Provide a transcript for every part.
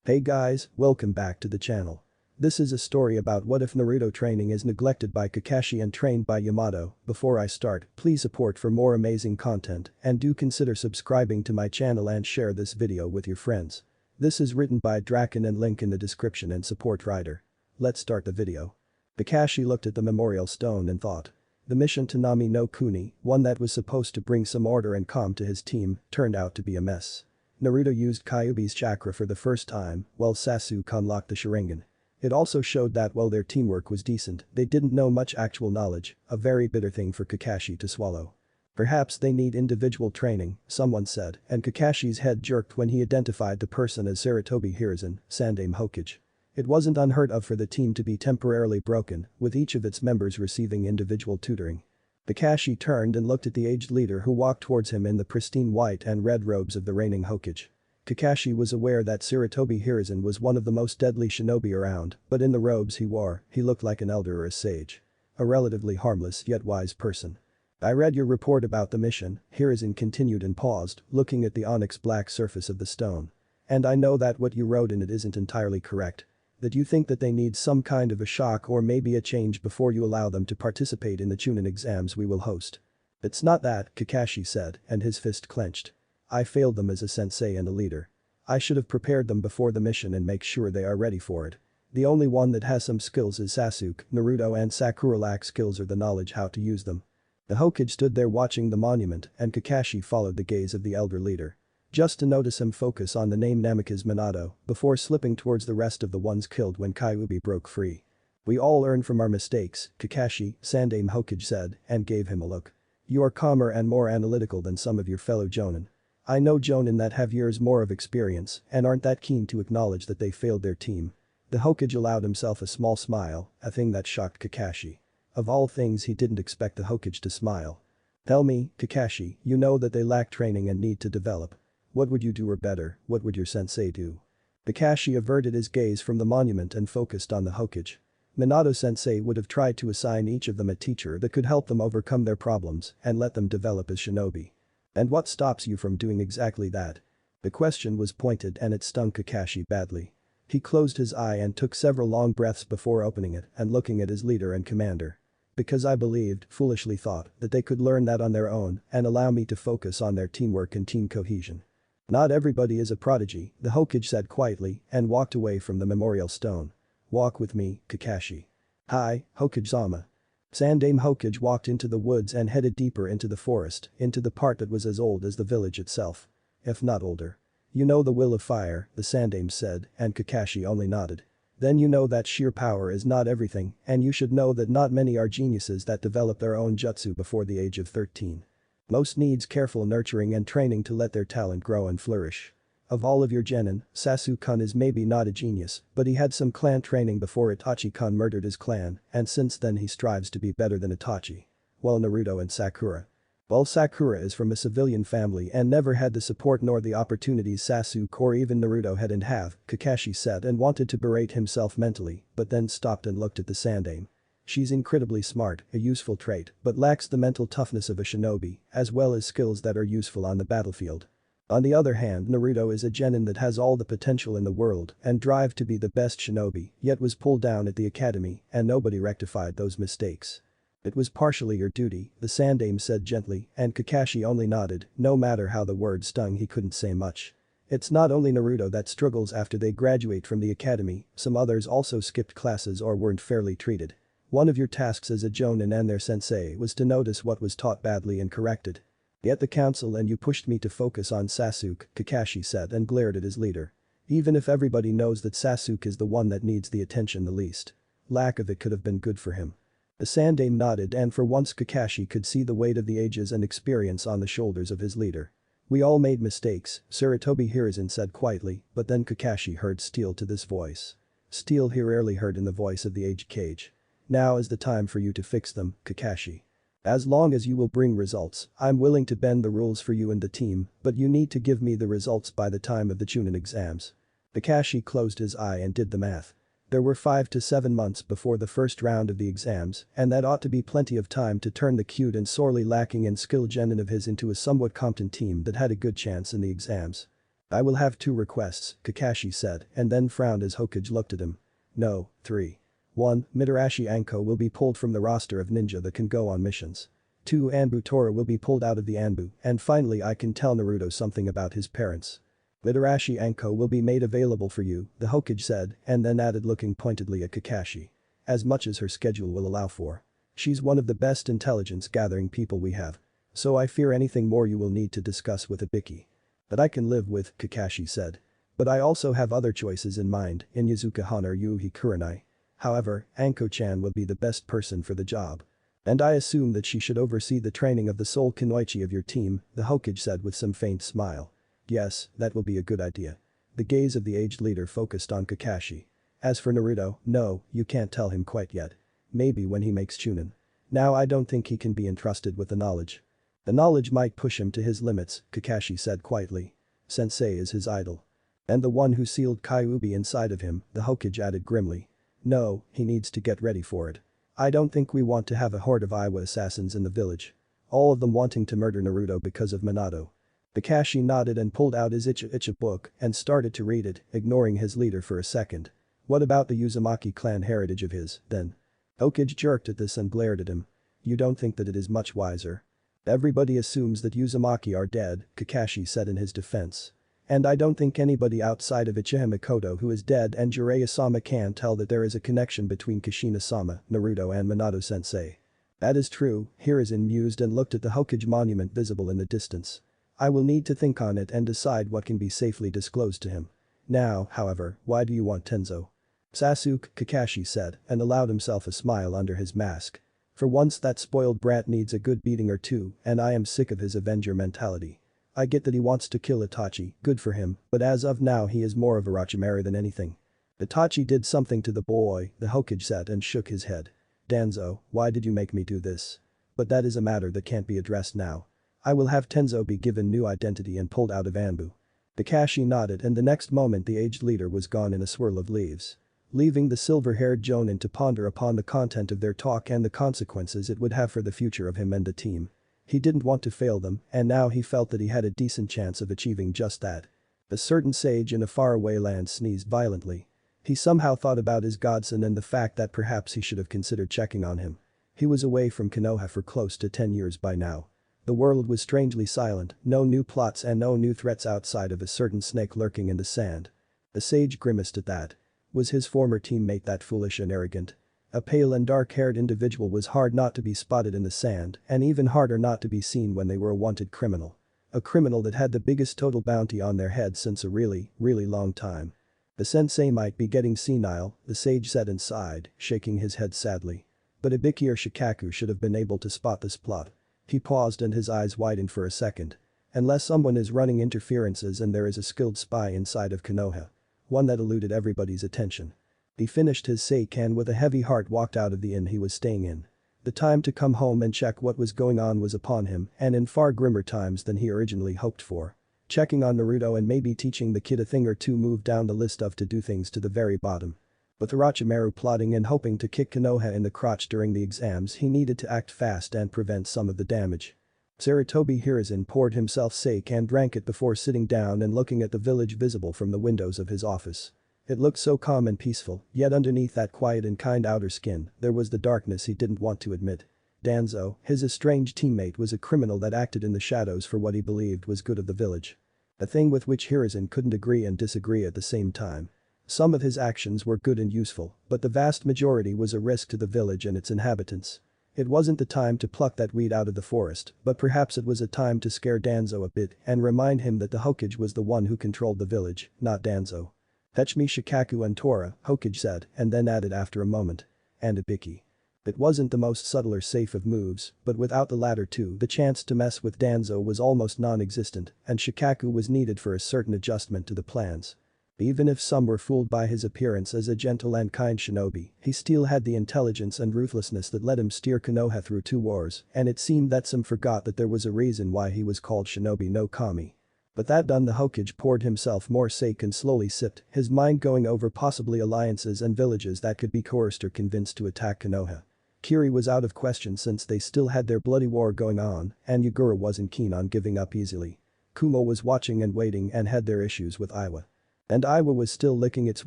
Hey guys, welcome back to the channel. This is a story about what if Naruto training is neglected by Kakashi and trained by Yamato. Before I start, please support for more amazing content and do consider subscribing to my channel and share this video with your friends. This is written by Drakenn and link in the description and support writer. Let's start the video. Kakashi looked at the memorial stone and thought. The mission to Nami no Kuni, one that was supposed to bring some order and calm to his team, turned out to be a mess. Naruto used Kyuubi's chakra for the first time, while Sasuke unlocked the Sharingan. It also showed that while their teamwork was decent, they didn't know much actual knowledge, a very bitter thing for Kakashi to swallow. Perhaps they need individual training, someone said, and Kakashi's head jerked when he identified the person as Sarutobi Hiruzen, Sandaime Hokage. It wasn't unheard of for the team to be temporarily broken, with each of its members receiving individual tutoring. Kakashi turned and looked at the aged leader who walked towards him in the pristine white and red robes of the reigning Hokage. Kakashi was aware that Sarutobi Hiruzen was one of the most deadly shinobi around, but in the robes he wore, he looked like an elder or a sage. A relatively harmless yet wise person. I read your report about the mission, Hiruzen continued and paused, looking at the onyx black surface of the stone. And I know that what you wrote in it isn't entirely correct. That you think that they need some kind of a shock or maybe a change before you allow them to participate in the Chunin exams we will host. It's not that, Kakashi said, and his fist clenched. I failed them as a sensei and a leader. I should have prepared them before the mission and make sure they are ready for it. The only one that has some skills is Sasuke, Naruto and Sakura lack skills or the knowledge how to use them. The Hokage stood there watching the monument and Kakashi followed the gaze of the elder leader. Just to notice him focus on the name Namikaze Minato before slipping towards the rest of the ones killed when Kyuubi broke free. We all learn from our mistakes, Kakashi, Sandaime Hokage said and gave him a look. You are calmer and more analytical than some of your fellow Jonin. I know Jonin that have years more of experience and aren't that keen to acknowledge that they failed their team. The Hokage allowed himself a small smile, a thing that shocked Kakashi. Of all things he didn't expect the Hokage to smile. Tell me, Kakashi, you know that they lack training and need to develop. What would you do or better, what would your sensei do? Kakashi averted his gaze from the monument and focused on the Hokage. Minato-sensei would have tried to assign each of them a teacher that could help them overcome their problems and let them develop as shinobi. And what stops you from doing exactly that? The question was pointed and it stung Kakashi badly. He closed his eye and took several long breaths before opening it and looking at his leader and commander. Because I believed, foolishly thought, that they could learn that on their own and allow me to focus on their teamwork and team cohesion. Not everybody is a prodigy, the Hokage said quietly and walked away from the memorial stone. Walk with me, Kakashi. Hi, Hokage-sama. Sandaime Hokage walked into the woods and headed deeper into the forest, into the part that was as old as the village itself. If not older. You know the will of fire, the Sandaime said, and Kakashi only nodded. Then you know that sheer power is not everything, and you should know that not many are geniuses that develop their own jutsu before the age of 13. Most needs careful nurturing and training to let their talent grow and flourish. Of all of your genin, Sasuke-kun is maybe not a genius, but he had some clan training before Itachi-kun murdered his clan, and since then he strives to be better than Itachi. Well, Naruto and Sakura. Well, Sakura is from a civilian family and never had the support nor the opportunities Sasuke or even Naruto had and have, Kakashi said and wanted to berate himself mentally, but then stopped and looked at the Sandaime. She's incredibly smart, a useful trait, but lacks the mental toughness of a shinobi, as well as skills that are useful on the battlefield. On the other hand, Naruto is a genin that has all the potential in the world and drive to be the best shinobi, yet was pulled down at the academy and nobody rectified those mistakes. It was partially your duty, the Sandaime said gently, and Kakashi only nodded, no matter how the word stung he couldn't say much. It's not only Naruto that struggles after they graduate from the academy, some others also skipped classes or weren't fairly treated. One of your tasks as a jonin and their sensei was to notice what was taught badly and correct it. Yet the council and you pushed me to focus on Sasuke, Kakashi said and glared at his leader. Even if everybody knows that Sasuke is the one that needs the attention the least. Lack of it could have been good for him. The Sandaime nodded and for once Kakashi could see the weight of the ages and experience on the shoulders of his leader. We all made mistakes, Sarutobi Hiruzen said quietly, but then Kakashi heard steel to this voice. Steel he rarely heard in the voice of the aged Kage. Now is the time for you to fix them, Kakashi. As long as you will bring results, I'm willing to bend the rules for you and the team, but you need to give me the results by the time of the Chunin exams. Kakashi closed his eye and did the math. There were 5 to 7 months before the first round of the exams, and that ought to be plenty of time to turn the cute and sorely lacking in skill genin of his into a somewhat competent team that had a good chance in the exams. I will have 2 requests, Kakashi said, and then frowned as Hokage looked at him. No, 3. 1. Mitarashi Anko will be pulled from the roster of ninja that can go on missions. 2. Anbu Tora will be pulled out of the Anbu, and finally I can tell Naruto something about his parents. Mitarashi Anko will be made available for you, the Hokage said, and then added looking pointedly at Kakashi. As much as her schedule will allow for. She's one of the best intelligence-gathering people we have. So I fear anything more you will need to discuss with Ibiki. That I can live with, Kakashi said. But I also have other choices in mind, Inyazuka Han or Yuhi Kurenai. However, Anko-chan will be the best person for the job. And I assume that she should oversee the training of the sole Kunoichi of your team, the Hokage said with some faint smile. Yes, that will be a good idea. The gaze of the aged leader focused on Kakashi. As for Naruto, no, you can't tell him quite yet. Maybe when he makes Chunin. Now I don't think he can be entrusted with the knowledge. The knowledge might push him to his limits, Kakashi said quietly. Sensei is his idol. And the one who sealed Kyuubi inside of him, the Hokage added grimly. No, he needs to get ready for it. I don't think we want to have a horde of Iwa assassins in the village. All of them wanting to murder Naruto because of Minato. Kakashi nodded and pulled out his Icha book and started to read it, ignoring his leader for a second. What about the Uzumaki clan heritage of his, then? Hokage jerked at this and glared at him. You don't think that it is much wiser? Everybody assumes that Uzumaki are dead, Kakashi said in his defense. And I don't think anybody outside of Uchiha Mikoto who is dead and Jiraiya-sama can tell that there is a connection between Kushina-sama, Naruto and Minato-sensei. That is true, Hiruzen mused and looked at the Hokage monument visible in the distance. I will need to think on it and decide what can be safely disclosed to him. Now, however, why do you want Tenzo? Sasuke, Kakashi said, and allowed himself a smile under his mask. For once that spoiled brat needs a good beating or two, and I am sick of his Avenger mentality. I get that he wants to kill Itachi, good for him, but as of now he is more of a Orochimaru than anything. Itachi did something to the boy, the Hokage said and shook his head. Danzo, why did you make me do this? But that is a matter that can't be addressed now. I will have Tenzo be given new identity and pulled out of Anbu. Kakashi nodded and the next moment the aged leader was gone in a swirl of leaves. Leaving the silver-haired Jonin to ponder upon the content of their talk and the consequences it would have for the future of him and the team. He didn't want to fail them, and now he felt that he had a decent chance of achieving just that. A certain sage in a faraway land sneezed violently. He somehow thought about his godson and the fact that perhaps he should have considered checking on him. He was away from Konoha for close to 10 years by now. The world was strangely silent, no new plots and no new threats outside of a certain snake lurking in the sand. The sage grimaced at that. Was his former teammate that foolish and arrogant? A pale and dark-haired individual was hard not to be spotted in the sand and even harder not to be seen when they were a wanted criminal. A criminal that had the biggest total bounty on their head since a really long time. The sensei might be getting senile, the sage said and sighed, shaking his head sadly. But Ibiki or Shikaku should have been able to spot this plot. He paused and his eyes widened for a second. Unless someone is running interferences and there is a skilled spy inside of Konoha. One that eluded everybody's attention. He finished his sake and with a heavy heart walked out of the inn he was staying in. The time to come home and check what was going on was upon him and in far grimmer times than he originally hoped for. Checking on Naruto and maybe teaching the kid a thing or two moved down the list of to-do things to the very bottom. With Orochimaru plotting and hoping to kick Konoha in the crotch during the exams he needed to act fast and prevent some of the damage. Sarutobi Hiruzen poured himself sake and drank it before sitting down and looking at the village visible from the windows of his office. It looked so calm and peaceful, yet underneath that quiet and kind outer skin, there was the darkness he didn't want to admit. Danzo, his estranged teammate was a criminal that acted in the shadows for what he believed was good of the village. A thing with which Hiruzen couldn't agree and disagree at the same time. Some of his actions were good and useful, but the vast majority was a risk to the village and its inhabitants. It wasn't the time to pluck that weed out of the forest, but perhaps it was a time to scare Danzo a bit and remind him that the Hokage was the one who controlled the village, not Danzo. Fetch me Shikaku and Tora, Hokage said, and then added after a moment. And Ibiki. It wasn't the most subtle or safe of moves, but without the latter two the chance to mess with Danzo was almost non-existent and Shikaku was needed for a certain adjustment to the plans. Even if some were fooled by his appearance as a gentle and kind shinobi, he still had the intelligence and ruthlessness that let him steer Konoha through 2 wars, and it seemed that some forgot that there was a reason why he was called Shinobi no Kami. But that done the Hokage poured himself more sake and slowly sipped, his mind going over possibly alliances and villages that could be coerced or convinced to attack Konoha. Kiri was out of question since they still had their bloody war going on, and Yugura wasn't keen on giving up easily. Kumo was watching and waiting and had their issues with Iwa. And Iwa was still licking its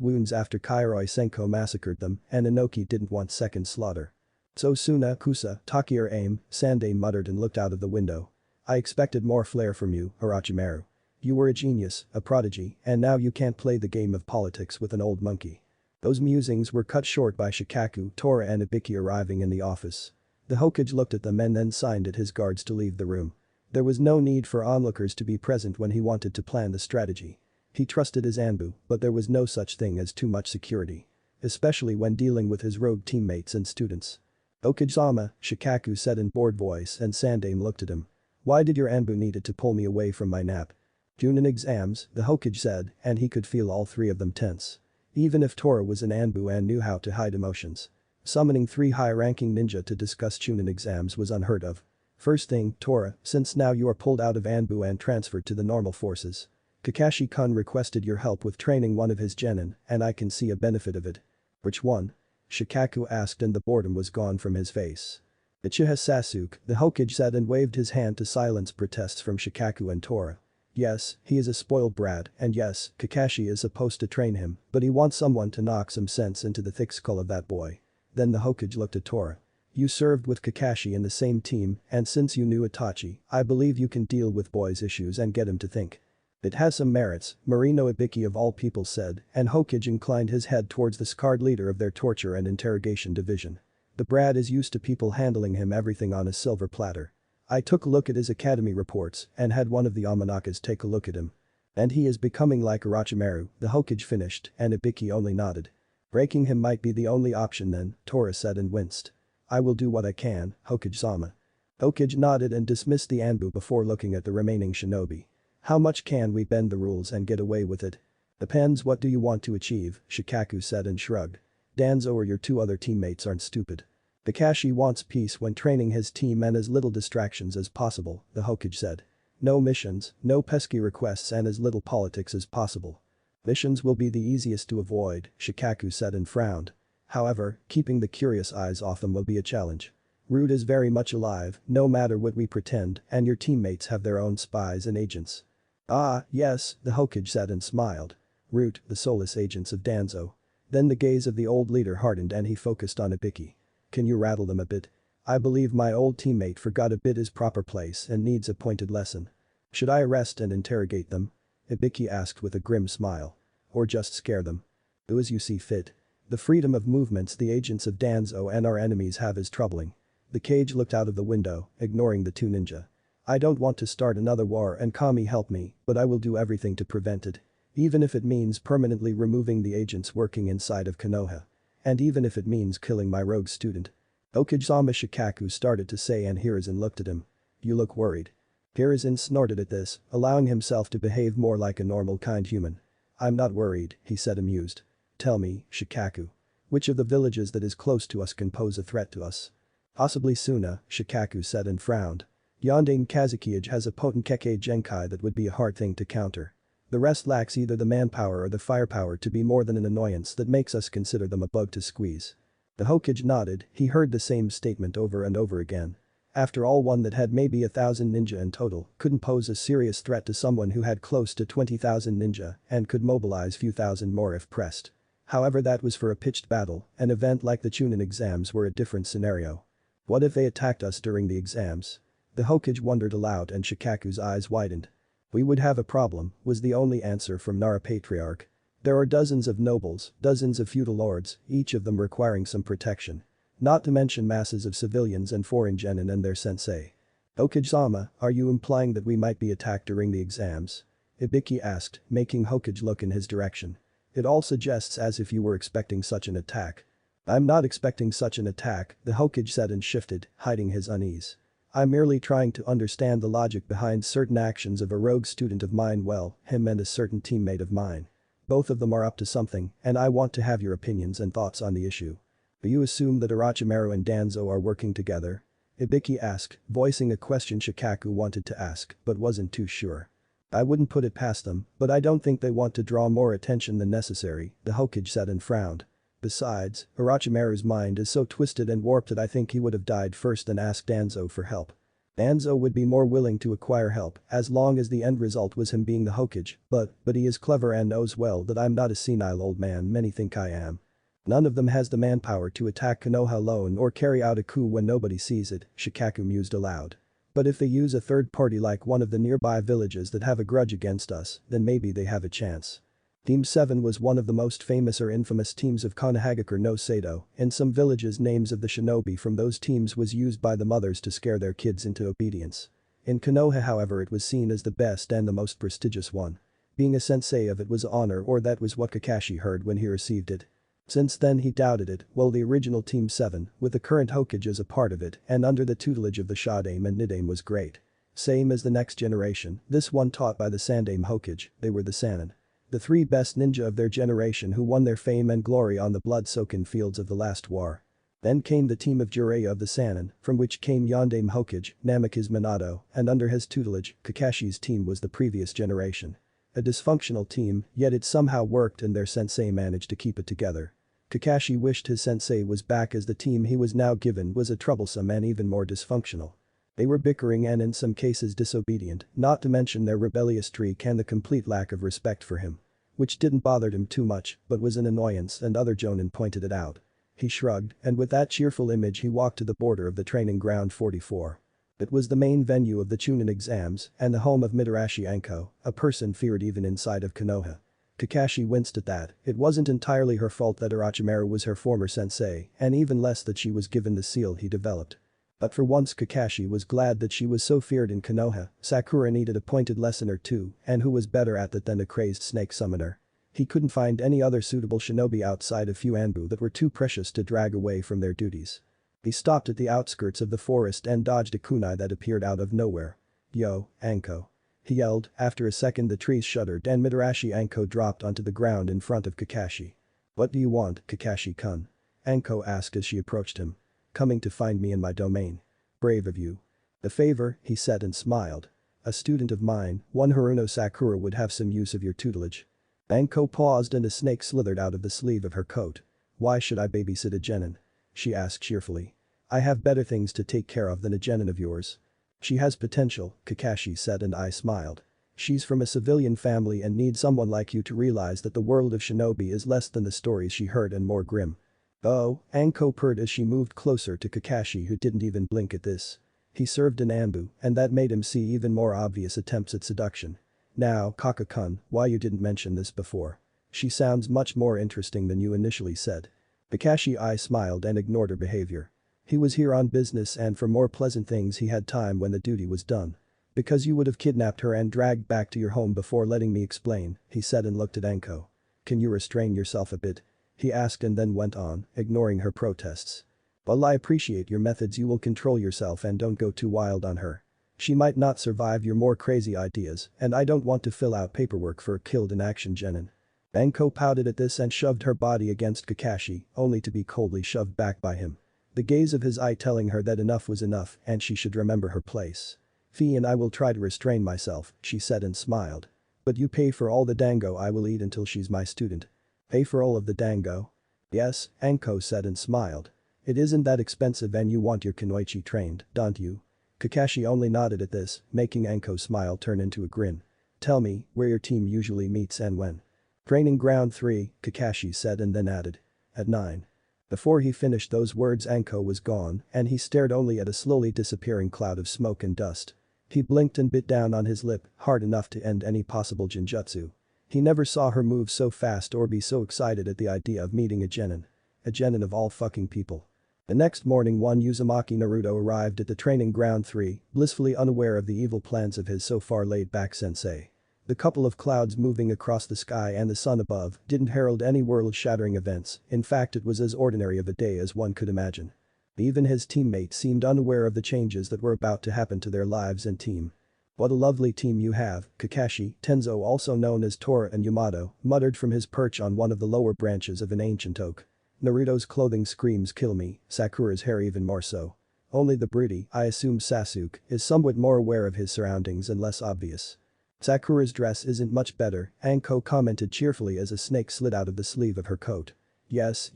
wounds after Kairoi Senko massacred them and Inoki didn't want second slaughter. So Suna, Kusa, Takier aim, Sandai muttered and looked out of the window. I expected more flair from you, Orochimaru. You were a genius, a prodigy, and now you can't play the game of politics with an old monkey. Those musings were cut short by Shikaku, Tora and Ibiki arriving in the office. The Hokage looked at them and then signed at his guards to leave the room. There was no need for onlookers to be present when he wanted to plan the strategy. He trusted his Anbu, but there was no such thing as too much security. Especially when dealing with his rogue teammates and students. Okage-sama, Shikaku said in bored voice and Sandai looked at him. Why did your Anbu needed to pull me away from my nap? Junin exams, the Hokage said, and he could feel all three of them tense. Even if Tora was an Anbu and knew how to hide emotions. Summoning 3 high-ranking ninja to discuss Chunin exams was unheard of. First thing, Tora, since now you are pulled out of Anbu and transferred to the normal forces. Kakashi-kun requested your help with training one of his genin, and I can see a benefit of it. Which one? Shikaku asked and the boredom was gone from his face. Uchiha Sasuke, the Hokage said and waved his hand to silence protests from Shikaku and Tora. Yes, he is a spoiled brat and yes, Kakashi is supposed to train him, but he wants someone to knock some sense into the thick skull of that boy. Then the Hokage looked at Tora. You served with Kakashi in the same team and since you knew Itachi, I believe you can deal with boy's issues and get him to think. It has some merits, Marino Ibiki of all people said, and Hokage inclined his head towards the scarred leader of their torture and interrogation division. The brat is used to people handling him everything on a silver platter. I took a look at his academy reports and had one of the Amanakas take a look at him. And he is becoming like Orochimaru, the Hokage finished and Ibiki only nodded. Breaking him might be the only option then, Tora said and winced. I will do what I can, Hokage-sama. Hokage nodded and dismissed the Anbu before looking at the remaining shinobi. How much can we bend the rules and get away with it? Depends what do you want to achieve, Shikaku said and shrugged. Danzo or your 2 other teammates aren't stupid. Kakashi wants peace when training his team and as little distractions as possible, the Hokage said. No missions, no pesky requests and as little politics as possible. Missions will be the easiest to avoid, Shikaku said and frowned. However, keeping the curious eyes off them will be a challenge. Root is very much alive, no matter what we pretend, and your teammates have their own spies and agents. Ah, yes, the Hokage said and smiled. Root, the soulless agents of Danzo. Then the gaze of the old leader hardened and he focused on Ibiki. Can you rattle them a bit? I believe my old teammate forgot a bit his proper place and needs a pointed lesson. Should I arrest and interrogate them? Ibiki asked with a grim smile. Or just scare them? Do as you see fit. The freedom of movements the agents of Danzo and our enemies have is troubling. The Kage looked out of the window, ignoring the 2 ninja. I don't want to start another war and Kami help me, but I will do everything to prevent it. Even if it means permanently removing the agents working inside of Konoha. And even if it means killing my rogue student. Okage-sama Shikaku started to say and Hiruzen looked at him. You look worried. Hiruzen snorted at this, allowing himself to behave more like a normal kind human. I'm not worried, he said amused. Tell me, Shikaku. Which of the villages that is close to us can pose a threat to us? Possibly Suna, Shikaku said and frowned. Yondaime Kazekage has a potent Kekkei Genkai that would be a hard thing to counter. The rest lacks either the manpower or the firepower to be more than an annoyance that makes us consider them a bug to squeeze. The Hokage nodded, he heard the same statement over and over again. After all, one that had maybe 1,000 ninja in total couldn't pose a serious threat to someone who had close to 20,000 ninja and could mobilize few thousand more if pressed. However, that was for a pitched battle, an event like the Chunin exams were a different scenario. What if they attacked us during the exams? The Hokage wondered aloud and Shikaku's eyes widened. We would have a problem, was the only answer from Nara Patriarch. There are dozens of nobles, dozens of feudal lords, each of them requiring some protection. Not to mention masses of civilians and foreign genin and their sensei. Okage-sama, are you implying that we might be attacked during the exams? Ibiki asked, making Hokage look in his direction. It all suggests as if you were expecting such an attack. I'm not expecting such an attack, the Hokage said and shifted, hiding his unease. I'm merely trying to understand the logic behind certain actions of a rogue student of mine, well, him and a certain teammate of mine. Both of them are up to something, and I want to have your opinions and thoughts on the issue. Do you assume that Orochimaru and Danzo are working together? Ibiki asked, voicing a question Shikaku wanted to ask but wasn't too sure. I wouldn't put it past them, but I don't think they want to draw more attention than necessary, the Hokage said and frowned. Besides, Orochimaru's mind is so twisted and warped that I think he would have died first than asked Danzo for help. Danzo would be more willing to acquire help as long as the end result was him being the Hokage, but he is clever and knows well that I'm not a senile old man many think I am. None of them has the manpower to attack Konoha alone or carry out a coup when nobody sees it, Shikaku mused aloud. But if they use a third party like one of the nearby villages that have a grudge against us, then maybe they have a chance. Team 7 was one of the most famous or infamous teams of Konohagakure no Sado. In some villages names of the shinobi from those teams was used by the mothers to scare their kids into obedience. In Konoha however it was seen as the best and the most prestigious one. Being a sensei of it was honor or that was what Kakashi heard when he received it. Since then he doubted it, well the original Team 7, with the current Hokage as a part of it and under the tutelage of the Shadame and Nidame was great. Same as the next generation, this one taught by the Sandame Hokage, they were the Sannin. The three best ninja of their generation who won their fame and glory on the blood-soaked fields of the last war. Then came the team of Jiraiya of the Sannin, from which came Yondaime Hokage, Namikaze Minato, and under his tutelage, Kakashi's team was the previous generation. A dysfunctional team, yet it somehow worked and their sensei managed to keep it together. Kakashi wished his sensei was back as the team he was now given was a troublesome and even more dysfunctional. They were bickering and in some cases disobedient, not to mention their rebellious streak and the complete lack of respect for him. Which didn't bother him too much, but was an annoyance and other jonin pointed it out. He shrugged, and with that cheerful image he walked to the border of the training ground 44. It was the main venue of the Chunin exams and the home of Mitarashi Anko, a person feared even inside of Konoha. Kakashi winced at that, it wasn't entirely her fault that Orochimaru was her former sensei, and even less that she was given the seal he developed. But for once Kakashi was glad that she was so feared in Konoha, Sakura needed a pointed lesson or two, and who was better at that than a crazed snake summoner. He couldn't find any other suitable shinobi outside a few Anbu that were too precious to drag away from their duties. He stopped at the outskirts of the forest and dodged a kunai that appeared out of nowhere. "Yo, Anko." He yelled, after a second the trees shuddered and Mitarashi Anko dropped onto the ground in front of Kakashi. "What do you want, Kakashi-kun?" Anko asked as she approached him. "Coming to find me in my domain. Brave of you." "The favor," he said and smiled. "A student of mine, one Haruno Sakura would have some use of your tutelage." Anko paused and a snake slithered out of the sleeve of her coat. "Why should I babysit a genin?" she asked cheerfully. "I have better things to take care of than a genin of yours." "She has potential," Kakashi said and I smiled. "She's from a civilian family and needs someone like you to realize that the world of shinobi is less than the stories she heard and more grim." "Oh," Anko purred as she moved closer to Kakashi who didn't even blink at this. He served an Anbu, and that made him see even more obvious attempts at seduction. "Now, Kaka-kun, why you didn't mention this before? She sounds much more interesting than you initially said." Kakashi I smiled and ignored her behavior. He was here on business and for more pleasant things he had time when the duty was done. "Because you would have kidnapped her and dragged back to your home before letting me explain," he said and looked at Anko. "Can you restrain yourself a bit?" he asked and then went on, ignoring her protests. "While I appreciate your methods you will control yourself and don't go too wild on her. She might not survive your more crazy ideas and I don't want to fill out paperwork for a killed in action genin." Anko pouted at this and shoved her body against Kakashi, only to be coldly shoved back by him. The gaze of his eye telling her that enough was enough and she should remember her place. "Fee and I will try to restrain myself," she said and smiled. "But you pay for all the dango I will eat until she's my student." "Pay for all of the dango?" "Yes," Anko said and smiled. "It isn't that expensive and you want your kunoichi trained, don't you?" Kakashi only nodded at this, making Anko's smile turn into a grin. "Tell me where your team usually meets and when." "Training ground 3, Kakashi said and then added. "At 9. Before he finished those words Anko was gone and he stared only at a slowly disappearing cloud of smoke and dust. He blinked and bit down on his lip, hard enough to end any possible genjutsu. He never saw her move so fast or be so excited at the idea of meeting a genin. A genin of all fucking people. The next morning one Uzumaki Naruto arrived at the training ground 3, blissfully unaware of the evil plans of his so far laid-back sensei. The couple of clouds moving across the sky and the sun above didn't herald any world-shattering events, in fact it was as ordinary of a day as one could imagine. Even his teammates seemed unaware of the changes that were about to happen to their lives and team. "What a lovely team you have," Kakashi, Tenzo also known as Tora and Yamato, muttered from his perch on one of the lower branches of an ancient oak. "Naruto's clothing screams kill me, Sakura's hair even more so. Only the broody, I assume Sasuke, is somewhat more aware of his surroundings and less obvious." "Sakura's dress isn't much better," Anko commented cheerfully as a snake slid out of the sleeve of her coat. Yes,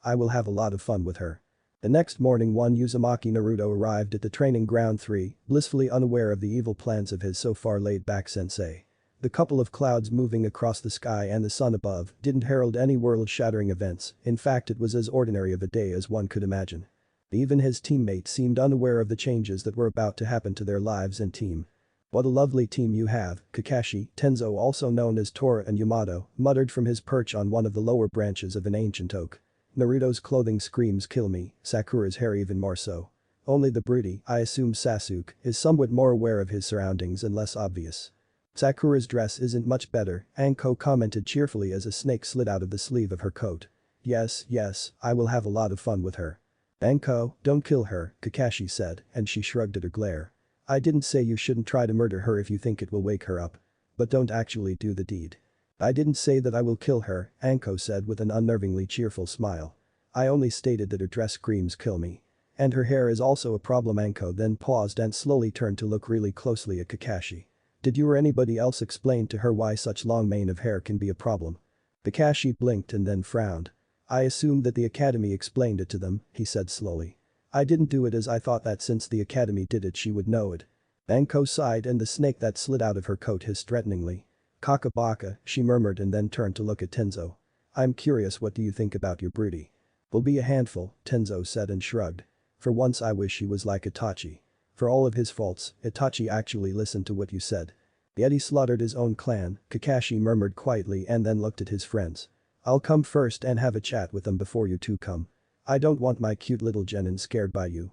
I will have a lot of fun with her." The next morning one Uzumaki Naruto arrived at the training ground 3, blissfully unaware of the evil plans of his so far laid-back sensei. The couple of clouds moving across the sky and the sun above didn't herald any world-shattering events, in fact it was as ordinary of a day as one could imagine. Even his teammates seemed unaware of the changes that were about to happen to their lives and team. "What a lovely team you have," Kakashi, Tenzo also known as Tora and Yamato, muttered from his perch on one of the lower branches of an ancient oak. Naruto's clothing screams kill me, Sakura's hair even more so. Only the broody, I assume Sasuke, is somewhat more aware of his surroundings and less obvious. Sakura's dress isn't much better, Anko commented cheerfully as a snake slid out of the sleeve of her coat. Yes, I will have a lot of fun with her. Anko, don't kill her, Kakashi said, and she shrugged at her glare. I didn't say you shouldn't try to murder her if you think it will wake her up. But don't actually do the deed. I didn't say that I will kill her, Anko said with an unnervingly cheerful smile. I only stated that her dress screams kill me. And her hair is also a problem. Anko then paused and slowly turned to look really closely at Kakashi. Did you or anybody else explain to her why such long mane of hair can be a problem? Kakashi blinked and then frowned. I assumed that the academy explained it to them, he said slowly. I didn't do it as I thought that since the academy did it she would know it. Anko sighed and the snake that slid out of her coat hissed threateningly. Kakabaka, she murmured and then turned to look at Tenzo. I'm curious, what do you think about your broody? Will be a handful, Tenzo said and shrugged. For once I wish he was like Itachi. For all of his faults, Itachi actually listened to what you said. Yet he slaughtered his own clan, Kakashi murmured quietly and then looked at his friends. I'll come first and have a chat with them before you two come. I don't want my cute little genin scared by you.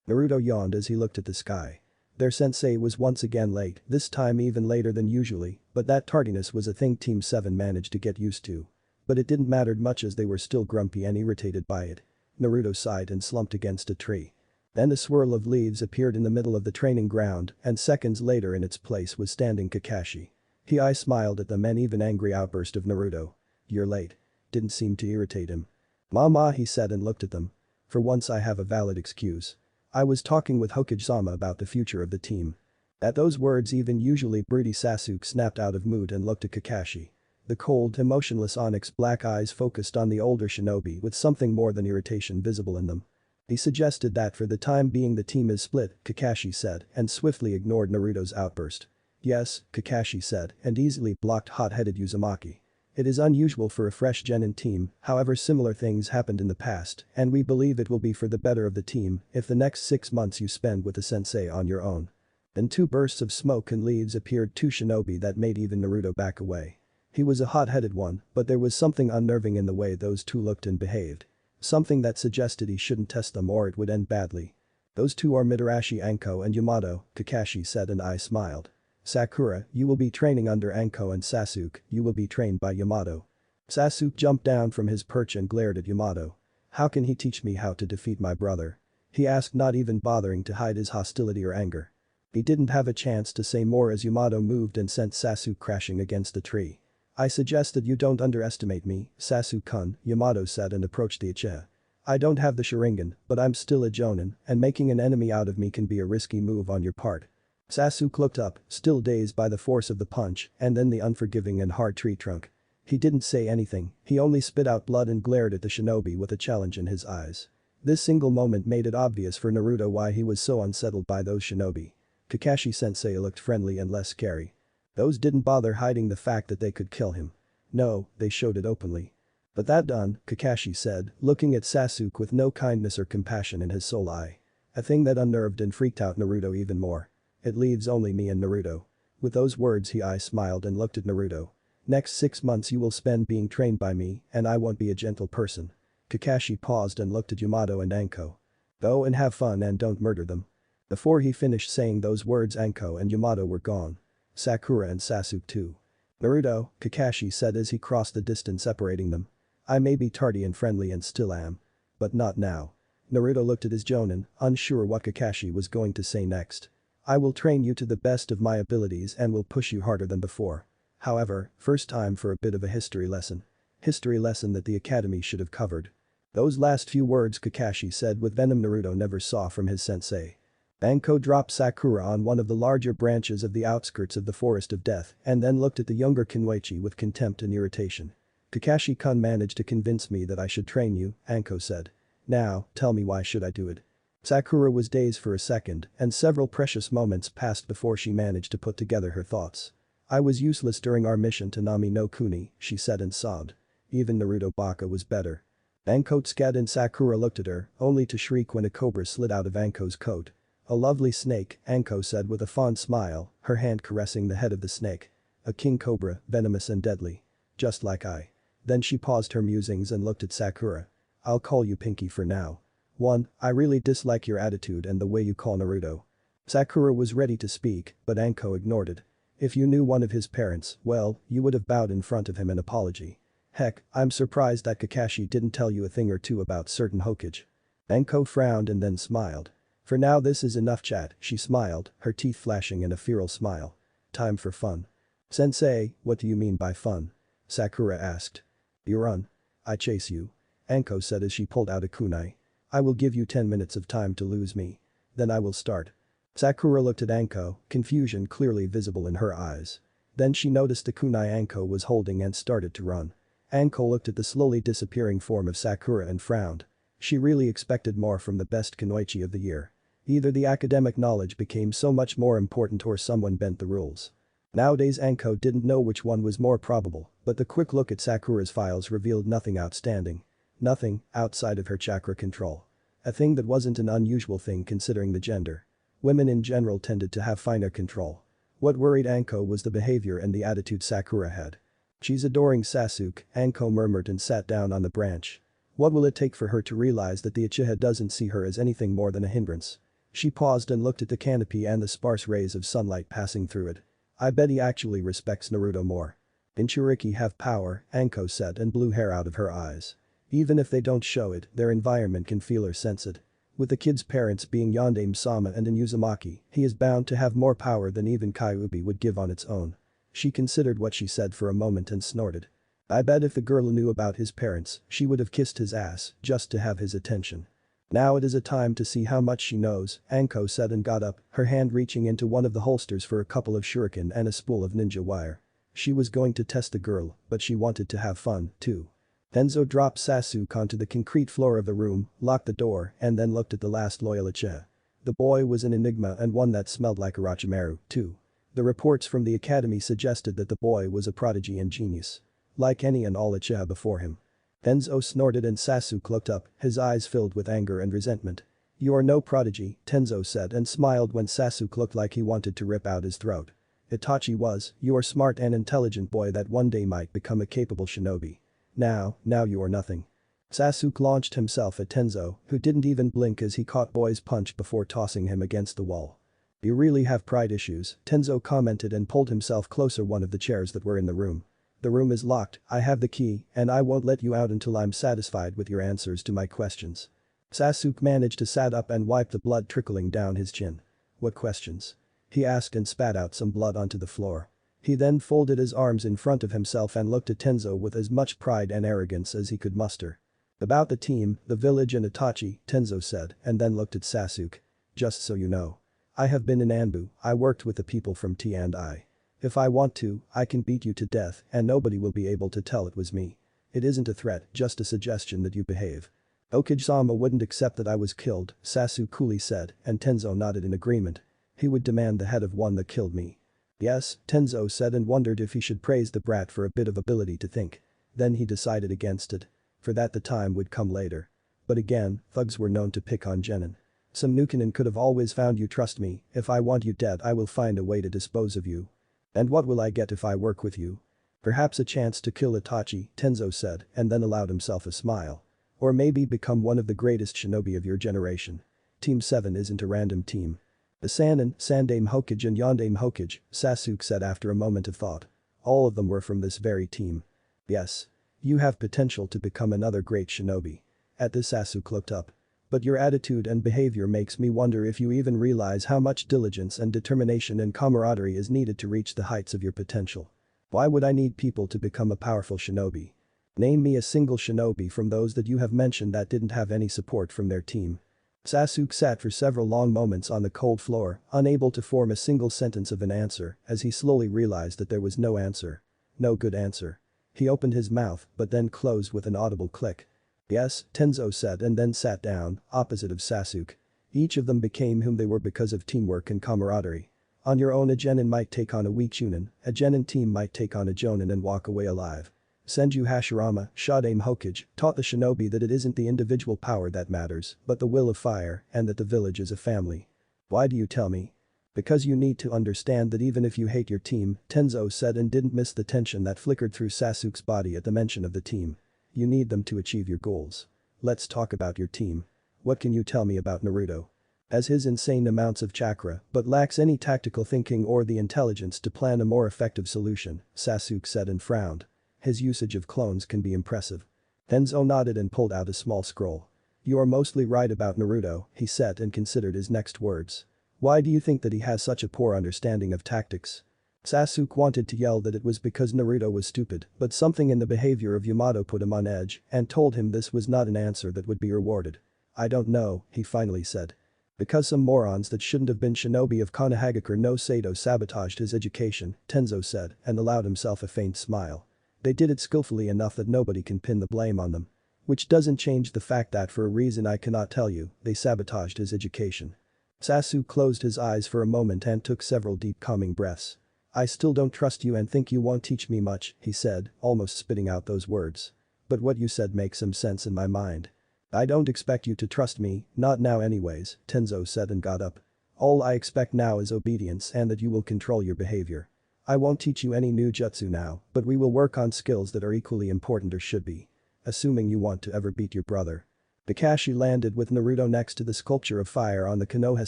Naruto yawned as he looked at the sky. Their sensei was once again late, this time even later than usually, but that tardiness was a thing Team 7 managed to get used to. But it didn't matter much as they were still grumpy and irritated by it. Naruto sighed and slumped against a tree. Then a swirl of leaves appeared in the middle of the training ground and seconds later in its place was standing Kakashi. He smiled at them and even angry outburst of Naruto. You're late. Didn't seem to irritate him. Mama, he said and looked at them. For once I have a valid excuse. I was talking with Hokage-sama about the future of the team. At those words even usually broody Sasuke snapped out of mood and looked at Kakashi. The cold, emotionless onyx black eyes focused on the older shinobi with something more than irritation visible in them. He suggested that for the time being the team is split, Kakashi said and swiftly ignored Naruto's outburst. Yes, Kakashi said and easily blocked hot-headed Uzumaki. It is unusual for a fresh genin team, however similar things happened in the past and we believe it will be for the better of the team if the next 6 months you spend with the sensei on your own. Then two bursts of smoke and leaves appeared, two shinobi that made even Naruto back away. He was a hot-headed one, but there was something unnerving in the way those two looked and behaved. Something that suggested he shouldn't test them or it would end badly. Those two are Mitarashi Anko and Yamato, Kakashi said and I smiled. Sakura, you will be training under Anko and Sasuke, you will be trained by Yamato. Sasuke jumped down from his perch and glared at Yamato. How can he teach me how to defeat my brother? He asked, not even bothering to hide his hostility or anger. He didn't have a chance to say more as Yamato moved and sent Sasuke crashing against the tree. I suggest that you don't underestimate me, Sasuke-kun, Yamato said and approached the Uchiha. I don't have the Sharingan, but I'm still a Jonin, and making an enemy out of me can be a risky move on your part. Sasuke looked up, still dazed by the force of the punch, and then the unforgiving and hard tree trunk. He didn't say anything, he only spit out blood and glared at the shinobi with a challenge in his eyes. This single moment made it obvious for Naruto why he was so unsettled by those shinobi. Kakashi-sensei looked friendly and less scary. Those didn't bother hiding the fact that they could kill him. No, they showed it openly. But that done, Kakashi said, looking at Sasuke with no kindness or compassion in his soul eye. A thing that unnerved and freaked out Naruto even more. It leaves only me and Naruto. With those words he smiled and looked at Naruto. Next 6 months you will spend being trained by me and I won't be a gentle person. Kakashi paused and looked at Yamato and Anko. Go and have fun and don't murder them. Before he finished saying those words Anko and Yamato were gone. Sakura and Sasuke too. Naruto, Kakashi said as he crossed the distance separating them. I may be tardy and friendly and still am. But not now. Naruto looked at his Jonin, unsure what Kakashi was going to say next. I will train you to the best of my abilities and will push you harder than before. However, first time for a bit of a history lesson. History lesson that the academy should have covered. Those last few words Kakashi said with venom Naruto never saw from his sensei. Anko dropped Sakura on one of the larger branches of the outskirts of the Forest of Death and then looked at the younger Kinwaichi with contempt and irritation. Kakashi-kun managed to convince me that I should train you, Anko said. Now, tell me, why should I do it? Sakura was dazed for a second and several precious moments passed before she managed to put together her thoughts. I was useless during our mission to Nami no Kuni, she said and sobbed. Even Naruto Baka was better. Anko's scat and Sakura looked at her, only to shriek when a cobra slid out of Anko's coat. A lovely snake, Anko said with a fond smile, her hand caressing the head of the snake. A king cobra, venomous and deadly. Just like I. Then she paused her musings and looked at Sakura. I'll call you Pinky for now. 1. I really dislike your attitude and the way you call Naruto. Sakura was ready to speak, but Anko ignored it. If you knew one of his parents, well, you would have bowed in front of him in apology. Heck, I'm surprised that Kakashi didn't tell you a thing or two about certain Hokage. Anko frowned and then smiled. For now this is enough chat, she smiled, her teeth flashing in a feral smile. Time for fun. Sensei, what do you mean by fun? Sakura asked. You run. I chase you. Anko said as she pulled out a kunai. I will give you 10 minutes of time to lose me. Then I will start. Sakura looked at Anko, confusion clearly visible in her eyes. Then she noticed the kunai Anko was holding and started to run. Anko looked at the slowly disappearing form of Sakura and frowned. She really expected more from the best kunoichi of the year. Either the academic knowledge became so much more important or someone bent the rules. Nowadays Anko didn't know which one was more probable, but the quick look at Sakura's files revealed nothing outstanding. Nothing outside of her chakra control. A thing that wasn't an unusual thing considering the gender. Women in general tended to have finer control. What worried Anko was the behavior and the attitude Sakura had. She's adoring Sasuke, Anko murmured and sat down on the branch. What will it take for her to realize that the Uchiha doesn't see her as anything more than a hindrance? She paused and looked at the canopy and the sparse rays of sunlight passing through it. I bet he actually respects Naruto more. Jinchuriki have power, Anko said and blew hair out of her eyes. Even if they don't show it, their environment can feel or sense it. With the kid's parents being Yondaime-sama and an Uzumaki, he is bound to have more power than even Kyuubi would give on its own. She considered what she said for a moment and snorted. I bet if the girl knew about his parents, she would have kissed his ass just to have his attention. Now it is a time to see how much she knows, Anko said and got up, her hand reaching into one of the holsters for a couple of shuriken and a spool of ninja wire. She was going to test the girl, but she wanted to have fun, too. Tenzo dropped Sasuke onto the concrete floor of the room, locked the door, and then looked at the last loyal Uchiha. The boy was an enigma and one that smelled like Orochimaru, too. The reports from the academy suggested that the boy was a prodigy and genius. Like any and all Uchiha before him. Tenzo snorted and Sasuke looked up, his eyes filled with anger and resentment. You are no prodigy, Tenzo said and smiled when Sasuke looked like he wanted to rip out his throat. Itachi was, you are smart and intelligent boy that one day might become a capable shinobi. Now you are nothing. Sasuke launched himself at Tenzo, who didn't even blink as he caught boy's punch before tossing him against the wall. You really have pride issues, Tenzo commented and pulled himself closer one of the chairs that were in the room. The room is locked, I have the key, and I won't let you out until I'm satisfied with your answers to my questions. Sasuke managed to sat up and wipe the blood trickling down his chin. What questions? He asked and spat out some blood onto the floor. He then folded his arms in front of himself and looked at Tenzo with as much pride and arrogance as he could muster. About the team, the village and Itachi, Tenzo said, and then looked at Sasuke. Just so you know. I have been in Anbu, I worked with the people from T&I. If I want to, I can beat you to death and nobody will be able to tell it was me. It isn't a threat, just a suggestion that you behave. Okage-sama wouldn't accept that I was killed, Sasuke coolly said, and Tenzo nodded in agreement. He would demand the head of one that killed me. Yes, Tenzo said and wondered if he should praise the brat for a bit of ability to think. Then he decided against it. For that the time would come later. But again, thugs were known to pick on genin. Some Nukenin could have always found you, trust me, if I want you dead I will find a way to dispose of you. And what will I get if I work with you? Perhaps a chance to kill Itachi, Tenzo said and then allowed himself a smile. Or maybe become one of the greatest shinobi of your generation. Team 7 isn't a random team. The Sannin, Sandaime Hokage and Yondaime Hokage, Sasuke said after a moment of thought. All of them were from this very team. Yes. You have potential to become another great shinobi. At this Sasuke looked up. But your attitude and behavior makes me wonder if you even realize how much diligence and determination and camaraderie is needed to reach the heights of your potential. Why would I need people to become a powerful shinobi? Name me a single shinobi from those that you have mentioned that didn't have any support from their team. Sasuke sat for several long moments on the cold floor, unable to form a single sentence of an answer as he slowly realized that there was no answer. No good answer. He opened his mouth but then closed with an audible click. Yes, Tenzo said and then sat down, opposite of Sasuke. Each of them became whom they were because of teamwork and camaraderie. On your own, a genin might take on a weak chunin, a genin team might take on a jonin and walk away alive. Senju Hashirama, Shadame Hokage, taught the shinobi that it isn't the individual power that matters, but the will of fire, and that the village is a family. Why do you tell me? Because you need to understand that even if you hate your team, Tenzo said and didn't miss the tension that flickered through Sasuke's body at the mention of the team. You need them to achieve your goals. Let's talk about your team. What can you tell me about Naruto? Has his insane amounts of chakra, but lacks any tactical thinking or the intelligence to plan a more effective solution, Sasuke said and frowned. His usage of clones can be impressive. Tenzo nodded and pulled out a small scroll. You are mostly right about Naruto, he said and considered his next words. Why do you think that he has such a poor understanding of tactics? Sasuke wanted to yell that it was because Naruto was stupid, but something in the behavior of Yamato put him on edge and told him this was not an answer that would be rewarded. I don't know, he finally said. Because some morons that shouldn't have been shinobi of Konohagakure no Sato sabotaged his education, Tenzo said and allowed himself a faint smile. They did it skillfully enough that nobody can pin the blame on them. Which doesn't change the fact that for a reason I cannot tell you, they sabotaged his education. Sasuke closed his eyes for a moment and took several deep calming breaths. I still don't trust you and think you won't teach me much, he said, almost spitting out those words. But what you said makes some sense in my mind. I don't expect you to trust me, not now anyways, Tenzo said and got up. All I expect now is obedience and that you will control your behavior. I won't teach you any new jutsu now, but we will work on skills that are equally important or should be. Assuming you want to ever beat your brother. Kakashi landed with Naruto next to the sculpture of fire on the Konoha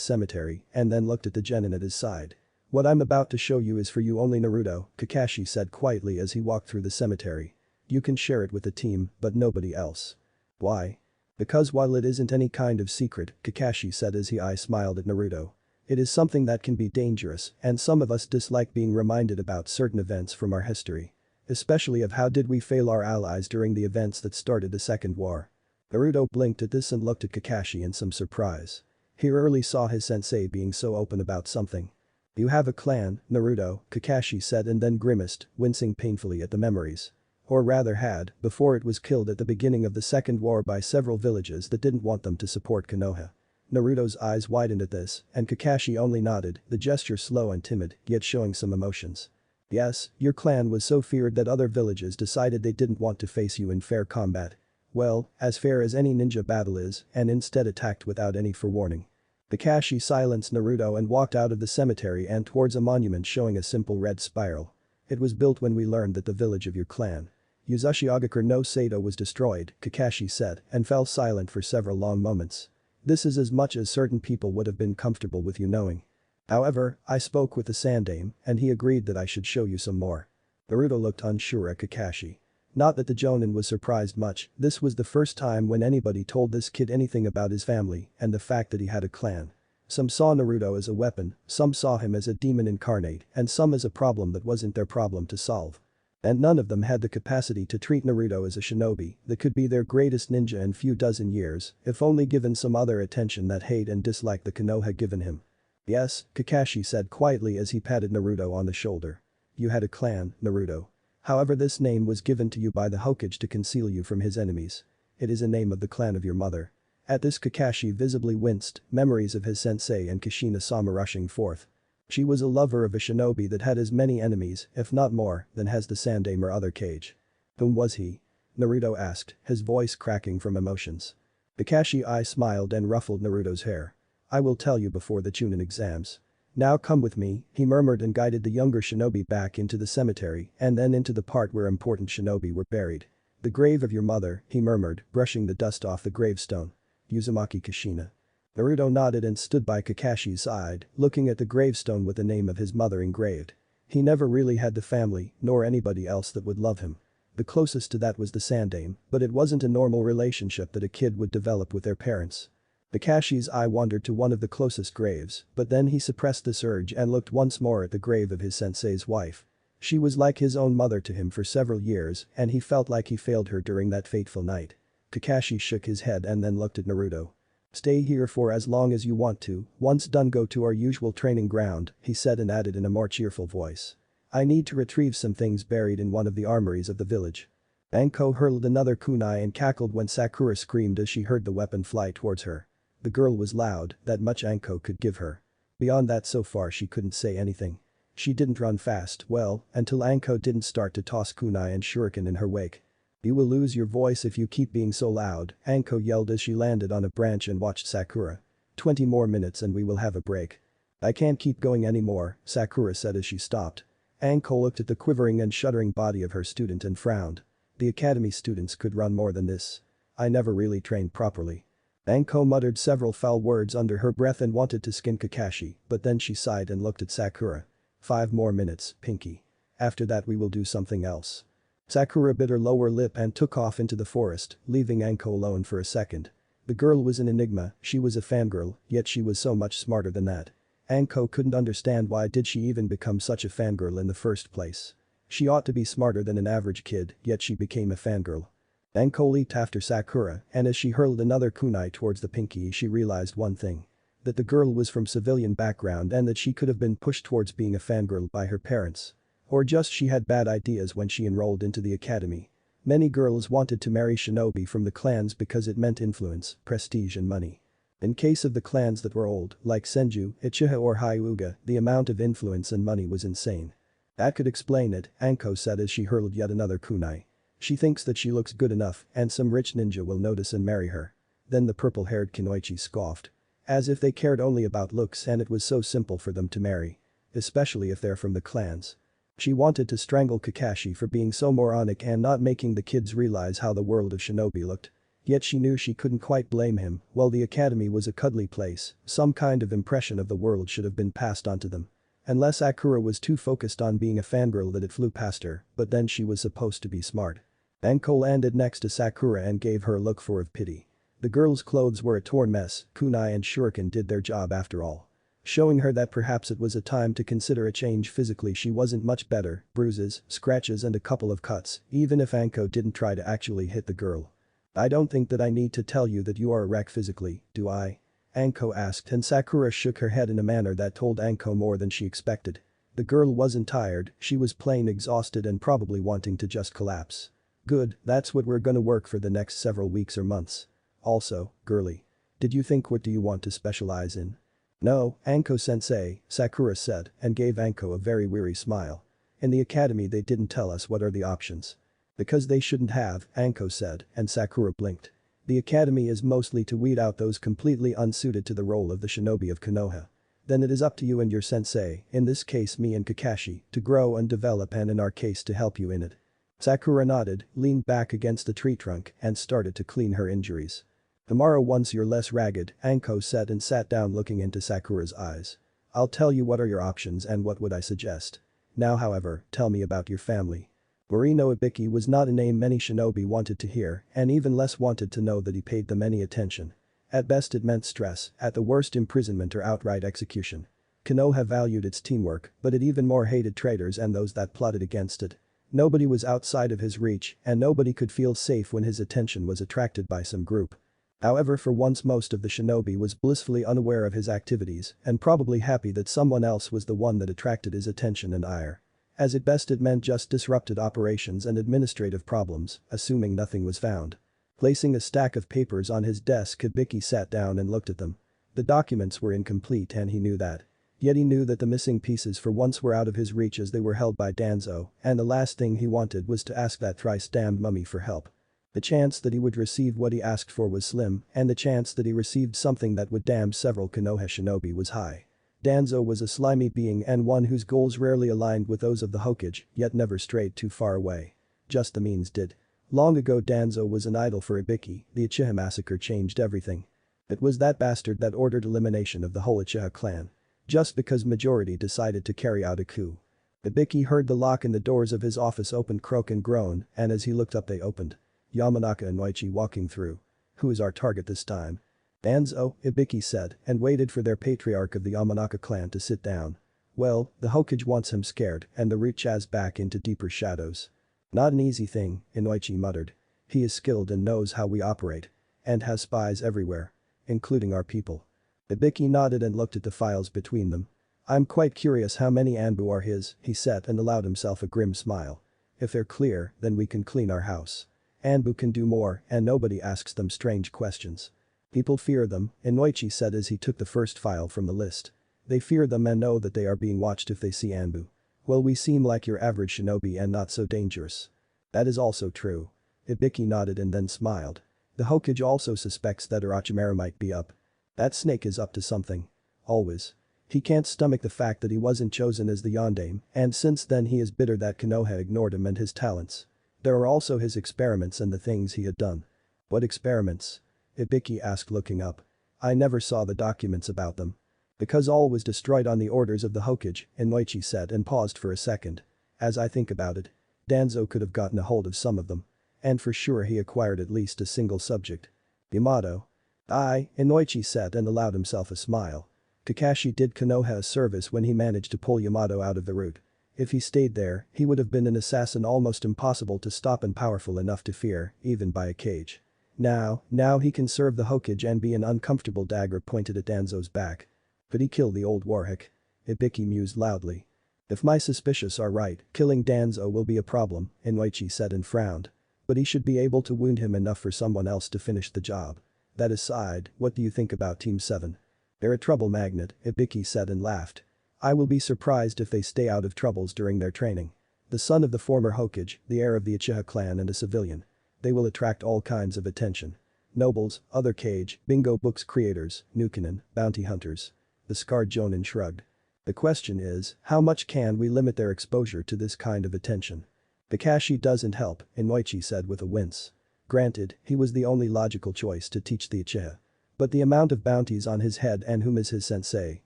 cemetery and then looked at the genin at his side. What I'm about to show you is for you only Naruto, Kakashi said quietly as he walked through the cemetery. You can share it with the team, but nobody else. Why? Because while it isn't any kind of secret, Kakashi said as he smiled at Naruto. It is something that can be dangerous, and some of us dislike being reminded about certain events from our history. Especially of how did we fail our allies during the events that started the Second War. Naruto blinked at this and looked at Kakashi in some surprise. He rarely saw his sensei being so open about something. You have a clan, Naruto, Kakashi said and then grimaced, wincing painfully at the memories. Or rather had, before it was killed at the beginning of the Second War by several villages that didn't want them to support Konoha. Naruto's eyes widened at this, and Kakashi only nodded, the gesture slow and timid, yet showing some emotions. Yes, your clan was so feared that other villages decided they didn't want to face you in fair combat. Well, as fair as any ninja battle is, and instead attacked without any forewarning. Kakashi silenced Naruto and walked out of the cemetery and towards a monument showing a simple red spiral. It was built when we learned that the village of your clan, Uzashigagakure no Sato, was destroyed, Kakashi said, and fell silent for several long moments. This is as much as certain people would have been comfortable with you knowing. However, I spoke with the Sandame, and he agreed that I should show you some more. Naruto looked unsure at Kakashi. Not that the Jonin was surprised much, this was the first time when anybody told this kid anything about his family and the fact that he had a clan. Some saw Naruto as a weapon, some saw him as a demon incarnate, and some as a problem that wasn't their problem to solve. And none of them had the capacity to treat Naruto as a shinobi that could be their greatest ninja in few dozen years, if only given some other attention that hate and dislike the Konoha given him. Yes, Kakashi said quietly as he patted Naruto on the shoulder. You had a clan, Naruto. However, this name was given to you by the Hokage to conceal you from his enemies. It is a name of the clan of your mother. At this Kakashi visibly winced, memories of his sensei and Kushina-sama rushing forth. She was a lover of a shinobi that had as many enemies, if not more, than has the Sandame or other Kage. Whom was he? Naruto asked, his voice cracking from emotions. Kakashi smiled and ruffled Naruto's hair. I will tell you before the Chunin exams. Now come with me, he murmured and guided the younger shinobi back into the cemetery and then into the part where important shinobi were buried. The grave of your mother, he murmured, brushing the dust off the gravestone. Uzumaki Kushina. Naruto nodded and stood by Kakashi's side, looking at the gravestone with the name of his mother engraved. He never really had the family, nor anybody else that would love him. The closest to that was the Sandame, but it wasn't a normal relationship that a kid would develop with their parents. Kakashi's eye wandered to one of the closest graves, but then he suppressed this urge and looked once more at the grave of his sensei's wife. She was like his own mother to him for several years, and he felt like he failed her during that fateful night. Kakashi shook his head and then looked at Naruto. Stay here for as long as you want to, once done go to our usual training ground, he said and added in a more cheerful voice. I need to retrieve some things buried in one of the armories of the village. Anko hurled another kunai and cackled when Sakura screamed as she heard the weapon fly towards her. The girl was loud, that much Anko could give her. Beyond that so far she couldn't say anything. She didn't run fast, well, until Anko didn't start to toss kunai and shuriken in her wake. You will lose your voice if you keep being so loud, Anko yelled as she landed on a branch and watched Sakura. 20 more minutes and we will have a break. I can't keep going anymore, Sakura said as she stopped. Anko looked at the quivering and shuddering body of her student and frowned. The academy students could run more than this. I never really trained properly. Anko muttered several foul words under her breath and wanted to skin Kakashi, but then she sighed and looked at Sakura. 5 more minutes, Pinky. After that we will do something else. Sakura bit her lower lip and took off into the forest, leaving Anko alone for a second. The girl was an enigma, she was a fangirl, yet she was so much smarter than that. Anko couldn't understand why did she even become such a fangirl in the first place. She ought to be smarter than an average kid, yet she became a fangirl. Anko leaped after Sakura, and as she hurled another kunai towards the Pinky she realized one thing. That the girl was from civilian background and that she could have been pushed towards being a fangirl by her parents. Or just she had bad ideas when she enrolled into the academy. Many girls wanted to marry shinobi from the clans because it meant influence, prestige and money. In case of the clans that were old, like Senju, Uchiha or Hyuga, the amount of influence and money was insane. That could explain it, Anko said as she hurled yet another kunai. She thinks that she looks good enough and some rich ninja will notice and marry her. Then the purple-haired Kunoichi scoffed. As if they cared only about looks and it was so simple for them to marry. Especially if they're from the clans. She wanted to strangle Kakashi for being so moronic and not making the kids realize how the world of shinobi looked. Yet she knew she couldn't quite blame him, while the academy was a cuddly place, some kind of impression of the world should have been passed on to them. Unless Sakura was too focused on being a fangirl that it flew past her, but then she was supposed to be smart. Anko landed next to Sakura and gave her a look full of pity. The girl's clothes were a torn mess, kunai and shuriken did their job after all. Showing her that perhaps it was a time to consider a change physically she wasn't much better, bruises, scratches and a couple of cuts, even if Anko didn't try to actually hit the girl. I don't think that I need to tell you that you are a wreck physically, do I? Anko asked and Sakura shook her head in a manner that told Anko more than she expected. The girl wasn't tired, she was plain exhausted and probably wanting to just collapse. Good, that's what we're gonna work for the next several weeks or months. Also, girly. Did you think what do you want to specialize in? No, Anko-sensei, Sakura said and gave Anko a very weary smile. In the academy they didn't tell us what are the options. Because they shouldn't have, Anko said and Sakura blinked. The academy is mostly to weed out those completely unsuited to the role of the shinobi of Konoha. Then it is up to you and your sensei, in this case me and Kakashi, to grow and develop and in our case to help you in it. Sakura nodded, leaned back against the tree trunk and started to clean her injuries. Tomorrow once you're less ragged, Anko said and sat down looking into Sakura's eyes. I'll tell you what are your options and what would I suggest. Now however, tell me about your family. Morino Ibiki was not a name many shinobi wanted to hear and even less wanted to know that he paid them any attention. At best it meant stress, at the worst imprisonment or outright execution. Konoha valued its teamwork, but it even more hated traitors and those that plotted against it. Nobody was outside of his reach and nobody could feel safe when his attention was attracted by some group. However, for once most of the shinobi was blissfully unaware of his activities and probably happy that someone else was the one that attracted his attention and ire. As at best it meant just disrupted operations and administrative problems, assuming nothing was found. Placing a stack of papers on his desk, Hibiki sat down and looked at them. The documents were incomplete and he knew that. Yet he knew that the missing pieces for once were out of his reach as they were held by Danzo, and the last thing he wanted was to ask that thrice-damned mummy for help. The chance that he would receive what he asked for was slim, and the chance that he received something that would damn several Konoha shinobi was high. Danzo was a slimy being and one whose goals rarely aligned with those of the Hokage, yet never strayed too far away. Just the means did. Long ago Danzo was an idol for Ibiki, the Uchiha massacre changed everything. It was that bastard that ordered elimination of the whole Uchiha clan. Just because majority decided to carry out a coup. Ibiki heard the lock in the doors of his office open croak and groan, and as he looked up they opened. Yamanaka and Noichi walking through. Who is our target this time? Danzo, Ibiki said, and waited for their patriarch of the Yamanaka clan to sit down. Well, the Hokage wants him scared and the root Chaz back into deeper shadows. Not an easy thing, Inoichi muttered. He is skilled and knows how we operate. And has spies everywhere. Including our people. Ibiki nodded and looked at the files between them. I'm quite curious how many Anbu are his, he said and allowed himself a grim smile. If they're clear, then we can clean our house. Anbu can do more and nobody asks them strange questions. People fear them, Inoichi said as he took the first file from the list. They fear them and know that they are being watched if they see Anbu. Well, we seem like your average shinobi and not so dangerous. That is also true. Ibiki nodded and then smiled. The Hokage also suspects that Orochimaru might be up. That snake is up to something. Always. He can't stomach the fact that he wasn't chosen as the Yondaime, and since then he is bitter that Konoha ignored him and his talents. There are also his experiments and the things he had done. What experiments? Ibiki asked looking up. I never saw the documents about them. Because all was destroyed on the orders of the Hokage, Inoichi said and paused for a second. As I think about it, Danzo could have gotten a hold of some of them. And for sure he acquired at least a single subject. Yamato. Aye, Inoichi said and allowed himself a smile. Kakashi did Konoha a service when he managed to pull Yamato out of the route. If he stayed there, he would have been an assassin almost impossible to stop and powerful enough to fear, even by a cage. Now he can serve the Hokage and be an uncomfortable dagger pointed at Danzo's back. Could he kill the old warhick? Ibiki mused loudly. If my suspicions are right, killing Danzo will be a problem, Inoichi said and frowned. But he should be able to wound him enough for someone else to finish the job. That aside, what do you think about Team 7? They're a trouble magnet, Ibiki said and laughed. I will be surprised if they stay out of troubles during their training. The son of the former Hokage, the heir of the Uchiha clan and a civilian. They will attract all kinds of attention. Nobles, other Kage, bingo books creators, Nukenin, bounty hunters. The scarred Jonin shrugged. The question is, how much can we limit their exposure to this kind of attention? Kakashi doesn't help, Inoichi said with a wince. Granted, he was the only logical choice to teach the Uchiha. But the amount of bounties on his head and whom is his sensei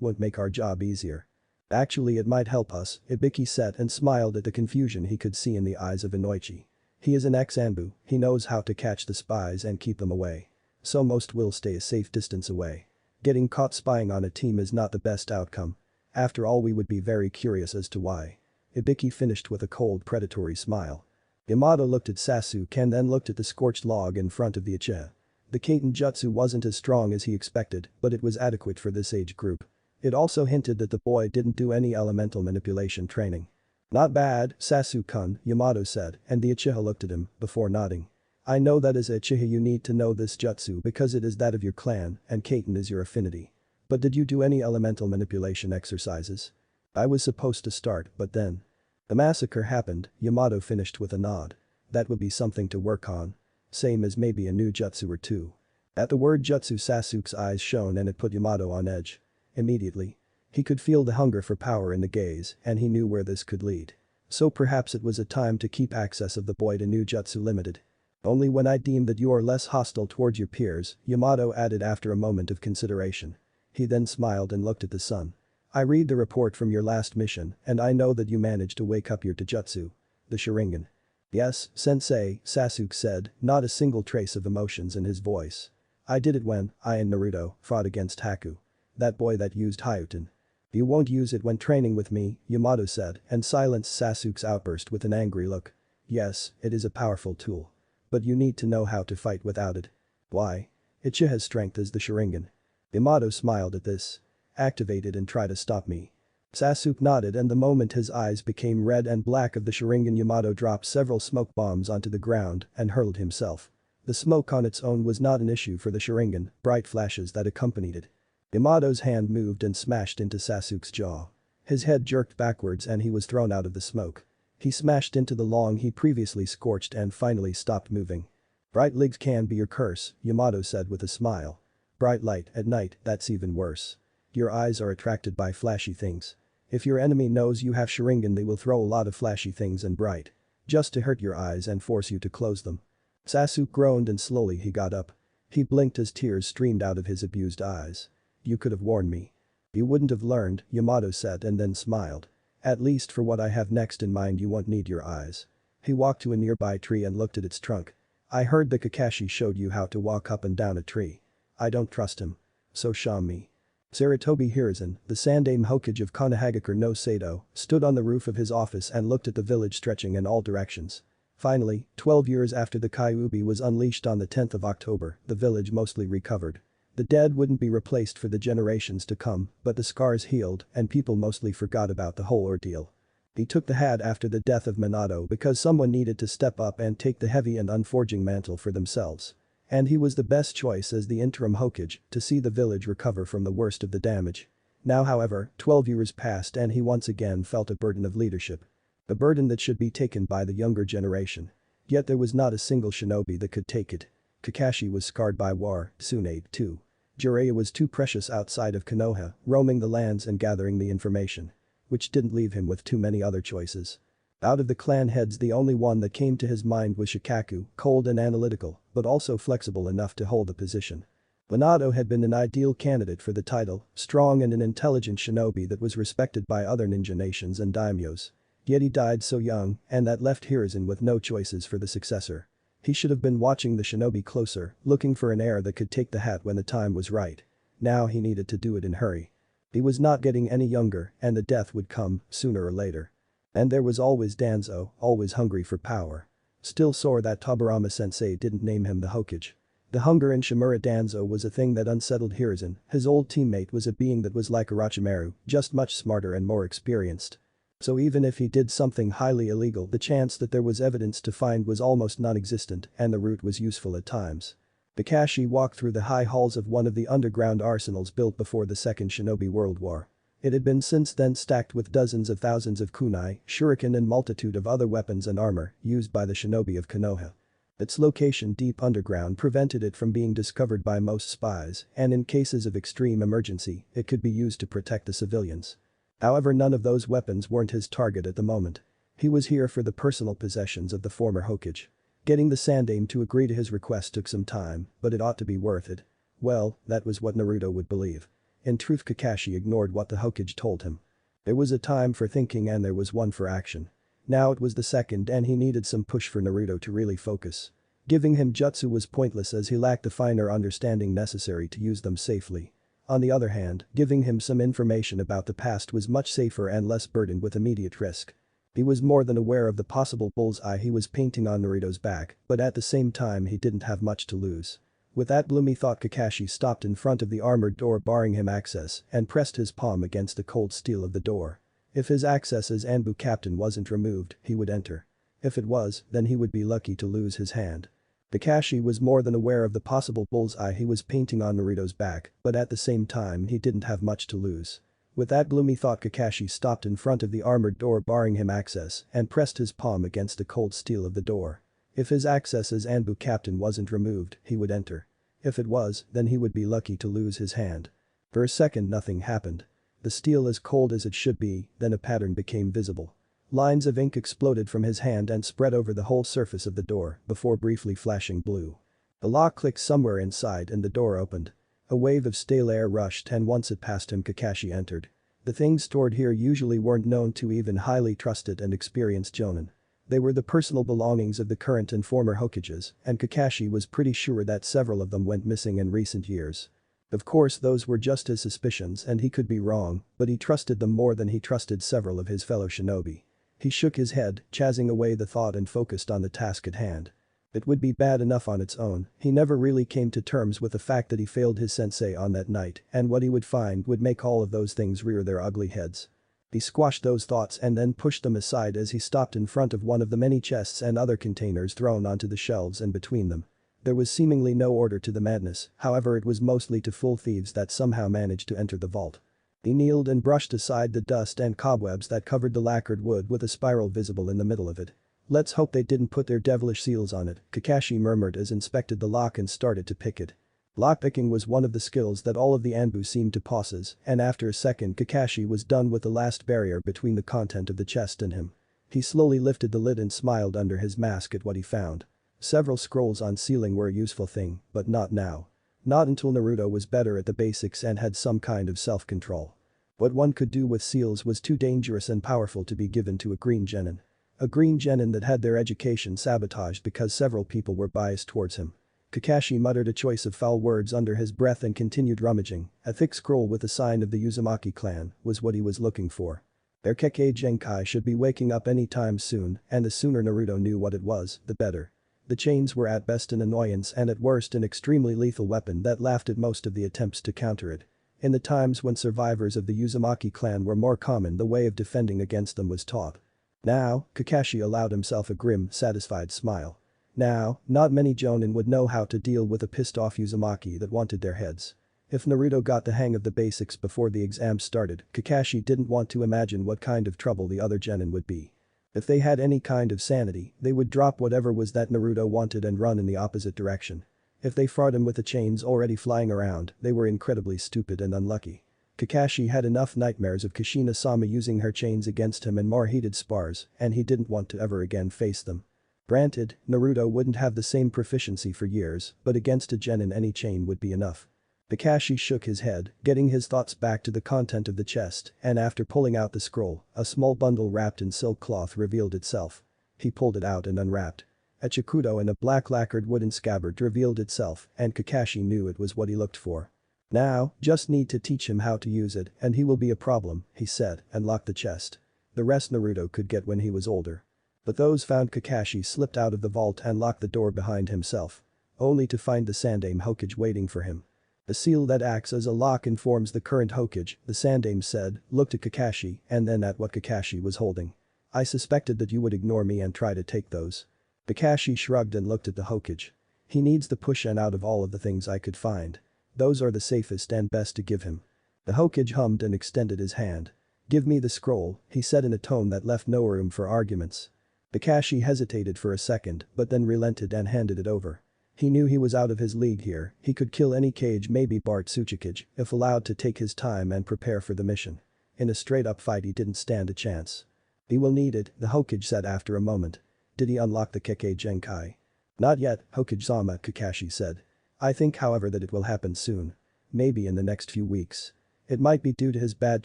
won't make our job easier. Actually it might help us, Ibiki said and smiled at the confusion he could see in the eyes of Inoichi. He is an ex-Anbu, he knows how to catch the spies and keep them away. So most will stay a safe distance away. Getting caught spying on a team is not the best outcome. After all, we would be very curious as to why. Ibiki finished with a cold predatory smile. Yamato looked at Sasuke and then looked at the scorched log in front of the Uchiha. The Kaiten jutsu wasn't as strong as he expected, but it was adequate for this age group. It also hinted that the boy didn't do any elemental manipulation training. Not bad, Sasuke-kun, Yamato said, and the Uchiha looked at him, before nodding. I know that as a Uchiha you need to know this jutsu because it is that of your clan, and Kaiten is your affinity. But did you do any elemental manipulation exercises? I was supposed to start, but then. The massacre happened, Yamato finished with a nod. That would be something to work on. Same as maybe a new jutsu or two. At the word jutsu Sasuke's eyes shone and it put Yamato on edge. Immediately. He could feel the hunger for power in the gaze and he knew where this could lead. So perhaps it was a time to keep access of the boy to new jutsu limited. Only when I deem that you are less hostile towards your peers, Yamato added after a moment of consideration. He then smiled and looked at the sun. I read the report from your last mission and I know that you managed to wake up your Taijutsu. The Sharingan. Yes, sensei, Sasuke said, not a single trace of emotions in his voice. I did it when I and Naruto fought against Haku. That boy that used Hyutin. You won't use it when training with me, Yamato said and silenced Sasuke's outburst with an angry look. Yes, it is a powerful tool. But you need to know how to fight without it. Why? Uchiha's strength is the Sharingan. Yamato smiled at this. Activate it and try to stop me. Sasuke nodded and the moment his eyes became red and black of the Sharingan, Yamato dropped several smoke bombs onto the ground and hurled himself. The smoke on its own was not an issue for the Sharingan, bright flashes that accompanied it. Yamato's hand moved and smashed into Sasuke's jaw. His head jerked backwards and he was thrown out of the smoke. He smashed into the lung he previously scorched and finally stopped moving. Bright lights can be your curse, Yamato said with a smile. Bright light at night, that's even worse. Your eyes are attracted by flashy things. If your enemy knows you have Sharingan, they will throw a lot of flashy things and bright. Just to hurt your eyes and force you to close them. Sasuke groaned and slowly he got up. He blinked as tears streamed out of his abused eyes. You could have warned me. You wouldn't have learned, Yamato said and then smiled. At least for what I have next in mind you won't need your eyes. He walked to a nearby tree and looked at its trunk. I heard the Kakashi showed you how to walk up and down a tree. I don't trust him. So show me. Sarutobi Hiruzen, the Sandaime Hokage of Konohagakure no Sato, stood on the roof of his office and looked at the village stretching in all directions. Finally, 12 years after the Kyuubi was unleashed on the 10th of October, the village mostly recovered. The dead wouldn't be replaced for the generations to come, but the scars healed and people mostly forgot about the whole ordeal. He took the hat after the death of Minato because someone needed to step up and take the heavy and unforging mantle for themselves. And he was the best choice as the interim Hokage to see the village recover from the worst of the damage. Now however, 12 years passed and he once again felt a burden of leadership. A burden that should be taken by the younger generation. Yet there was not a single shinobi that could take it. Kakashi was scarred by war, Tsunade too. Jiraiya was too precious outside of Konoha, roaming the lands and gathering the information. Which didn't leave him with too many other choices. Out of the clan heads the only one that came to his mind was Shikaku, cold and analytical, but also flexible enough to hold the position. Minato had been an ideal candidate for the title, strong and an intelligent shinobi that was respected by other ninja nations and daimyos. Yet he died so young, and that left Hiruzen with no choices for the successor. He should have been watching the shinobi closer, looking for an heir that could take the hat when the time was right. Now he needed to do it in a hurry. He was not getting any younger, and the death would come, sooner or later. And there was always Danzo, always hungry for power. Still sore that Tobirama-sensei didn't name him the Hokage. The hunger in Shimura Danzo was a thing that unsettled Hiruzen. His old teammate was a being that was like Orochimaru, just much smarter and more experienced. So even if he did something highly illegal, the chance that there was evidence to find was almost non-existent, and the route was useful at times. Kakashi walked through the high halls of one of the underground arsenals built before the Second Shinobi World War. It had been since then stacked with dozens of thousands of kunai, shuriken and multitude of other weapons and armor used by the shinobi of Konoha. Its location deep underground prevented it from being discovered by most spies, and in cases of extreme emergency, it could be used to protect the civilians. However, none of those weapons weren't his target at the moment. He was here for the personal possessions of the former Hokage. Getting the Sandaime to agree to his request took some time, but it ought to be worth it. Well, that was what Naruto would believe. In truth, Kakashi ignored what the Hokage told him. There was a time for thinking and there was one for action. Now it was the second and he needed some push for Naruto to really focus. Giving him jutsu was pointless as he lacked the finer understanding necessary to use them safely. On the other hand, giving him some information about the past was much safer and less burdened with immediate risk. He was more than aware of the possible bullseye he was painting on Naruto's back, but at the same time he didn't have much to lose. With that gloomy thought, Kakashi stopped in front of the armored door barring him access and pressed his palm against the cold steel of the door. If his access as Anbu captain wasn't removed, he would enter. If it was, then he would be lucky to lose his hand. Kakashi was more than aware of the possible bullseye he was painting on Naruto's back, but at the same time he didn't have much to lose. With that gloomy thought, Kakashi stopped in front of the armored door barring him access and pressed his palm against the cold steel of the door. If his access as Anbu captain wasn't removed, he would enter. If it was, then he would be lucky to lose his hand. For a second nothing happened. The steel as cold as it should be, then a pattern became visible. Lines of ink exploded from his hand and spread over the whole surface of the door before briefly flashing blue. The lock clicked somewhere inside and the door opened. A wave of stale air rushed and once it passed him, Kakashi entered. The things stored here usually weren't known to even highly trusted and experienced jonin. They were the personal belongings of the current and former Hokages, and Kakashi was pretty sure that several of them went missing in recent years. Of course those were just his suspicions and he could be wrong, but he trusted them more than he trusted several of his fellow shinobi. He shook his head, chasing away the thought and focused on the task at hand. It would be bad enough on its own, he never really came to terms with the fact that he failed his sensei on that night, and what he would find would make all of those things rear their ugly heads. He squashed those thoughts and then pushed them aside as he stopped in front of one of the many chests and other containers thrown onto the shelves and between them. There was seemingly no order to the madness, however it was mostly to fool thieves that somehow managed to enter the vault. He kneeled and brushed aside the dust and cobwebs that covered the lacquered wood with a spiral visible in the middle of it. "Let's hope they didn't put their devilish seals on it," Kakashi murmured as inspected the lock and started to pick it. Lockpicking was one of the skills that all of the Anbu seemed to possess, and after a second Kakashi was done with the last barrier between the content of the chest and him. He slowly lifted the lid and smiled under his mask at what he found. Several scrolls on ceiling were a useful thing, but not now. Not until Naruto was better at the basics and had some kind of self-control. What one could do with seals was too dangerous and powerful to be given to a green genin. A green genin that had their education sabotaged because several people were biased towards him. Kakashi muttered a choice of foul words under his breath and continued rummaging. A thick scroll with a sign of the Uzumaki clan was what he was looking for. Their Kekkei Genkai should be waking up any time soon, and the sooner Naruto knew what it was, the better. The chains were at best an annoyance and at worst an extremely lethal weapon that laughed at most of the attempts to counter it. In the times when survivors of the Uzumaki clan were more common, the way of defending against them was taught. Now, Kakashi allowed himself a grim, satisfied smile. Now, not many jonin would know how to deal with a pissed-off Uzumaki that wanted their heads. If Naruto got the hang of the basics before the exam started, Kakashi didn't want to imagine what kind of trouble the other genin would be. If they had any kind of sanity, they would drop whatever was that Naruto wanted and run in the opposite direction. If they fought him with the chains already flying around, they were incredibly stupid and unlucky. Kakashi had enough nightmares of Kushina-sama using her chains against him in more heated spars, and he didn't want to ever again face them. Granted, Naruto wouldn't have the same proficiency for years, but against a genin any chain would be enough. Kakashi shook his head, getting his thoughts back to the content of the chest, and after pulling out the scroll, a small bundle wrapped in silk cloth revealed itself. He pulled it out and unwrapped. A chikudo in a black lacquered wooden scabbard revealed itself, and Kakashi knew it was what he looked for. Now, just need to teach him how to use it and he will be a problem, he said, and locked the chest. The rest Naruto could get when he was older. But those found Kakashi slipped out of the vault and locked the door behind himself. Only to find the Sandaime Hokage waiting for him. The seal that acts as a lock informs the current Hokage, the Sandaime said, looked at Kakashi and then at what Kakashi was holding. I suspected that you would ignore me and try to take those. Kakashi shrugged and looked at the Hokage. He needs the push-in out of all of the things I could find. Those are the safest and best to give him. The Hokage hummed and extended his hand. Give me the scroll, he said in a tone that left no room for arguments. Kakashi hesitated for a second but then relented and handed it over. He knew he was out of his league here, he could kill any Kage, maybe Bart Tsuchikage, if allowed to take his time and prepare for the mission. In a straight-up fight he didn't stand a chance. He will need it, the Hokage said after a moment. Did he unlock the Kekkei Genkai? Not yet, Hokage-sama, Kakashi said. I think however that it will happen soon. Maybe in the next few weeks. It might be due to his bad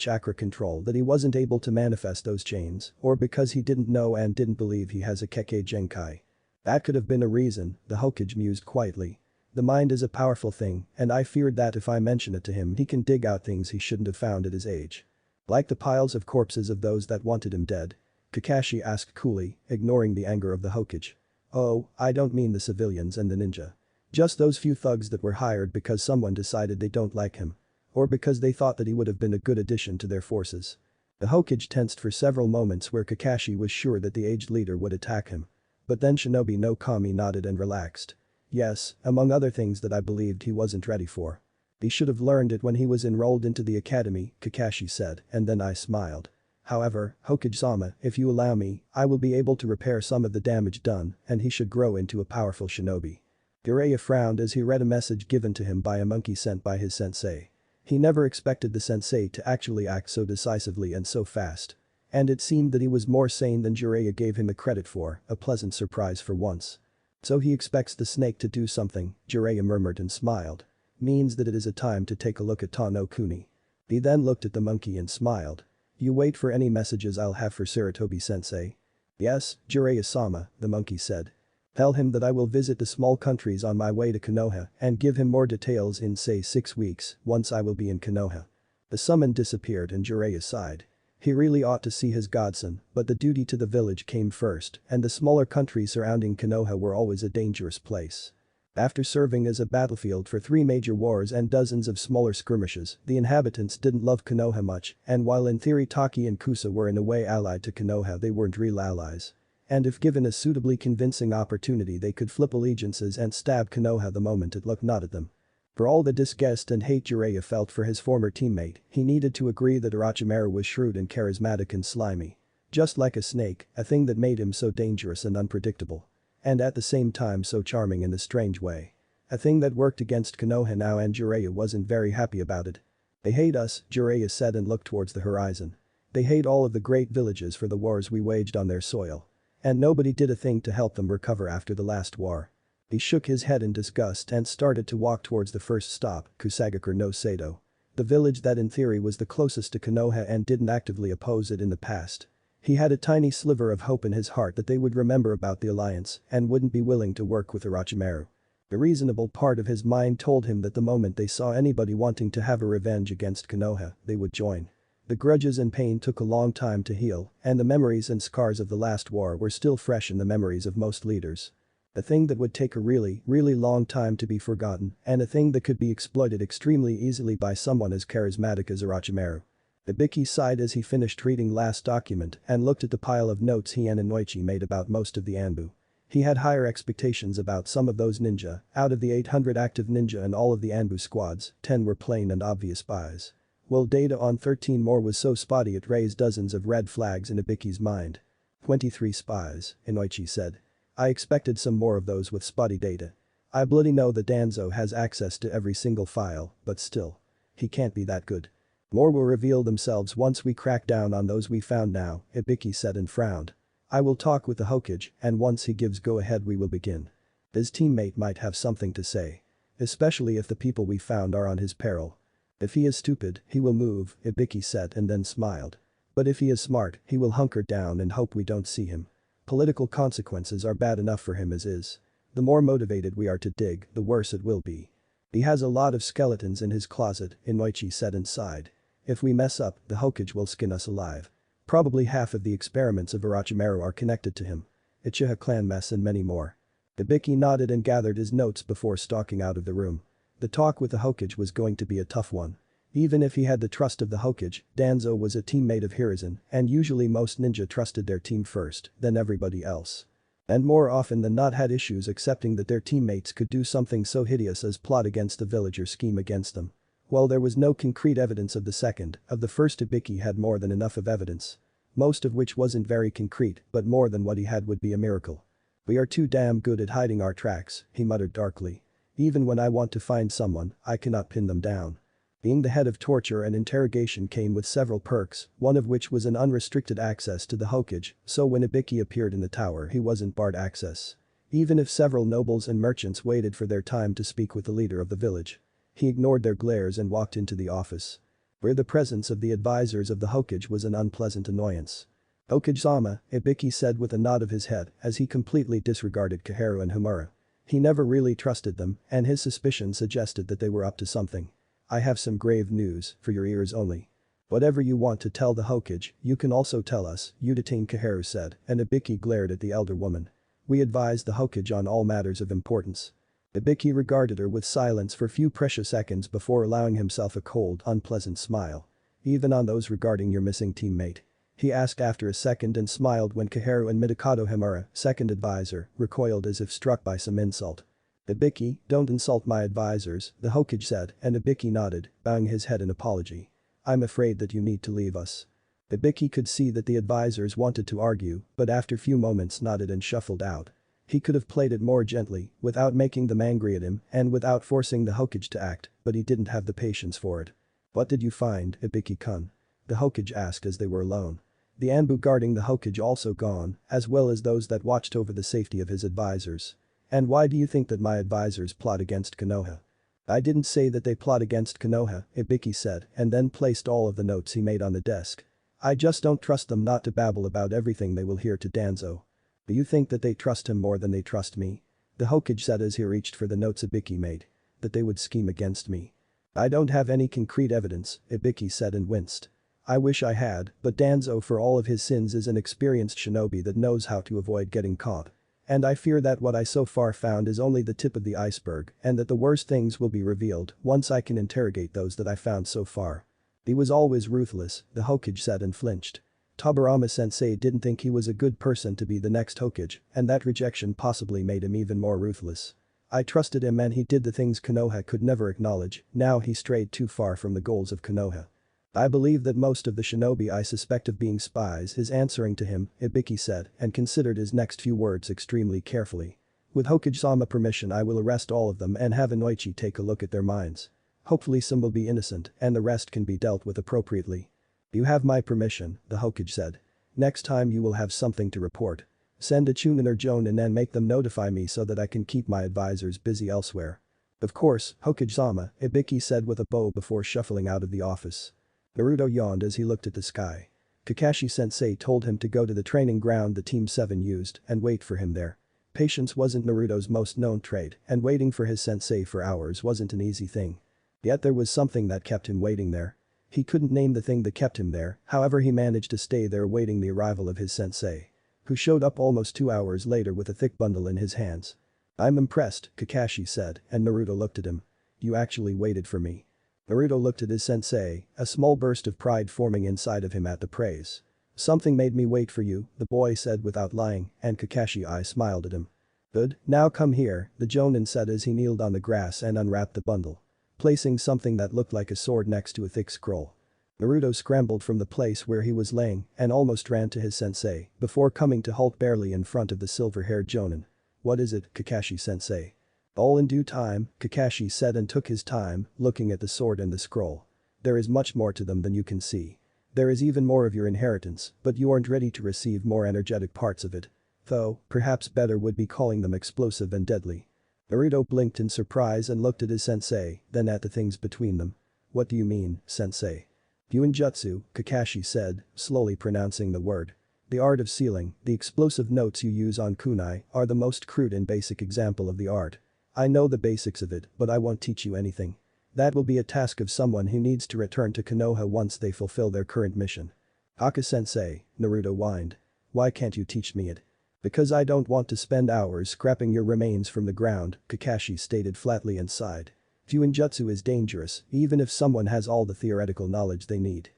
chakra control that he wasn't able to manifest those chains, or because he didn't know and didn't believe he has a Kekkei Genkai. That could have been a reason, the Hokage mused quietly. The mind is a powerful thing, and I feared that if I mention it to him he can dig out things he shouldn't have found at his age. Like the piles of corpses of those that wanted him dead? Kakashi asked coolly, ignoring the anger of the Hokage. Oh, I don't mean the civilians and the ninja. Just those few thugs that were hired because someone decided they don't like him. Or because they thought that he would have been a good addition to their forces. The Hokage tensed for several moments where Kakashi was sure that the aged leader would attack him. But then Shinobi no Kami nodded and relaxed. Yes, among other things that I believed he wasn't ready for. He should have learned it when he was enrolled into the academy, Kakashi said, and then I smiled. However, Hokage-sama, if you allow me, I will be able to repair some of the damage done and he should grow into a powerful shinobi. Jiraiya frowned as he read a message given to him by a monkey sent by his sensei. He never expected the sensei to actually act so decisively and so fast. And it seemed that he was more sane than Jiraiya gave him the credit for, a pleasant surprise for once. So he expects the snake to do something, Jiraiya murmured and smiled. Means that it is a time to take a look at Ta no Kuni. He then looked at the monkey and smiled. You wait for any messages I'll have for Sarutobi-sensei? Yes, Jiraiya-sama, the monkey said. Tell him that I will visit the small countries on my way to Konoha and give him more details in say 6 weeks, once I will be in Konoha. The summon disappeared and Jiraiya sighed. He really ought to see his godson, but the duty to the village came first and the smaller countries surrounding Konoha were always a dangerous place. After serving as a battlefield for 3 major wars and dozens of smaller skirmishes, the inhabitants didn't love Konoha much, and while in theory Taki and Kusa were in a way allied to Konoha, they weren't real allies. And if given a suitably convincing opportunity they could flip allegiances and stab Konoha the moment it looked not at them. For all the disgust and hate Jiraiya felt for his former teammate, he needed to agree that Orochimaru was shrewd and charismatic and slimy. Just like a snake, a thing that made him so dangerous and unpredictable. And at the same time so charming in a strange way. A thing that worked against Konoha now and Jiraiya wasn't very happy about it. They hate us, Jiraiya said and looked towards the horizon. They hate all of the great villages for the wars we waged on their soil. And nobody did a thing to help them recover after the last war. He shook his head in disgust and started to walk towards the first stop, Kusagakure no Sato. The village that in theory was the closest to Konoha and didn't actively oppose it in the past. He had a tiny sliver of hope in his heart that they would remember about the alliance and wouldn't be willing to work with Orochimaru. The reasonable part of his mind told him that the moment they saw anybody wanting to have a revenge against Konoha, they would join. The grudges and pain took a long time to heal, and the memories and scars of the last war were still fresh in the memories of most leaders. A thing that would take a really, really long time to be forgotten, and a thing that could be exploited extremely easily by someone as charismatic as Orochimaru. Ibiki sighed as he finished reading last document and looked at the pile of notes he and Inoichi made about most of the Anbu. He had higher expectations about some of those ninja. Out of the 800 active ninja in all of the Anbu squads, 10 were plain and obvious spies. While data on 13 more was so spotty it raised dozens of red flags in Ibiki's mind. 23 spies, Inoichi said. I expected some more of those with spotty data. I bloody know that Danzo has access to every single file, but still. He can't be that good. More will reveal themselves once we crack down on those we found now, Ibiki said and frowned. I will talk with the Hokage, and once he gives go-ahead we will begin. His teammate might have something to say. Especially if the people we found are on his peril. If he is stupid, he will move, Ibiki said and then smiled. But if he is smart, he will hunker down and hope we don't see him. Political consequences are bad enough for him as is. The more motivated we are to dig, the worse it will be. He has a lot of skeletons in his closet, Inoichi said and sighed. If we mess up, the Hokage will skin us alive. Probably half of the experiments of Orochimaru are connected to him. Uchiha clan mess and many more. Ibiki nodded and gathered his notes before stalking out of the room. The talk with the Hokage was going to be a tough one. Even if he had the trust of the Hokage, Danzo was a teammate of Hiruzen, and usually most ninja trusted their team first, then everybody else. And more often than not had issues accepting that their teammates could do something so hideous as plot against the village or scheme against them. While there was no concrete evidence of the second, of the first Ibiki had more than enough of evidence. Most of which wasn't very concrete, but more than what he had would be a miracle. We are too damn good at hiding our tracks, he muttered darkly. Even when I want to find someone, I cannot pin them down. Being the head of torture and interrogation came with several perks, one of which was an unrestricted access to the Hokage, so when Ibiki appeared in the tower he wasn't barred access. Even if several nobles and merchants waited for their time to speak with the leader of the village. He ignored their glares and walked into the office. Where the presence of the advisors of the Hokage was an unpleasant annoyance. Hokage-sama, Ibiki said with a nod of his head as he completely disregarded Kaharu and Homura. He never really trusted them, and his suspicion suggested that they were up to something. I have some grave news, for your ears only. Whatever you want to tell the Hokage, you can also tell us, Udateen Kaharu said, and Ibiki glared at the elder woman. We advise the Hokage on all matters of importance. Ibiki regarded her with silence for few precious seconds before allowing himself a cold, unpleasant smile. Even on those regarding your missing teammate. He asked after a second and smiled when Kaharu and Midokado Himura, second advisor, recoiled as if struck by some insult. Ibiki, don't insult my advisors, the Hokage said, and Ibiki nodded, bowing his head in apology. I'm afraid that you need to leave us. Ibiki could see that the advisors wanted to argue, but after few moments nodded and shuffled out. He could have played it more gently, without making them angry at him and without forcing the Hokage to act, but he didn't have the patience for it. What did you find, Ibiki-kun? The Hokage asked as they were alone. The Anbu guarding the Hokage also gone, as well as those that watched over the safety of his advisors. And why do you think that my advisors plot against Konoha? I didn't say that they plot against Konoha, Ibiki said, and then placed all of the notes he made on the desk. I just don't trust them not to babble about everything they will hear to Danzo. Do you think that they trust him more than they trust me? The Hokage said as he reached for the notes Ibiki made. That they would scheme against me. I don't have any concrete evidence, Ibiki said and winced. I wish I had, but Danzo for all of his sins is an experienced shinobi that knows how to avoid getting caught. And I fear that what I so far found is only the tip of the iceberg and that the worst things will be revealed once I can interrogate those that I found so far. He was always ruthless, the Hokage said and flinched. Tobirama-sensei didn't think he was a good person to be the next Hokage, and that rejection possibly made him even more ruthless. I trusted him and he did the things Konoha could never acknowledge, now he strayed too far from the goals of Konoha. I believe that most of the shinobi I suspect of being spies is answering to him, Ibiki said and considered his next few words extremely carefully. With Hokage-sama permission I will arrest all of them and have Inoichi take a look at their minds. Hopefully some will be innocent and the rest can be dealt with appropriately. You have my permission, the Hokage said. Next time you will have something to report. Send a Chunin or Jonin and make them notify me so that I can keep my advisors busy elsewhere. Of course, Hokage-sama, Ibiki said with a bow before shuffling out of the office. Naruto yawned as he looked at the sky. Kakashi-sensei told him to go to the training ground the Team 7 used and wait for him there. Patience wasn't Naruto's most known trait and waiting for his sensei for hours wasn't an easy thing. Yet there was something that kept him waiting there. He couldn't name the thing that kept him there, however he managed to stay there waiting the arrival of his sensei. Who showed up almost 2 hours later with a thick bundle in his hands. I'm impressed, Kakashi said, and Naruto looked at him. You actually waited for me. Naruto looked at his sensei, a small burst of pride forming inside of him at the praise. Something made me wait for you, the boy said without lying, and Kakashi smiled at him. Good, now come here, the jonin said as he kneeled on the grass and unwrapped the bundle. Placing something that looked like a sword next to a thick scroll. Naruto scrambled from the place where he was laying and almost ran to his sensei before coming to halt barely in front of the silver-haired jonin. What is it, Kakashi-sensei? All in due time, Kakashi said and took his time, looking at the sword and the scroll. There is much more to them than you can see. There is even more of your inheritance, but you aren't ready to receive more energetic parts of it. Though, perhaps better would be calling them explosive and deadly. Naruto blinked in surprise and looked at his sensei, then at the things between them. What do you mean, sensei? Yuinjutsu, Kakashi said, slowly pronouncing the word. The art of sealing, the explosive notes you use on kunai, are the most crude and basic example of the art. I know the basics of it, but I won't teach you anything. That will be a task of someone who needs to return to Konoha once they fulfill their current mission. Aka-sensei, Naruto whined. Why can't you teach me it? Because I don't want to spend hours scrapping your remains from the ground, Kakashi stated flatly and sighed. Yuinjutsu is dangerous, even if someone has all the theoretical knowledge they need.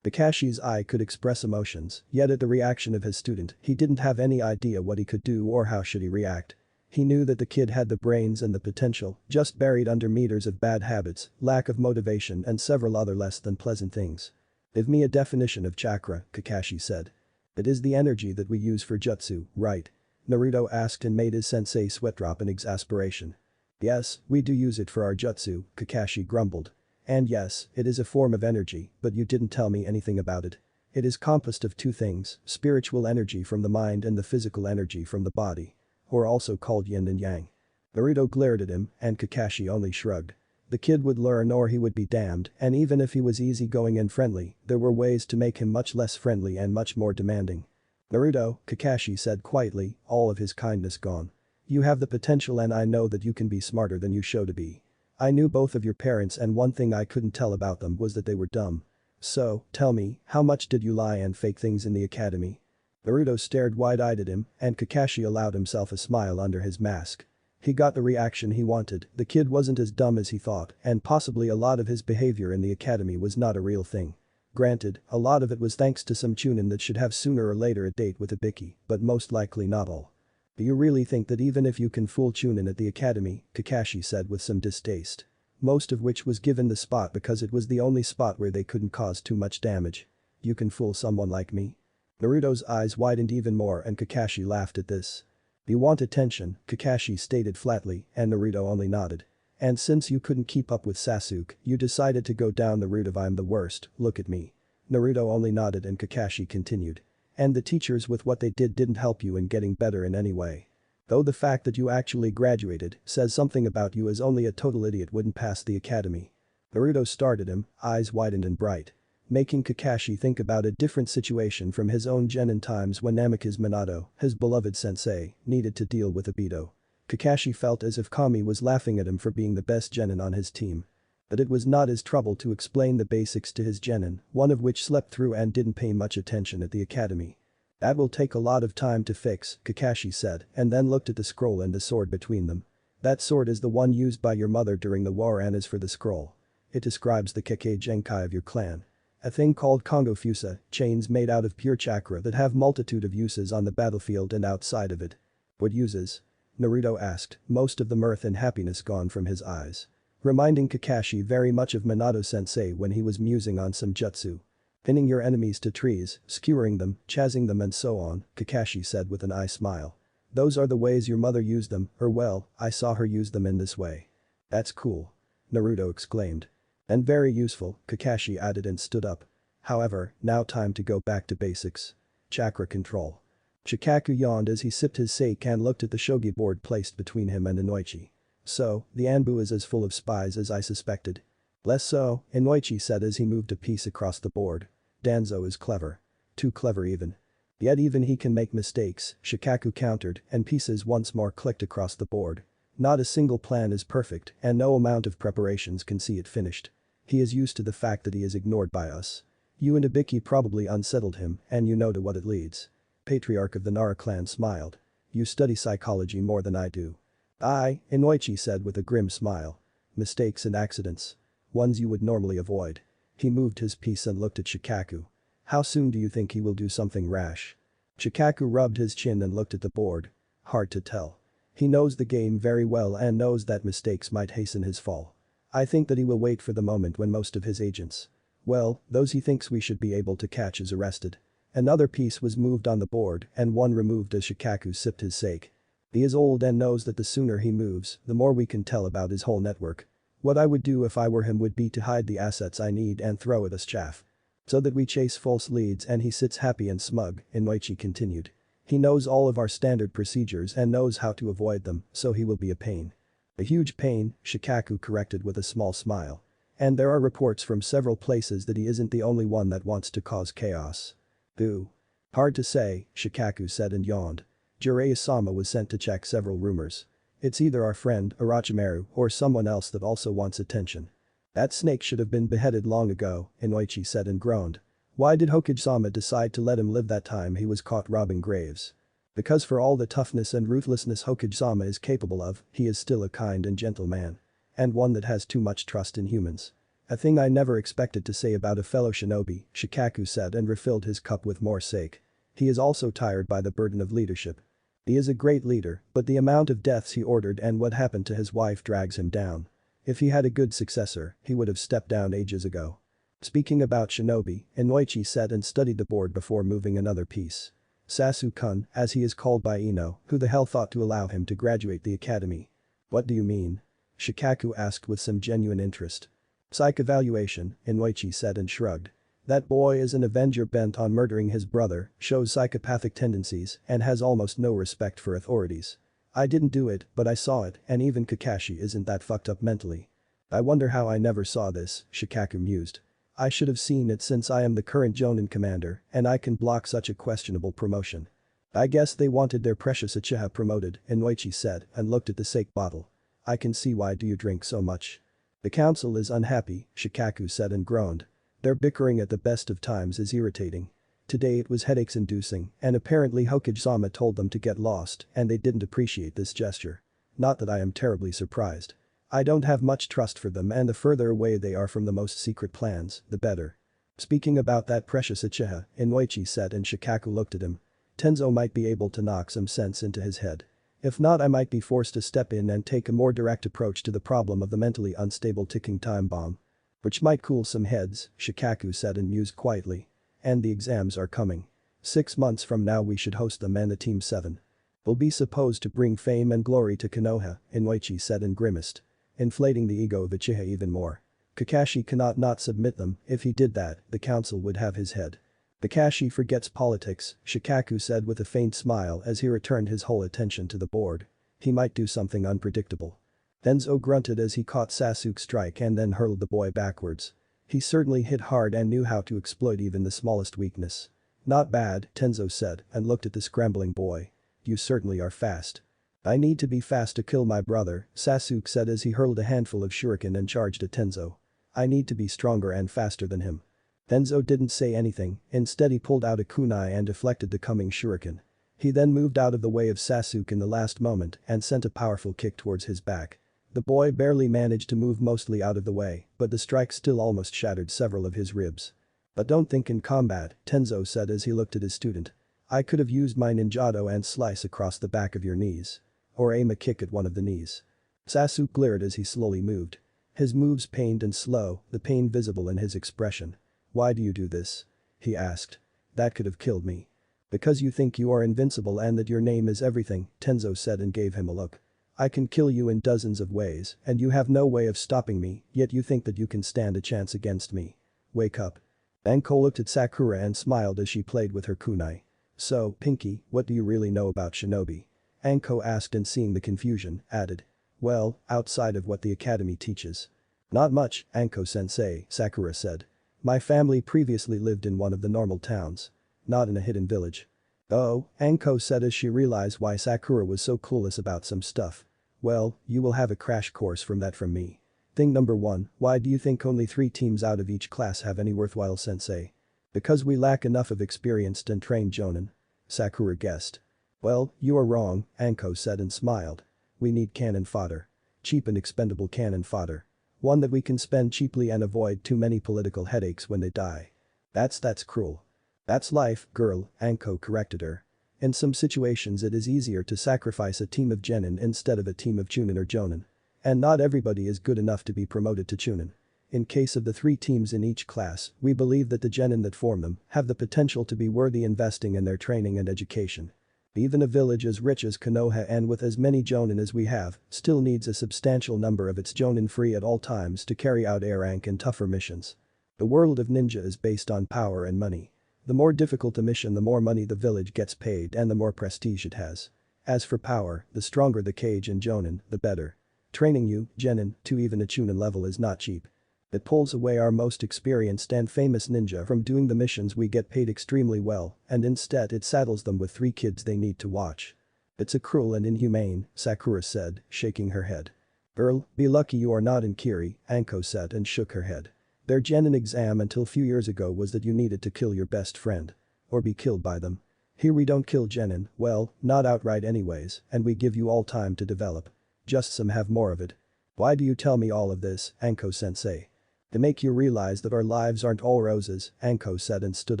Kakashi's eye could express emotions, yet at the reaction of his student, he didn't have any idea what he could do or how should he react. He knew that the kid had the brains and the potential, just buried under meters of bad habits, lack of motivation and several other less than pleasant things. Give me a definition of chakra, Kakashi said. It is the energy that we use for jutsu, right? Naruto asked and made his sensei sweat drop in exasperation. Yes, we do use it for our jutsu, Kakashi grumbled. And yes, it is a form of energy, but you didn't tell me anything about it. It is composed of two things, spiritual energy from the mind and the physical energy from the body. Or also called yin and yang. Naruto glared at him, and Kakashi only shrugged. The kid would learn or he would be damned, and even if he was easygoing and friendly, there were ways to make him much less friendly and much more demanding. Naruto, Kakashi said quietly, all of his kindness gone. You have the potential and I know that you can be smarter than you show to be. I knew both of your parents and one thing I couldn't tell about them was that they were dumb. So, tell me, how much did you lie and fake things in the academy? Naruto stared wide-eyed at him, and Kakashi allowed himself a smile under his mask. He got the reaction he wanted, the kid wasn't as dumb as he thought, and possibly a lot of his behavior in the academy was not a real thing. Granted, a lot of it was thanks to some chunin that should have sooner or later a date with Ibiki, but most likely not all. Do you really think that even if you can fool chunin at the academy, Kakashi said with some distaste. Most of which was given the spot because it was the only spot where they couldn't cause too much damage. You can fool someone like me? Naruto's eyes widened even more and Kakashi laughed at this. You want attention, Kakashi stated flatly, and Naruto only nodded. And since you couldn't keep up with Sasuke, you decided to go down the route of I'm the worst, look at me. Naruto only nodded and Kakashi continued. And the teachers with what they didn't help you in getting better in any way. Though the fact that you actually graduated says something about you as only a total idiot wouldn't pass the academy. Naruto stared at him, eyes widened and bright. Making Kakashi think about a different situation from his own genin times when Namikaze Minato, his beloved sensei, needed to deal with Obito. Kakashi felt as if Kami was laughing at him for being the best genin on his team. But it was not his trouble to explain the basics to his genin, one of which slept through and didn't pay much attention at the academy. That will take a lot of time to fix, Kakashi said, and then looked at the scroll and the sword between them. That sword is the one used by your mother during the war and as for the scroll. It describes the Kekkei Genkai of your clan. A thing called Kongo Fusa, chains made out of pure chakra that have multitude of uses on the battlefield and outside of it. What uses? Naruto asked, most of the mirth and happiness gone from his eyes. Reminding Kakashi very much of Minato-sensei when he was musing on some jutsu. Pinning your enemies to trees, skewering them, chasing them and so on, Kakashi said with an eye smile. Those are the ways your mother used them, or well, I saw her use them in this way. That's cool. Naruto exclaimed. And very useful, Kakashi added and stood up. However, now time to go back to basics. Chakra control. Shikaku yawned as he sipped his sake and looked at the shogi board placed between him and Inoichi. So, the Anbu is as full of spies as I suspected. Less so, Inoichi said as he moved a piece across the board. Danzo is clever. Too clever even. Yet even he can make mistakes, Shikaku countered, and pieces once more clicked across the board. Not a single plan is perfect, and no amount of preparations can see it finished. He is used to the fact that he is ignored by us. You and Ibiki probably unsettled him, and you know to what it leads. Patriarch of the Nara clan smiled. You study psychology more than I do. Inoichi said with a grim smile. Mistakes and accidents. Ones you would normally avoid. He moved his piece and looked at Shikaku. How soon do you think he will do something rash? Shikaku rubbed his chin and looked at the board. Hard to tell. He knows the game very well and knows that mistakes might hasten his fall. I think that he will wait for the moment when most of his agents, well, those he thinks we should be able to catch is arrested. Another piece was moved on the board and one removed as Shikaku sipped his sake. He is old and knows that the sooner he moves, the more we can tell about his whole network. What I would do if I were him would be to hide the assets I need and throw it as chaff. So that we chase false leads and he sits happy and smug, Inoichi continued. He knows all of our standard procedures and knows how to avoid them, so he will be a pain. A huge pain, Shikaku corrected with a small smile. And there are reports from several places that he isn't the only one that wants to cause chaos. Boo. Hard to say, Shikaku said and yawned. Jiraiya-sama was sent to check several rumors. It's either our friend, Orochimaru, or someone else that also wants attention. That snake should have been beheaded long ago, Inoichi said and groaned. Why did Hokage-sama decide to let him live that time he was caught robbing graves? Because for all the toughness and ruthlessness Hokage-sama is capable of, he is still a kind and gentle man. And one that has too much trust in humans. A thing I never expected to say about a fellow shinobi, Shikaku said and refilled his cup with more sake. He is also tired by the burden of leadership. He is a great leader, but the amount of deaths he ordered and what happened to his wife drags him down. If he had a good successor, he would have stepped down ages ago. Speaking about shinobi, Inoichi sat and studied the board before moving another piece. Sasu-kun, as he is called by Ino, who the hell thought to allow him to graduate the academy? What do you mean? Shikaku asked with some genuine interest. Psych evaluation, Inoichi said and shrugged. That boy is an avenger bent on murdering his brother, shows psychopathic tendencies, and has almost no respect for authorities. I didn't do it, but I saw it, and even Kakashi isn't that fucked up mentally. I wonder how I never saw this, Shikaku mused. I should have seen it since I am the current Jonin commander, and I can block such a questionable promotion. I guess they wanted their precious Uchiha promoted, Inoichi said, and looked at the sake bottle. I can see why do you drink so much. The council is unhappy, Shikaku said and groaned. Their bickering at the best of times is irritating. Today it was headaches-inducing, and apparently Hokage-sama told them to get lost, and they didn't appreciate this gesture. Not that I am terribly surprised. I don't have much trust for them and the further away they are from the most secret plans, the better. Speaking about that precious Uchiha, Inoichi said and Shikaku looked at him. Tenzo might be able to knock some sense into his head. If not, I might be forced to step in and take a more direct approach to the problem of the mentally unstable ticking time bomb. Which might cool some heads, Shikaku said and mused quietly. And the exams are coming. 6 months from now we should host them and the Team 7 will be supposed to bring fame and glory to Konoha, Inoichi said and grimaced. Inflating the ego of Uchiha even more. Kakashi cannot not submit them, if he did that, the council would have his head. Kakashi forgets politics, Shikaku said with a faint smile as he returned his whole attention to the board. He might do something unpredictable. Tenzo grunted as he caught Sasuke's strike and then hurled the boy backwards. He certainly hit hard and knew how to exploit even the smallest weakness. Not bad, Tenzo said and looked at the scrambling boy. You certainly are fast. I need to be fast to kill my brother, Sasuke said as he hurled a handful of shuriken and charged at Tenzo. I need to be stronger and faster than him. Tenzo didn't say anything, instead he pulled out a kunai and deflected the coming shuriken. He then moved out of the way of Sasuke in the last moment and sent a powerful kick towards his back. The boy barely managed to move mostly out of the way, but the strike still almost shattered several of his ribs. But don't think in combat, Tenzo said as he looked at his student. I could have used my ninjato and slice across the back of your knees. Or aim a kick at one of the knees. Sasuke glared as he slowly moved. His moves pained and slow, the pain visible in his expression. Why do you do this? He asked. That could have killed me. Because you think you are invincible and that your name is everything, Tenzo said and gave him a look. I can kill you in dozens of ways and you have no way of stopping me, yet you think that you can stand a chance against me. Wake up. Anko looked at Sakura and smiled as she played with her kunai. So, Pinky, what do you really know about shinobi? Anko asked and seeing the confusion, added. Well, outside of what the academy teaches. Not much, Anko-sensei, Sakura said. My family previously lived in one of the normal towns. Not in a hidden village. Oh, Anko said as she realized why Sakura was so clueless about some stuff. Well, you will have a crash course from that from me. Thing number 1, why do you think only 3 teams out of each class have any worthwhile sensei? Because we lack enough of experienced and trained jonin. Sakura guessed. Well, you are wrong, Anko said and smiled. We need cannon fodder. Cheap and expendable cannon fodder. One that we can spend cheaply and avoid too many political headaches when they die. That's cruel. That's life, girl, Anko corrected her. In some situations it is easier to sacrifice a team of genin instead of a team of chunin or jonin. And not everybody is good enough to be promoted to chunin. In case of the 3 teams in each class, we believe that the genin that form them have the potential to be worthy investing in their training and education. Even a village as rich as Konoha and with as many jonin as we have still needs a substantial number of its jonin free at all times to carry out A rank and tougher missions. The world of ninja is based on power and money. The more difficult a mission, the more money the village gets paid and the more prestige it has. As for power, the stronger the cage and jonin, the better. Training you, genin, to even a chunin level is not cheap. It pulls away our most experienced and famous ninja from doing the missions we get paid extremely well, and instead it saddles them with 3 kids they need to watch. It's a cruel and inhumane, Sakura said, shaking her head. Girl, be lucky you are not in Kiri, Anko said and shook her head. Their genin exam until few years ago was that you needed to kill your best friend. Or be killed by them. Here we don't kill genin, well, not outright anyways, and we give you all time to develop. Just some have more of it. Why do you tell me all of this, Anko-sensei? To make you realize that our lives aren't all roses, Anko said and stood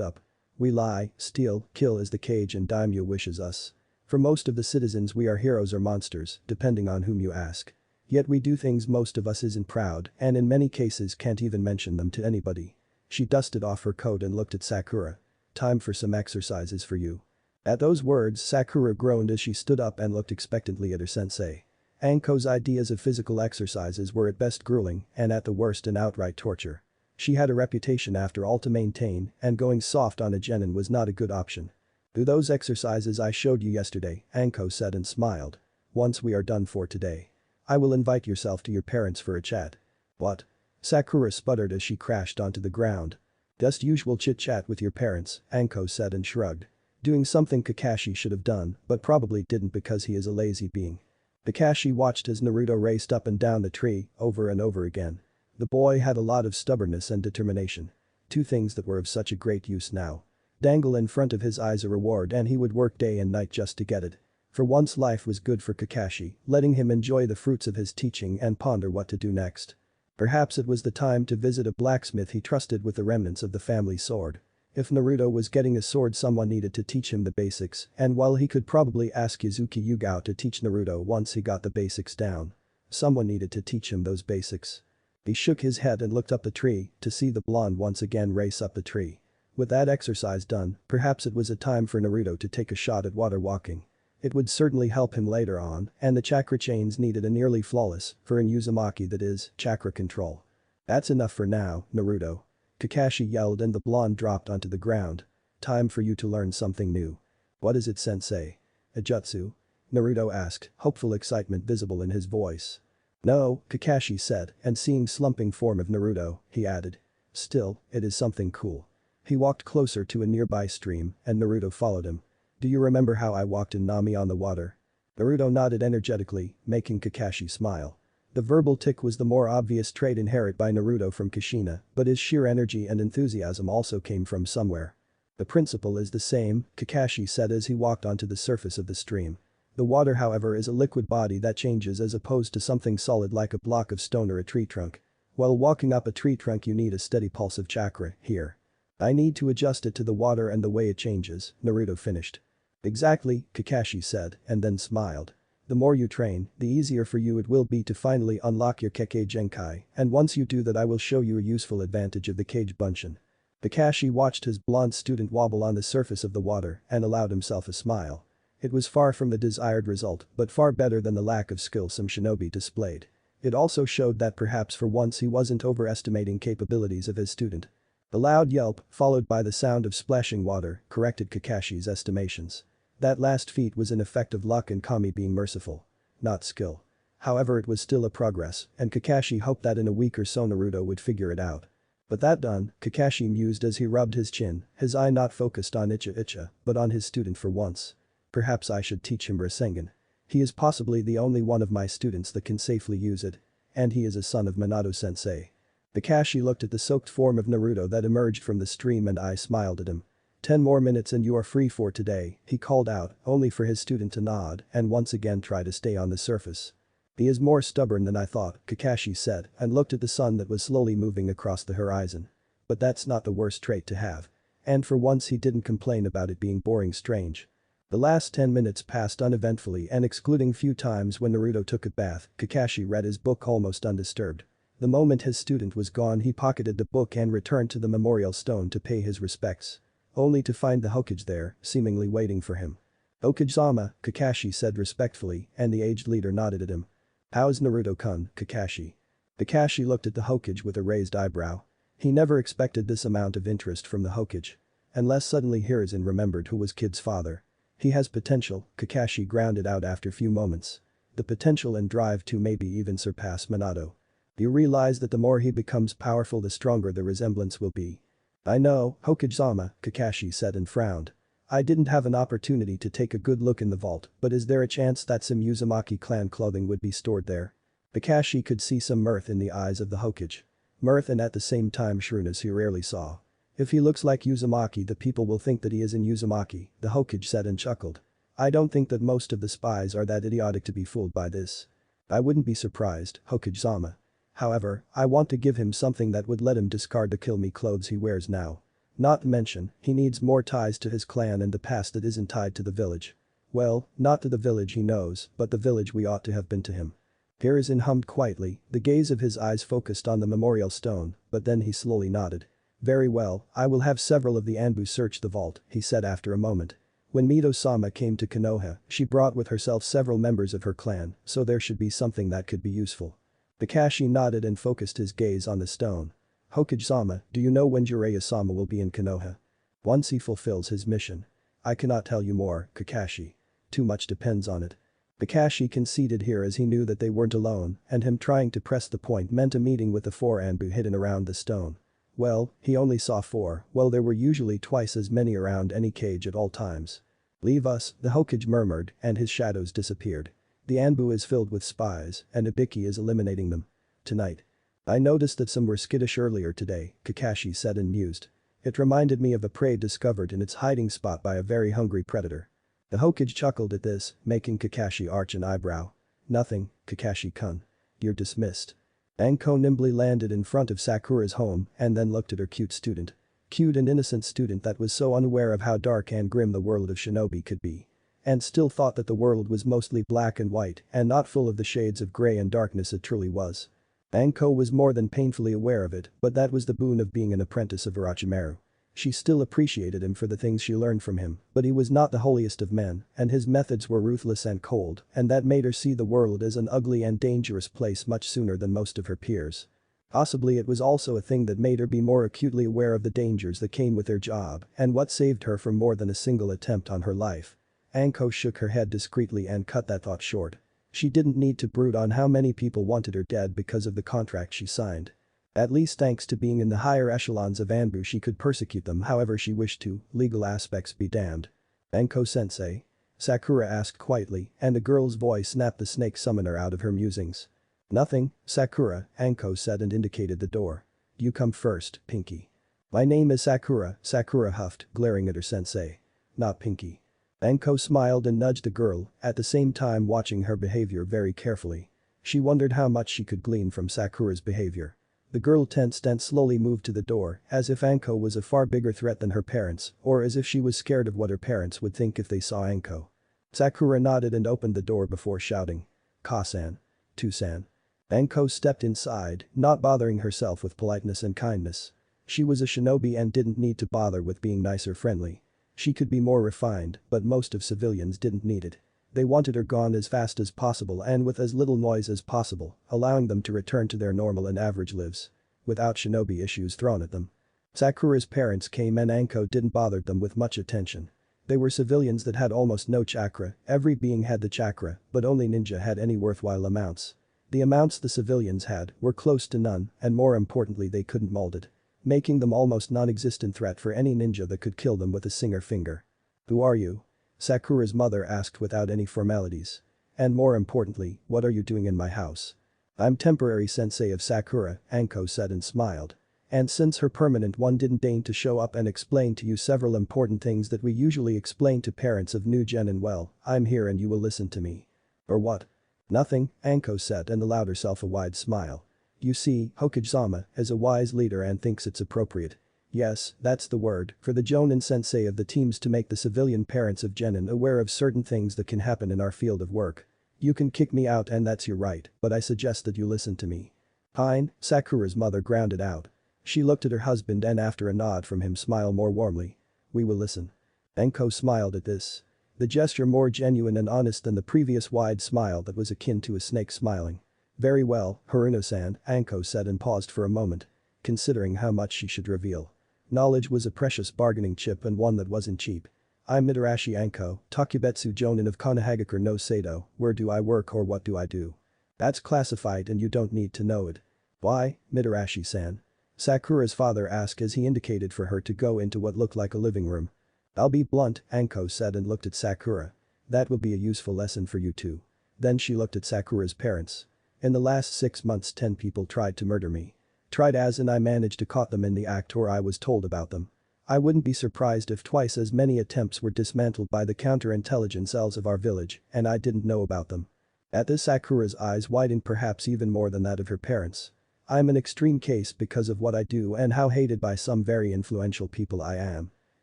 up. We lie, steal, kill as the cage and daimyo wishes us. For most of the citizens we are heroes or monsters, depending on whom you ask. Yet we do things most of us isn't proud and in many cases can't even mention them to anybody. She dusted off her coat and looked at Sakura. Time for some exercises for you. At those words Sakura groaned as she stood up and looked expectantly at her sensei. Anko's ideas of physical exercises were at best grueling and at the worst an outright torture. She had a reputation after all to maintain and going soft on a genin was not a good option. Do those exercises I showed you yesterday, Anko said and smiled. Once we are done for today. I will invite yourself to your parents for a chat. What? Sakura sputtered as she crashed onto the ground. Just usual chit-chat with your parents, Anko said and shrugged. Doing something Kakashi should have done, but probably didn't because he is a lazy being. Kakashi watched as Naruto raced up and down the tree, over and over again. The boy had a lot of stubbornness and determination. 2 things that were of such a great use now. Dangle in front of his eyes a reward and he would work day and night just to get it. For once life was good for Kakashi, letting him enjoy the fruits of his teaching and ponder what to do next. Perhaps it was the time to visit a blacksmith he trusted with the remnants of the family sword. If Naruto was getting a sword, someone needed to teach him the basics, and while he could probably ask Yuzuki Yugao to teach Naruto once he got the basics down, someone needed to teach him those basics. He shook his head and looked up the tree to see the blonde once again race up the tree. With that exercise done, perhaps it was a time for Naruto to take a shot at water walking. It would certainly help him later on, and the chakra chains needed a nearly flawless, for in Uzumaki that is, chakra control. That's enough for now, Naruto. Kakashi yelled and the blonde dropped onto the ground. Time for you to learn something new. What is it, sensei? A jutsu? Naruto asked, hopeful excitement visible in his voice. No, Kakashi said, and seeing slumping form of Naruto, he added. Still, it is something cool. He walked closer to a nearby stream and Naruto followed him. Do you remember how I walked in Nami on the water? Naruto nodded energetically, making Kakashi smile. The verbal tick was the more obvious trait inherited by Naruto from Kushina, but his sheer energy and enthusiasm also came from somewhere. The principle is the same, Kakashi said as he walked onto the surface of the stream. The water, however, is a liquid body that changes as opposed to something solid like a block of stone or a tree trunk. While walking up a tree trunk you need a steady pulse of chakra, here. I need to adjust it to the water and the way it changes, Naruto finished. Exactly, Kakashi said, and then smiled. The more you train, the easier for you it will be to finally unlock your Kekkei Genkai, and once you do that I will show you a useful advantage of the Kage Bunshin. Kakashi watched his blonde student wobble on the surface of the water and allowed himself a smile. It was far from the desired result, but far better than the lack of skill some shinobi displayed. It also showed that perhaps for once he wasn't overestimating capabilities of his student. The loud yelp, followed by the sound of splashing water, corrected Kakashi's estimations. That last feat was an effect of luck and Kami being merciful. Not skill. However, it was still a progress, and Kakashi hoped that in a week or so Naruto would figure it out. But that done, Kakashi mused as he rubbed his chin, his eye not focused on Icha, but on his student for once. Perhaps I should teach him Rasengan. He is possibly the only one of my students that can safely use it. And he is a son of Minato-sensei. Kakashi looked at the soaked form of Naruto that emerged from the stream and I smiled at him. 10 more minutes and you are free for today, he called out, only for his student to nod and once again try to stay on the surface. He is more stubborn than I thought, Kakashi said and looked at the sun that was slowly moving across the horizon. But that's not the worst trait to have. And for once he didn't complain about it being boring strange. The last 10 minutes passed uneventfully and excluding few times when Naruto took a bath, Kakashi read his book almost undisturbed. The moment his student was gone he pocketed the book and returned to the memorial stone to pay his respects. Only to find the Hokage there, seemingly waiting for him. Hokage-sama, Kakashi said respectfully and the aged leader nodded at him. How's Naruto-kun, Kakashi? Kakashi looked at the Hokage with a raised eyebrow. He never expected this amount of interest from the Hokage. Unless suddenly Hiruzen remembered who was Kid's father. He has potential, Kakashi grounded out after few moments. The potential and drive to maybe even surpass Minato. You realize that the more he becomes powerful the stronger the resemblance will be. I know, Hokage-sama, Kakashi said and frowned. I didn't have an opportunity to take a good look in the vault, but is there a chance that some Uzumaki clan clothing would be stored there? Kakashi could see some mirth in the eyes of the Hokage. Mirth and at the same time shrewdness he rarely saw. If he looks like Uzumaki the people will think that he is in Uzumaki, the Hokage said and chuckled. I don't think that most of the spies are that idiotic to be fooled by this. I wouldn't be surprised, Hokage-sama. However, I want to give him something that would let him discard the kill me clothes he wears now. Not to mention, he needs more ties to his clan and the past that isn't tied to the village. Well, not to the village he knows, but the village we ought to have been to him. Hiruzen hummed quietly, the gaze of his eyes focused on the memorial stone, but then he slowly nodded. Very well, I will have several of the Anbu search the vault, he said after a moment. When Mito-sama came to Konoha, she brought with herself several members of her clan, so there should be something that could be useful. Kakashi nodded and focused his gaze on the stone. Hokage-sama, do you know when Jiraiya-sama will be in Konoha? Once he fulfills his mission. I cannot tell you more, Kakashi. Too much depends on it. Kakashi conceded here as he knew that they weren't alone and him trying to press the point meant a meeting with the 4 Anbu hidden around the stone. Well, he only saw 4, well there were usually twice as many around any cage at all times. Leave us, the Hokage murmured and his shadows disappeared. The Anbu is filled with spies and Ibiki is eliminating them. Tonight. I noticed that some were skittish earlier today, Kakashi said and mused. It reminded me of a prey discovered in its hiding spot by a very hungry predator. The Hokage chuckled at this, making Kakashi arch an eyebrow. Nothing, Kakashi-kun. You're dismissed. Anko nimbly landed in front of Sakura's home and then looked at her cute student. Cute and innocent student that was so unaware of how dark and grim the world of shinobi could be. And still thought that the world was mostly black and white and not full of the shades of gray and darkness it truly was. Anko was more than painfully aware of it, but that was the boon of being an apprentice of Orochimaru. She still appreciated him for the things she learned from him, but he was not the holiest of men and his methods were ruthless and cold and that made her see the world as an ugly and dangerous place much sooner than most of her peers. Possibly it was also a thing that made her be more acutely aware of the dangers that came with her job and what saved her from more than a single attempt on her life. Anko shook her head discreetly and cut that thought short. She didn't need to brood on how many people wanted her dead because of the contract she signed. At least thanks to being in the higher echelons of Anbu she could persecute them however she wished to, legal aspects be damned. Anko-sensei? Sakura asked quietly and the girl's voice snapped the snake summoner out of her musings. Nothing, Sakura, Anko said and indicated the door. You come first, Pinky. My name is Sakura, Sakura huffed, glaring at her sensei. Not Pinky. Anko smiled and nudged the girl, at the same time watching her behavior very carefully. She wondered how much she could glean from Sakura's behavior. The girl tensed and slowly moved to the door as if Anko was a far bigger threat than her parents or as if she was scared of what her parents would think if they saw Anko. Sakura nodded and opened the door before shouting. Ka-san. Tu-san. Anko stepped inside, not bothering herself with politeness and kindness. She was a shinobi and didn't need to bother with being nice or friendly. She could be more refined, but most of civilians didn't need it. They wanted her gone as fast as possible and with as little noise as possible, allowing them to return to their normal and average lives. Without shinobi issues thrown at them. Sakura's parents came and Anko didn't bother them with much attention. They were civilians that had almost no chakra, every being had the chakra, but only ninja had any worthwhile amounts. The amounts the civilians had were close to none and more importantly they couldn't mold it. Making them almost non-existent threat for any ninja that could kill them with a single finger. Who are you? Sakura's mother asked without any formalities. And more importantly, what are you doing in my house? I'm temporary sensei of Sakura, Anko said and smiled. And since her permanent one didn't deign to show up and explain to you several important things that we usually explain to parents of new gen, and well, I'm here and you will listen to me. Or what? Nothing, Anko said and allowed herself a wide smile. You see, Hokage-sama is a wise leader and thinks it's appropriate. Yes, that's the word, for the Jonin sensei of the teams to make the civilian parents of genin aware of certain things that can happen in our field of work. You can kick me out and that's your right, but I suggest that you listen to me. Fine, Sakura's mother grounded out. She looked at her husband and after a nod from him smiled more warmly. We will listen. Anko smiled at this. The gesture more genuine and honest than the previous wide smile that was akin to a snake smiling. Very well, Haruno-san, Anko said and paused for a moment. Considering how much she should reveal. Knowledge was a precious bargaining chip and one that wasn't cheap. I'm Mitarashi Anko, Takubetsu Jonin of Konohagakure no Sado, where do I work or what do I do? That's classified and you don't need to know it. Why, Mitarashi-san? Sakura's father asked as he indicated for her to go into what looked like a living room. I'll be blunt, Anko said and looked at Sakura. That will be a useful lesson for you too. Then she looked at Sakura's parents. In the last 6 months 10 people tried to murder me. Tried as in I managed to caught them in the act or I was told about them. I wouldn't be surprised if twice as many attempts were dismantled by the counterintelligence cells of our village and I didn't know about them. At this Sakura's eyes widened perhaps even more than that of her parents. I'm an extreme case because of what I do and how hated by some very influential people I am.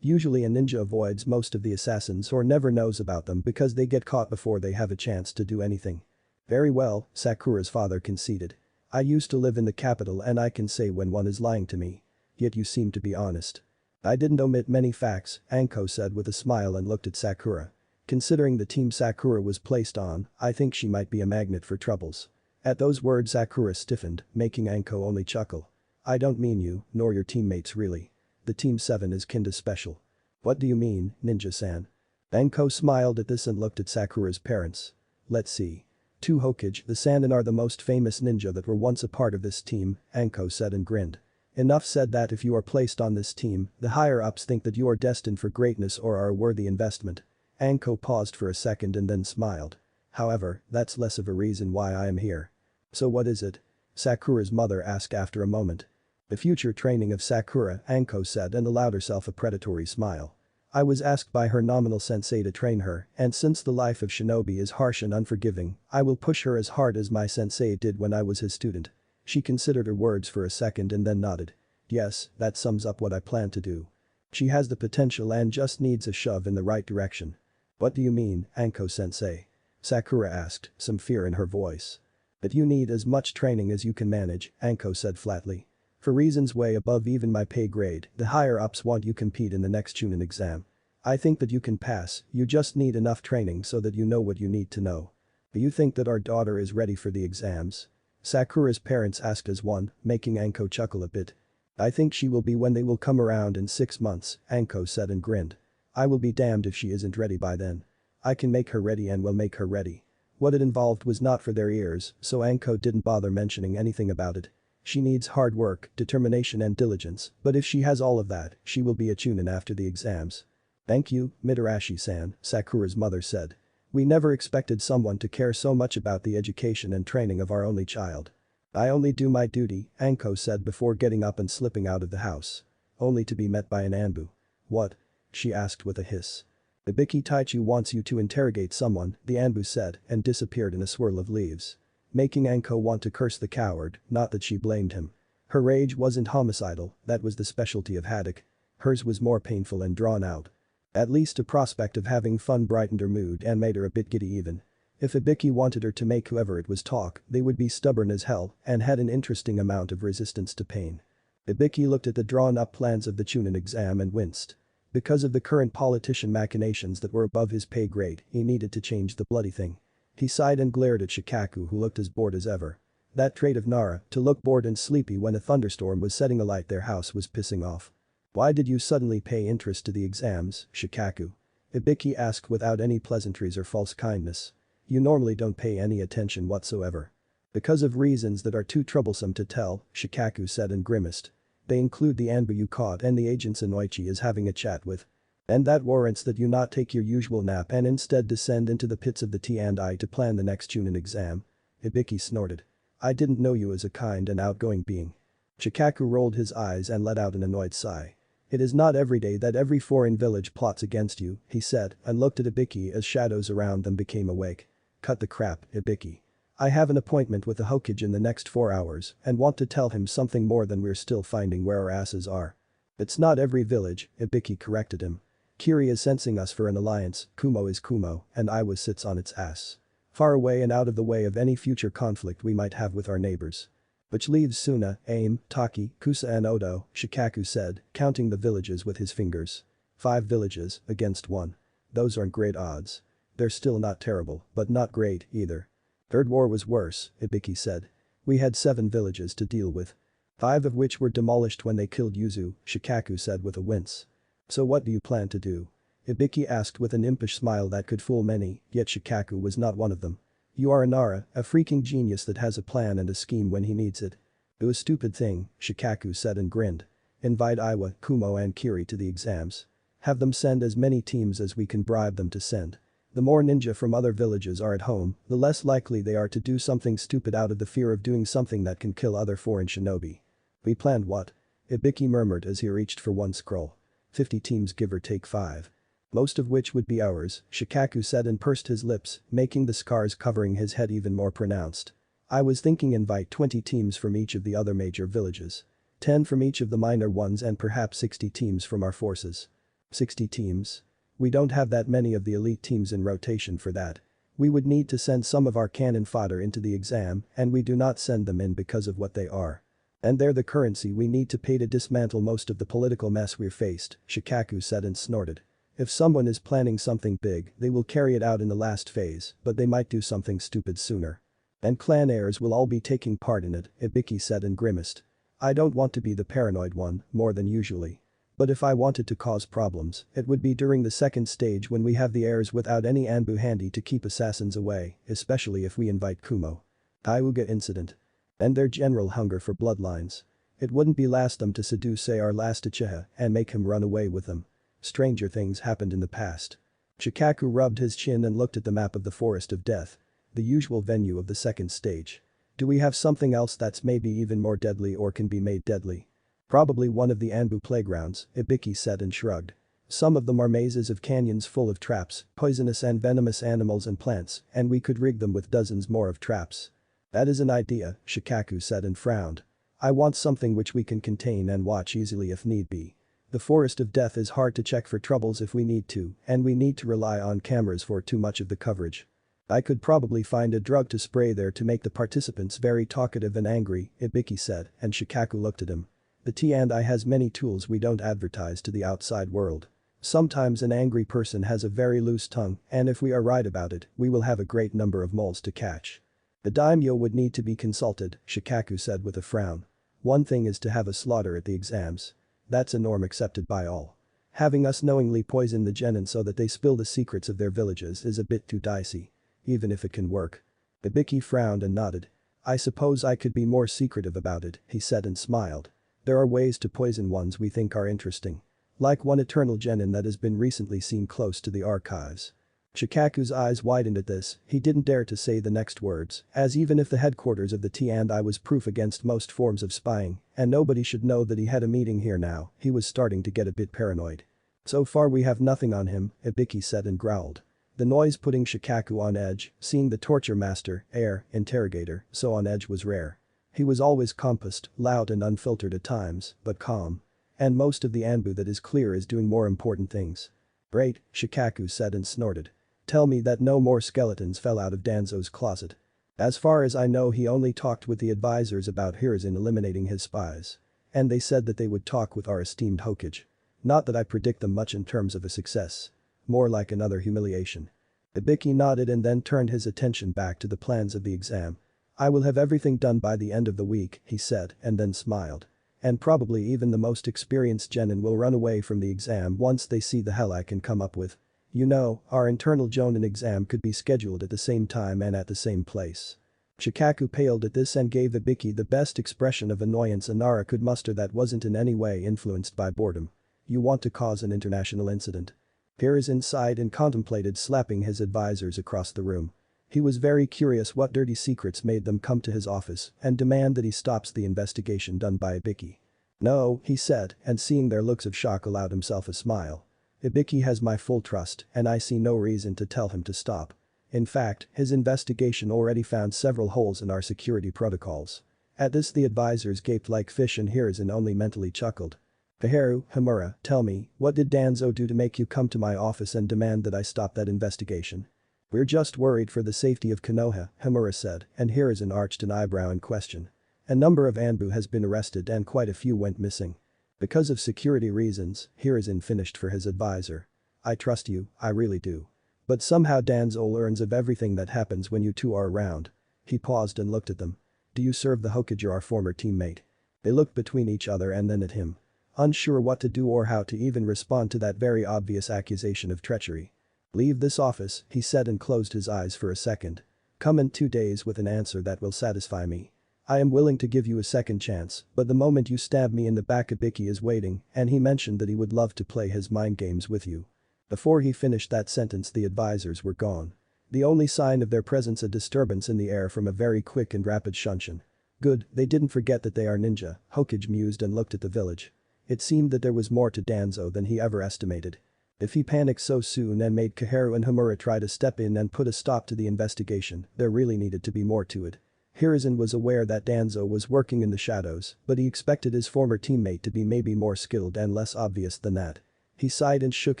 Usually a ninja avoids most of the assassins or never knows about them because they get caught before they have a chance to do anything. Very well, Sakura's father conceded. I used to live in the capital and I can say when one is lying to me. Yet you seem to be honest. I didn't omit many facts, Anko said with a smile and looked at Sakura. Considering the team Sakura was placed on, I think she might be a magnet for troubles. At those words Sakura stiffened, making Anko only chuckle. I don't mean you, nor your teammates really. The team 7 is kinda special. What do you mean, ninja-san? Anko smiled at this and looked at Sakura's parents. Let's see. 2 Hokage, the Sannin are the most famous ninja that were once a part of this team, Anko said and grinned. Enough said that if you are placed on this team, the higher-ups think that you are destined for greatness or are a worthy investment. Anko paused for a second and then smiled. However, that's less of a reason why I am here. So what is it? Sakura's mother asked after a moment. The future training of Sakura, Anko said and allowed herself a predatory smile. I was asked by her nominal sensei to train her, and since the life of shinobi is harsh and unforgiving, I will push her as hard as my sensei did when I was his student. She considered her words for a second and then nodded. Yes, that sums up what I plan to do. She has the potential and just needs a shove in the right direction. What do you mean, Anko-sensei? Sakura asked, some fear in her voice. That you need as much training as you can manage, Anko said flatly. For reasons way above even my pay grade, the higher-ups want you compete in the next Chunin exam. I think that you can pass, you just need enough training so that you know what you need to know. Do you think that our daughter is ready for the exams? Sakura's parents asked as one, making Anko chuckle a bit. I think she will be when they will come around in 6 months, Anko said and grinned. I will be damned if she isn't ready by then. I can make her ready and will make her ready. What it involved was not for their ears, so Anko didn't bother mentioning anything about it. She needs hard work, determination and diligence, but if she has all of that, she will be a Chunin after the exams. Thank you, Mitarashi-san, Sakura's mother said. We never expected someone to care so much about the education and training of our only child. I only do my duty, Anko said before getting up and slipping out of the house. Only to be met by an Anbu. What? She asked with a hiss. Ibiki Taichi wants you to interrogate someone, the Anbu said and disappeared in a swirl of leaves. Making Anko want to curse the coward, not that she blamed him. Her rage wasn't homicidal, that was the specialty of Haddock. Hers was more painful and drawn out. At least the prospect of having fun brightened her mood and made her a bit giddy even. If Ibiki wanted her to make whoever it was talk, they would be stubborn as hell and had an interesting amount of resistance to pain. Ibiki looked at the drawn-up plans of the Chunin exam and winced. Because of the current politician machinations that were above his pay grade, he needed to change the bloody thing. He sighed and glared at Shikaku who looked as bored as ever. That trait of Nara, to look bored and sleepy when a thunderstorm was setting alight their house was pissing off. Why did you suddenly pay interest to the exams, Shikaku? Ibiki asked without any pleasantries or false kindness. You normally don't pay any attention whatsoever. Because of reasons that are too troublesome to tell, Shikaku said and grimaced. They include the Anbu you caught and the agents Inoichi is having a chat with. And that warrants that you not take your usual nap and instead descend into the pits of the T&I to plan the next Chunin exam. Ibiki snorted. I didn't know you as a kind and outgoing being. Shikaku rolled his eyes and let out an annoyed sigh. It is not every day that every foreign village plots against you, he said and looked at Ibiki as shadows around them became awake. Cut the crap, Ibiki. I have an appointment with the Hokage in the next 4 hours and want to tell him something more than we're still finding where our asses are. It's not every village, Ibiki corrected him. Kiri is sensing us for an alliance, Kumo is Kumo, and Iwa sits on its ass. Far away and out of the way of any future conflict we might have with our neighbors. Which leaves Suna, Aim, Taki, Kusa and Odo, Shikaku said, counting the villages with his fingers. 5 villages, against 1. Those aren't great odds. They're still not terrible, but not great, either. Third war was worse, Ibiki said. We had 7 villages to deal with. 5 of which were demolished when they killed Yuzu, Shikaku said with a wince. So what do you plan to do? Ibiki asked with an impish smile that could fool many, yet Shikaku was not one of them. You are a Nara, a freaking genius that has a plan and a scheme when he needs it. Do a stupid thing, Shikaku said and grinned. Invite Iwa, Kumo and Kiri to the exams. Have them send as many teams as we can bribe them to send. The more ninja from other villages are at home, the less likely they are to do something stupid out of the fear of doing something that can kill other foreign shinobi. We planned what? Ibiki murmured as he reached for one scroll. 50 teams give or take 5. Most of which would be ours, Shikaku said and pursed his lips, making the scars covering his head even more pronounced. I was thinking invite 20 teams from each of the other major villages. 10 from each of the minor ones and perhaps 60 teams from our forces. 60 teams? We don't have that many of the elite teams in rotation for that. We would need to send some of our cannon fodder into the exam and we do not send them in because of what they are. And they're the currency we need to pay to dismantle most of the political mess we've faced, Shikaku said and snorted. If someone is planning something big, they will carry it out in the last phase, but they might do something stupid sooner. And clan heirs will all be taking part in it, Ibiki said and grimaced. I don't want to be the paranoid one, more than usually. But if I wanted to cause problems, it would be during the second stage when we have the heirs without any Anbu handy to keep assassins away, especially if we invite Kumo. Hyuga incident. And their general hunger for bloodlines. It wouldn't be last them to seduce say our last Uchiha and make him run away with them. Stranger things happened in the past. Shikaku rubbed his chin and looked at the map of the Forest of Death. The usual venue of the second stage. Do we have something else that's maybe even more deadly or can be made deadly? Probably one of the Anbu playgrounds, Ibiki said and shrugged. Some of them are mazes of canyons full of traps, poisonous and venomous animals and plants, and we could rig them with dozens more of traps. That is an idea, Shikaku said and frowned. I want something which we can contain and watch easily if need be. The Forest of Death is hard to check for troubles if we need to, and we need to rely on cameras for too much of the coverage. I could probably find a drug to spray there to make the participants very talkative and angry, Ibiki said, and Shikaku looked at him. The T&I has many tools we don't advertise to the outside world. Sometimes an angry person has a very loose tongue, and if we are right about it, we will have a great number of moles to catch. The daimyo would need to be consulted, Shikaku said with a frown. One thing is to have a slaughter at the exams. That's a norm accepted by all. Having us knowingly poison the genin so that they spill the secrets of their villages is a bit too dicey. Even if it can work. Ibiki frowned and nodded. I suppose I could be more secretive about it, he said and smiled. There are ways to poison ones we think are interesting. Like one eternal genin that has been recently seen close to the archives. Shikaku's eyes widened at this, he didn't dare to say the next words, as even if the headquarters of the T&I was proof against most forms of spying, and nobody should know that he had a meeting here now, he was starting to get a bit paranoid. So far we have nothing on him, Ibiki said and growled. The noise putting Shikaku on edge, seeing the torture master, interrogator, so on edge was rare. He was always composed, loud and unfiltered at times, but calm. And most of the Anbu that is clear is doing more important things. Great, Shikaku said and snorted. Tell me that no more skeletons fell out of Danzo's closet. As far as I know he only talked with the advisors about Hiruzen eliminating his spies. And they said that they would talk with our esteemed Hokage. Not that I predict them much in terms of a success. More like another humiliation. Ibiki nodded and then turned his attention back to the plans of the exam. I will have everything done by the end of the week, he said, and then smiled. And probably even the most experienced genin will run away from the exam once they see the hell I can come up with. You know, our internal jonin exam could be scheduled at the same time and at the same place. Shikaku paled at this and gave Ibiki the best expression of annoyance Nara could muster that wasn't in any way influenced by boredom. You want to cause an international incident. Hiruzen sighed and contemplated slapping his advisors across the room. He was very curious what dirty secrets made them come to his office and demand that he stops the investigation done by Ibiki. "No," he said, and seeing their looks of shock allowed himself a smile. "Ibiki has my full trust and I see no reason to tell him to stop. In fact, his investigation already found several holes in our security protocols." At this the advisors gaped like fish and Hiruzen only mentally chuckled. "Kaharu, Hamura, tell me, what did Danzo do to make you come to my office and demand that I stop that investigation?" "We're just worried for the safety of Konoha," Hamura said, and Hiruzen arched an eyebrow in question. "A number of Anbu has been arrested and quite a few went missing." "Because of security reasons," Hiruzen finished for his advisor. "I trust you, I really do. But somehow Danzo learns of everything that happens when you two are around." He paused and looked at them. "Do you serve the Hokage, our former teammate?" They looked between each other and then at him. Unsure what to do or how to even respond to that very obvious accusation of treachery. "Leave this office," he said and closed his eyes for a second. "Come in 2 days with an answer that will satisfy me. I am willing to give you a second chance, but the moment you stab me in the back Ibiki is waiting and he mentioned that he would love to play his mind games with you." Before he finished that sentence the advisors were gone. The only sign of their presence a disturbance in the air from a very quick and rapid shunshin. "Good, they didn't forget that they are ninja," Hokage mused and looked at the village. It seemed that there was more to Danzo than he ever estimated. If he panicked so soon and made Kaharu and Hamura try to step in and put a stop to the investigation, there really needed to be more to it. Hiruzen was aware that Danzo was working in the shadows, but he expected his former teammate to be maybe more skilled and less obvious than that. He sighed and shook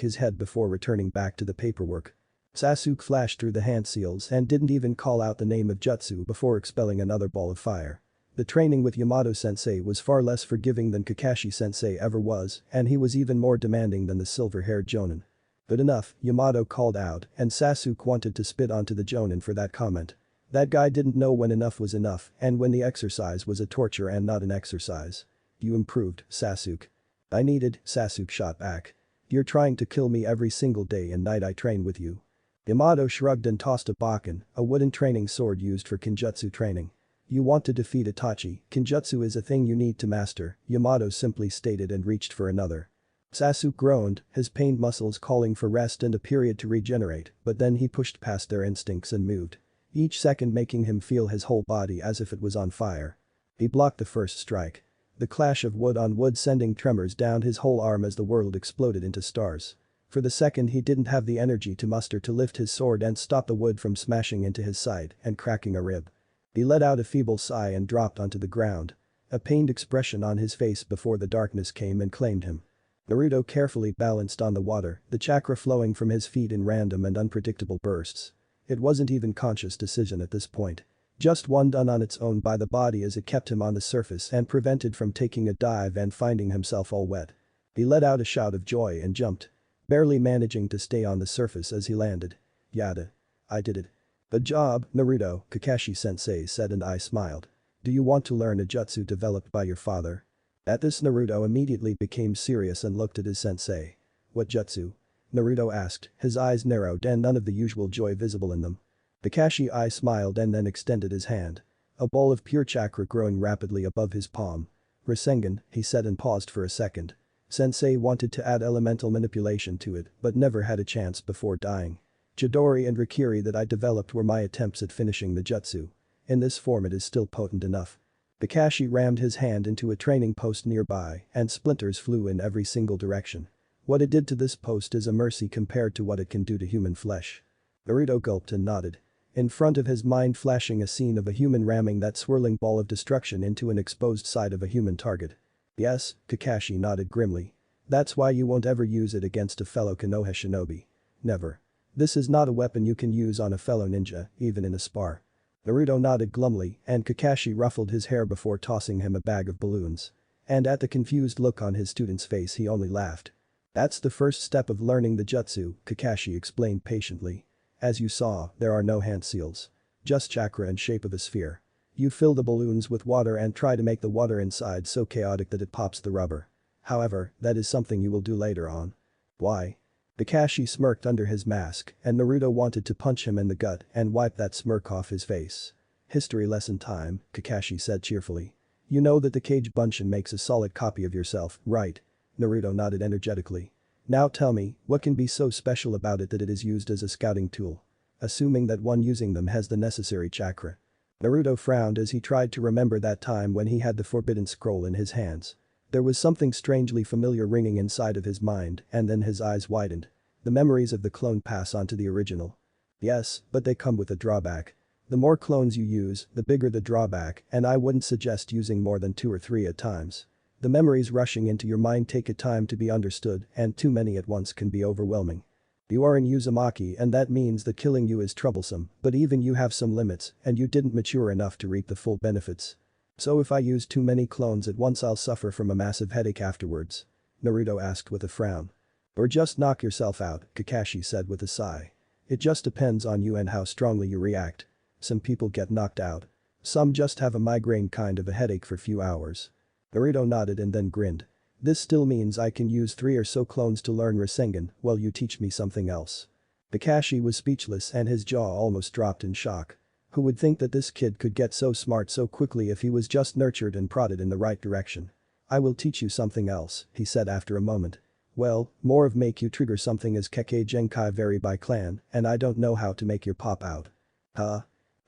his head before returning back to the paperwork. Sasuke flashed through the hand seals and didn't even call out the name of jutsu before expelling another ball of fire. The training with Yamato-sensei was far less forgiving than Kakashi-sensei ever was, and he was even more demanding than the silver-haired jonin. "Good enough," Yamato called out, and Sasuke wanted to spit onto the jonin for that comment. That guy didn't know when enough was enough and when the exercise was a torture and not an exercise. "You improved, Sasuke." "I needed," Sasuke shot back. "You're trying to kill me every single day and night I train with you." Yamato shrugged and tossed a bakken, a wooden training sword used for kinjutsu training. "You want to defeat Itachi, kinjutsu is a thing you need to master," Yamato simply stated and reached for another. Sasuke groaned, his pained muscles calling for rest and a period to regenerate, but then he pushed past their instincts and moved. Each second making him feel his whole body as if it was on fire. He blocked the first strike. The clash of wood on wood sending tremors down his whole arm as the world exploded into stars. For the second he didn't have the energy to muster to lift his sword and stop the wood from smashing into his side and cracking a rib. He let out a feeble sigh and dropped onto the ground. A pained expression on his face before the darkness came and claimed him. Naruto carefully balanced on the water, the chakra flowing from his feet in random and unpredictable bursts. It wasn't even conscious decision at this point. Just one done on its own by the body as it kept him on the surface and prevented from taking a dive and finding himself all wet. He let out a shout of joy and jumped. Barely managing to stay on the surface as he landed. "Yada. I did it." "Good job, Naruto," Kakashi-sensei said and I smiled. "Do you want to learn a jutsu developed by your father?" At this Naruto immediately became serious and looked at his sensei. "What jutsu?" Naruto asked, his eyes narrowed and none of the usual joy visible in them. Kakashi smiled and then extended his hand. A ball of pure chakra growing rapidly above his palm. "Rasengan," he said and paused for a second. Sensei wanted to add elemental manipulation to it but never had a chance before dying. "Chidori and Rikiri that I developed were my attempts at finishing the jutsu. In this form it is still potent enough." Kakashi rammed his hand into a training post nearby and splinters flew in every single direction. What it did to this post is a mercy compared to what it can do to human flesh. Naruto gulped and nodded. In front of his mind flashing a scene of a human ramming that swirling ball of destruction into an exposed side of a human target. "Yes," Kakashi nodded grimly. "That's why you won't ever use it against a fellow Konoha shinobi. Never. This is not a weapon you can use on a fellow ninja, even in a spar." Naruto nodded glumly and Kakashi ruffled his hair before tossing him a bag of balloons. And at the confused look on his student's face he only laughed. "That's the first step of learning the jutsu," Kakashi explained patiently. "As you saw, there are no hand seals. Just chakra in shape of a sphere. You fill the balloons with water and try to make the water inside so chaotic that it pops the rubber. However, that is something you will do later on." "Why?" Kakashi smirked under his mask and Naruto wanted to punch him in the gut and wipe that smirk off his face. "History lesson time," Kakashi said cheerfully. "You know that the Kage Bunshin makes a solid copy of yourself, right?" Naruto nodded energetically. "Now tell me, what can be so special about it that it is used as a scouting tool?" assuming that one using them has the necessary chakra. Naruto frowned as he tried to remember that time when he had the forbidden scroll in his hands. There was something strangely familiar ringing inside of his mind, and then his eyes widened. The memories of the clone pass on to the original. Yes, but they come with a drawback. The more clones you use, the bigger the drawback, and I wouldn't suggest using more than 2 or 3 at times. The memories rushing into your mind take a time to be understood, and too many at once can be overwhelming. You are in Uzumaki and that means that killing you is troublesome, but even you have some limits, and you didn't mature enough to reap the full benefits. So if I use too many clones at once I'll suffer from a massive headache afterwards? Naruto asked with a frown. Or just knock yourself out, Kakashi said with a sigh. It just depends on you and how strongly you react. Some people get knocked out. Some just have a migraine kind of a headache for few hours. Naruto nodded and then grinned. This still means I can use 3 or so clones to learn Rasengan while you teach me something else. Kakashi was speechless and his jaw almost dropped in shock. Who would think that this kid could get so smart so quickly if he was just nurtured and prodded in the right direction? I will teach you something else, he said after a moment. Well, more of make you trigger something as Kekkei Genkai vary by clan, and I don't know how to make your pop out. Huh?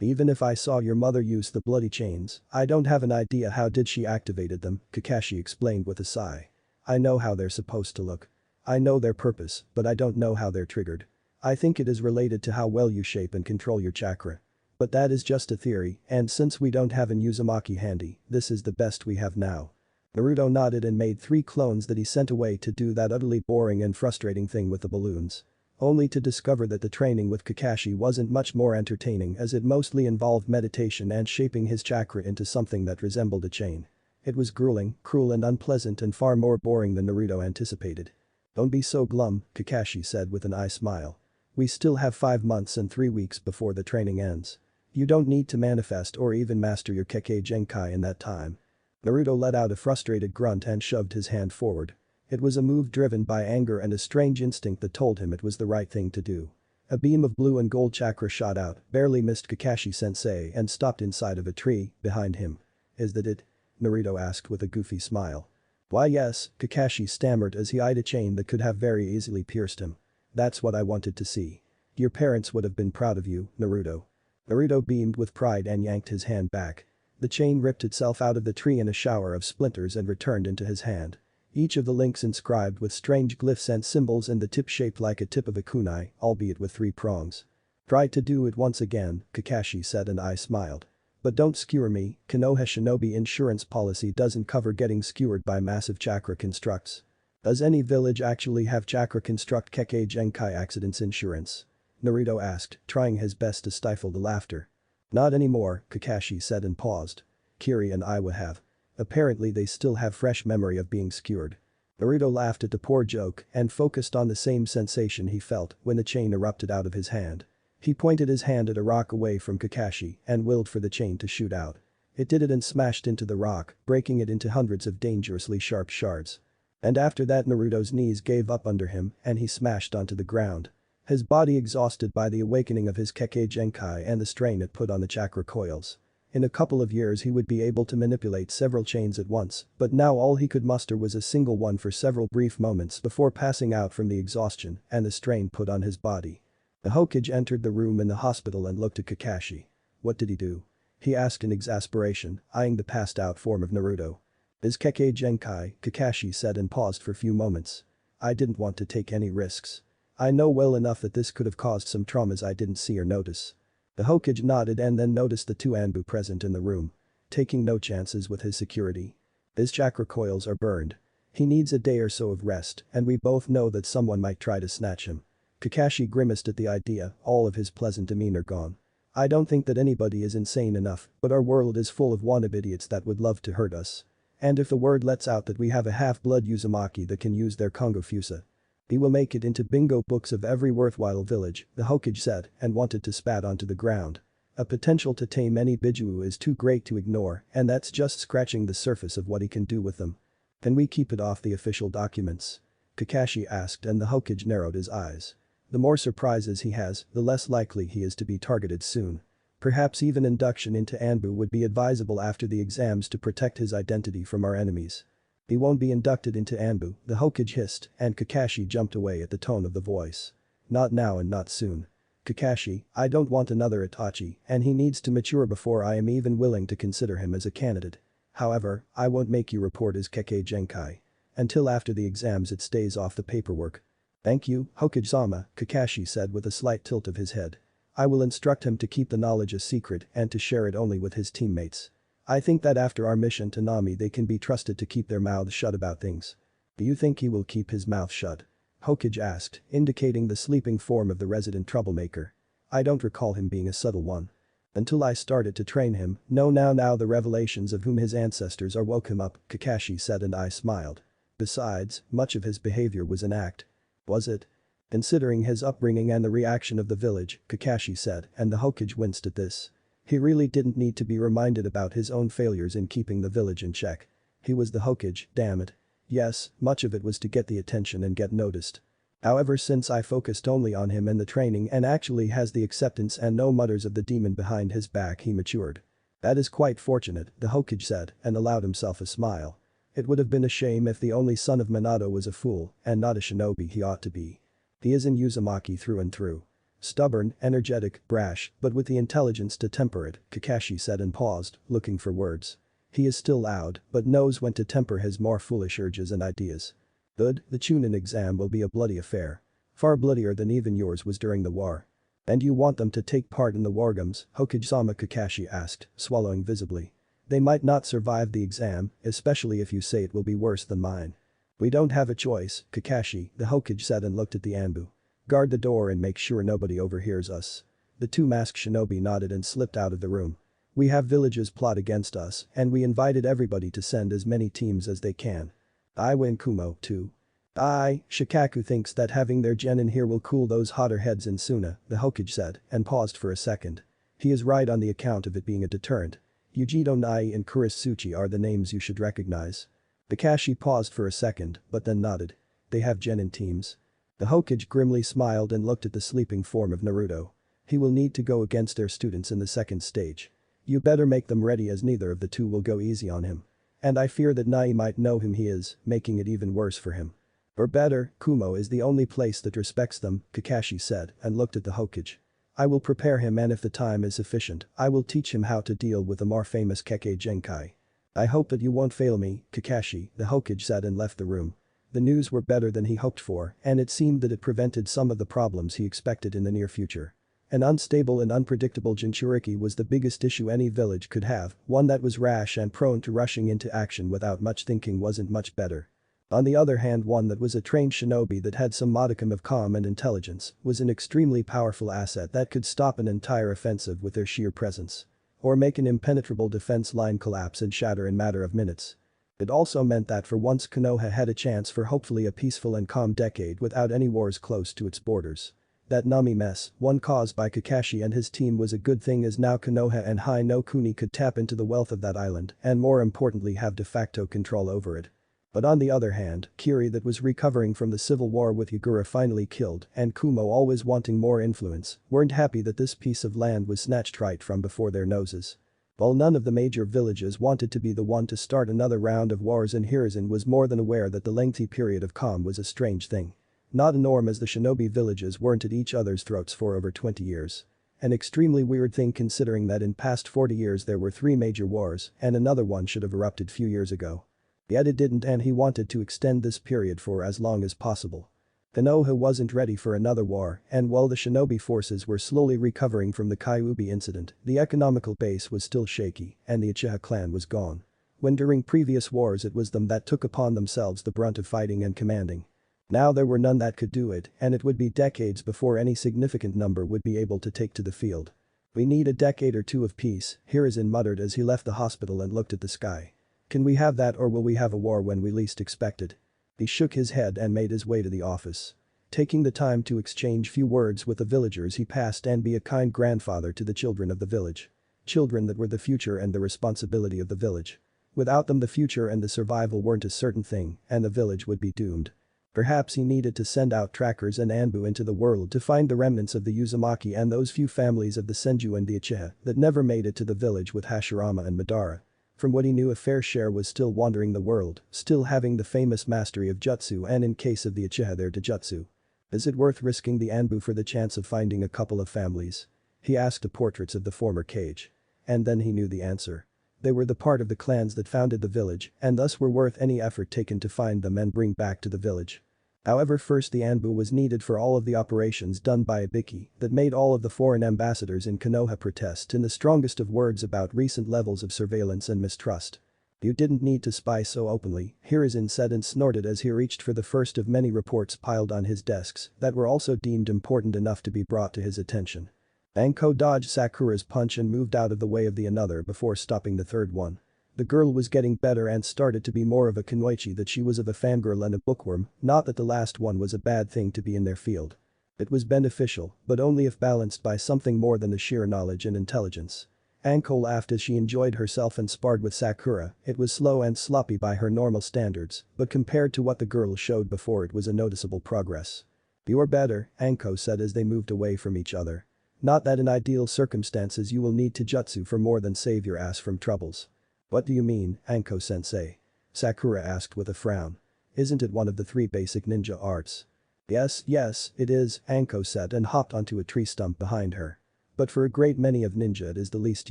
Even if I saw your mother use the bloody chains, I don't have an idea how did she activated them, Kakashi explained with a sigh. I know how they're supposed to look. I know their purpose, but I don't know how they're triggered. I think it is related to how well you shape and control your chakra. But that is just a theory, and since we don't have an Uzumaki handy, this is the best we have now. Naruto nodded and made 3 clones that he sent away to do that utterly boring and frustrating thing with the balloons. Only to discover that the training with Kakashi wasn't much more entertaining as it mostly involved meditation and shaping his chakra into something that resembled a chain. It was grueling, cruel and unpleasant and far more boring than Naruto anticipated. Don't be so glum, Kakashi said with an eye smile. We still have 5 months and 3 weeks before the training ends. You don't need to manifest or even master your Kekkei Genkai in that time. Naruto let out a frustrated grunt and shoved his hand forward. It was a move driven by anger and a strange instinct that told him it was the right thing to do. A beam of blue and gold chakra shot out, barely missed Kakashi-sensei and stopped inside of a tree behind him. Is that it? Naruto asked with a goofy smile. Why yes, Kakashi stammered as he eyed a chain that could have very easily pierced him. That's what I wanted to see. Your parents would have been proud of you, Naruto. Naruto beamed with pride and yanked his hand back. The chain ripped itself out of the tree in a shower of splinters and returned into his hand. Each of the links inscribed with strange glyphs and symbols and the tip shaped like a tip of a kunai, albeit with 3 prongs. Try to do it once again, Kakashi said and I smiled. But don't skewer me, Konoha Shinobi insurance policy doesn't cover getting skewered by massive chakra constructs. Does any village actually have chakra construct Kekkei Genkai accidents insurance? Naruto asked, trying his best to stifle the laughter. Not anymore, Kakashi said and paused. Kiri and Iwa have. Apparently they still have fresh memory of being skewered. Naruto laughed at the poor joke and focused on the same sensation he felt when the chain erupted out of his hand. He pointed his hand at a rock away from Kakashi and willed for the chain to shoot out. It did it and smashed into the rock, breaking it into hundreds of dangerously sharp shards. And after that Naruto's knees gave up under him and he smashed onto the ground. His body exhausted by the awakening of his Kekkei Genkai and the strain it put on the chakra coils. In a couple of years he would be able to manipulate several chains at once, but now all he could muster was a single one for several brief moments before passing out from the exhaustion and the strain put on his body. The Hokage entered the room in the hospital and looked at Kakashi. What did he do? He asked in exasperation, eyeing the passed out form of Naruto. Is Kekkei Genkai, Kakashi said and paused for a few moments. I didn't want to take any risks. I know well enough that this could have caused some traumas I didn't see or notice. The Hokage nodded and then noticed the 2 Anbu present in the room. Taking no chances with his security. His chakra coils are burned. He needs a day or so of rest and we both know that someone might try to snatch him. Kakashi grimaced at the idea, all of his pleasant demeanor gone. I don't think that anybody is insane enough, but our world is full of wannabe idiots that would love to hurt us. And if the word lets out that we have a half-blood Uzumaki that can use their Kongo Fusa, he will make it into bingo books of every worthwhile village, the Hokage said and wanted to spat onto the ground. A potential to tame any Biju is too great to ignore and that's just scratching the surface of what he can do with them. Can we keep it off the official documents? Kakashi asked and the Hokage narrowed his eyes. The more surprises he has, the less likely he is to be targeted soon. Perhaps even induction into Anbu would be advisable after the exams to protect his identity from our enemies. He won't be inducted into Anbu, the Hokage hissed and Kakashi jumped away at the tone of the voice. Not now and not soon. Kakashi, I don't want another Itachi, and he needs to mature before I am even willing to consider him as a candidate. However, I won't make you report as Kekkei Genkai. Until after the exams it stays off the paperwork. Thank you, Hokage-sama, Kakashi said with a slight tilt of his head. I will instruct him to keep the knowledge a secret and to share it only with his teammates. I think that after our mission to Nami they can be trusted to keep their mouths shut about things. Do you think he will keep his mouth shut? Hokage asked, indicating the sleeping form of the resident troublemaker. I don't recall him being a subtle one. Until I started to train him, no now the revelations of whom his ancestors are woke him up, Kakashi said and I smiled. Besides, much of his behavior was an act. Was it? Considering his upbringing and the reaction of the village, Kakashi said, and the Hokage winced at this. He really didn't need to be reminded about his own failures in keeping the village in check. He was the Hokage, damn it. Yes, much of it was to get the attention and get noticed. However, since I focused only on him and the training and actually has the acceptance and no mutters of the demon behind his back, he matured. That is quite fortunate, the Hokage said and allowed himself a smile. It would have been a shame if the only son of Minato was a fool and not a shinobi he ought to be. He is an Uzumaki through and through. Stubborn, energetic, brash, but with the intelligence to temper it, Kakashi said and paused, looking for words. He is still loud, but knows when to temper his more foolish urges and ideas. Good, the Chunin exam will be a bloody affair. Far bloodier than even yours was during the war. And you want them to take part in the wargames, Hokage-sama, Kakashi asked, swallowing visibly. They might not survive the exam, especially if you say it will be worse than mine. We don't have a choice, Kakashi, the Hokage said and looked at the Anbu. Guard the door and make sure nobody overhears us. The two masked shinobi nodded and slipped out of the room. We have villages plot against us and we invited everybody to send as many teams as they can. Iwa and Kumo, too. Shikaku thinks that having their genin here will cool those hotter heads in Suna, the Hokage said and paused for a second. He is right on the account of it being a deterrent. Yujito Nai and Kurisuchi are the names you should recognize. Kakashi paused for a second but then nodded. They have genin teams. The Hokage grimly smiled and looked at the sleeping form of Naruto. He will need to go against their students in the second stage. You better make them ready as neither of the two will go easy on him. And I fear that Nai might know whom he is, making it even worse for him. Or better, Kumo is the only place that respects them, Kakashi said and looked at the Hokage. I will prepare him and if the time is sufficient, I will teach him how to deal with the more famous Kekkei Genkai. I hope that you won't fail me, Kakashi, the Hokage said and left the room. The news were better than he hoped for and it seemed that it prevented some of the problems he expected in the near future. An unstable and unpredictable Jinchuriki was the biggest issue any village could have, one that was rash and prone to rushing into action without much thinking wasn't much better. On the other hand, one that was a trained shinobi that had some modicum of calm and intelligence was an extremely powerful asset that could stop an entire offensive with their sheer presence. Or make an impenetrable defense line collapse and shatter in matter of minutes. It also meant that for once Konoha had a chance for hopefully a peaceful and calm decade without any wars close to its borders. That Nami mess, one caused by Kakashi and his team, was a good thing as now Konoha and Hai no Kuni could tap into the wealth of that island and more importantly have de facto control over it. But on the other hand, Kiri that was recovering from the civil war with Yagura finally killed and Kumo always wanting more influence weren't happy that this piece of land was snatched right from before their noses. While none of the major villages wanted to be the one to start another round of wars and Hiruzen was more than aware that the lengthy period of calm was a strange thing. Not a norm as the shinobi villages weren't at each other's throats for over 20 years. An extremely weird thing considering that in past 40 years there were 3 major wars and another one should have erupted few years ago. Yet it didn't and he wanted to extend this period for as long as possible. Konoha wasn't ready for another war and while the shinobi forces were slowly recovering from the Kyuubi incident, the economical base was still shaky and the Uchiha clan was gone. When during previous wars it was them that took upon themselves the brunt of fighting and commanding. Now there were none that could do it and it would be decades before any significant number would be able to take to the field. We need a decade or two of peace, Hiruzen muttered as he left the hospital and looked at the sky. Can we have that or will we have a war when we least expect it? He shook his head and made his way to the office. Taking the time to exchange few words with the villagers he passed and be a kind grandfather to the children of the village. Children that were the future and the responsibility of the village. Without them the future and the survival weren't a certain thing and the village would be doomed. Perhaps he needed to send out trackers and Anbu into the world to find the remnants of the Uzumaki and those few families of the Senju and the Uchiha that never made it to the village with Hashirama and Madara. From what he knew a fair share was still wandering the world, still having the famous mastery of jutsu and in case of the Uchiha their taijutsu. Is it worth risking the Anbu for the chance of finding a couple of families? He asked the portraits of the former cage. And then he knew the answer. They were the part of the clans that founded the village and thus were worth any effort taken to find them and bring back to the village. However, first the Anbu was needed for all of the operations done by Ibiki that made all of the foreign ambassadors in Konoha protest in the strongest of words about recent levels of surveillance and mistrust. You didn't need to spy so openly, Hiruzen said and snorted as he reached for the first of many reports piled on his desks that were also deemed important enough to be brought to his attention. Anko dodged Sakura's punch and moved out of the way of the another before stopping the third one. The girl was getting better and started to be more of a kunoichi that she was of a fangirl and a bookworm, not that the last one was a bad thing to be in their field. It was beneficial, but only if balanced by something more than the sheer knowledge and intelligence. Anko laughed as she enjoyed herself and sparred with Sakura. It was slow and sloppy by her normal standards, but compared to what the girl showed before it was a noticeable progress. "You're better," Anko said as they moved away from each other. "Not that in ideal circumstances you will need Taijutsu for more than save your ass from troubles." "What do you mean, Anko-sensei?" Sakura asked with a frown. "Isn't it one of the 3 basic ninja arts?" Yes, it is," Anko said and hopped onto a tree stump behind her. "But for a great many of ninja it is the least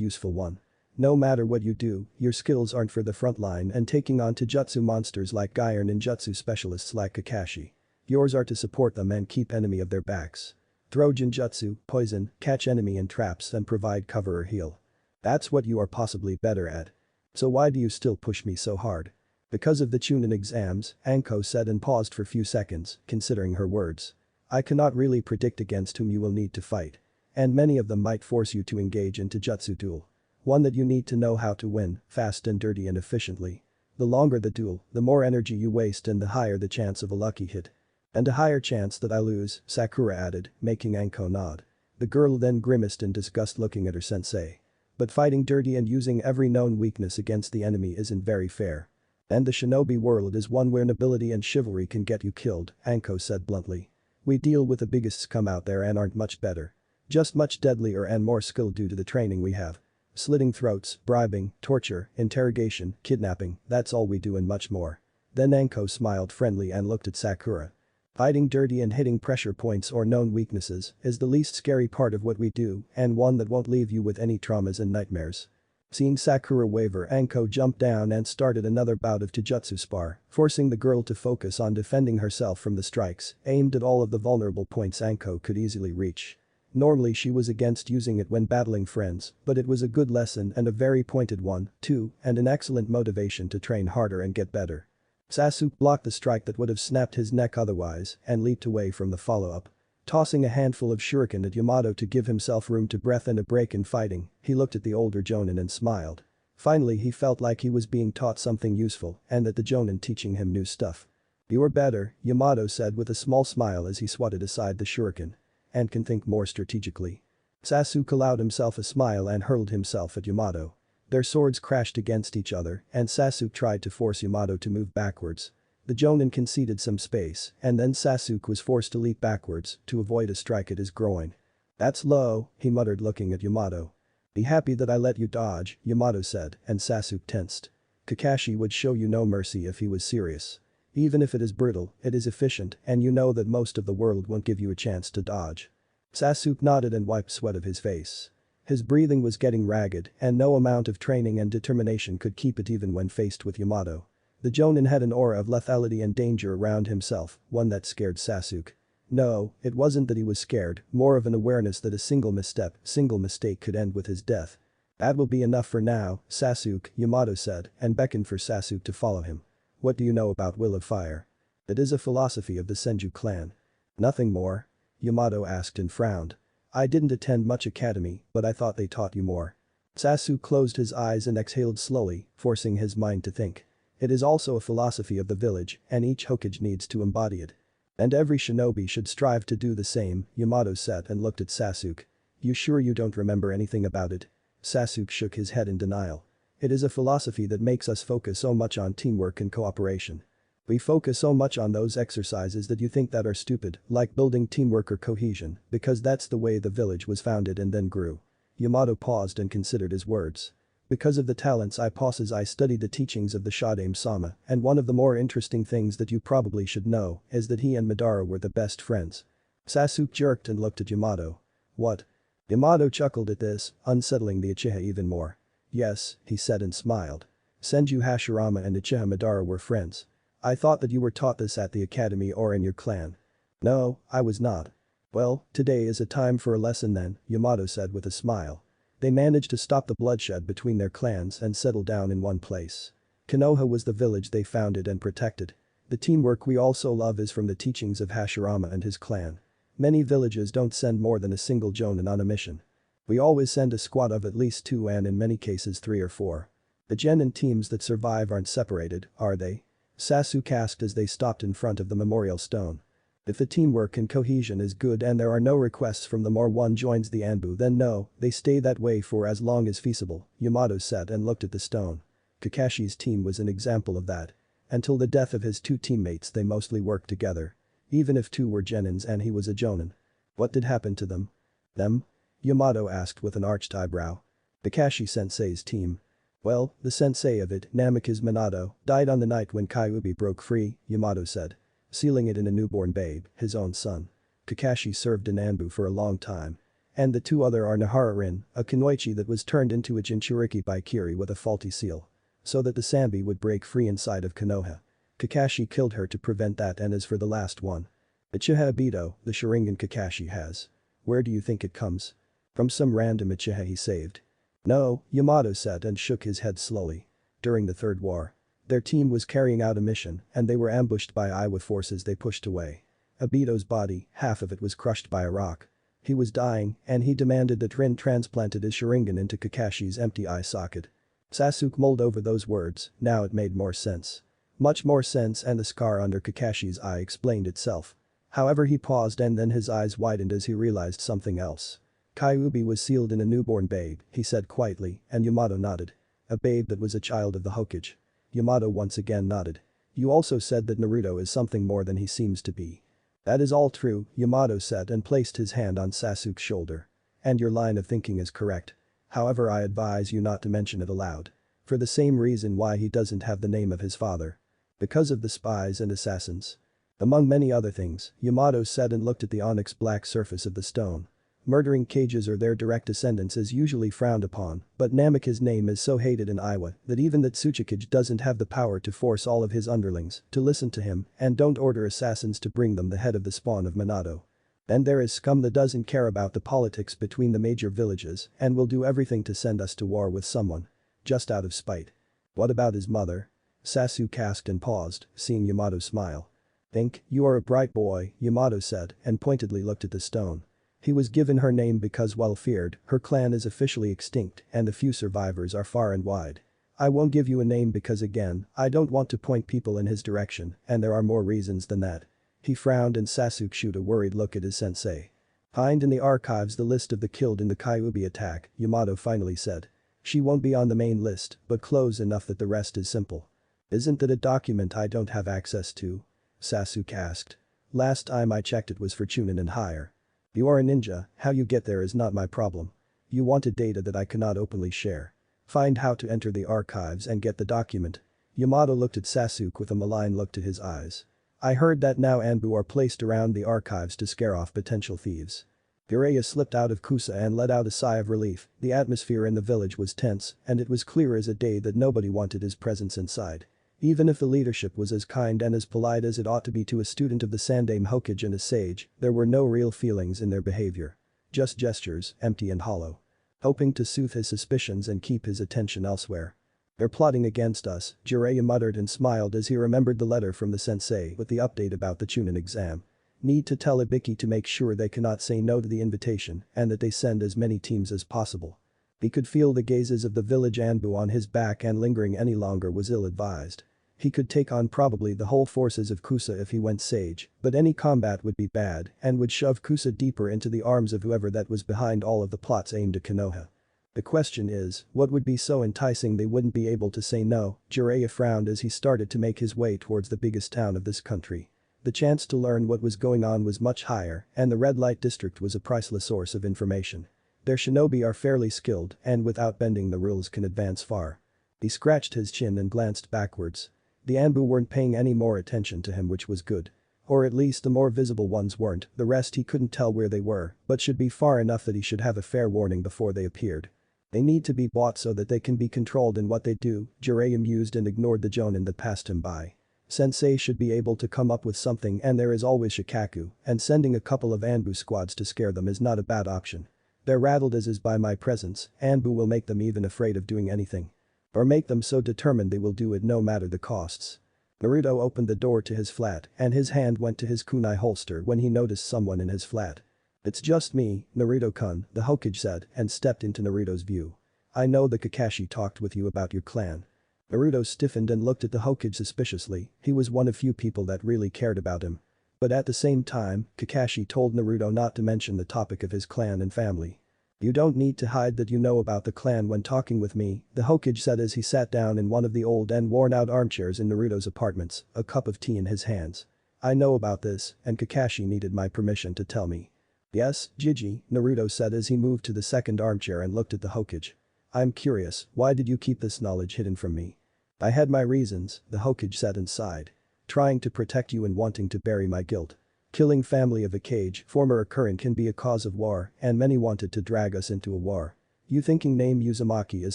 useful one. No matter what you do, your skills aren't for the front line and taking on Taijutsu monsters like Guy or ninjutsu specialists like Kakashi. Yours are to support them and keep enemy of their backs. Throw genjutsu, poison, catch enemy in traps and provide cover or heal. That's what you are possibly better at. So why do you still push me so hard?" "Because of the Chunin exams," Anko said and paused for a few seconds, considering her words. "I cannot really predict against whom you will need to fight. And many of them might force you to engage in Taijutsu duel. One that you need to know how to win, fast and dirty and efficiently. The longer the duel, the more energy you waste and the higher the chance of a lucky hit. And a higher chance that I lose," Sakura added, making Anko nod. The girl then grimaced in disgust looking at her sensei. "But fighting dirty and using every known weakness against the enemy isn't very fair. And the shinobi world is one where nobility and chivalry can get you killed," Anko said bluntly. "We deal with the biggest scum out there and aren't much better. Just much deadlier and more skilled due to the training we have. Slitting throats, bribing, torture, interrogation, kidnapping, that's all we do and much more." Then Anko smiled friendly and looked at Sakura. "Fighting dirty and hitting pressure points or known weaknesses is the least scary part of what we do and one that won't leave you with any traumas and nightmares." Seeing Sakura waver, Anko jumped down and started another bout of Taijutsu spar, forcing the girl to focus on defending herself from the strikes aimed at all of the vulnerable points Anko could easily reach. Normally she was against using it when battling friends, but it was a good lesson and a very pointed one, too, and an excellent motivation to train harder and get better. Sasuke blocked the strike that would have snapped his neck otherwise and leaped away from the follow-up. Tossing a handful of shuriken at Yamato to give himself room to breathe and a break in fighting, he looked at the older jonin and smiled. Finally he felt like he was being taught something useful and that the jonin teaching him new stuff. "You're better," Yamato said with a small smile as he swatted aside the shuriken. "And can think more strategically." Sasuke allowed himself a smile and hurled himself at Yamato. Their swords crashed against each other and Sasuke tried to force Yamato to move backwards. The jonin conceded some space and then Sasuke was forced to leap backwards to avoid a strike at his groin. "That's low," he muttered looking at Yamato. "Be happy that I let you dodge," Yamato said and Sasuke tensed. "Kakashi would show you no mercy if he was serious. Even if it is brutal, it is efficient and you know that most of the world won't give you a chance to dodge." Sasuke nodded and wiped sweat of his face. His breathing was getting ragged and no amount of training and determination could keep it even when faced with Yamato. The jonin had an aura of lethality and danger around himself, one that scared Sasuke. No, it wasn't that he was scared, more of an awareness that a single misstep, single mistake could end with his death. "That will be enough for now, Sasuke," Yamato said and beckoned for Sasuke to follow him. "What do you know about Will of Fire?" "It is a philosophy of the Senju clan." "Nothing more?" Yamato asked and frowned. "I didn't attend much academy, but I thought they taught you more." Sasuke closed his eyes and exhaled slowly, forcing his mind to think. "It is also a philosophy of the village and each Hokage needs to embody it. And every shinobi should strive to do the same," Yamato said and looked at Sasuke. "You sure you don't remember anything about it?" Sasuke shook his head in denial. "It is a philosophy that makes us focus so much on teamwork and cooperation. We focus so much on those exercises that you think that are stupid, like building teamwork or cohesion, because that's the way the village was founded and then grew." Yamato paused and considered his words. "Because of the talents I possess I studied the teachings of the Shadame-sama and one of the more interesting things that you probably should know is that he and Madara were the best friends. Sasuke jerked and looked at Yamato. What? Yamato chuckled at this, unsettling the Uchiha even more. Yes, he said and smiled. Senju Hashirama and Uchiha Madara were friends. I thought that you were taught this at the academy or in your clan. No, I was not. Well, today is a time for a lesson then, Yamato said with a smile. They managed to stop the bloodshed between their clans and settle down in one place. Konoha was the village they founded and protected. The teamwork we also love is from the teachings of Hashirama and his clan. Many villages don't send more than a single jonin on a mission. We always send a squad of at least 2 and in many cases 3 or 4. The genin teams that survive aren't separated, are they? Sasuke asked as they stopped in front of the memorial stone. If the teamwork and cohesion is good and there are no requests from them or one joins the Anbu then no, they stay that way for as long as feasible, Yamato said and looked at the stone. Kakashi's team was an example of that. Until the death of his 2 teammates they mostly worked together. Even if 2 were genins and he was a jonin. What did happen to them? Them? Yamato asked with an arched eyebrow. Kakashi-sensei's team. Well, the sensei of it, Namikaze Minato, died on the night when Kyuubi broke free, Yamato said. Sealing it in a newborn babe, his own son. Kakashi served in Anbu for a long time. And the 2 other are Nahara-rin, a kunoichi that was turned into a Jinchuriki by Kiri with a faulty seal. So that the Sanbi would break free inside of Konoha. Kakashi killed her to prevent that and as for the last one. Uchiha Obito, the Sharingan Kakashi has. Where do you think it comes? From some random Uchiha he saved. No, Yamato said and shook his head slowly. During the Third War. Their team was carrying out a mission and they were ambushed by Iwa forces they pushed away. Obito's body, half of it was crushed by a rock. He was dying and he demanded that Rin transplanted his Sharingan into Kakashi's empty eye socket. Sasuke mulled over those words, now it made more sense. Much more sense and the scar under Kakashi's eye explained itself. However he paused and then his eyes widened as he realized something else. Kyuubi was sealed in a newborn babe, he said quietly, and Yamato nodded. A babe that was a child of the Hokage. Yamato once again nodded. You also said that Naruto is something more than he seems to be. That is all true, Yamato said and placed his hand on Sasuke's shoulder. And your line of thinking is correct. However I advise you not to mention it aloud. For the same reason why he doesn't have the name of his father. Because of the spies and assassins. Among many other things, Yamato said and looked at the onyx black surface of the stone. Murdering Kages or their direct descendants is usually frowned upon, but Namika's name is so hated in Iwa that even that Tsuchikage doesn't have the power to force all of his underlings to listen to him and don't order assassins to bring them the head of the spawn of Minato. Then there is scum that doesn't care about the politics between the major villages and will do everything to send us to war with someone. Just out of spite. What about his mother? Sasuke asked and paused, seeing Yamato smile. Think, you are a bright boy, Yamato said and pointedly looked at the stone. He was given her name because while feared, her clan is officially extinct and the few survivors are far and wide. I won't give you a name because again, I don't want to point people in his direction and there are more reasons than that. He frowned and Sasuke shot a worried look at his sensei. Find in the archives the list of the killed in the Kyuubi attack, Yamato finally said. She won't be on the main list, but close enough that the rest is simple. Isn't that a document I don't have access to? Sasuke asked. Last time I checked it was for Chunin and higher. You are a ninja, how you get there is not my problem. You wanted data that I cannot openly share. Find how to enter the archives and get the document. Yamato looked at Sasuke with a malign look to his eyes. I heard that now Anbu are placed around the archives to scare off potential thieves. Jiraiya slipped out of Kusa and let out a sigh of relief. The atmosphere in the village was tense and it was clear as a day that nobody wanted his presence inside. Even if the leadership was as kind and as polite as it ought to be to a student of the Sandaime Hokage and a sage, there were no real feelings in their behavior. Just gestures, empty and hollow. Hoping to soothe his suspicions and keep his attention elsewhere. They're plotting against us, Jiraiya muttered and smiled as he remembered the letter from the sensei with the update about the Chunin exam. Need to tell Ibiki to make sure they cannot say no to the invitation and that they send as many teams as possible. He could feel the gazes of the village Anbu on his back and lingering any longer was ill-advised. He could take on probably the whole forces of Kusa if he went sage, but any combat would be bad and would shove Kusa deeper into the arms of whoever that was behind all of the plots aimed at Konoha. The question is, what would be so enticing they wouldn't be able to say no? Jiraiya frowned as he started to make his way towards the biggest town of this country. The chance to learn what was going on was much higher and the red light district was a priceless source of information. Their shinobi are fairly skilled and without bending the rules can advance far. He scratched his chin and glanced backwards. The Anbu weren't paying any more attention to him which was good. Or at least the more visible ones weren't, the rest he couldn't tell where they were, but should be far enough that he should have a fair warning before they appeared. They need to be bought so that they can be controlled in what they do, Jiraiya mused and ignored the jonin that passed him by. Sensei should be able to come up with something and there is always Shikaku, and sending a couple of Anbu squads to scare them is not a bad option. They're rattled as is by my presence, Anbu will make them even afraid of doing anything. Or make them so determined they will do it no matter the costs. Naruto opened the door to his flat and his hand went to his kunai holster when he noticed someone in his flat. It's just me, Naruto-kun, the Hokage said and stepped into Naruto's view. I know the Kakashi talked with you about your clan. Naruto stiffened and looked at the Hokage suspiciously, he was one of few people that really cared about him. But at the same time, Kakashi told Naruto not to mention the topic of his clan and family. You don't need to hide that you know about the clan when talking with me, the Hokage said as he sat down in one of the old and worn-out armchairs in Naruto's apartments, a cup of tea in his hands. I know about this, and Kakashi needed my permission to tell me. Yes, Jiji, Naruto said as he moved to the second armchair and looked at the Hokage. I'm curious, why did you keep this knowledge hidden from me? I had my reasons, the Hokage said and sighed. Trying to protect you and wanting to bury my guilt. Killing family of a Kage, former occurrent can be a cause of war, and many wanted to drag us into a war. You thinking name Uzumaki is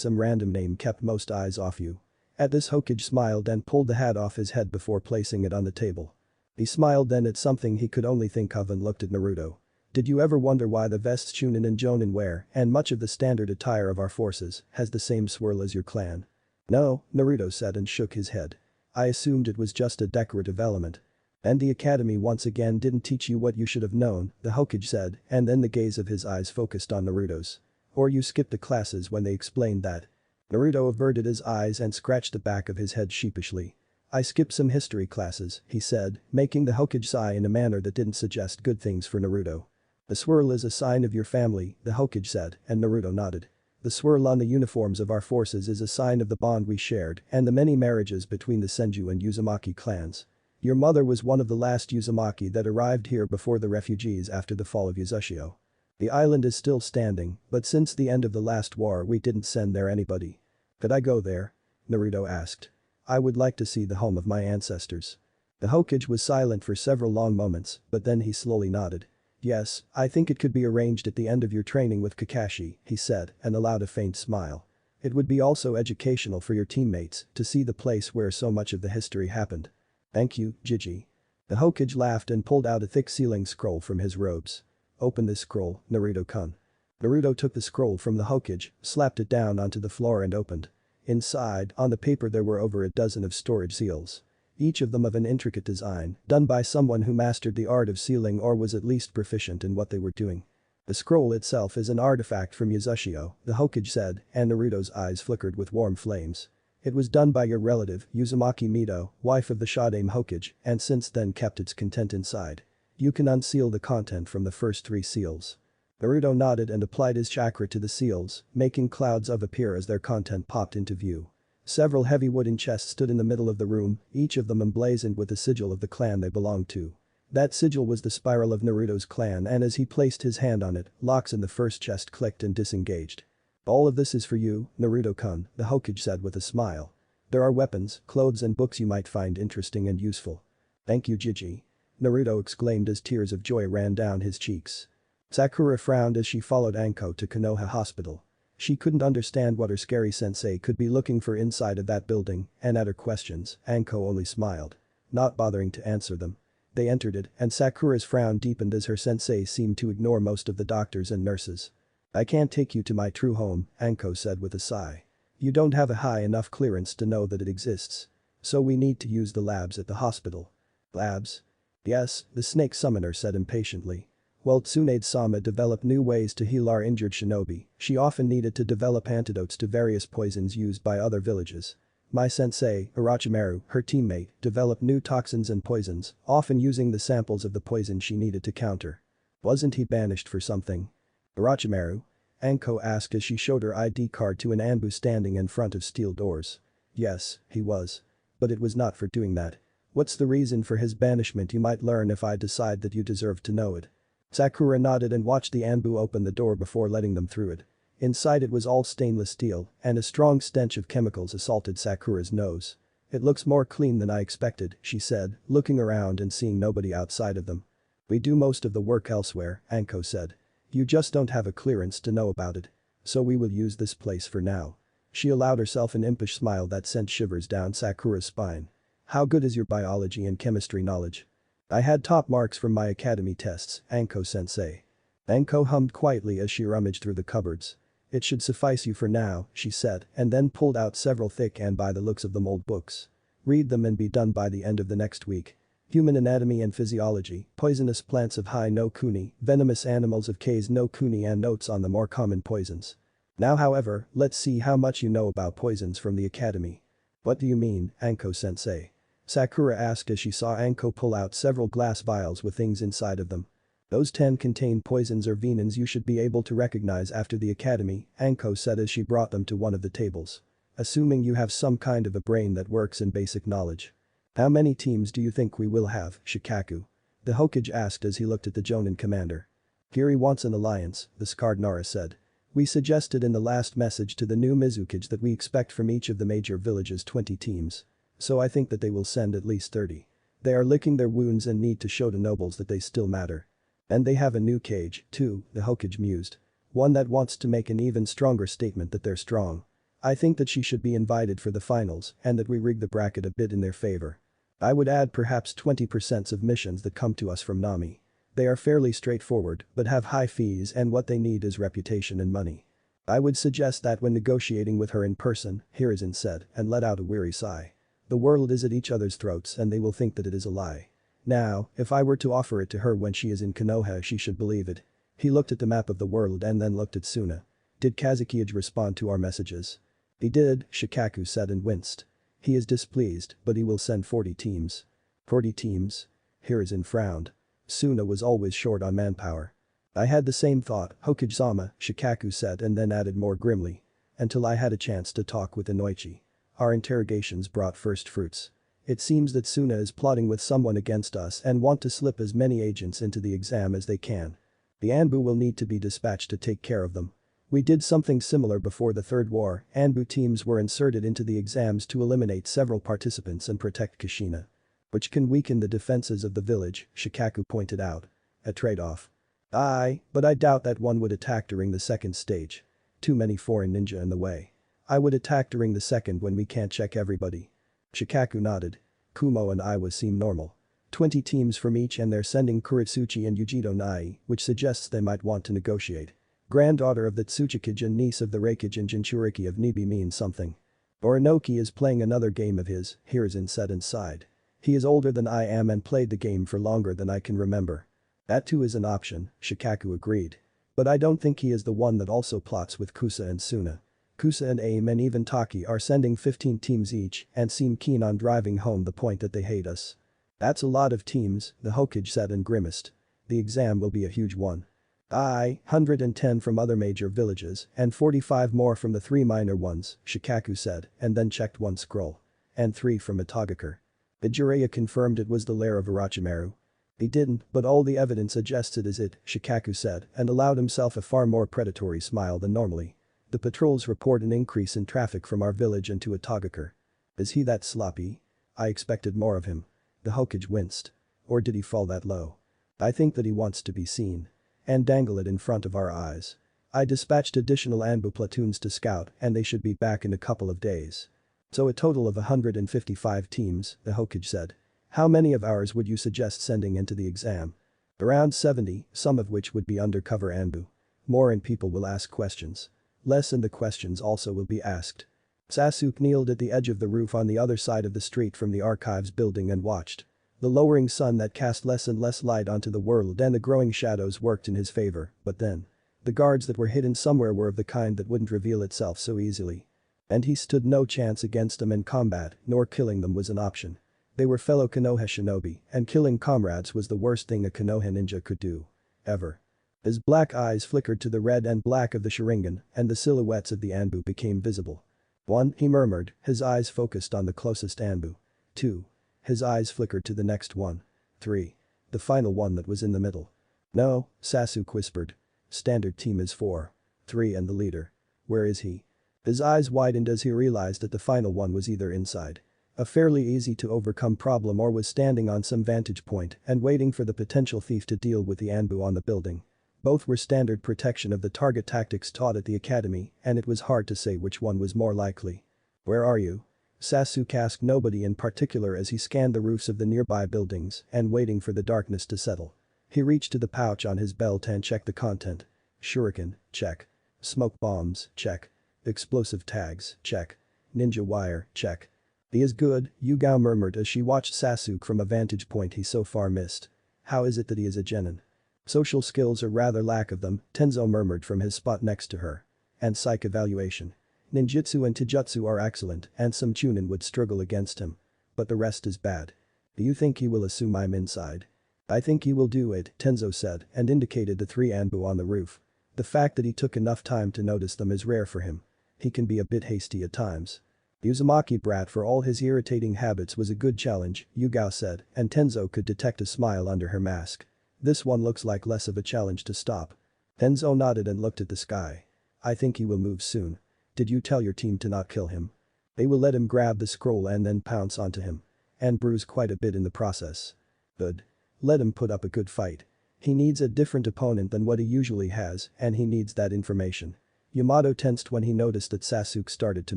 some random name kept most eyes off you. At this Hokage smiled and pulled the hat off his head before placing it on the table. He smiled then at something he could only think of and looked at Naruto. Did you ever wonder why the vests Chunin and Jonin wear, and much of the standard attire of our forces, has the same swirl as your clan? No, Naruto said and shook his head. I assumed it was just a decorative element. And the academy once again didn't teach you what you should have known, the Hokage said, and then the gaze of his eyes focused on Naruto's. Or you skipped the classes when they explained that. Naruto averted his eyes and scratched the back of his head sheepishly. I skipped some history classes, he said, making the Hokage sigh in a manner that didn't suggest good things for Naruto. The swirl is a sign of your family, the Hokage said, and Naruto nodded. The swirl on the uniforms of our forces is a sign of the bond we shared and the many marriages between the Senju and Uzumaki clans. Your mother was one of the last Uzumaki that arrived here before the refugees after the fall of Uzushio. The island is still standing, but since the end of the last war we didn't send there anybody. Could I go there? Naruto asked. I would like to see the home of my ancestors. The Hokage was silent for several long moments, but then he slowly nodded. Yes, I think it could be arranged at the end of your training with Kakashi, he said and allowed a faint smile. It would be also educational for your teammates to see the place where so much of the history happened. Thank you, Jiji. The Hokage laughed and pulled out a thick sealing scroll from his robes. Open this scroll, Naruto-kun. Naruto took the scroll from the Hokage, slapped it down onto the floor and opened. Inside, on the paper there were over a dozen of storage seals. Each of them of an intricate design, done by someone who mastered the art of sealing or was at least proficient in what they were doing. The scroll itself is an artifact from Uzushio, the Hokage said, and Naruto's eyes flickered with warm flames. It was done by your relative, Uzumaki Mido, wife of the Shadame Hokage, and since then kept its content inside. You can unseal the content from the first 3 seals. Naruto nodded and applied his chakra to the seals, making clouds of appear as their content popped into view. Several heavy wooden chests stood in the middle of the room, each of them emblazoned with the sigil of the clan they belonged to. That sigil was the spiral of Naruto's clan and as he placed his hand on it, locks in the first chest clicked and disengaged. All of this is for you, Naruto-kun, the Hokage said with a smile. There are weapons, clothes and books you might find interesting and useful. Thank you, Jiji. Naruto exclaimed as tears of joy ran down his cheeks. Sakura frowned as she followed Anko to Konoha Hospital. She couldn't understand what her scary sensei could be looking for inside of that building, and at her questions, Anko only smiled. Not bothering to answer them. They entered it, and Sakura's frown deepened as her sensei seemed to ignore most of the doctors and nurses. I can't take you to my true home, Anko said with a sigh. You don't have a high enough clearance to know that it exists. So we need to use the labs at the hospital. Labs? Yes, the snake summoner said impatiently. While Tsunade-sama developed new ways to heal our injured shinobi, she often needed to develop antidotes to various poisons used by other villages. My sensei, Orochimaru, her teammate, developed new toxins and poisons, often using the samples of the poison she needed to counter. Wasn't he banished for something? Orochimaru? Anko asked as she showed her ID card to an Anbu standing in front of steel doors. Yes, he was. But it was not for doing that. What's the reason for his banishment you might learn if I decide that you deserve to know it. Sakura nodded and watched the Anbu open the door before letting them through it. Inside it was all stainless steel, and a strong stench of chemicals assaulted Sakura's nose. It looks more clean than I expected, she said, looking around and seeing nobody outside of them. We do most of the work elsewhere, Anko said. You just don't have a clearance to know about it. So we will use this place for now. She allowed herself an impish smile that sent shivers down Sakura's spine. How good is your biology and chemistry knowledge? I had top marks from my academy tests, Anko-sensei. Anko hummed quietly as she rummaged through the cupboards. It should suffice you for now, she said, and then pulled out several thick and by the looks of them old books. Read them and be done by the end of the next week. Human anatomy and physiology, poisonous plants of high no kuni, venomous animals of K's no kuni and notes on the more common poisons. Now however, let's see how much you know about poisons from the academy. What do you mean, Anko-sensei? Sakura asked as she saw Anko pull out several glass vials with things inside of them. Those 10 contain poisons or venins you should be able to recognize after the academy, Anko said as she brought them to one of the tables. Assuming you have some kind of a brain that works in basic knowledge. How many teams do you think we will have, Shikaku? The Hokage asked as he looked at the Jonin commander. Kiri wants an alliance, the scarred Nara said. We suggested in the last message to the new Mizukage that we expect from each of the major villages 20 teams. So I think that they will send at least 30. They are licking their wounds and need to show to nobles that they still matter. And they have a new cage, too, the Hokage mused. One that wants to make an even stronger statement that they're strong. I think that she should be invited for the finals and that we rig the bracket a bit in their favor. I would add perhaps 20% of missions that come to us from Nami. They are fairly straightforward but have high fees and what they need is reputation and money. I would suggest that when negotiating with her in person, Hiruzen said and let out a weary sigh. The world is at each other's throats and they will think that it is a lie. Now, if I were to offer it to her when she is in Konoha she should believe it. He looked at the map of the world and then looked at Suna. Did Kazukiage respond to our messages? He did, Shikaku said and winced. He is displeased, but he will send 40 teams. 40 teams? Hiruzen frowned. Suna was always short on manpower. I had the same thought, Hokage-sama, Shikaku said and then added more grimly. Until I had a chance to talk with Inoichi. Our interrogations brought first fruits. It seems that Suna is plotting with someone against us and want to slip as many agents into the exam as they can. The Anbu will need to be dispatched to take care of them. We did something similar before the Third War, Anbu teams were inserted into the exams to eliminate several participants and protect Kushina. Which can weaken the defenses of the village, Shikaku pointed out. A trade-off. Aye, but I doubt that one would attack during the second stage. Too many foreign ninja in the way. I would attack during the second when we can't check everybody. Shikaku nodded. Kumo and Iwa seem normal. 20 teams from each and they're sending Kuritsuchi and Yujito Nai, which suggests they might want to negotiate. Granddaughter of the Tsuchikage and niece of the Reikage and Jinchuriki of Nibi means something. Orinoki is playing another game of his, Hiruzen said and sighed. He is older than I am and played the game for longer than I can remember. That too is an option, Shikaku agreed. But I don't think he is the one that also plots with Kusa and Suna. Kusa and Aim and even Taki are sending 15 teams each and seem keen on driving home the point that they hate us. That's a lot of teams, the Hokage said and grimaced. The exam will be a huge one. Aye, 110 from other major villages and 45 more from the 3 minor ones, Shikaku said and then checked one scroll. And 3 from Itagakure. The Jiraiya confirmed it was the lair of Orochimaru. He didn't, but all the evidence suggests it is it, Shikaku said and allowed himself a far more predatory smile than normally. The patrols report an increase in traffic from our village into Itagakure. Is he that sloppy? I expected more of him. The Hokage winced. Or did he fall that low? I think that he wants to be seen. And dangle it in front of our eyes. I dispatched additional Anbu platoons to scout and they should be back in a couple of days. So a total of 155 teams, the Hokage said. How many of ours would you suggest sending into the exam? Around 70, some of which would be undercover Anbu. More and people will ask questions. Less and the questions also will be asked. Sasuke kneeled at the edge of the roof on the other side of the street from the archives building and watched. The lowering sun that cast less and less light onto the world and the growing shadows worked in his favor, but then. The guards that were hidden somewhere were of the kind that wouldn't reveal itself so easily. And he stood no chance against them in combat, nor killing them was an option. They were fellow Konoha shinobi, and killing comrades was the worst thing a Konoha ninja could do. Ever. His black eyes flickered to the red and black of the Sharingan, and the silhouettes of the Anbu became visible. 1, he murmured, his eyes focused on the closest Anbu. 2. His eyes flickered to the next one. 3. The final one that was in the middle. No, Sasuke whispered. Standard team is 4. 3 and the leader. Where is he? His eyes widened as he realized that the final one was either inside. A fairly easy to overcome problem, or was standing on some vantage point and waiting for the potential thief to deal with the Anbu on the building. Both were standard protection of the target tactics taught at the academy, and it was hard to say which one was more likely. "Where are you?" Sasuke asked nobody in particular as he scanned the roofs of the nearby buildings and waiting for the darkness to settle. He reached to the pouch on his belt and checked the content. Shuriken, check. Smoke bombs, check. Explosive tags, check. Ninja wire, check. "He is good," Yugao murmured as she watched Sasuke from a vantage point he so far missed. "How is it that he is a genin?" "Social skills or rather lack of them," Tenzo murmured from his spot next to her. "And psych evaluation. Ninjutsu and taijutsu are excellent and some chunin would struggle against him. But the rest is bad. Do you think he will assume I'm inside?" "I think he will do it," Tenzo said and indicated the 3 Anbu on the roof. The fact that he took enough time to notice them is rare for him. He can be a bit hasty at times. The Uzumaki brat, for all his irritating habits, was a good challenge, Yugao said, and Tenzo could detect a smile under her mask. "This one looks like less of a challenge to stop." Tenzo nodded and looked at the sky. "I think he will move soon. Did you tell your team to not kill him? They will let him grab the scroll and then pounce onto him. And bruise quite a bit in the process." "Good. Let him put up a good fight. He needs a different opponent than what he usually has, and he needs that information." Yamato tensed when he noticed that Sasuke started to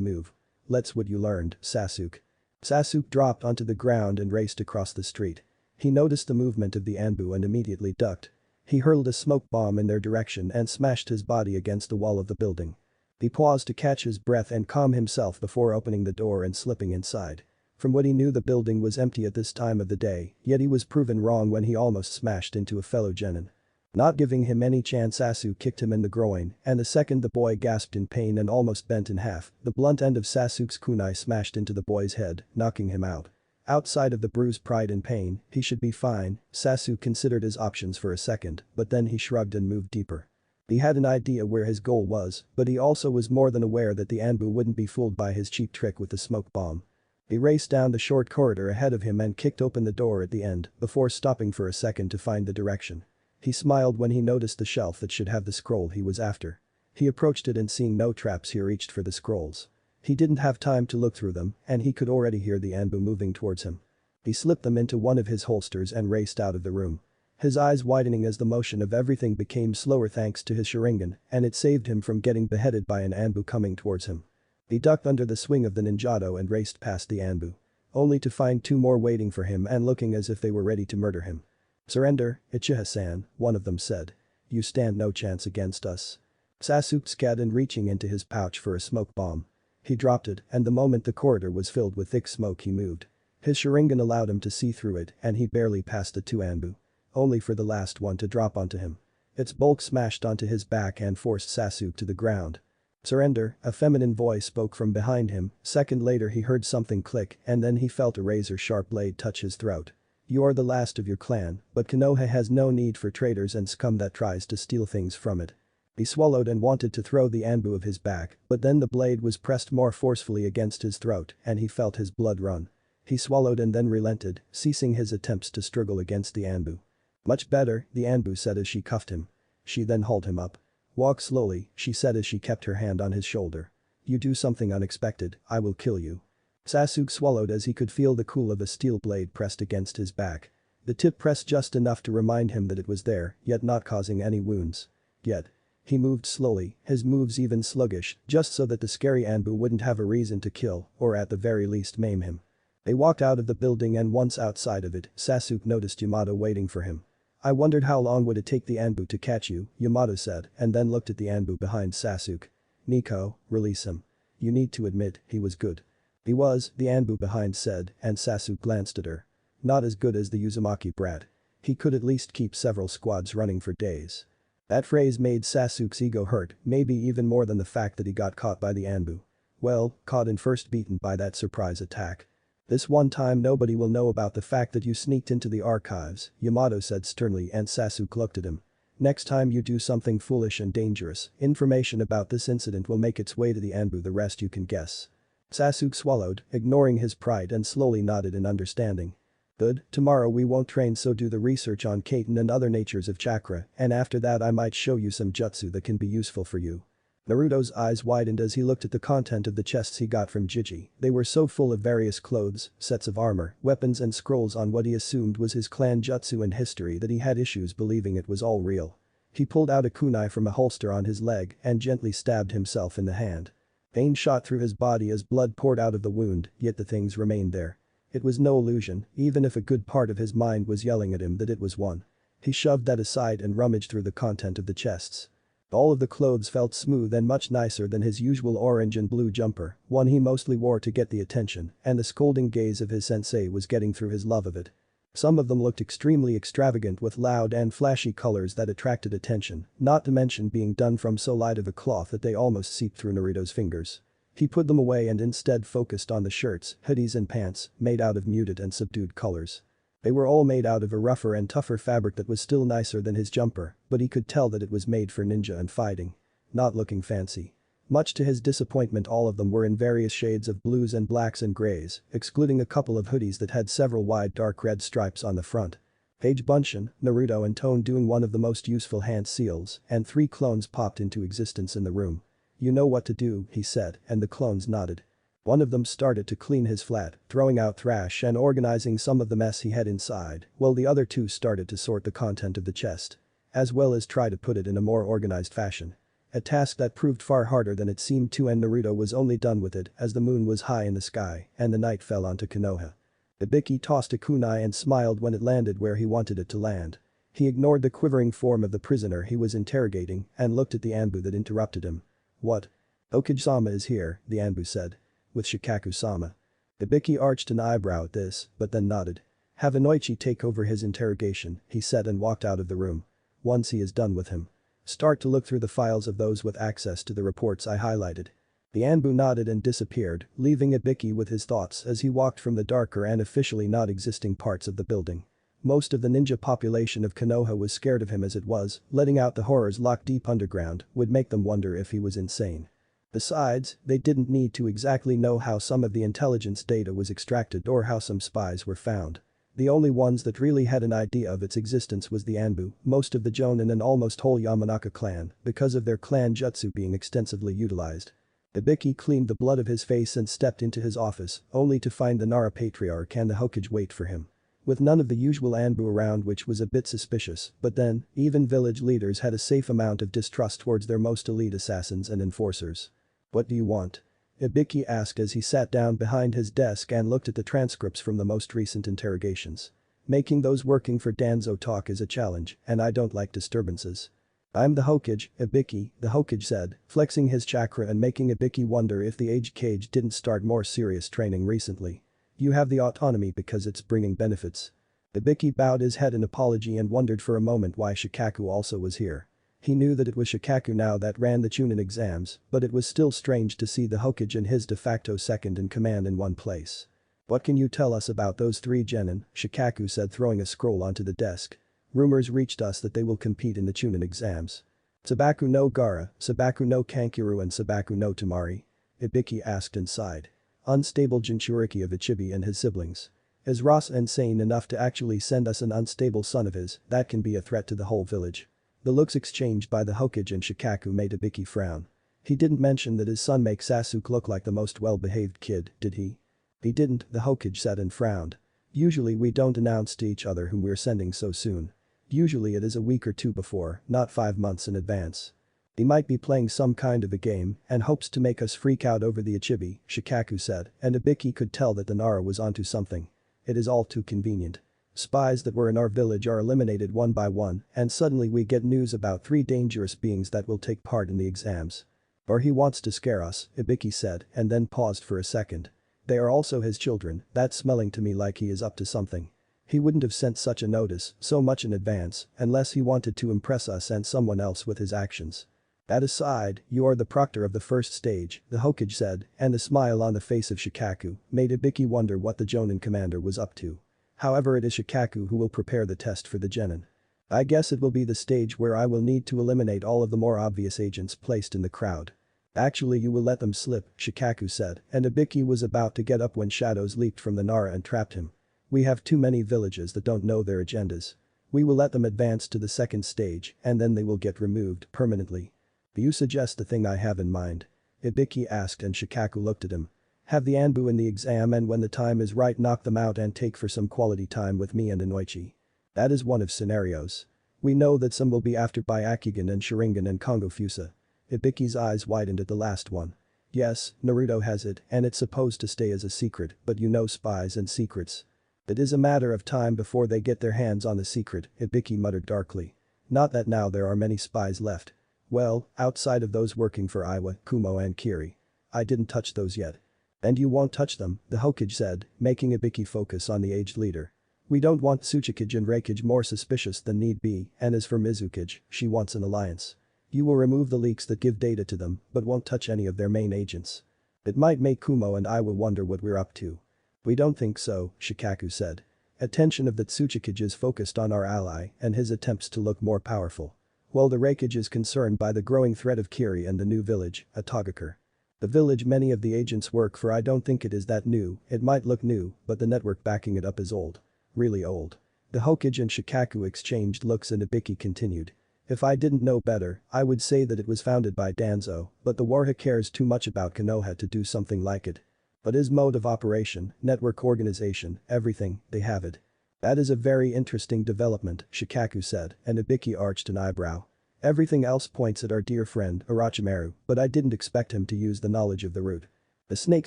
move. "Let's what you learned, Sasuke." Sasuke dropped onto the ground and raced across the street. He noticed the movement of the Anbu and immediately ducked. He hurled a smoke bomb in their direction and smashed his body against the wall of the building. He paused to catch his breath and calm himself before opening the door and slipping inside. From what he knew, the building was empty at this time of the day, yet he was proven wrong when he almost smashed into a fellow genin. Not giving him any chance, Sasuke kicked him in the groin, and the second the boy gasped in pain and almost bent in half, the blunt end of Sasuke's kunai smashed into the boy's head, knocking him out. Outside of the bruised pride and pain, he should be fine. Sasuke considered his options for a second, but then he shrugged and moved deeper. He had an idea where his goal was, but he also was more than aware that the Anbu wouldn't be fooled by his cheap trick with the smoke bomb. He raced down the short corridor ahead of him and kicked open the door at the end before stopping for a second to find the direction. He smiled when he noticed the shelf that should have the scroll he was after. He approached it and seeing no traps, he reached for the scrolls. He didn't have time to look through them and he could already hear the Anbu moving towards him. He slipped them into one of his holsters and raced out of the room. His eyes widening as the motion of everything became slower thanks to his Sharingan, and it saved him from getting beheaded by an Anbu coming towards him. He ducked under the swing of the ninjato and raced past the Anbu. Only to find 2 more waiting for him and looking as if they were ready to murder him. "Surrender, Uchiha-san," one of them said. "You stand no chance against us." Sasuke scattered, reaching into his pouch for a smoke bomb. He dropped it, and the moment the corridor was filled with thick smoke, he moved. His Sharingan allowed him to see through it and he barely passed the 2 Anbu. Only for the last one to drop onto him. Its bulk smashed onto his back and forced Sasuke to the ground. "Surrender," a feminine voice spoke from behind him. Second later he heard something click and then he felt a razor-sharp blade touch his throat. "You are the last of your clan, but Konoha has no need for traitors and scum that tries to steal things from it." He swallowed and wanted to throw the Anbu of his back, but then the blade was pressed more forcefully against his throat and he felt his blood run. He swallowed and then relented, ceasing his attempts to struggle against the Anbu. "Much better," the Anbu said as she cuffed him. She then hauled him up. "Walk slowly," she said as she kept her hand on his shoulder. "You do something unexpected, I will kill you." Sasuke swallowed as he could feel the cool of a steel blade pressed against his back. The tip pressed just enough to remind him that it was there, yet not causing any wounds. Yet. He moved slowly, his moves even sluggish, just so that the scary Anbu wouldn't have a reason to kill, or at the very least maim him. They walked out of the building and once outside of it, Sasuke noticed Yamato waiting for him. "I wondered how long would it take the Anbu to catch you," Yamato said, and then looked at the Anbu behind Sasuke. "Nico, release him. You need to admit, he was good." "He was," the Anbu behind said, and Sasuke glanced at her. "Not as good as the Uzumaki brat. He could at least keep several squads running for days." That phrase made Sasuke's ego hurt, maybe even more than the fact that he got caught by the Anbu. Well, caught and first beaten by that surprise attack. "This one time nobody will know about the fact that you sneaked into the archives," Yamato said sternly, and Sasuke looked at him. "Next time you do something foolish and dangerous, information about this incident will make its way to the Anbu, the rest you can guess." Sasuke swallowed, ignoring his pride, and slowly nodded in understanding. "Good, tomorrow we won't train, so do the research on Kaiten and other natures of chakra, and after that I might show you some jutsu that can be useful for you." Naruto's eyes widened as he looked at the content of the chests he got from Jiji. They were so full of various clothes, sets of armor, weapons and scrolls on what he assumed was his clan jutsu and history that he had issues believing it was all real. He pulled out a kunai from a holster on his leg and gently stabbed himself in the hand. Pain shot through his body as blood poured out of the wound, yet the things remained there. It was no illusion, even if a good part of his mind was yelling at him that it was one. He shoved that aside and rummaged through the content of the chests. All of the clothes felt smooth and much nicer than his usual orange and blue jumper, one he mostly wore to get the attention, and the scolding gaze of his sensei was getting through his love of it. Some of them looked extremely extravagant with loud and flashy colors that attracted attention, not to mention being done from so light of a cloth that they almost seeped through Naruto's fingers. He put them away and instead focused on the shirts, hoodies and pants, made out of muted and subdued colors. They were all made out of a rougher and tougher fabric that was still nicer than his jumper, but he could tell that it was made for ninja and fighting. Not looking fancy. Much to his disappointment, all of them were in various shades of blues and blacks and grays, excluding a couple of hoodies that had several wide dark red stripes on the front. Page Bunshin, Naruto and Tone doing one of the most useful hand seals, and 3 clones popped into existence in the room. "You know what to do," he said, and the clones nodded. One of them started to clean his flat, throwing out trash and organizing some of the mess he had inside, while the other 2 started to sort the content of the chest. As well as try to put it in a more organized fashion. A task that proved far harder than it seemed to, and Naruto was only done with it as the moon was high in the sky and the night fell onto Konoha. Ibiki tossed a kunai and smiled when it landed where he wanted it to land. He ignored the quivering form of the prisoner he was interrogating and looked at the Anbu that interrupted him. "What? Okage-sama is here," the Anbu said. "With Shikaku-sama." Ibiki arched an eyebrow at this, but then nodded. "Have Inoichi take over his interrogation," he said and walked out of the room. "Once he is done with him. Start to look through the files of those with access to the reports I highlighted." The Anbu nodded and disappeared, leaving Ibiki with his thoughts as he walked from the darker and officially not existing parts of the building. Most of the ninja population of Konoha was scared of him as it was, letting out the horrors locked deep underground would make them wonder if he was insane. Besides, they didn't need to exactly know how some of the intelligence data was extracted or how some spies were found. The only ones that really had an idea of its existence was the Anbu, most of the Jonin and almost whole Yamanaka clan, because of their clan jutsu being extensively utilized. Ibiki cleaned the blood of his face and stepped into his office, only to find the Nara Patriarch and the Hokage wait for him. With none of the usual Anbu around, which was a bit suspicious, but then, even village leaders had a safe amount of distrust towards their most elite assassins and enforcers. "What do you want?" Ibiki asked as he sat down behind his desk and looked at the transcripts from the most recent interrogations. "Making those working for Danzo talk is a challenge, and I don't like disturbances." "I'm the Hokage, Ibiki," the Hokage said, flexing his chakra and making Ibiki wonder if the Age Cage didn't start more serious training recently. "You have the autonomy because it's bringing benefits." Ibiki bowed his head in apology and wondered for a moment why Shikaku also was here. He knew that it was Shikaku now that ran the Chunin exams, but it was still strange to see the Hokage and his de facto second in command in one place. "What can you tell us about those 3 genin?" Shikaku said, throwing a scroll onto the desk. "Rumors reached us that they will compete in the Chunin exams. Sabaku no Gaara, Sabaku no Kankuro and Sabaku no Tamari?" Ibiki asked and sighed. "Unstable Jinchuriki of Ichibi and his siblings. Is Ross insane enough to actually send us an unstable son of his that can be a threat to the whole village?" The looks exchanged by the Hokage and Shikaku made Ibiki frown. He didn't mention that his son makes Sasuke look like the most well-behaved kid, did he? "He didn't," the Hokage said and frowned. "Usually we don't announce to each other whom we're sending so soon. Usually it is a week or 2 before, not 5 months in advance. He might be playing some kind of a game and hopes to make us freak out over the Ichibi," Shikaku said, and Ibiki could tell that the Nara was onto something. "It is all too convenient. Spies that were in our village are eliminated one by one, and suddenly we get news about 3 dangerous beings that will take part in the exams. Or he wants to scare us," Ibiki said, and then paused for a second. "They are also his children, that's smelling to me like he is up to something. He wouldn't have sent such a notice so much in advance unless he wanted to impress us and someone else with his actions." "That aside, you are the proctor of the first stage," the Hokage said, and the smile on the face of Shikaku made Ibiki wonder what the Jonin commander was up to. "However, it is Shikaku who will prepare the test for the genin. I guess it will be the stage where I will need to eliminate all of the more obvious agents placed in the crowd." "Actually, you will let them slip," Shikaku said, and Ibiki was about to get up when shadows leaped from the Nara and trapped him. "We have too many villages that don't know their agendas. We will let them advance to the second stage and then they will get removed permanently." Do you suggest the thing I have in mind? Ibiki asked and Shikaku looked at him. Have the Anbu in the exam and when the time is right knock them out and take for some quality time with me and Inoichi. That is one of scenarios. We know that some will be after by Akigan and Sharingan and Kongo Fusa. Ibiki's eyes widened at the last one. Yes, Naruto has it and it's supposed to stay as a secret, but you know spies and secrets. It is a matter of time before they get their hands on the secret, Ibiki muttered darkly. Not that now there are many spies left. Well, outside of those working for Iwa, Kumo and Kiri. I didn't touch those yet. And you won't touch them, the Hokage said, making Ibiki focus on the aged leader. We don't want Tsuchikage and Reikage more suspicious than need be, and as for Mizukage, she wants an alliance. You will remove the leaks that give data to them, but won't touch any of their main agents. It might make Kumo and Iwa wonder what we're up to. We don't think so, Shikaku said. Attention of the Tsuchikage is focused on our ally and his attempts to look more powerful. While the Reikage is concerned by the growing threat of Kiri and the new village, Atogakure. The village many of the agents work for I don't think it is that new, it might look new, but the network backing it up is old. Really old. The Hokage and Shikaku exchanged looks and Ibiki continued. If I didn't know better, I would say that it was founded by Danzo, but the Warha cares too much about Konoha to do something like it. But his mode of operation, network organization, everything, they have it. That is a very interesting development, Shikaku said, and Ibiki arched an eyebrow. Everything else points at our dear friend, Orochimaru, but I didn't expect him to use the knowledge of the root. The snake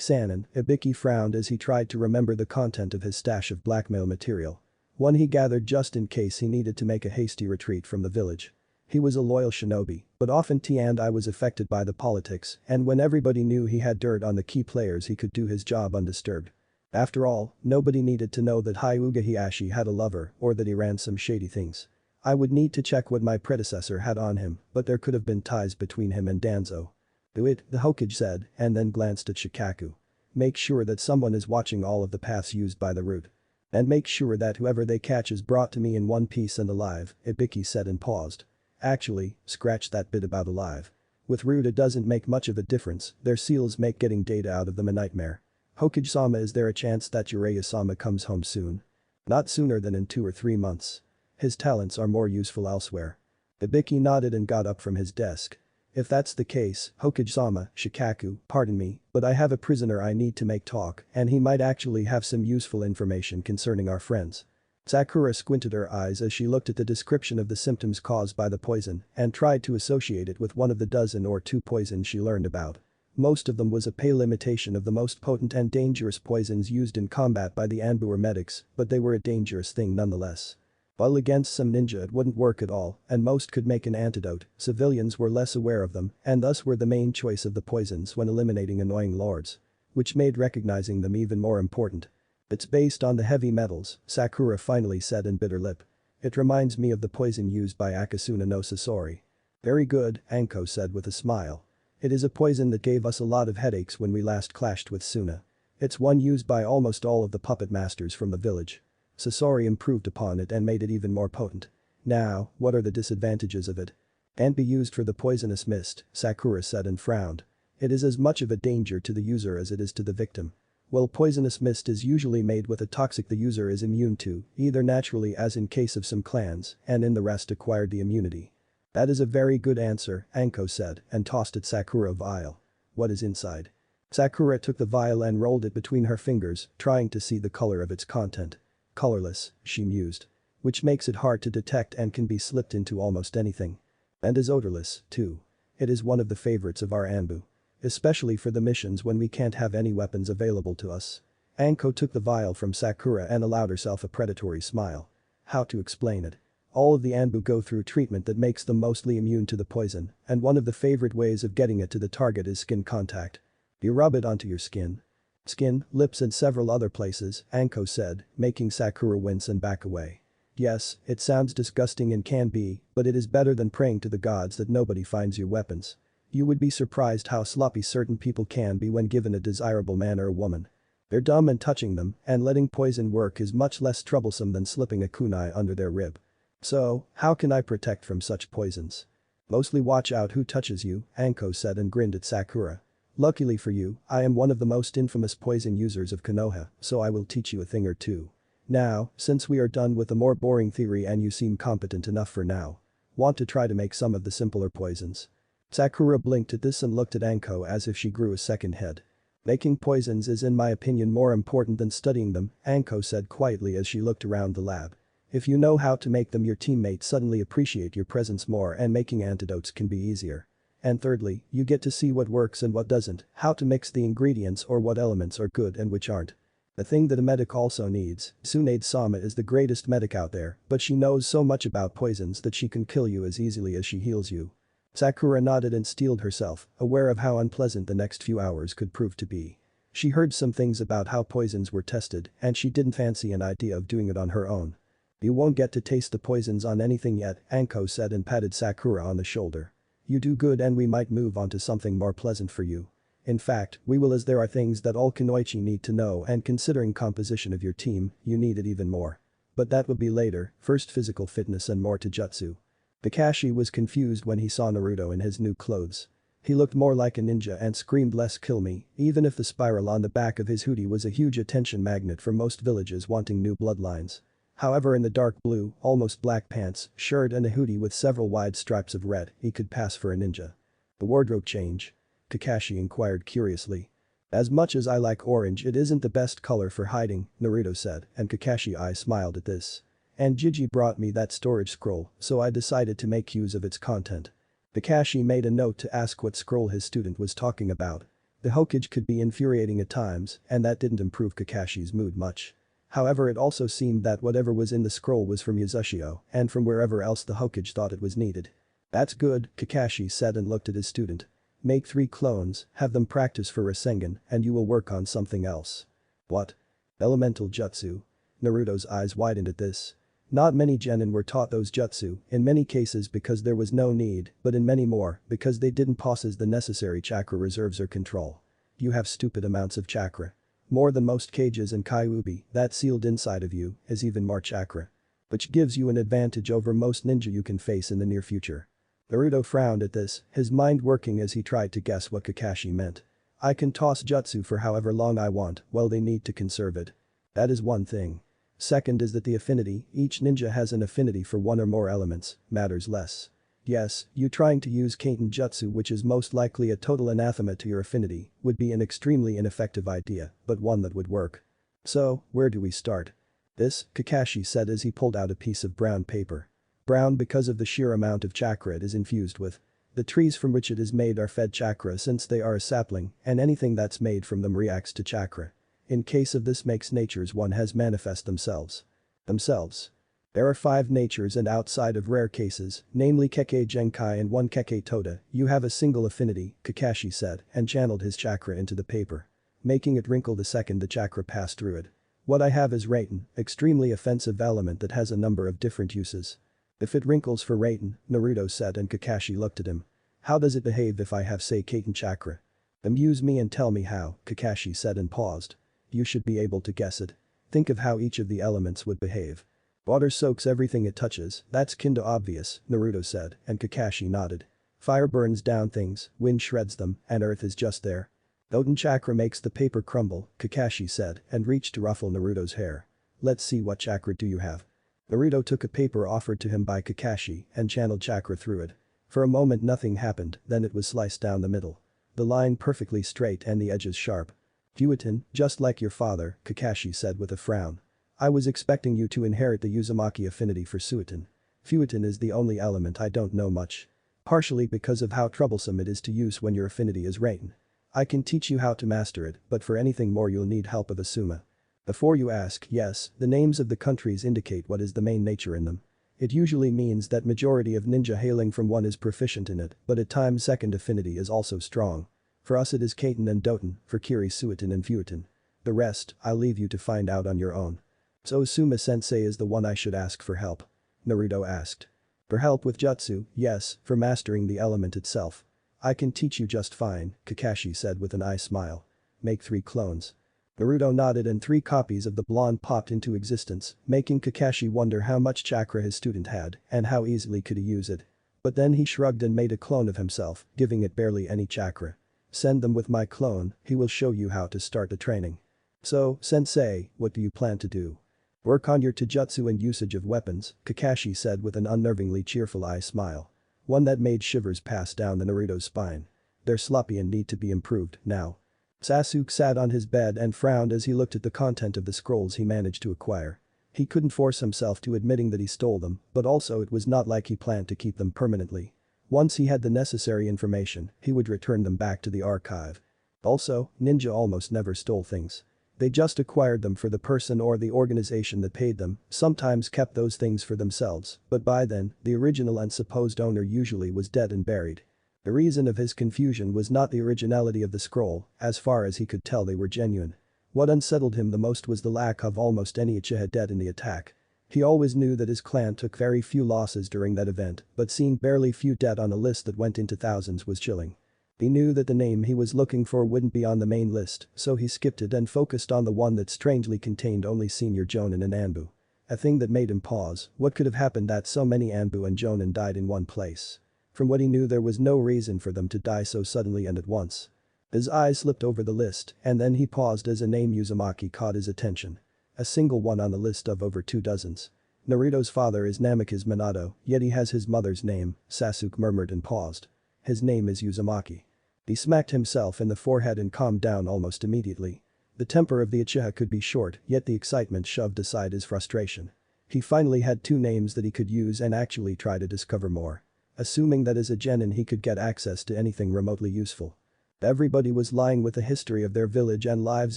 Sannin, Ibiki frowned as he tried to remember the content of his stash of blackmail material. One he gathered just in case he needed to make a hasty retreat from the village. He was a loyal shinobi, but often T&I was affected by the politics, and when everybody knew he had dirt on the key players he could do his job undisturbed. After all, nobody needed to know that Hyuga Hiashi had a lover or that he ran some shady things. I would need to check what my predecessor had on him, but there could have been ties between him and Danzo. Do it, the Hokage said, and then glanced at Shikaku. Make sure that someone is watching all of the paths used by the root. And make sure that whoever they catch is brought to me in one piece and alive, Ibiki said and paused. Actually, scratch that bit about alive. With root it doesn't make much of a difference, their seals make getting data out of them a nightmare. Hokage-sama, is there a chance that Jiraiya-sama comes home soon? Not sooner than in 2 or 3 months. His talents are more useful elsewhere. Ibiki nodded and got up from his desk. If that's the case, Hokage-sama, Shikaku, pardon me, but I have a prisoner I need to make talk and he might actually have some useful information concerning our friends. Sakura squinted her eyes as she looked at the description of the symptoms caused by the poison and tried to associate it with one of the dozen or two poisons she learned about. Most of them was a pale imitation of the most potent and dangerous poisons used in combat by the Anbu medics, but they were a dangerous thing nonetheless. While against some ninja it wouldn't work at all and most could make an antidote, civilians were less aware of them and thus were the main choice of the poisons when eliminating annoying lords. Which made recognizing them even more important. It's based on the heavy metals, Sakura finally said and bit her lip. It reminds me of the poison used by Akasuna no Sasori. Very good, Anko said with a smile. It is a poison that gave us a lot of headaches when we last clashed with Suna. It's one used by almost all of the puppet masters from the village. Sasori improved upon it and made it even more potent. Now, what are the disadvantages of it? Can't be used for the poisonous mist, Sakura said and frowned. It is as much of a danger to the user as it is to the victim. While poisonous mist is usually made with a toxic the user is immune to, either naturally as in case of some clans, and in the rest acquired the immunity. That is a very good answer, Anko said, and tossed at Sakura a vial. What is inside? Sakura took the vial and rolled it between her fingers, trying to see the color of its content. Colorless, she mused. Which makes it hard to detect and can be slipped into almost anything. And is odorless, too. It is one of the favorites of our Anbu. Especially for the missions when we can't have any weapons available to us. Anko took the vial from Sakura and allowed herself a predatory smile. How to explain it? All of the Anbu go through treatment that makes them mostly immune to the poison, and one of the favorite ways of getting it to the target is skin contact. You rub it onto your skin. Skin, lips and several other places, Anko said, making Sakura wince and back away. Yes, it sounds disgusting and can be, but it is better than praying to the gods that nobody finds your weapons. You would be surprised how sloppy certain people can be when given a desirable man or a woman. They're dumb and touching them, and letting poison work is much less troublesome than slipping a kunai under their rib. So, how can I protect from such poisons? Mostly watch out who touches you, Anko said and grinned at Sakura. Luckily for you, I am one of the most infamous poison users of Konoha, so I will teach you a thing or two. Now, since we are done with the more boring theory and you seem competent enough for now. Want to try to make some of the simpler poisons? Sakura blinked at this and looked at Anko as if she grew a second head. Making poisons is in my opinion more important than studying them, Anko said quietly as she looked around the lab. If you know how to make them, your teammates suddenly appreciate your presence more and making antidotes can be easier. And thirdly, you get to see what works and what doesn't, how to mix the ingredients or what elements are good and which aren't. The thing that a medic also needs, Tsunade-sama is the greatest medic out there, but she knows so much about poisons that she can kill you as easily as she heals you. Sakura nodded and steeled herself, aware of how unpleasant the next few hours could prove to be. She heard some things about how poisons were tested and she didn't fancy an idea of doing it on her own. You won't get to taste the poisons on anything yet, Anko said and patted Sakura on the shoulder. You do good and we might move on to something more pleasant for you. In fact, we will, as there are things that all kunoichi need to know, and considering composition of your team, you need it even more. But that will be later, first physical fitness and more to jutsu. Kakashi was confused when he saw Naruto in his new clothes. He looked more like a ninja and screamed less kill me, even if the spiral on the back of his hoodie was a huge attention magnet for most villages wanting new bloodlines. However, in the dark blue, almost black pants, shirt and a hoodie with several wide stripes of red, he could pass for a ninja. The wardrobe change? Kakashi inquired curiously. As much as I like orange, it isn't the best color for hiding, Naruto said, and Kakashi I smiled at this. And Gigi brought me that storage scroll, so I decided to make use of its content. Kakashi made a note to ask what scroll his student was talking about. The Hokage could be infuriating at times, and that didn't improve Kakashi's mood much. However, it also seemed that whatever was in the scroll was from Yuzushio and from wherever else the Hokage thought it was needed. That's good, Kakashi said and looked at his student. Make 3 clones, have them practice for Rasengan, and you will work on something else. What? Elemental jutsu? Naruto's eyes widened at this. Not many genin were taught those jutsu, in many cases because there was no need, but in many more, because they didn't possess the necessary chakra reserves or control. You have stupid amounts of chakra. More than most cages and kyuubi, that sealed inside of you is even more chakra. Which gives you an advantage over most ninja you can face in the near future. Naruto frowned at this, his mind working as he tried to guess what Kakashi meant. I can toss jutsu for however long I want, well they need to conserve it. That is one thing. Second is that the affinity, each ninja has an affinity for one or more elements, matters less. Yes, you trying to use Kaiten jutsu, which is most likely a total anathema to your affinity, would be an extremely ineffective idea, but one that would work. So, where do we start? This, Kakashi said as he pulled out a piece of brown paper. Brown because of the sheer amount of chakra it is infused with. The trees from which it is made are fed chakra since they are a sapling, and anything that's made from them reacts to chakra. In case of this makes natures one has manifest themselves. There are 5 natures and outside of rare cases, namely Kekkei Genkai and 1 Kekkei Toda, you have a single affinity, Kakashi said and channeled his chakra into the paper. Making it wrinkle the second the chakra passed through it. What I have is Raiten, extremely offensive element that has a number of different uses. If it wrinkles for Raiten, Naruto said and Kakashi looked at him. How does it behave if I have say Kaiten chakra? Amuse me and tell me how, Kakashi said and paused. You should be able to guess it. Think of how each of the elements would behave. Water soaks everything it touches, that's kinda obvious, Naruto said, and Kakashi nodded. Fire burns down things, wind shreds them, and earth is just there. Oten chakra makes the paper crumble, Kakashi said and reached to ruffle Naruto's hair. Let's see what chakra do you have. Naruto took a paper offered to him by Kakashi and channeled chakra through it. For a moment nothing happened, then it was sliced down the middle. The line perfectly straight and the edges sharp. Fuetin, just like your father, Kakashi said with a frown. I was expecting you to inherit the Uzumaki affinity for Suitin. Fuetin is the only element I don't know much. Partially because of how troublesome it is to use when your affinity is Raiten. I can teach you how to master it, but for anything more you'll need help of Asuma. Before you ask, yes, the names of the countries indicate what is the main nature in them. It usually means that majority of ninja hailing from one is proficient in it, but at times second affinity is also strong. For us it is Kaiten and Doten, for Kiri Suitin and Fuetin. The rest, I'll leave you to find out on your own. So Asuma-sensei is the one I should ask for help? Naruto asked. For help with jutsu, yes, for mastering the element itself. I can teach you just fine, Kakashi said with an eye smile. Make 3 clones. Naruto nodded and 3 copies of the blonde popped into existence, making Kakashi wonder how much chakra his student had and how easily could he use it. But then he shrugged and made a clone of himself, giving it barely any chakra. Send them with my clone, he will show you how to start the training. So, sensei, what do you plan to do? Work on your taijutsu and usage of weapons, Kakashi said with an unnervingly cheerful eye smile. one that made shivers pass down the Naruto's spine. They're sloppy and need to be improved, now. Sasuke sat on his bed and frowned as he looked at the content of the scrolls he managed to acquire. He couldn't force himself to admitting that he stole them, but also it was not like he planned to keep them permanently. Once he had the necessary information, he would return them back to the archive. Also, ninja almost never stole things. They just acquired them for the person or the organization that paid them, sometimes kept those things for themselves, but by then, the original and supposed owner usually was dead and buried. The reason of his confusion was not the originality of the scroll, as far as he could tell they were genuine. What unsettled him the most was the lack of almost any Uchiha dead in the attack. He always knew that his clan took very few losses during that event, but seeing barely few dead on a list that went into thousands was chilling. He knew that the name he was looking for wouldn't be on the main list, so he skipped it and focused on the one that strangely contained only senior Jonin and Anbu. A thing that made him pause: what could have happened that so many Anbu and Jonin died in one place? From what he knew, there was no reason for them to die so suddenly and at once. His eyes slipped over the list, and then he paused as a name Uzumaki caught his attention. A single one on the list of over 2 dozens. Naruto's father is Namikaze Minato, yet he has his mother's name, Sasuke murmured and paused. His name is Uzumaki. He smacked himself in the forehead and calmed down almost immediately. The temper of the Uchiha could be short, yet the excitement shoved aside his frustration. He finally had 2 names that he could use and actually try to discover more. Assuming that as a genin he could get access to anything remotely useful. Everybody was lying with the history of their village and lives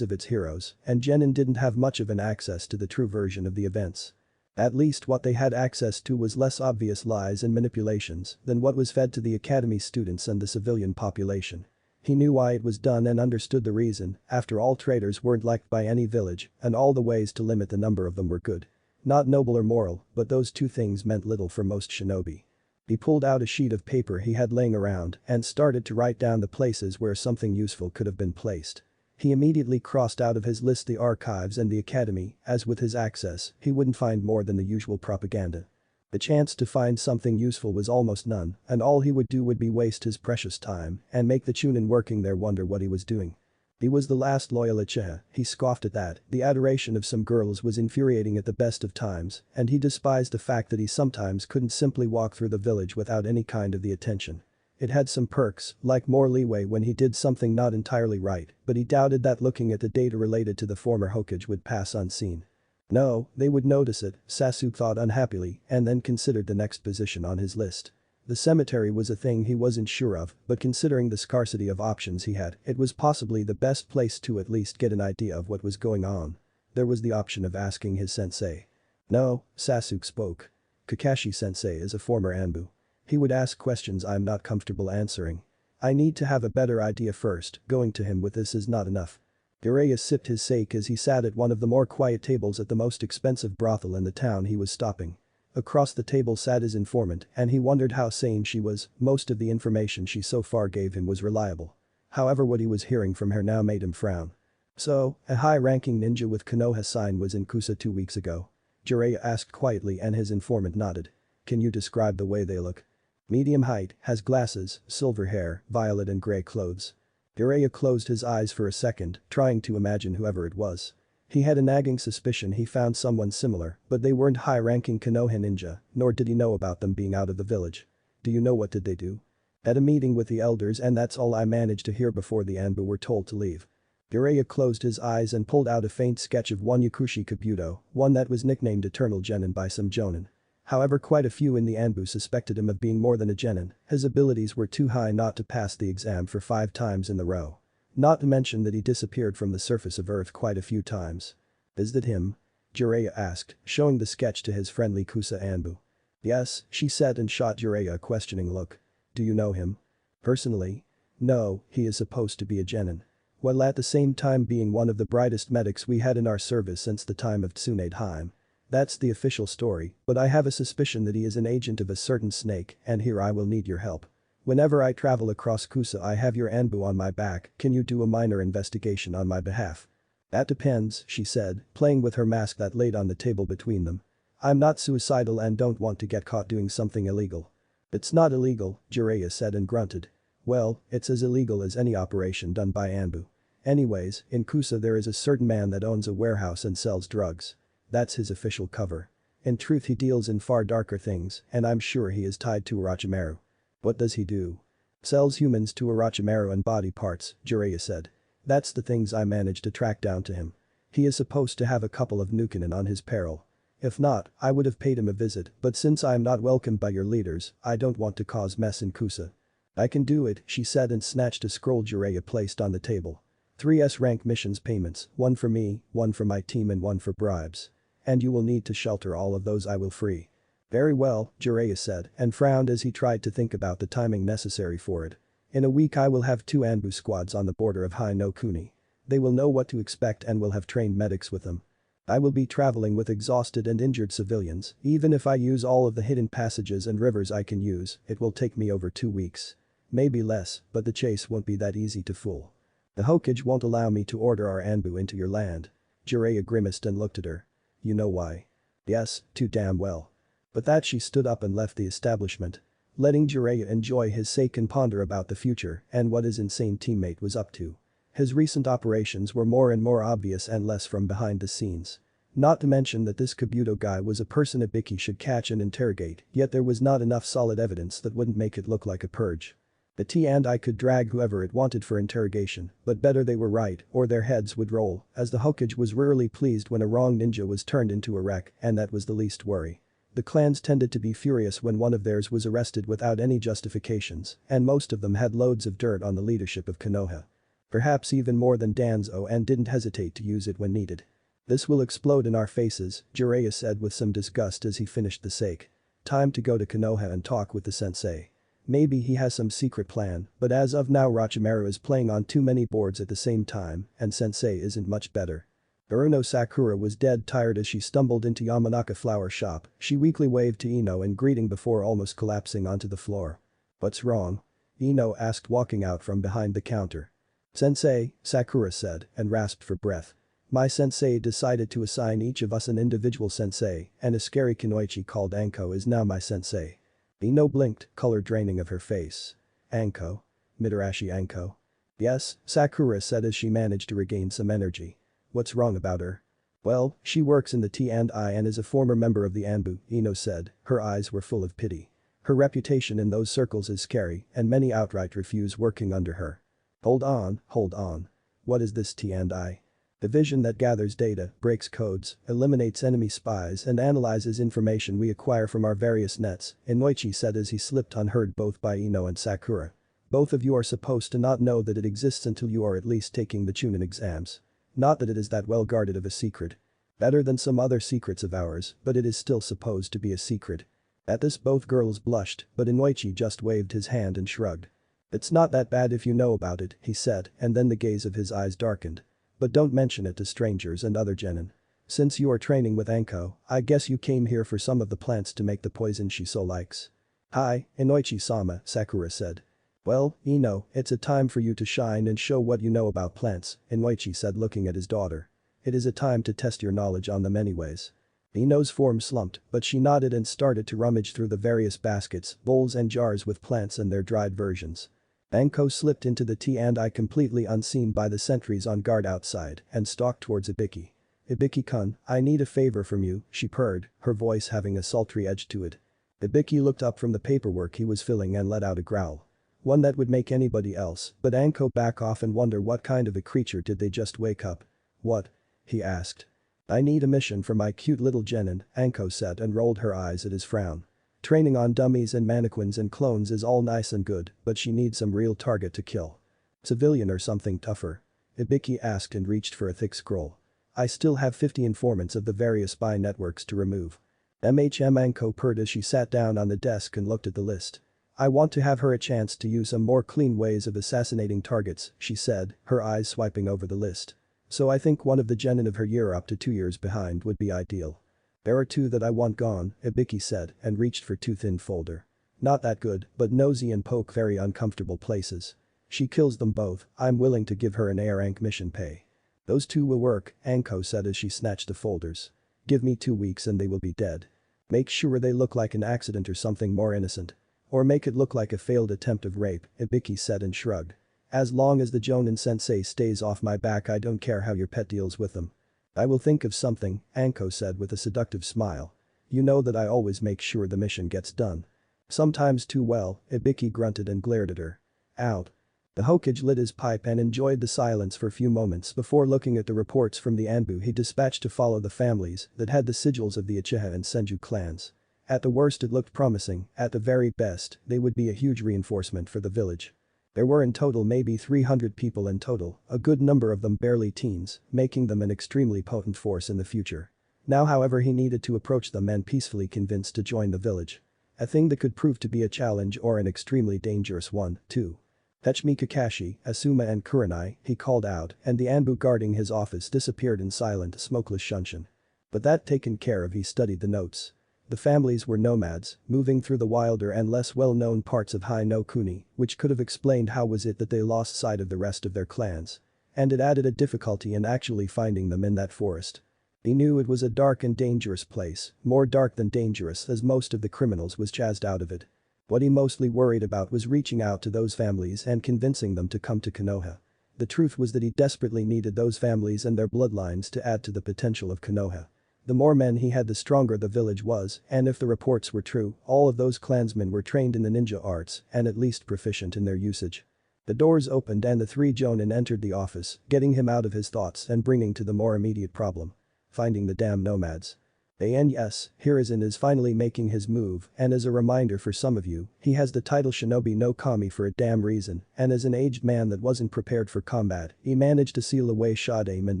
of its heroes, and genin didn't have much of an access to the true version of the events. At least what they had access to was less obvious lies and manipulations than what was fed to the academy students and the civilian population. He knew why it was done and understood the reason. After all, traitors weren't liked by any village, and all the ways to limit the number of them were good. Not noble or moral, but those 2 things meant little for most shinobi. He pulled out a sheet of paper he had laying around and started to write down the places where something useful could have been placed. He immediately crossed out of his list the archives and the academy, as with his access, he wouldn't find more than the usual propaganda. The chance to find something useful was almost none, and all he would do would be waste his precious time and make the Chunin working there wonder what he was doing. He was the last loyal Uchiha, he scoffed at that. The adoration of some girls was infuriating at the best of times, and he despised the fact that he sometimes couldn't simply walk through the village without any kind of the attention. It had some perks, like more leeway when he did something not entirely right, but he doubted that looking at the data related to the former Hokage would pass unseen. No, they would notice it, Sasuke thought unhappily, and then considered the next position on his list. The cemetery was a thing he wasn't sure of, but considering the scarcity of options he had, it was possibly the best place to at least get an idea of what was going on. There was the option of asking his sensei. No, Sasuke spoke. Kakashi-sensei is a former Anbu. He would ask questions I'm not comfortable answering. I need to have a better idea first, going to him with this is not enough. Jiraiya sipped his sake as he sat at one of the more quiet tables at the most expensive brothel in the town he was stopping. Across the table sat his informant, and he wondered how sane she was. Most of the information she so far gave him was reliable. However, what he was hearing from her now made him frown. So, a high-ranking ninja with Konoha sign was in Kusa 2 weeks ago? Jiraiya asked quietly and his informant nodded. Can you describe the way they look? Medium height, has glasses, silver hair, violet and gray clothes. Jiraiya closed his eyes for a second, trying to imagine whoever it was. He had a nagging suspicion he found someone similar, but they weren't high-ranking Konoha ninja, nor did he know about them being out of the village. Do you know what did they do? At a meeting with the elders, and that's all I managed to hear before the Anbu were told to leave. Jiraiya closed his eyes and pulled out a faint sketch of one Yakushi Kabuto, one that was nicknamed Eternal Genin by some Jonin. However, quite a few in the Anbu suspected him of being more than a genin. His abilities were too high not to pass the exam for 5 times in a row. Not to mention that he disappeared from the surface of Earth quite a few times. Is that him? Jiraiya asked, showing the sketch to his friendly Kusa Anbu. Yes, she said and shot Jiraiya a questioning look. Do you know him? Personally? No, he is supposed to be a genin. While at the same time being one of the brightest medics we had in our service since the time of Tsunadeheim. That's the official story, but I have a suspicion that he is an agent of a certain snake, and here I will need your help. Whenever I travel across Kusa I have your Anbu on my back, can you do a minor investigation on my behalf? That depends, she said, playing with her mask that laid on the table between them. I'm not suicidal and don't want to get caught doing something illegal. It's not illegal, Jiraiya said and grunted. Well, it's as illegal as any operation done by Anbu. Anyways, in Kusa there is a certain man that owns a warehouse and sells drugs. That's his official cover. In truth he deals in far darker things, and I'm sure he is tied to Orochimaru. What does he do? Sells humans to Orochimaru and body parts, Jiraiya said. That's the things I managed to track down to him. He is supposed to have a couple of Nukenin on his peril. If not, I would have paid him a visit, but since I am not welcomed by your leaders, I don't want to cause mess in Kusa. I can do it, she said and snatched a scroll Jiraiya placed on the table. 3 S-rank missions payments, 1 for me, 1 for my team and 1 for bribes. And you will need to shelter all of those I will free. Very well, Jiraiya said and frowned as he tried to think about the timing necessary for it. In a week I will have 2 Anbu squads on the border of Hai no Kuni. They will know what to expect and will have trained medics with them. I will be traveling with exhausted and injured civilians, even if I use all of the hidden passages and rivers I can use, it will take me over 2 weeks. Maybe less, but the chase won't be that easy to fool. The Hokage won't allow me to order our Anbu into your land. Jiraiya grimaced and looked at her. You know why? Yes, too damn well. But that she stood up and left the establishment. Letting Jiraiya enjoy his sake and ponder about the future and what his insane teammate was up to. His recent operations were more and more obvious and less from behind the scenes. Not to mention that this Kabuto guy was a person Ibiki should catch and interrogate, yet there was not enough solid evidence that wouldn't make it look like a purge. The T&I could drag whoever it wanted for interrogation, but better they were right or their heads would roll, as the Hokage was rarely pleased when a wrong ninja was turned into a wreck and that was the least worry. The clans tended to be furious when one of theirs was arrested without any justifications, and most of them had loads of dirt on the leadership of Konoha. Perhaps even more than Danzo and didn't hesitate to use it when needed. This will explode in our faces, Jiraiya said with some disgust as he finished the sake. Time to go to Konoha and talk with the sensei. Maybe he has some secret plan, but as of now Orochimaru is playing on too many boards at the same time and sensei isn't much better. Uruno Sakura was dead tired as she stumbled into Yamanaka flower shop, she weakly waved to Ino in greeting before almost collapsing onto the floor. What's wrong? Ino asked walking out from behind the counter. Sensei, Sakura said and rasped for breath. My sensei decided to assign each of us an individual sensei and a scary kunoichi called Anko is now my sensei. Ino blinked, color draining of her face. Anko? Mitarashi Anko? Yes, Sakura said as she managed to regain some energy. What's wrong about her? Well, she works in the T&I and is a former member of the Anbu, Ino said, her eyes were full of pity. Her reputation in those circles is scary and many outright refuse working under her. Hold on. What is this T&I? Division that gathers data, breaks codes, eliminates enemy spies and analyzes information we acquire from our various nets, Inoichi said as he slipped unheard both by Ino and Sakura. Both of you are supposed to not know that it exists until you are at least taking the Chunin exams. Not that it is that well guarded of a secret. Better than some other secrets of ours, but it is still supposed to be a secret. At this both girls blushed, but Inoichi just waved his hand and shrugged. It's not that bad if you know about it, he said, and then the gaze of his eyes darkened. But don't mention it to strangers and other genin. Since you are training with Anko, I guess you came here for some of the plants to make the poison she so likes. Hi, Inoichi-sama, Sakura said. Well, Ino, it's a time for you to shine and show what you know about plants, Inoichi said looking at his daughter. It is a time to test your knowledge on them anyways. Ino's form slumped, but she nodded and started to rummage through the various baskets, bowls and jars with plants and their dried versions. Anko slipped into the T&I completely unseen by the sentries on guard outside and stalked towards Ibiki. Ibiki-kun, I need a favor from you, she purred, her voice having a sultry edge to it. Ibiki looked up from the paperwork he was filling and let out a growl. One that would make anybody else, but Anko back off and wonder what kind of a creature did they just wake up. What? He asked. I need a mission for my cute little genin, Anko said and rolled her eyes at his frown. Training on dummies and mannequins and clones is all nice and good, but she needs some real target to kill. Civilian or something tougher? Ibiki asked and reached for a thick scroll. I still have 50 informants of the various spy networks to remove. Anko purred as she sat down on the desk and looked at the list. I want to have her a chance to use some more clean ways of assassinating targets, she said, her eyes swiping over the list. So I think one of the genin of her year up to 2 years behind would be ideal. There are 2 that I want gone, Ibiki said and reached for 2 thin folder. Not that good, but nosy and poke very uncomfortable places. She kills them both, I'm willing to give her an A-rank mission pay. Those 2 will work, Anko said as she snatched the folders. Give me 2 weeks and they will be dead. Make sure they look like an accident or something more innocent. Or make it look like a failed attempt of rape, Ibiki said and shrugged. As long as the Jonin sensei stays off my back I don't care how your pet deals with them. I will think of something, Anko said with a seductive smile. You know that I always make sure the mission gets done. Sometimes too well, Ibiki grunted and glared at her. Out. The Hokage lit his pipe and enjoyed the silence for a few moments before looking at the reports from the Anbu he dispatched to follow the families that had the sigils of the Uchiha and Senju clans. At the worst it looked promising, at the very best, they would be a huge reinforcement for the village. There were in total maybe 300 people in total, a good number of them barely teens, making them an extremely potent force in the future. Now however he needed to approach them and peacefully convince to join the village. A thing that could prove to be a challenge or an extremely dangerous one, too. Fetch me Kakashi, Asuma and Kurenai, he called out, and the Anbu guarding his office disappeared in silent, smokeless shunshin. But that taken care of, he studied the notes. The families were nomads, moving through the wilder and less well-known parts of Hai no Kuni, which could have explained how was it that they lost sight of the rest of their clans. And it added a difficulty in actually finding them in that forest. He knew it was a dark and dangerous place, more dark than dangerous as most of the criminals was chased out of it. What he mostly worried about was reaching out to those families and convincing them to come to Konoha. The truth was that he desperately needed those families and their bloodlines to add to the potential of Konoha. The more men he had, the stronger the village was, and if the reports were true, all of those clansmen were trained in the ninja arts and at least proficient in their usage. The doors opened and the three jonin entered the office, getting him out of his thoughts and bringing to the more immediate problem. Finding the damn nomads. And yes, Hiruzen is finally making his move, and as a reminder for some of you, he has the title Shinobi no Kami for a damn reason, and as an aged man that wasn't prepared for combat, he managed to seal away Shadame and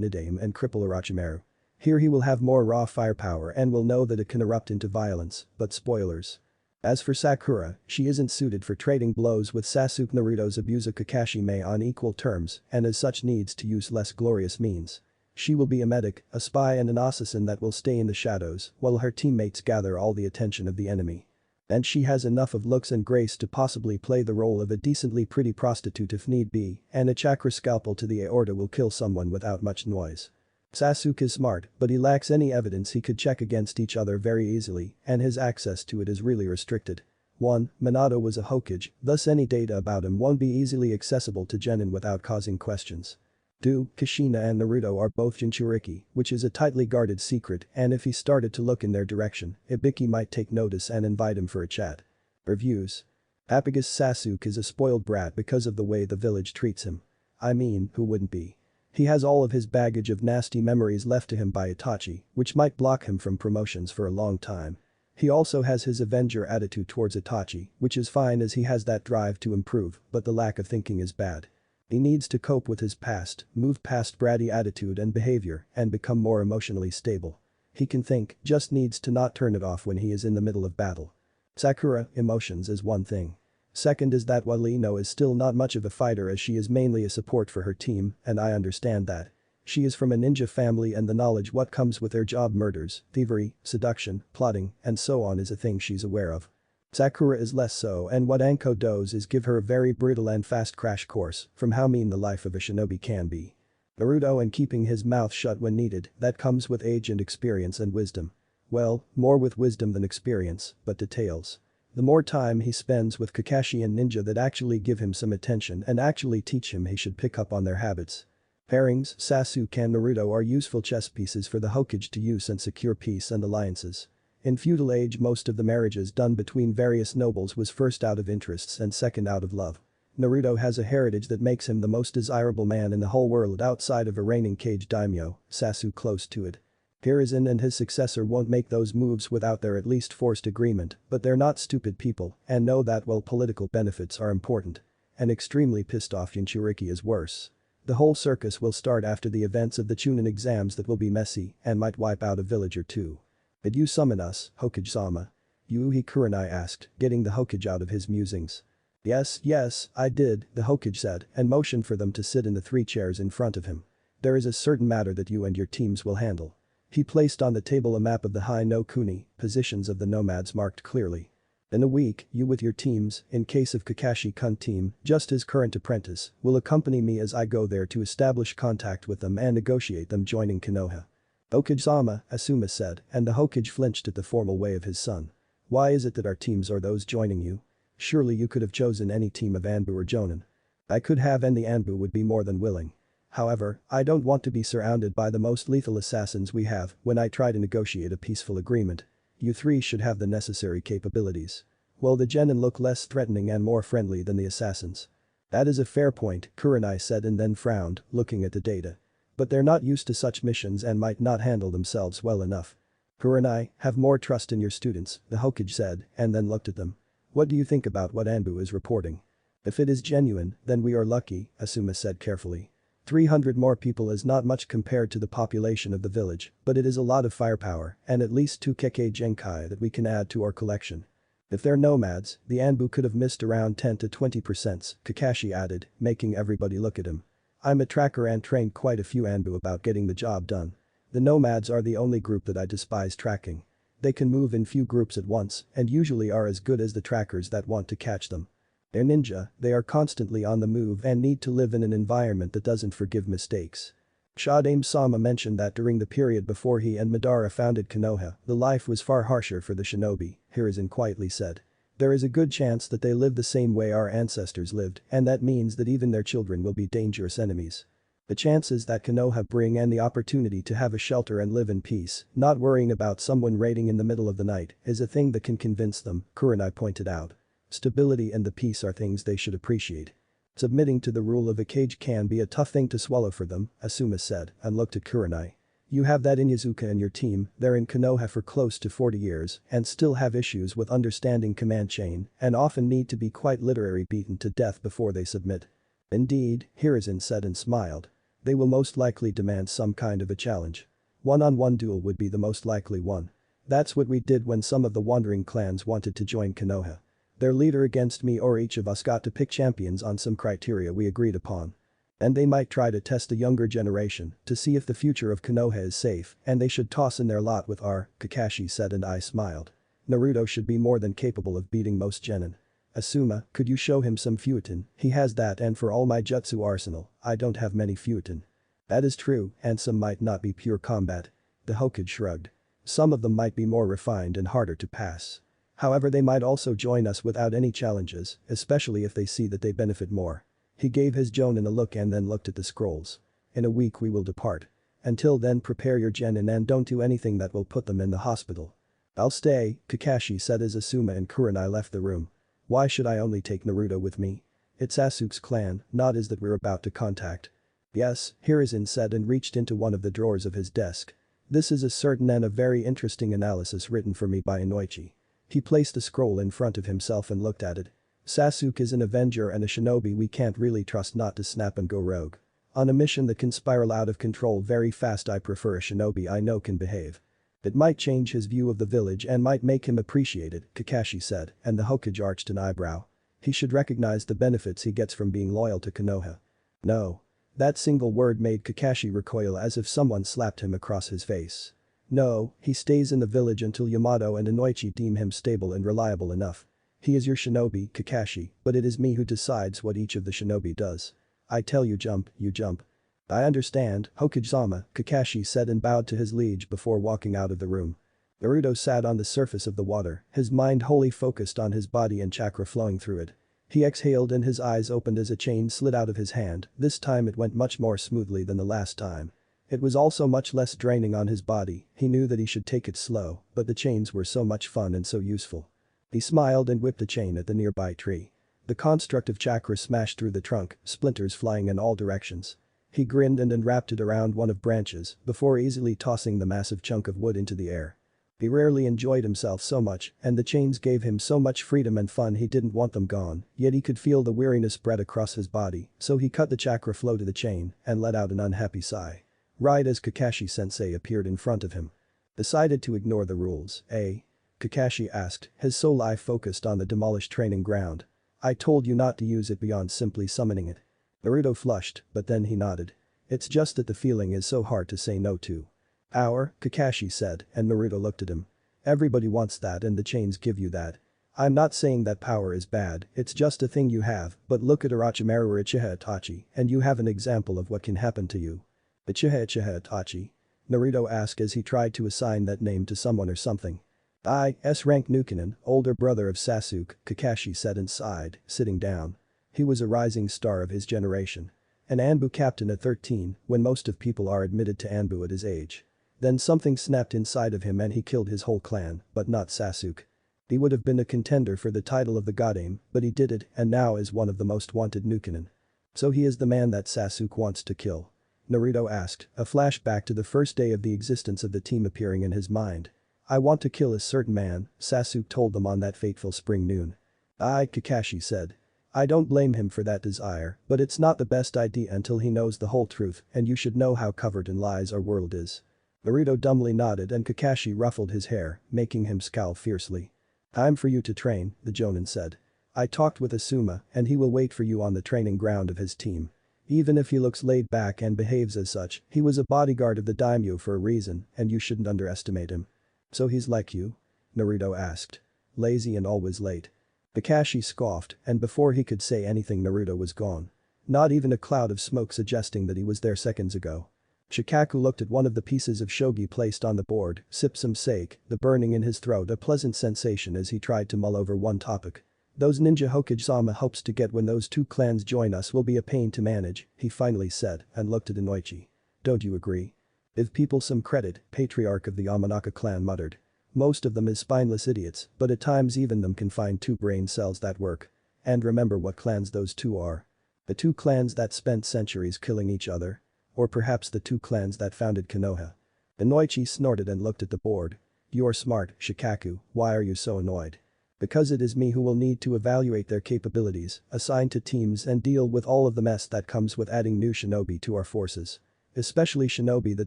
Nidame and cripple Orochimaru. Here he will have more raw firepower and will know that it can erupt into violence, but spoilers. As for Sakura, she isn't suited for trading blows with Sasuke. Naruto's abuse of Kakashi Mei on equal terms and as such needs to use less glorious means. She will be a medic, a spy and an assassin that will stay in the shadows while her teammates gather all the attention of the enemy. And she has enough of looks and grace to possibly play the role of a decently pretty prostitute if need be, and a chakra scalpel to the aorta will kill someone without much noise. Sasuke is smart, but he lacks any evidence he could check against each other very easily, and his access to it is really restricted. 1. Minato was a Hokage, thus any data about him won't be easily accessible to Genin without causing questions. 2. Kushina and Naruto are both Jinchuriki, which is a tightly guarded secret, and if he started to look in their direction, Ibiki might take notice and invite him for a chat. Reviews. Papagus Sasuke is a spoiled brat because of the way the village treats him. I mean, who wouldn't be? He has all of his baggage of nasty memories left to him by Itachi, which might block him from promotions for a long time. He also has his avenger attitude towards Itachi, which is fine as he has that drive to improve, but the lack of thinking is bad. He needs to cope with his past, move past bratty attitude and behavior, and become more emotionally stable. He can think, just needs to not turn it off when he is in the middle of battle. Sakura, emotions is one thing. Second is that while Ino is still not much of a fighter as she is mainly a support for her team, and I understand that. She is from a ninja family and the knowledge what comes with their job, murders, thievery, seduction, plotting, and so on is a thing she's aware of. Sakura is less so, and what Anko does is give her a very brutal and fast crash course from how mean the life of a shinobi can be. Naruto and keeping his mouth shut when needed, that comes with age and experience and wisdom. Well, more with wisdom than experience, but details. The more time he spends with Kakashi and ninja that actually give him some attention and actually teach him, he should pick up on their habits. Pairings, Sasuke and Naruto are useful chess pieces for the Hokage to use and secure peace and alliances. In feudal age, most of the marriages done between various nobles was first out of interests and second out of love. Naruto has a heritage that makes him the most desirable man in the whole world outside of a reigning Kage daimyo, Sasuke close to it. Hiruzen and his successor won't make those moves without their at least forced agreement, but they're not stupid people and know that while political benefits are important. An extremely pissed off Jinchuriki is worse. The whole circus will start after the events of the Chunin exams that will be messy and might wipe out a village or two. Did you summon us, Hokage-sama? Yuuhi Kurenai asked, getting the Hokage out of his musings. Yes, I did, the Hokage said, and motioned for them to sit in the 3 chairs in front of him. There is a certain matter that you and your teams will handle. He placed on the table a map of the Hai no Kuni, positions of the nomads marked clearly. In a week, you with your teams, in case of Kakashi-kun team, just his current apprentice, will accompany me as I go there to establish contact with them and negotiate them joining Konoha. Hokage-sama, Asuma said, and the Hokage flinched at the formal way of his son. Why is it that our teams are those joining you? Surely you could have chosen any team of Anbu or Jonin. I could have, and the Anbu would be more than willing. However, I don't want to be surrounded by the most lethal assassins we have when I try to negotiate a peaceful agreement. You 3 should have the necessary capabilities. Well, the genin look less threatening and more friendly than the assassins. That is a fair point, Kurenai said and then frowned, looking at the data. But they're not used to such missions and might not handle themselves well enough. Kurenai, have more trust in your students, the Hokage said, and then looked at them. What do you think about what Anbu is reporting? If it is genuine, then we are lucky, Asuma said carefully. 300 more people is not much compared to the population of the village, but it is a lot of firepower and at least 2 Kekkei Genkai that we can add to our collection. If they're nomads, the Anbu could have missed around 10 to 20%, Kakashi added, making everybody look at him. I'm a tracker and trained quite a few Anbu about getting the job done. The nomads are the only group that I despise tracking. They can move in few groups at once and usually are as good as the trackers that want to catch them. They're ninja, they are constantly on the move and need to live in an environment that doesn't forgive mistakes. Shadame-sama mentioned that during the period before he and Madara founded Konoha, the life was far harsher for the shinobi, Hiruzen quietly said. There is a good chance that they live the same way our ancestors lived, and that means that even their children will be dangerous enemies. The chances that Konoha bring and the opportunity to have a shelter and live in peace, not worrying about someone raiding in the middle of the night, is a thing that can convince them, Kurenai pointed out. Stability and the peace are things they should appreciate. Submitting to the rule of a cage can be a tough thing to swallow for them, Asuma said, and looked at Kurenai. You have that in Yazuka and your team, they're in Konoha for close to 40 years and still have issues with understanding command chain and often need to be quite literally beaten to death before they submit. Indeed, Hiruzen said and smiled. They will most likely demand some kind of a challenge. One-on-one duel would be the most likely one. That's what we did when some of the wandering clans wanted to join Konoha. Their leader against me or each of us got to pick champions on some criteria we agreed upon. And they might try to test the younger generation to see if the future of Konoha is safe and they should toss in their lot with our, Kakashi said and I smiled. Naruto should be more than capable of beating most genin. Asuma, could you show him some Fuetin? He has that and for all my jutsu arsenal, I don't have many Fuetin. That is true, and some might not be pure combat. The Hokage shrugged. Some of them might be more refined and harder to pass. However, they might also join us without any challenges, especially if they see that they benefit more. He gave his jonin a look and then looked at the scrolls. In a week we will depart. Until then prepare your genin and don't do anything that will put them in the hospital. I'll stay, Kakashi said as Asuma and Kurenai left the room. Why should I only take Naruto with me? It's Sasuke's clan, not his that we're about to contact. Yes, Hiruzen said and reached into one of the drawers of his desk. This is a certain and a very interesting analysis written for me by Inoichi. He placed the scroll in front of himself and looked at it. Sasuke is an avenger and a shinobi we can't really trust not to snap and go rogue. On a mission that can spiral out of control very fast, I prefer a shinobi I know can behave. It might change his view of the village and might make him appreciate it, Kakashi said, and the Hokage arched an eyebrow. He should recognize the benefits he gets from being loyal to Konoha. No. That single word made Kakashi recoil as if someone slapped him across his face. No, he stays in the village until Yamato and Inoichi deem him stable and reliable enough. He is your shinobi, Kakashi, but it is me who decides what each of the shinobi does. I tell you jump, you jump. I understand, Hokage-sama, Kakashi said and bowed to his liege before walking out of the room. Naruto sat on the surface of the water, his mind wholly focused on his body and chakra flowing through it. He exhaled and his eyes opened as a chain slid out of his hand, this time it went much more smoothly than the last time. It was also much less draining on his body, he knew that he should take it slow, but the chains were so much fun and so useful. He smiled and whipped the chain at the nearby tree. The construct of chakra smashed through the trunk, splinters flying in all directions. He grinned and wrapped it around one of branches before easily tossing the massive chunk of wood into the air. He rarely enjoyed himself so much and the chains gave him so much freedom and fun he didn't want them gone, yet he could feel the weariness spread across his body, so he cut the chakra flow to the chain and let out an unhappy sigh. Right as Kakashi-sensei appeared in front of him. Decided to ignore the rules, eh? Kakashi asked, his soul eye focused on the demolished training ground. I told you not to use it beyond simply summoning it. Naruto flushed, but then he nodded. It's just that the feeling is so hard to say no to. Power, Kakashi said, and Naruto looked at him. Everybody wants that and the chains give you that. I'm not saying that power is bad, it's just a thing you have, but look at Orochimaru or Uchiha Itachi and you have an example of what can happen to you. Uchiha Itachi? Naruto asked as he tried to assign that name to someone or something. S-rank Nukenin, older brother of Sasuke, Kakashi said and sighed, sitting down. He was a rising star of his generation. An Anbu captain at 13, when most of people are admitted to Anbu at his age. Then something snapped inside of him and he killed his whole clan, but not Sasuke. He would have been a contender for the title of the Godame, but he did it and now is one of the most wanted Nukenin. So he is the man that Sasuke wants to kill? Naruto asked, a flashback to the first day of the existence of the team appearing in his mind. I want to kill a certain man, Sasuke told them on that fateful spring noon. Kakashi said. I don't blame him for that desire, but it's not the best idea until he knows the whole truth and you should know how covered in lies our world is. Naruto dumbly nodded and Kakashi ruffled his hair, making him scowl fiercely. Time for you to train, the Jonin said. I talked with Asuma and he will wait for you on the training ground of his team. Even if he looks laid back and behaves as such, he was a bodyguard of the daimyo for a reason and you shouldn't underestimate him. So he's like you? Naruto asked. Lazy and always late. Kakashi scoffed and before he could say anything Naruto was gone. Not even a cloud of smoke suggesting that he was there seconds ago. Shikaku looked at one of the pieces of shogi placed on the board, sipped some sake, the burning in his throat a pleasant sensation as he tried to mull over one topic. Those ninja Hokage-sama hopes to get when those two clans join us will be a pain to manage, he finally said and looked at Inoichi. Don't you agree? Give people some credit, patriarch of the Yamanaka clan muttered. Most of them is spineless idiots, but at times even them can find two brain cells that work. And remember what clans those two are. The two clans that spent centuries killing each other. Or perhaps the two clans that founded Konoha. Inoichi snorted and looked at the board. You're smart, Shikaku, why are you so annoyed? Because it is me who will need to evaluate their capabilities, assign to teams and deal with all of the mess that comes with adding new shinobi to our forces. Especially shinobi that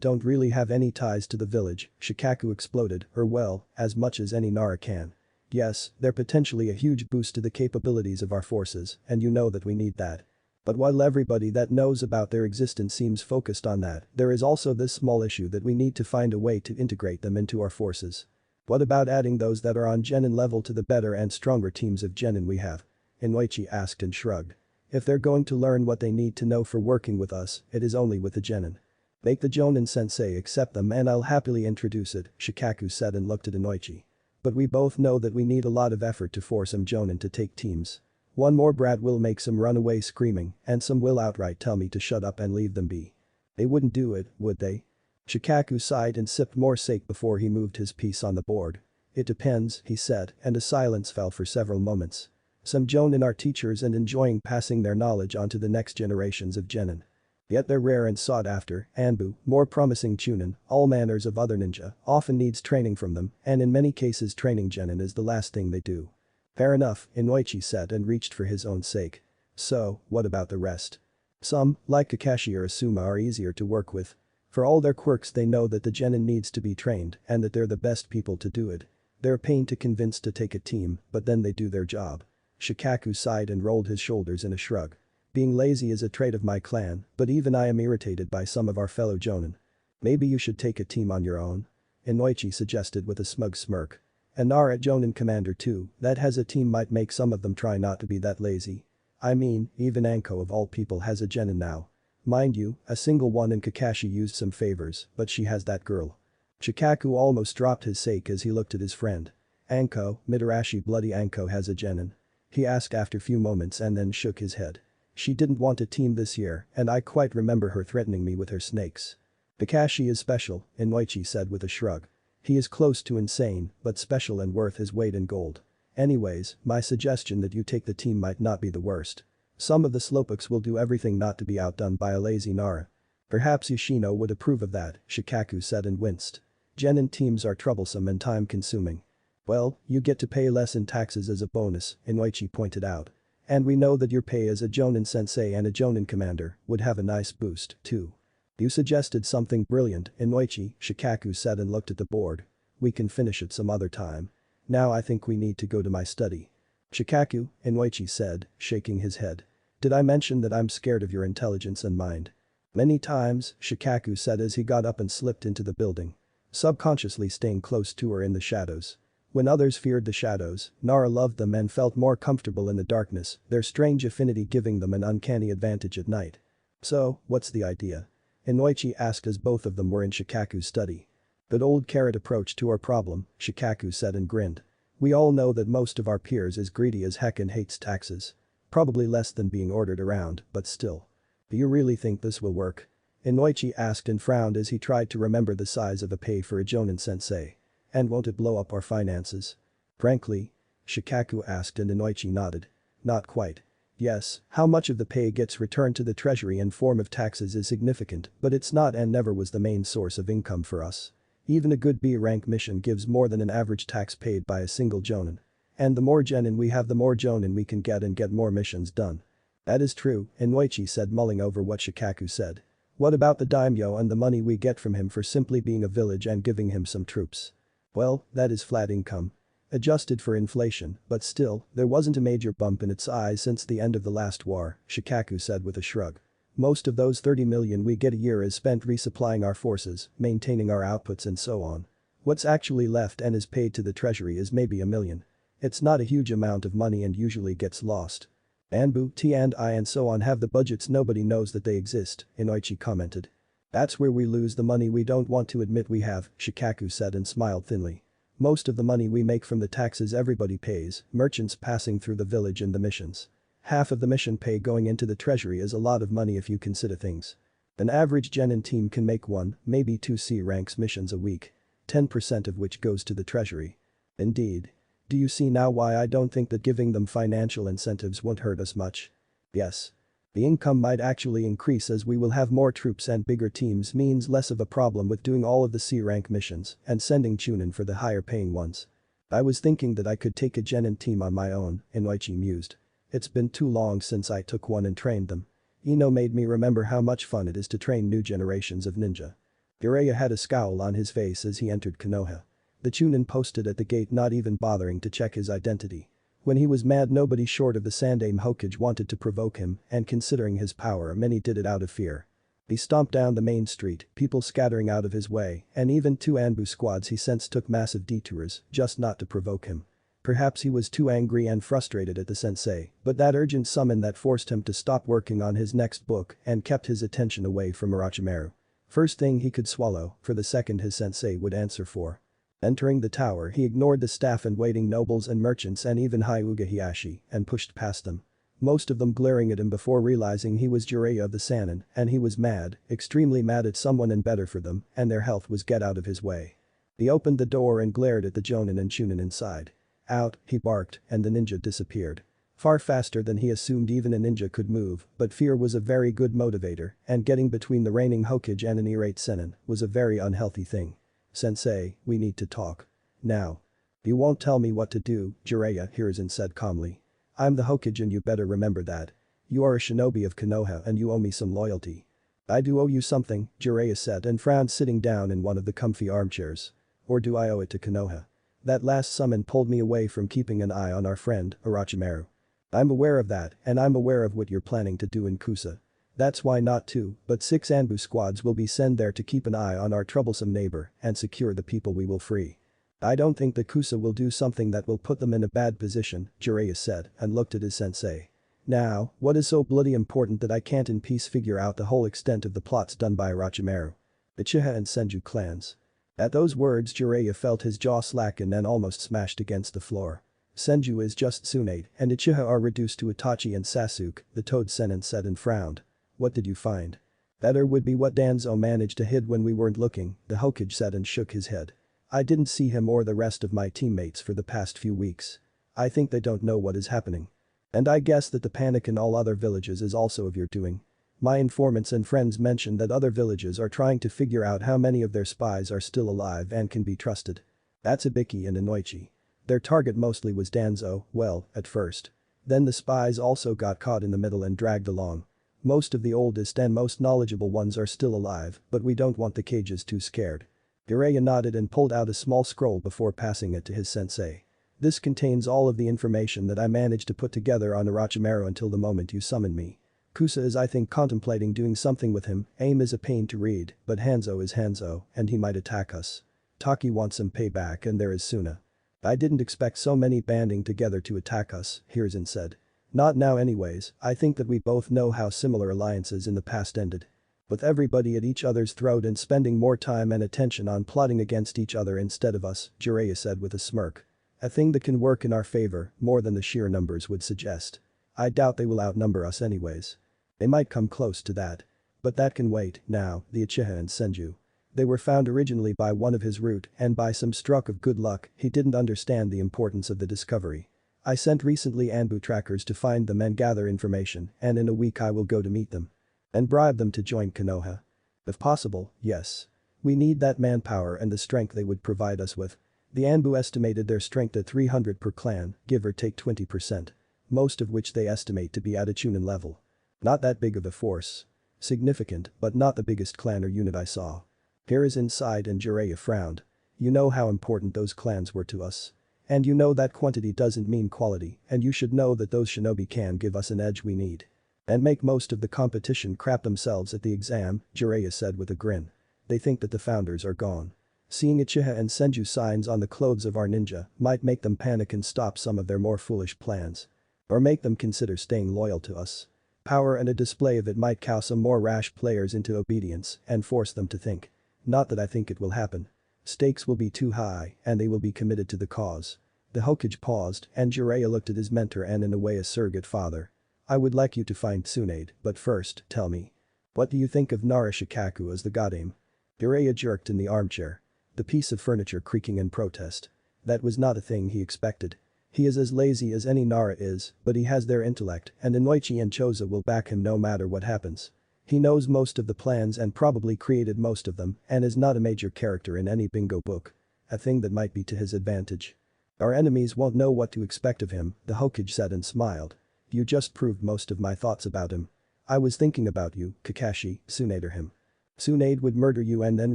don't really have any ties to the village, Shikaku exploded, or well, as much as any Nara can. Yes, they're potentially a huge boost to the capabilities of our forces, and you know that we need that. But while everybody that knows about their existence seems focused on that, there is also this small issue that we need to find a way to integrate them into our forces. What about adding those that are on genin level to the better and stronger teams of genin we have? Inoichi asked and shrugged. If they're going to learn what they need to know for working with us, it is only with the genin. Make the Jonin sensei accept them and I'll happily introduce it, Shikaku said and looked at Inoichi. But we both know that we need a lot of effort to force some Jonin to take teams. One more brat will make some run away screaming and some will outright tell me to shut up and leave them be. They wouldn't do it, would they? Shikaku sighed and sipped more sake before he moved his piece on the board. It depends, he said, and a silence fell for several moments. Some Jonin are teachers and enjoying passing their knowledge on to the next generations of genin. Yet they're rare and sought after, Anbu, more promising Chunin, all manners of other ninja, often needs training from them and in many cases training genin is the last thing they do. Fair enough, Inoichi said and reached for his own sake. So, what about the rest? Some, like Kakashi or Asuma are easier to work with. For all their quirks they know that the genin needs to be trained and that they're the best people to do it. They're a pain to convince to take a team, but then they do their job. Shikaku sighed and rolled his shoulders in a shrug. Being lazy is a trait of my clan, but even I am irritated by some of our fellow jonin. Maybe you should take a team on your own? Inoichi suggested with a smug smirk. A Nara Jonin commander too, that has a team might make some of them try not to be that lazy. I mean, even Anko of all people has a genin now. Mind you, a single one in Kakashi used some favors, but she has that girl. Shikaku almost dropped his sake as he looked at his friend. Anko, Mitarashi bloody Anko has a genin. He asked after few moments and then shook his head. She didn't want a team this year and I quite remember her threatening me with her snakes. Kakashi is special, Inoichi said with a shrug. He is close to insane, but special and worth his weight in gold. Anyways, my suggestion that you take the team might not be the worst. Some of the slowpokes will do everything not to be outdone by a lazy Nara. Perhaps Yoshino would approve of that, Shikaku said and winced. Genin teams are troublesome and time-consuming. Well, you get to pay less in taxes as a bonus, Inoichi pointed out. And we know that your pay as a Jonin sensei and a Jonin commander would have a nice boost, too. You suggested something brilliant, Inoichi, Shikaku said and looked at the board. We can finish it some other time. Now I think we need to go to my study. Shikaku, Inoichi said, shaking his head. Did I mention that I'm scared of your intelligence and mind? Many times, Shikaku said as he got up and slipped into the building. Subconsciously staying close to her in the shadows. When others feared the shadows, Nara loved them and felt more comfortable in the darkness, their strange affinity giving them an uncanny advantage at night. So, what's the idea? Inoichi asked as both of them were in Shikaku's study. Good old carrot approach to our problem, Shikaku said and grinned. We all know that most of our peers is greedy as heck and hates taxes. Probably less than being ordered around, but still. Do you really think this will work? Inoichi asked and frowned as he tried to remember the size of a pay for a Jonin sensei. And won't it blow up our finances? Frankly? Shikaku asked and Inoichi nodded. Not quite. Yes, how much of the pay gets returned to the treasury in form of taxes is significant, but it's not and never was the main source of income for us. Even a good B-rank mission gives more than an average tax paid by a single jonin. And the more genin we have the more jonin we can get and get more missions done. That is true, Inoichi said mulling over what Shikaku said. What about the daimyo and the money we get from him for simply being a village and giving him some troops? Well, that is flat income. Adjusted for inflation, but still, there wasn't a major bump in its size since the end of the last war, Shikaku said with a shrug. Most of those 30 million we get a year is spent resupplying our forces, maintaining our outputs and so on. What's actually left and is paid to the treasury is maybe a million. It's not a huge amount of money and usually gets lost. Anbu, T and I and so on have the budgets nobody knows that they exist, Inoichi commented. That's where we lose the money we don't want to admit we have, Shikaku said and smiled thinly. Most of the money we make from the taxes everybody pays, merchants passing through the village and the missions. Half of the mission pay going into the treasury is a lot of money if you consider things. An average genin team can make 1, maybe 2 C-ranks missions a week. 10% of which goes to the treasury. Indeed. Do you see now why I don't think that giving them financial incentives won't hurt us much? Yes. The income might actually increase as we will have more troops and bigger teams means less of a problem with doing all of the C-rank missions and sending chunin for the higher paying ones. I was thinking that I could take a genin team on my own, Inoichi mused. It's been too long since I took one and trained them. Ino made me remember how much fun it is to train new generations of ninja. Jiraiya had a scowl on his face as he entered Konoha. The chunin posted at the gate not even bothering to check his identity. When he was mad nobody short of the Sandaime Hokage wanted to provoke him and considering his power many did it out of fear. He stomped down the main street, people scattering out of his way and even 2 Anbu squads he sensed took massive detours just not to provoke him. Perhaps he was too angry and frustrated at the sensei, but that urgent summon that forced him to stop working on his next book and kept his attention away from Orochimaru. First thing he could swallow, for the second his sensei would answer for. Entering the tower he ignored the staff and waiting nobles and merchants and even Hyuga Hiyashi and pushed past them. Most of them glaring at him before realizing he was Jiraiya of the Sannin and he was mad, extremely mad at someone and better for them and their health was get out of his way. He opened the door and glared at the jonin and chunin inside. Out, he barked and the ninja disappeared. Far faster than he assumed even a ninja could move, but fear was a very good motivator and getting between the reigning Hokage and an irate Sennin was a very unhealthy thing. Sensei, we need to talk. Now. You won't tell me what to do, Jiraiya Hiruzen said calmly. I'm the Hokage and you better remember that. You are a shinobi of Konoha and you owe me some loyalty. I do owe you something, Jiraiya said and frowned sitting down in one of the comfy armchairs. Or do I owe it to Konoha? That last summon pulled me away from keeping an eye on our friend, Orochimaru. I'm aware of that and I'm aware of what you're planning to do in Kusa. That's why not 2, but 6 Anbu squads will be sent there to keep an eye on our troublesome neighbor and secure the people we will free. I don't think the Kusa will do something that will put them in a bad position, Jiraiya said and looked at his sensei. Now, what is so bloody important that I can't in peace figure out the whole extent of the plots done by Orochimaru? The Uchiha and Senju clans. At those words Jiraiya felt his jaw slacken and almost smashed against the floor. Senju is just Tsunade and Uchiha are reduced to Itachi and Sasuke, the Toad Sennin said and frowned. What did you find? Better would be what Danzo managed to hide when we weren't looking, the Hokage said and shook his head. I didn't see him or the rest of my teammates for the past few weeks. I think they don't know what is happening. And I guess that the panic in all other villages is also of your doing. My informants and friends mentioned that other villages are trying to figure out how many of their spies are still alive and can be trusted. That's Ibiki and Inoichi. Their target mostly was Danzo, well, at first. Then the spies also got caught in the middle and dragged along. Most of the oldest and most knowledgeable ones are still alive, but we don't want the cages too scared. Jiraiya nodded and pulled out a small scroll before passing it to his sensei. This contains all of the information that I managed to put together on Orochimaru until the moment you summoned me. Kusa is I think contemplating doing something with him, Aim is a pain to read, but Hanzo is Hanzo, and he might attack us. Taki wants some payback and there is Suna. I didn't expect so many banding together to attack us, Hiruzen said. Not now anyways, I think that we both know how similar alliances in the past ended. With everybody at each other's throat and spending more time and attention on plotting against each other instead of us, Jiraiya said with a smirk. A thing that can work in our favor, more than the sheer numbers would suggest. I doubt they will outnumber us anyways. They might come close to that. But that can wait, now, the Uchiha and Senju. They were found originally by one of his route and by some stroke of good luck, he didn't understand the importance of the discovery. I sent recently Anbu trackers to find them and gather information, and in a week I will go to meet them. And bribe them to join Konoha. If possible, yes. We need that manpower and the strength they would provide us with. The Anbu estimated their strength at 300 per clan, give or take 20%. Most of which they estimate to be at a Chunin level. Not that big of a force. Significant, but not the biggest clan or unit I saw. Here is inside and Jiraiya frowned. You know how important those clans were to us. And you know that quantity doesn't mean quality, and you should know that those shinobi can give us an edge we need. And make most of the competition crap themselves at the exam, Jiraiya said with a grin. They think that the founders are gone. Seeing Uchiha and Senju signs on the clothes of our ninja might make them panic and stop some of their more foolish plans. Or make them consider staying loyal to us. Power and a display of it might cow some more rash players into obedience and force them to think. Not that I think it will happen. Stakes will be too high and they will be committed to the cause. The Hokage paused and Jiraiya looked at his mentor and in a way a surrogate father. I would like you to find Tsunade, but first, tell me. What do you think of Nara Shikaku as the godame? Jiraiya jerked in the armchair. The piece of furniture creaking in protest. That was not a thing he expected. He is as lazy as any Nara is, but he has their intellect and Inoichi and Choza will back him no matter what happens. He knows most of the plans and probably created most of them and is not a major character in any bingo book. A thing that might be to his advantage. Our enemies won't know what to expect of him, the Hokage said and smiled. You just proved most of my thoughts about him. I was thinking about you, Kakashi, Tsunade him. Tsunade would murder you and then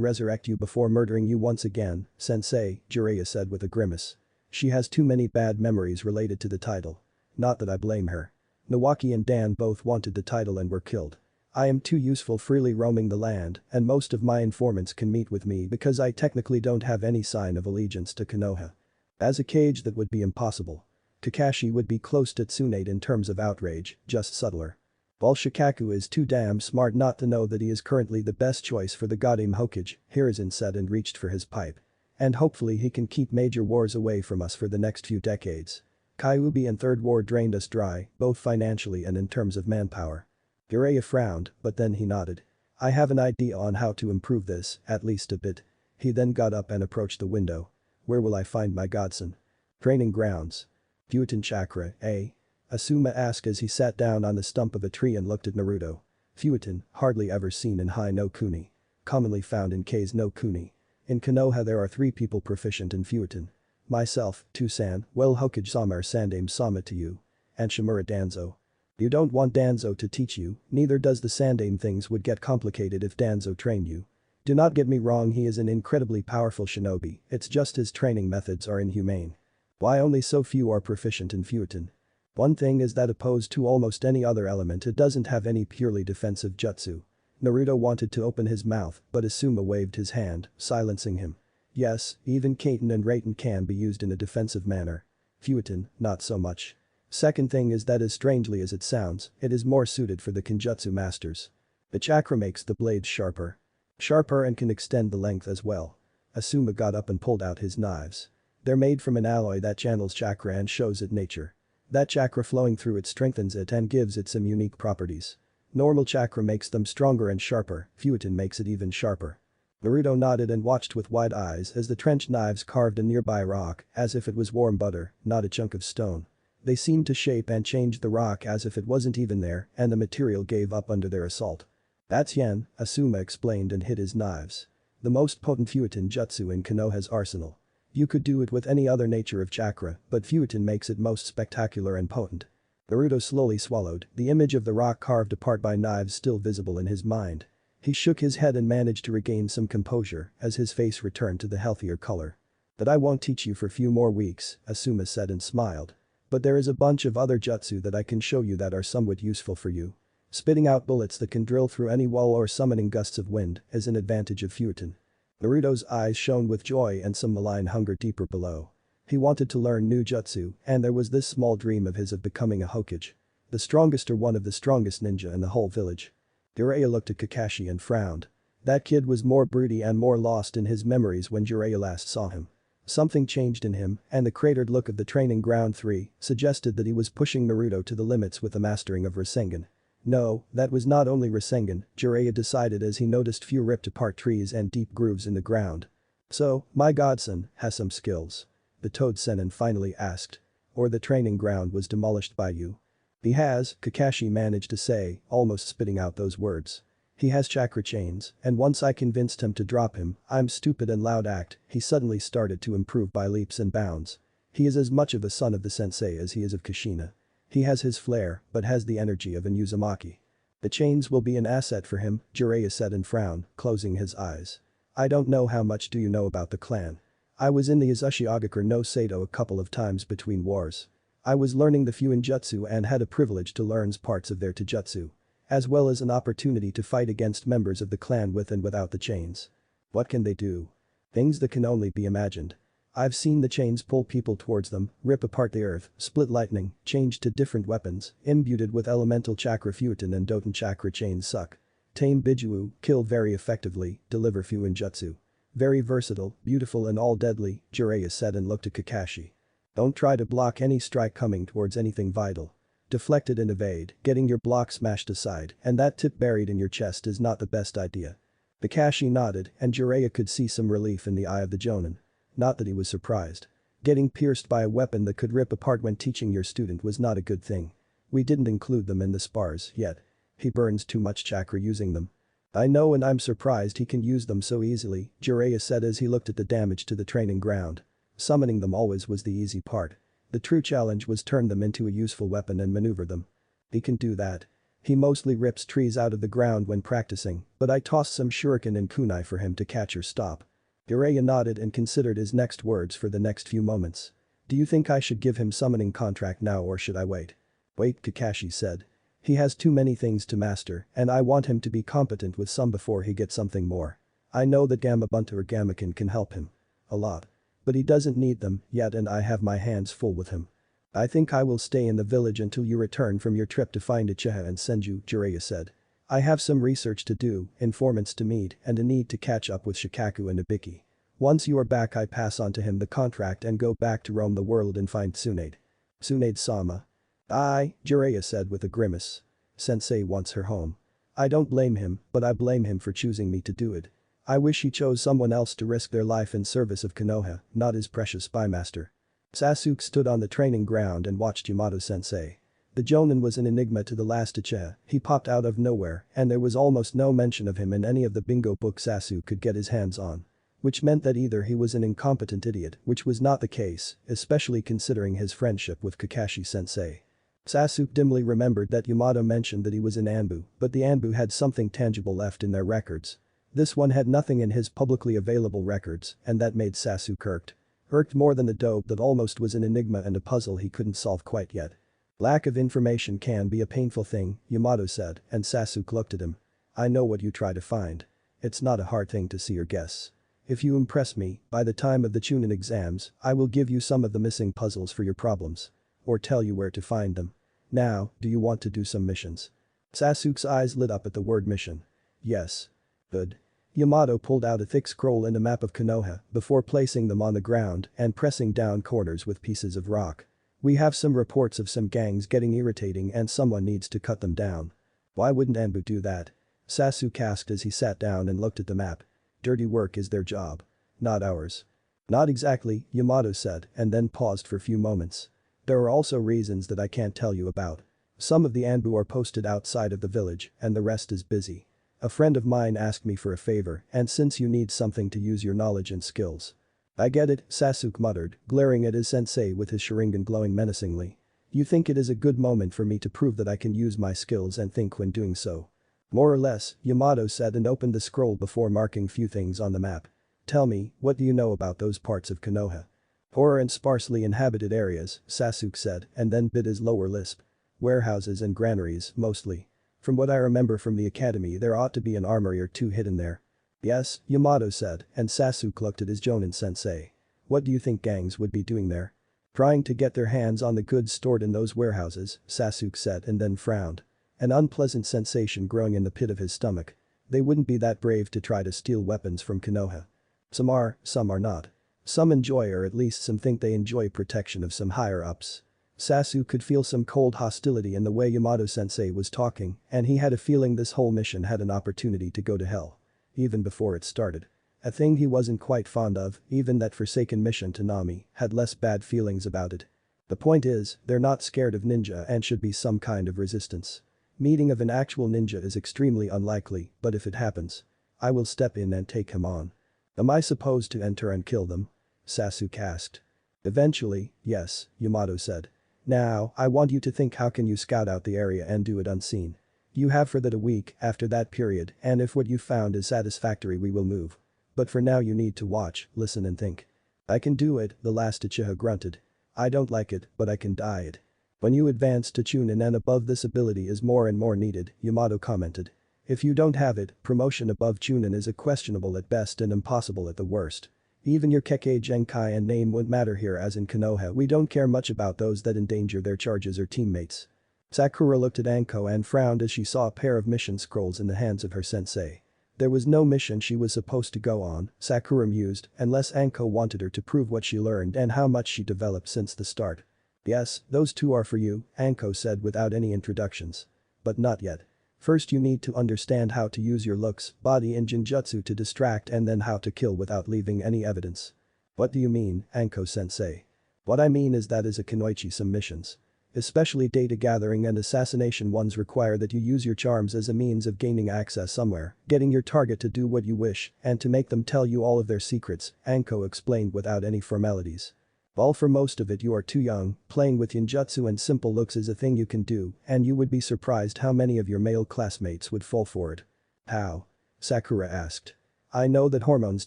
resurrect you before murdering you once again, sensei, Jiraiya said with a grimace. She has too many bad memories related to the title. Not that I blame her. Nawaki and Dan both wanted the title and were killed. I am too useful freely roaming the land and most of my informants can meet with me because I technically don't have any sign of allegiance to Konoha. As a cage that would be impossible. Kakashi would be close to Tsunade in terms of outrage, just subtler. While Shikaku is too damn smart not to know that he is currently the best choice for the Godame Hokage, Hiruzen said and reached for his pipe. And hopefully he can keep major wars away from us for the next few decades. Kyuubi and Third War drained us dry, both financially and in terms of manpower. Jiraiya frowned, but then he nodded. I have an idea on how to improve this, at least a bit. He then got up and approached the window. Where will I find my godson? Training grounds. Futon chakra, eh? Asuma asked as he sat down on the stump of a tree and looked at Naruto. Futon, hardly ever seen in Hai no Kuni. Commonly found in K's no Kuni. In Konoha there are 3 people proficient in Futon. Myself, Tusan, well Hokage Samar Sandame Sama to you. And Shimura Danzo. You don't want Danzo to teach you, neither does the Sandame things would get complicated if Danzo trained you. Do not get me wrong, he is an incredibly powerful shinobi, it's just his training methods are inhumane. Why only so few are proficient in Futon? One thing is that opposed to almost any other element it doesn't have any purely defensive jutsu. Naruto wanted to open his mouth but Asuma waved his hand, silencing him. Yes, even Kaiten and Raiten can be used in a defensive manner. Futon, not so much. Second thing is that as strangely as it sounds, it is more suited for the Kenjutsu masters. The chakra makes the blades sharper. Sharper and can extend the length as well. Asuma got up and pulled out his knives. They're made from an alloy that channels chakra and shows it nature. That chakra flowing through it strengthens it and gives it some unique properties. Normal chakra makes them stronger and sharper, Futon makes it even sharper. Naruto nodded and watched with wide eyes as the trenched knives carved a nearby rock as if it was warm butter, not a chunk of stone. They seemed to shape and change the rock as if it wasn't even there and the material gave up under their assault. That's Yen, Asuma explained and hid his knives. The most potent Futon jutsu in Konoha's arsenal. You could do it with any other nature of chakra, but Futon makes it most spectacular and potent. Naruto slowly swallowed, the image of the rock carved apart by knives still visible in his mind. He shook his head and managed to regain some composure as his face returned to the healthier color. That I won't teach you for few more weeks, Asuma said and smiled. But there is a bunch of other jutsu that I can show you that are somewhat useful for you. Spitting out bullets that can drill through any wall or summoning gusts of wind is an advantage of Futon. Naruto's eyes shone with joy and some malign hunger deeper below. He wanted to learn new jutsu and there was this small dream of his of becoming a Hokage. The strongest or one of the strongest ninja in the whole village. Jiraiya looked at Kakashi and frowned. That kid was more broody and more lost in his memories when Jiraiya last saw him. Something changed in him and the cratered look of the training ground 3 suggested that he was pushing Naruto to the limits with the mastering of Rasengan. No, that was not only Rasengan, Jiraiya decided as he noticed few ripped-apart trees and deep grooves in the ground. So, my godson has some skills. The Toad Sennin finally asked. Or the training ground was demolished by you. He has, Kakashi managed to say, almost spitting out those words. He has chakra chains, and once I convinced him to drop him, I'm stupid and loud act, he suddenly started to improve by leaps and bounds. He is as much of a son of the sensei as he is of Kushina. He has his flair, but has the energy of an Uzumaki. The chains will be an asset for him, Jiraiya said and frowned, closing his eyes. I don't know how much do you know about the clan. I was in the Uzushiogakure no Sato a couple of times between wars. I was learning the Fuinjutsu and had a privilege to learn parts of their Taijutsu. As well as an opportunity to fight against members of the clan with and without the chains. What can they do? Things that can only be imagined. I've seen the chains pull people towards them, rip apart the earth, split lightning, change to different weapons, imbued with elemental chakra Futon and Doton chakra chains suck. Tame Bijuu, kill very effectively, deliver Fuinjutsu. Very versatile, beautiful and all deadly, Jiraiya said and looked at Kakashi. Don't try to block any strike coming towards anything vital. Deflect it and evade, getting your block smashed aside, and that tip buried in your chest is not the best idea. Kakashi nodded and Jiraiya could see some relief in the eye of the Jonin. Not that he was surprised. Getting pierced by a weapon that could rip apart when teaching your student was not a good thing. We didn't include them in the spars yet. He burns too much chakra using them. I know and I'm surprised he can use them so easily, Jiraiya said as he looked at the damage to the training ground. Summoning them always was the easy part. The true challenge was turn them into a useful weapon and maneuver them. He can do that. He mostly rips trees out of the ground when practicing, but I tossed some shuriken and kunai for him to catch or stop. Jiraiya nodded and considered his next words for the next few moments. Do you think I should give him summoning contract now or should I wait? Wait, Kakashi said. He has too many things to master and I want him to be competent with some before he gets something more. I know that Gamabunta or Gamakin can help him. A lot. But he doesn't need them yet and I have my hands full with him. I think I will stay in the village until you return from your trip to find Uchiha and Senju, Jiraiya said. I have some research to do, informants to meet and a need to catch up with Shikaku and Ibiki. Once you are back I pass on to him the contract and go back to roam the world and find Tsunade. Tsunade-sama. Aye, Jiraiya said with a grimace. Sensei wants her home. I don't blame him, but I blame him for choosing me to do it. I wish he chose someone else to risk their life in service of Konoha, not his precious spymaster. Sasuke stood on the training ground and watched Yamato-sensei. The Jonin was an enigma to the last Uchiha, he popped out of nowhere and there was almost no mention of him in any of the bingo books Sasuke could get his hands on. Which meant that either he was an incompetent idiot, which was not the case, especially considering his friendship with Kakashi-sensei. Sasuke dimly remembered that Yamato mentioned that he was an Anbu, but the Anbu had something tangible left in their records. This one had nothing in his publicly available records, and that made Sasuke irked. Irked more than the dope that almost was an enigma and a puzzle he couldn't solve quite yet. Lack of information can be a painful thing, Yamato said, and Sasuke looked at him. I know what you try to find. It's not a hard thing to see or guess. If you impress me, by the time of the Chunin exams, I will give you some of the missing puzzles for your problems. Or tell you where to find them. Now, do you want to do some missions? Sasuke's eyes lit up at the word mission. Yes. Good. Yamato pulled out a thick scroll and a map of Konoha before placing them on the ground and pressing down corners with pieces of rock. We have some reports of some gangs getting irritating and someone needs to cut them down. Why wouldn't Anbu do that? Sasuke asked as he sat down and looked at the map. Dirty work is their job. Not ours. Not exactly, Yamato said and then paused for a few moments. There are also reasons that I can't tell you about. Some of the Anbu are posted outside of the village and the rest is busy. A friend of mine asked me for a favor and since you need something to use your knowledge and skills. I get it, Sasuke muttered, glaring at his sensei with his Sharingan glowing menacingly. You think it is a good moment for me to prove that I can use my skills and think when doing so. More or less, Yamato said and opened the scroll before marking few things on the map. Tell me, what do you know about those parts of Konoha? Poor and sparsely inhabited areas, Sasuke said and then bit his lower lisp. Warehouses and granaries, mostly. From what I remember from the academy there ought to be an armory or two hidden there. Yes, Yamato said and Sasuke looked at his Jonin sensei. What do you think gangs would be doing there? Trying to get their hands on the goods stored in those warehouses, Sasuke said and then frowned. An unpleasant sensation growing in the pit of his stomach. They wouldn't be that brave to try to steal weapons from Konoha. Some are not. Some enjoy or at least some think they enjoy protection of some higher ups. Sasu could feel some cold hostility in the way Yamato-sensei was talking, and he had a feeling this whole mission had an opportunity to go to hell. Even before it started. A thing he wasn't quite fond of, even that forsaken mission to Nami, had less bad feelings about it. The point is, they're not scared of ninja and should be some kind of resistance. Meeting of an actual ninja is extremely unlikely, but if it happens, I will step in and take him on. Am I supposed to enter and kill them? Sasuke asked. Eventually, yes, Yamato said. Now, I want you to think how can you scout out the area and do it unseen. You have for that a week after that period, and if what you found is satisfactory we will move. But for now you need to watch, listen and think. I can do it, the last Uchiha grunted. I don't like it, but I can die it. When you advance to Chunin and above this ability is more and more needed, Yamato commented. If you don't have it, promotion above Chunin is a questionable at best and impossible at the worst. Even your Kekkei Genkai and name won't matter here as in Konoha we don't care much about those that endanger their charges or teammates. Sakura looked at Anko and frowned as she saw a pair of mission scrolls in the hands of her sensei. There was no mission she was supposed to go on, Sakura mused, unless Anko wanted her to prove what she learned and how much she developed since the start. Yes, those two are for you, Anko said without any introductions. But not yet. First you need to understand how to use your looks, body and genjutsu to distract and then how to kill without leaving any evidence. What do you mean, Anko-sensei? What I mean is that as a kunoichi some missions. Especially data gathering and assassination ones require that you use your charms as a means of gaining access somewhere, getting your target to do what you wish, and to make them tell you all of their secrets, Anko explained without any formalities. While for most of it you are too young, playing with ninjutsu and simple looks is a thing you can do, and you would be surprised how many of your male classmates would fall for it. How? Sakura asked. I know that hormones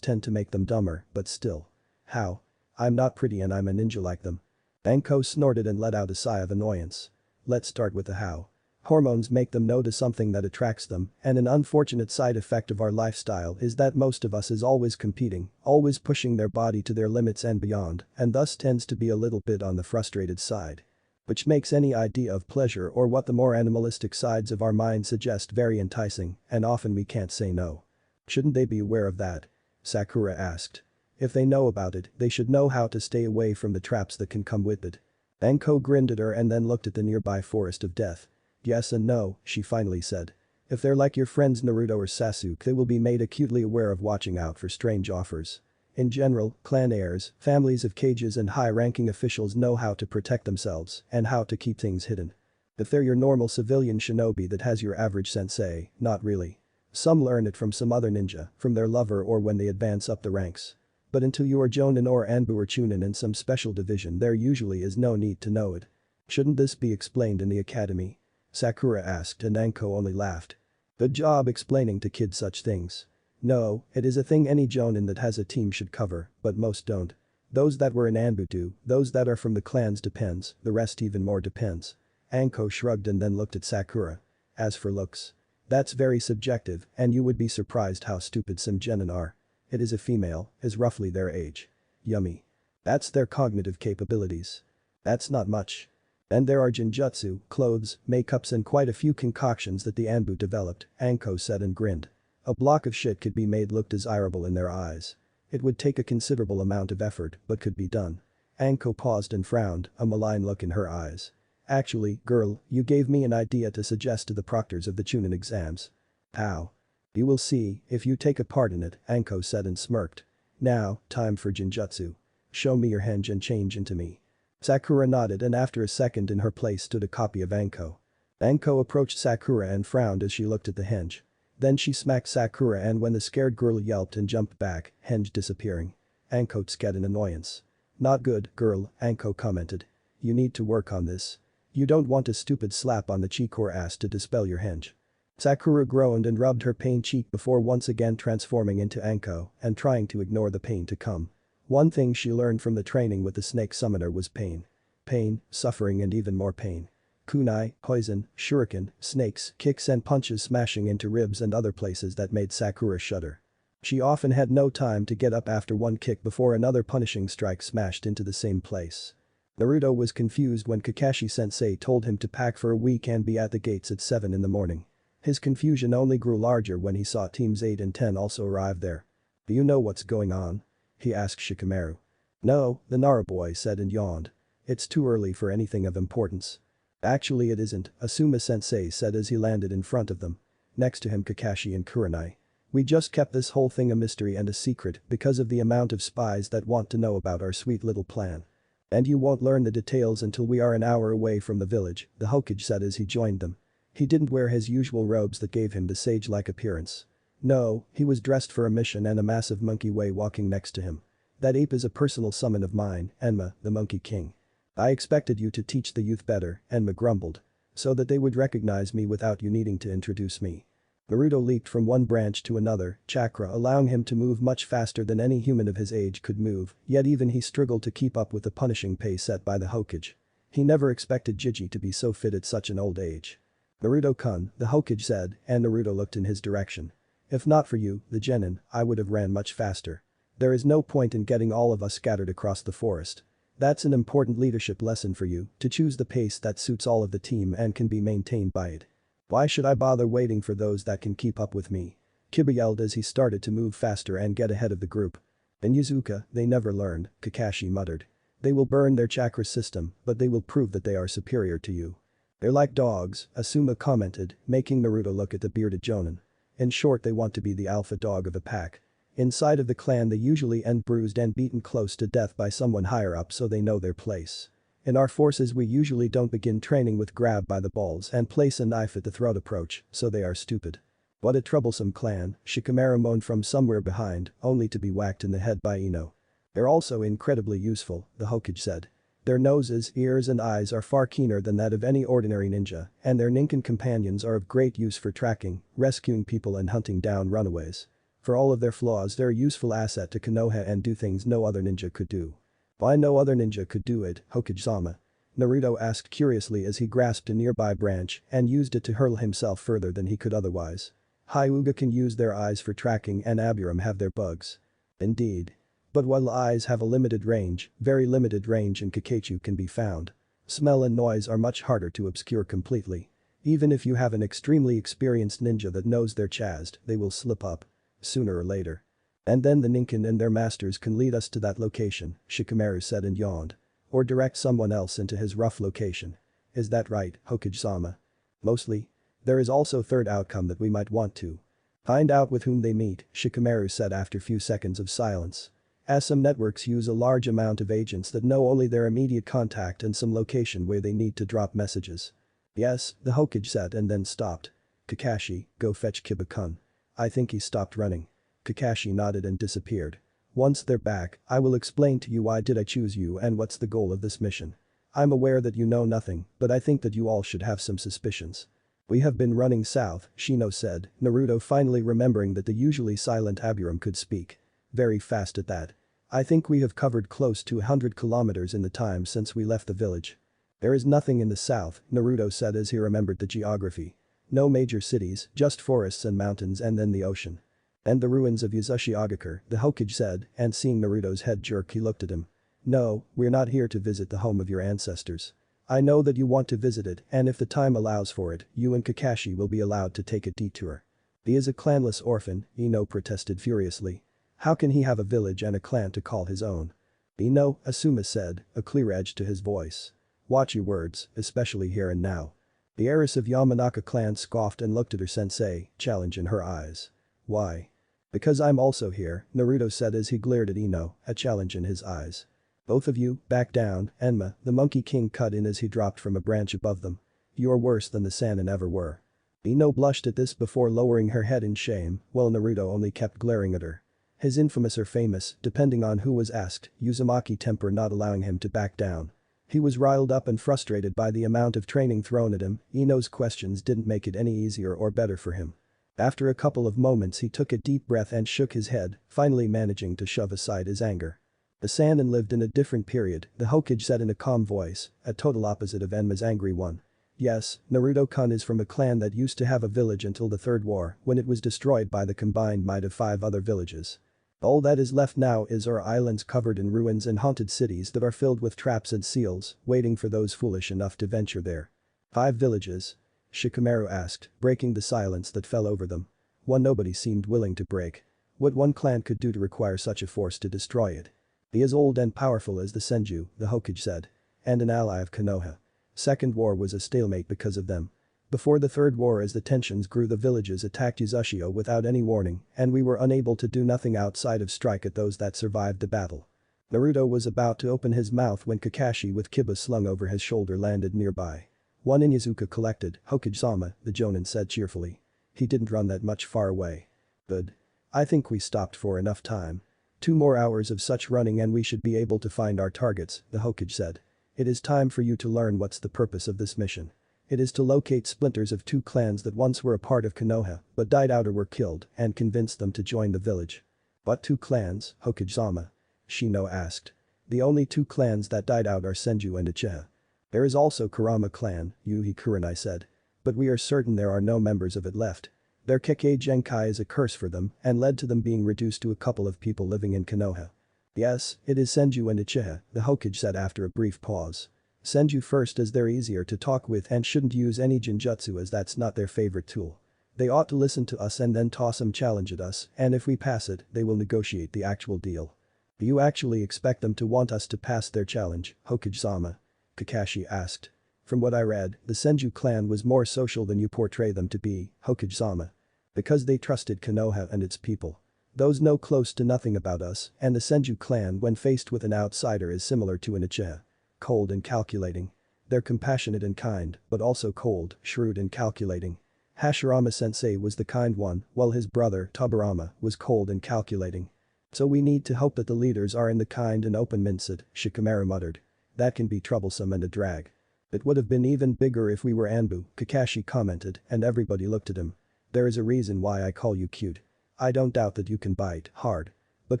tend to make them dumber, but still. How? I'm not pretty and I'm a ninja like them. Anko snorted and let out a sigh of annoyance. Let's start with the how. Hormones make them notice something that attracts them, and an unfortunate side effect of our lifestyle is that most of us is always competing, always pushing their body to their limits and beyond, and thus tends to be a little bit on the frustrated side. Which makes any idea of pleasure or what the more animalistic sides of our mind suggest very enticing, and often we can't say no. Shouldn't they be aware of that? Sakura asked. If they know about it, they should know how to stay away from the traps that can come with it. Anko grinned at her and then looked at the nearby forest of death. Yes and no, she finally said. If they're like your friends Naruto or Sasuke they will be made acutely aware of watching out for strange offers. In general, clan heirs, families of cages and high-ranking officials know how to protect themselves and how to keep things hidden. If they're your normal civilian shinobi that has your average sensei, not really. Some learn it from some other ninja, from their lover or when they advance up the ranks. But until you are Jonin or Anbu or Chunin in some special division there usually is no need to know it. Shouldn't this be explained in the academy? Sakura asked and Anko only laughed. Good job explaining to kids such things. No, it is a thing any Jonin that has a team should cover, but most don't. Those that were in Anbu do, those that are from the clans depends, the rest even more depends. Anko shrugged and then looked at Sakura. As for looks. That's very subjective and you would be surprised how stupid some genin are. It is a female, is roughly their age. Yummy. That's their cognitive capabilities. That's not much. Then there are genjutsu, clothes, makeups and quite a few concoctions that the Anbu developed, Anko said and grinned. A block of shit could be made look desirable in their eyes. It would take a considerable amount of effort, but could be done. Anko paused and frowned, a malign look in her eyes. Actually, girl, you gave me an idea to suggest to the proctors of the Chunin exams. How? You will see, if you take a part in it, Anko said and smirked. Now, time for genjutsu. Show me your henge and change into me. Sakura nodded and after a second in her place stood a copy of Anko. Anko approached Sakura and frowned as she looked at the henge. Then she smacked Sakura and when the scared girl yelped and jumped back, henge disappearing. Anko scat in annoyance. Not good, girl, Anko commented. You need to work on this. You don't want a stupid slap on the cheek or ass to dispel your henge. Sakura groaned and rubbed her pain cheek before once again transforming into Anko and trying to ignore the pain to come. One thing she learned from the training with the snake summoner was pain. Pain, suffering and even more pain. Kunai, poison, shuriken, snakes, kicks and punches smashing into ribs and other places that made Sakura shudder. She often had no time to get up after one kick before another punishing strike smashed into the same place. Naruto was confused when Kakashi-sensei told him to pack for a week and be at the gates at 7 in the morning. His confusion only grew larger when he saw teams 8 and 10 also arrive there. Do you know what's going on? He asked Shikamaru. No, the Naru boy said and yawned. It's too early for anything of importance. Actually it isn't, Asuma-sensei said as he landed in front of them. Next to him Kakashi and Kurenai. We just kept this whole thing a mystery and a secret because of the amount of spies that want to know about our sweet little plan. And you won't learn the details until we are an hour away from the village, the Hokage said as he joined them. He didn't wear his usual robes that gave him the sage-like appearance. No, he was dressed for a mission and a massive monkey way walking next to him. That ape is a personal summon of mine, Enma, the Monkey King. I expected you to teach the youth better, Enma grumbled. So that they would recognize me without you needing to introduce me. Naruto leaped from one branch to another, chakra allowing him to move much faster than any human of his age could move, yet even he struggled to keep up with the punishing pace set by the Hokage. He never expected Jiji to be so fit at such an old age. Naruto-kun, the Hokage said, and Naruto looked in his direction. If not for you, the genin, I would have ran much faster. There is no point in getting all of us scattered across the forest. That's an important leadership lesson for you, to choose the pace that suits all of the team and can be maintained by it. Why should I bother waiting for those that can keep up with me? Kiba yelled as he started to move faster and get ahead of the group. In Yuzuka, they never learned, Kakashi muttered. They will burn their chakra system, but they will prove that they are superior to you. They're like dogs, Asuma commented, making Naruto look at the bearded jonin. In short, they want to be the alpha dog of a pack. Inside of the clan they usually end bruised and beaten close to death by someone higher up so they know their place. In our forces we usually don't begin training with grab by the balls and place a knife at the throat approach, so they are stupid. What a troublesome clan, Shikamaru moaned from somewhere behind, only to be whacked in the head by Ino. They're also incredibly useful, the Hokage said. Their noses, ears and eyes are far keener than that of any ordinary ninja, and their ninkin companions are of great use for tracking, rescuing people and hunting down runaways. For all of their flaws they're a useful asset to Konoha and do things no other ninja could do. Why no other ninja could do it, Hokage-sama? Naruto asked curiously as he grasped a nearby branch and used it to hurl himself further than he could otherwise. Hyuga can use their eyes for tracking and Aburam have their bugs. Indeed. But while eyes have a limited range, very limited range in Kakachu can be found. Smell and noise are much harder to obscure completely. Even if you have an extremely experienced ninja that knows they're chazed, they will slip up. Sooner or later. And then the ninkin and their masters can lead us to that location, Shikamaru said and yawned. Or direct someone else into his rough location. Is that right, Hokage-sama? Mostly. There is also third outcome that we might want to find out with whom they meet, Shikamaru said after few seconds of silence. As some networks use a large amount of agents that know only their immediate contact and some location where they need to drop messages. Yes, the Hokage said and then stopped. Kakashi, go fetch Kiba-kun. I think he stopped running. Kakashi nodded and disappeared. Once they're back, I will explain to you why did I choose you and what's the goal of this mission. I'm aware that you know nothing, but I think that you all should have some suspicions. We have been running south, Shino said, Naruto finally remembering that the usually silent Aburam could speak. Very fast at that. I think we have covered close to 100 kilometers in the time since we left the village. There is nothing in the south, Naruto said as he remembered the geography. No major cities, just forests and mountains and then the ocean. And the ruins of Yuzashigakure, the Hokage said, and seeing Naruto's head jerk he looked at him. No, we're not here to visit the home of your ancestors. I know that you want to visit it and if the time allows for it, you and Kakashi will be allowed to take a detour. He is a clanless orphan, Ino protested furiously. How can he have a village and a clan to call his own? Ino, Asuma said, a clear edge to his voice. Watch your words, especially here and now. The heiress of Yamanaka clan scoffed and looked at her sensei, challenge in her eyes. Why? Because I'm also here, Naruto said as he glared at Ino, a challenge in his eyes. Both of you, back down, Enma, the Monkey King cut in as he dropped from a branch above them. You're worse than the Sannin ever were. Ino blushed at this before lowering her head in shame, while Naruto only kept glaring at her. His infamous or famous, depending on who was asked, Uzumaki temper not allowing him to back down. He was riled up and frustrated by the amount of training thrown at him, Ino's questions didn't make it any easier or better for him. After a couple of moments he took a deep breath and shook his head, finally managing to shove aside his anger. The Sannin lived in a different period, the Hokage said in a calm voice, a total opposite of Enma's angry one. Yes, Naruto-kun is from a clan that used to have a village until the Third War when it was destroyed by the combined might of 5 other villages. All that is left now is our islands covered in ruins and haunted cities that are filled with traps and seals, waiting for those foolish enough to venture there. 5 villages? Shikamaru asked, breaking the silence that fell over them. One nobody seemed willing to break. What one clan could do to require such a force to destroy it. Be as old and powerful as the Senju, the Hokage said. and an ally of Konoha. Second war was a stalemate because of them. Before the third war, as the tensions grew, the villages attacked Uzushio without any warning, and we were unable to do nothing outside of strike at those that survived the battle. Naruto was about to open his mouth when Kakashi, with kiba slung over his shoulder, landed nearby. One Inyazuka collected, Hokage-sama, the Jonin said cheerfully. He didn't run that much far away. Good. I think we stopped for enough time. 2 more hours of such running and we should be able to find our targets, the Hokage said. It is time for you to learn what's the purpose of this mission. It is to locate splinters of 2 clans that once were a part of Konoha but died out or were killed and convince them to join the village. What 2 clans, Hokage-sama? Shino asked. The only 2 clans that died out are Senju and Uchiha. There is also Kurama clan, Yuhi Kurenai said. But we are certain there are no members of it left. Their Kekkei Genkai is a curse for them and led to them being reduced to a couple of people living in Konoha. Yes, it is Senju and Uchiha, the Hokage said after a brief pause. Senju first, as they're easier to talk with and shouldn't use any genjutsu as that's not their favorite tool. They ought to listen to us and then toss some challenge at us, and if we pass it, they will negotiate the actual deal. Do you actually expect them to want us to pass their challenge, Hokage-sama? Kakashi asked. From what I read, the Senju clan was more social than you portray them to be, Hokage-sama. Because they trusted Konoha and its people. Those know close to nothing about us, and the Senju clan when faced with an outsider is similar to an Uchiha. Cold and calculating. They're compassionate and kind, but also cold, shrewd and calculating. Hashirama-sensei was the kind one, while his brother, Tobirama, was cold and calculating. So we need to hope that the leaders are in the kind and open mindset, Shikamaru muttered. That can be troublesome and a drag. It would have been even bigger if we were Anbu, Kakashi commented, and everybody looked at him. There is a reason why I call you cute. I don't doubt that you can bite hard. But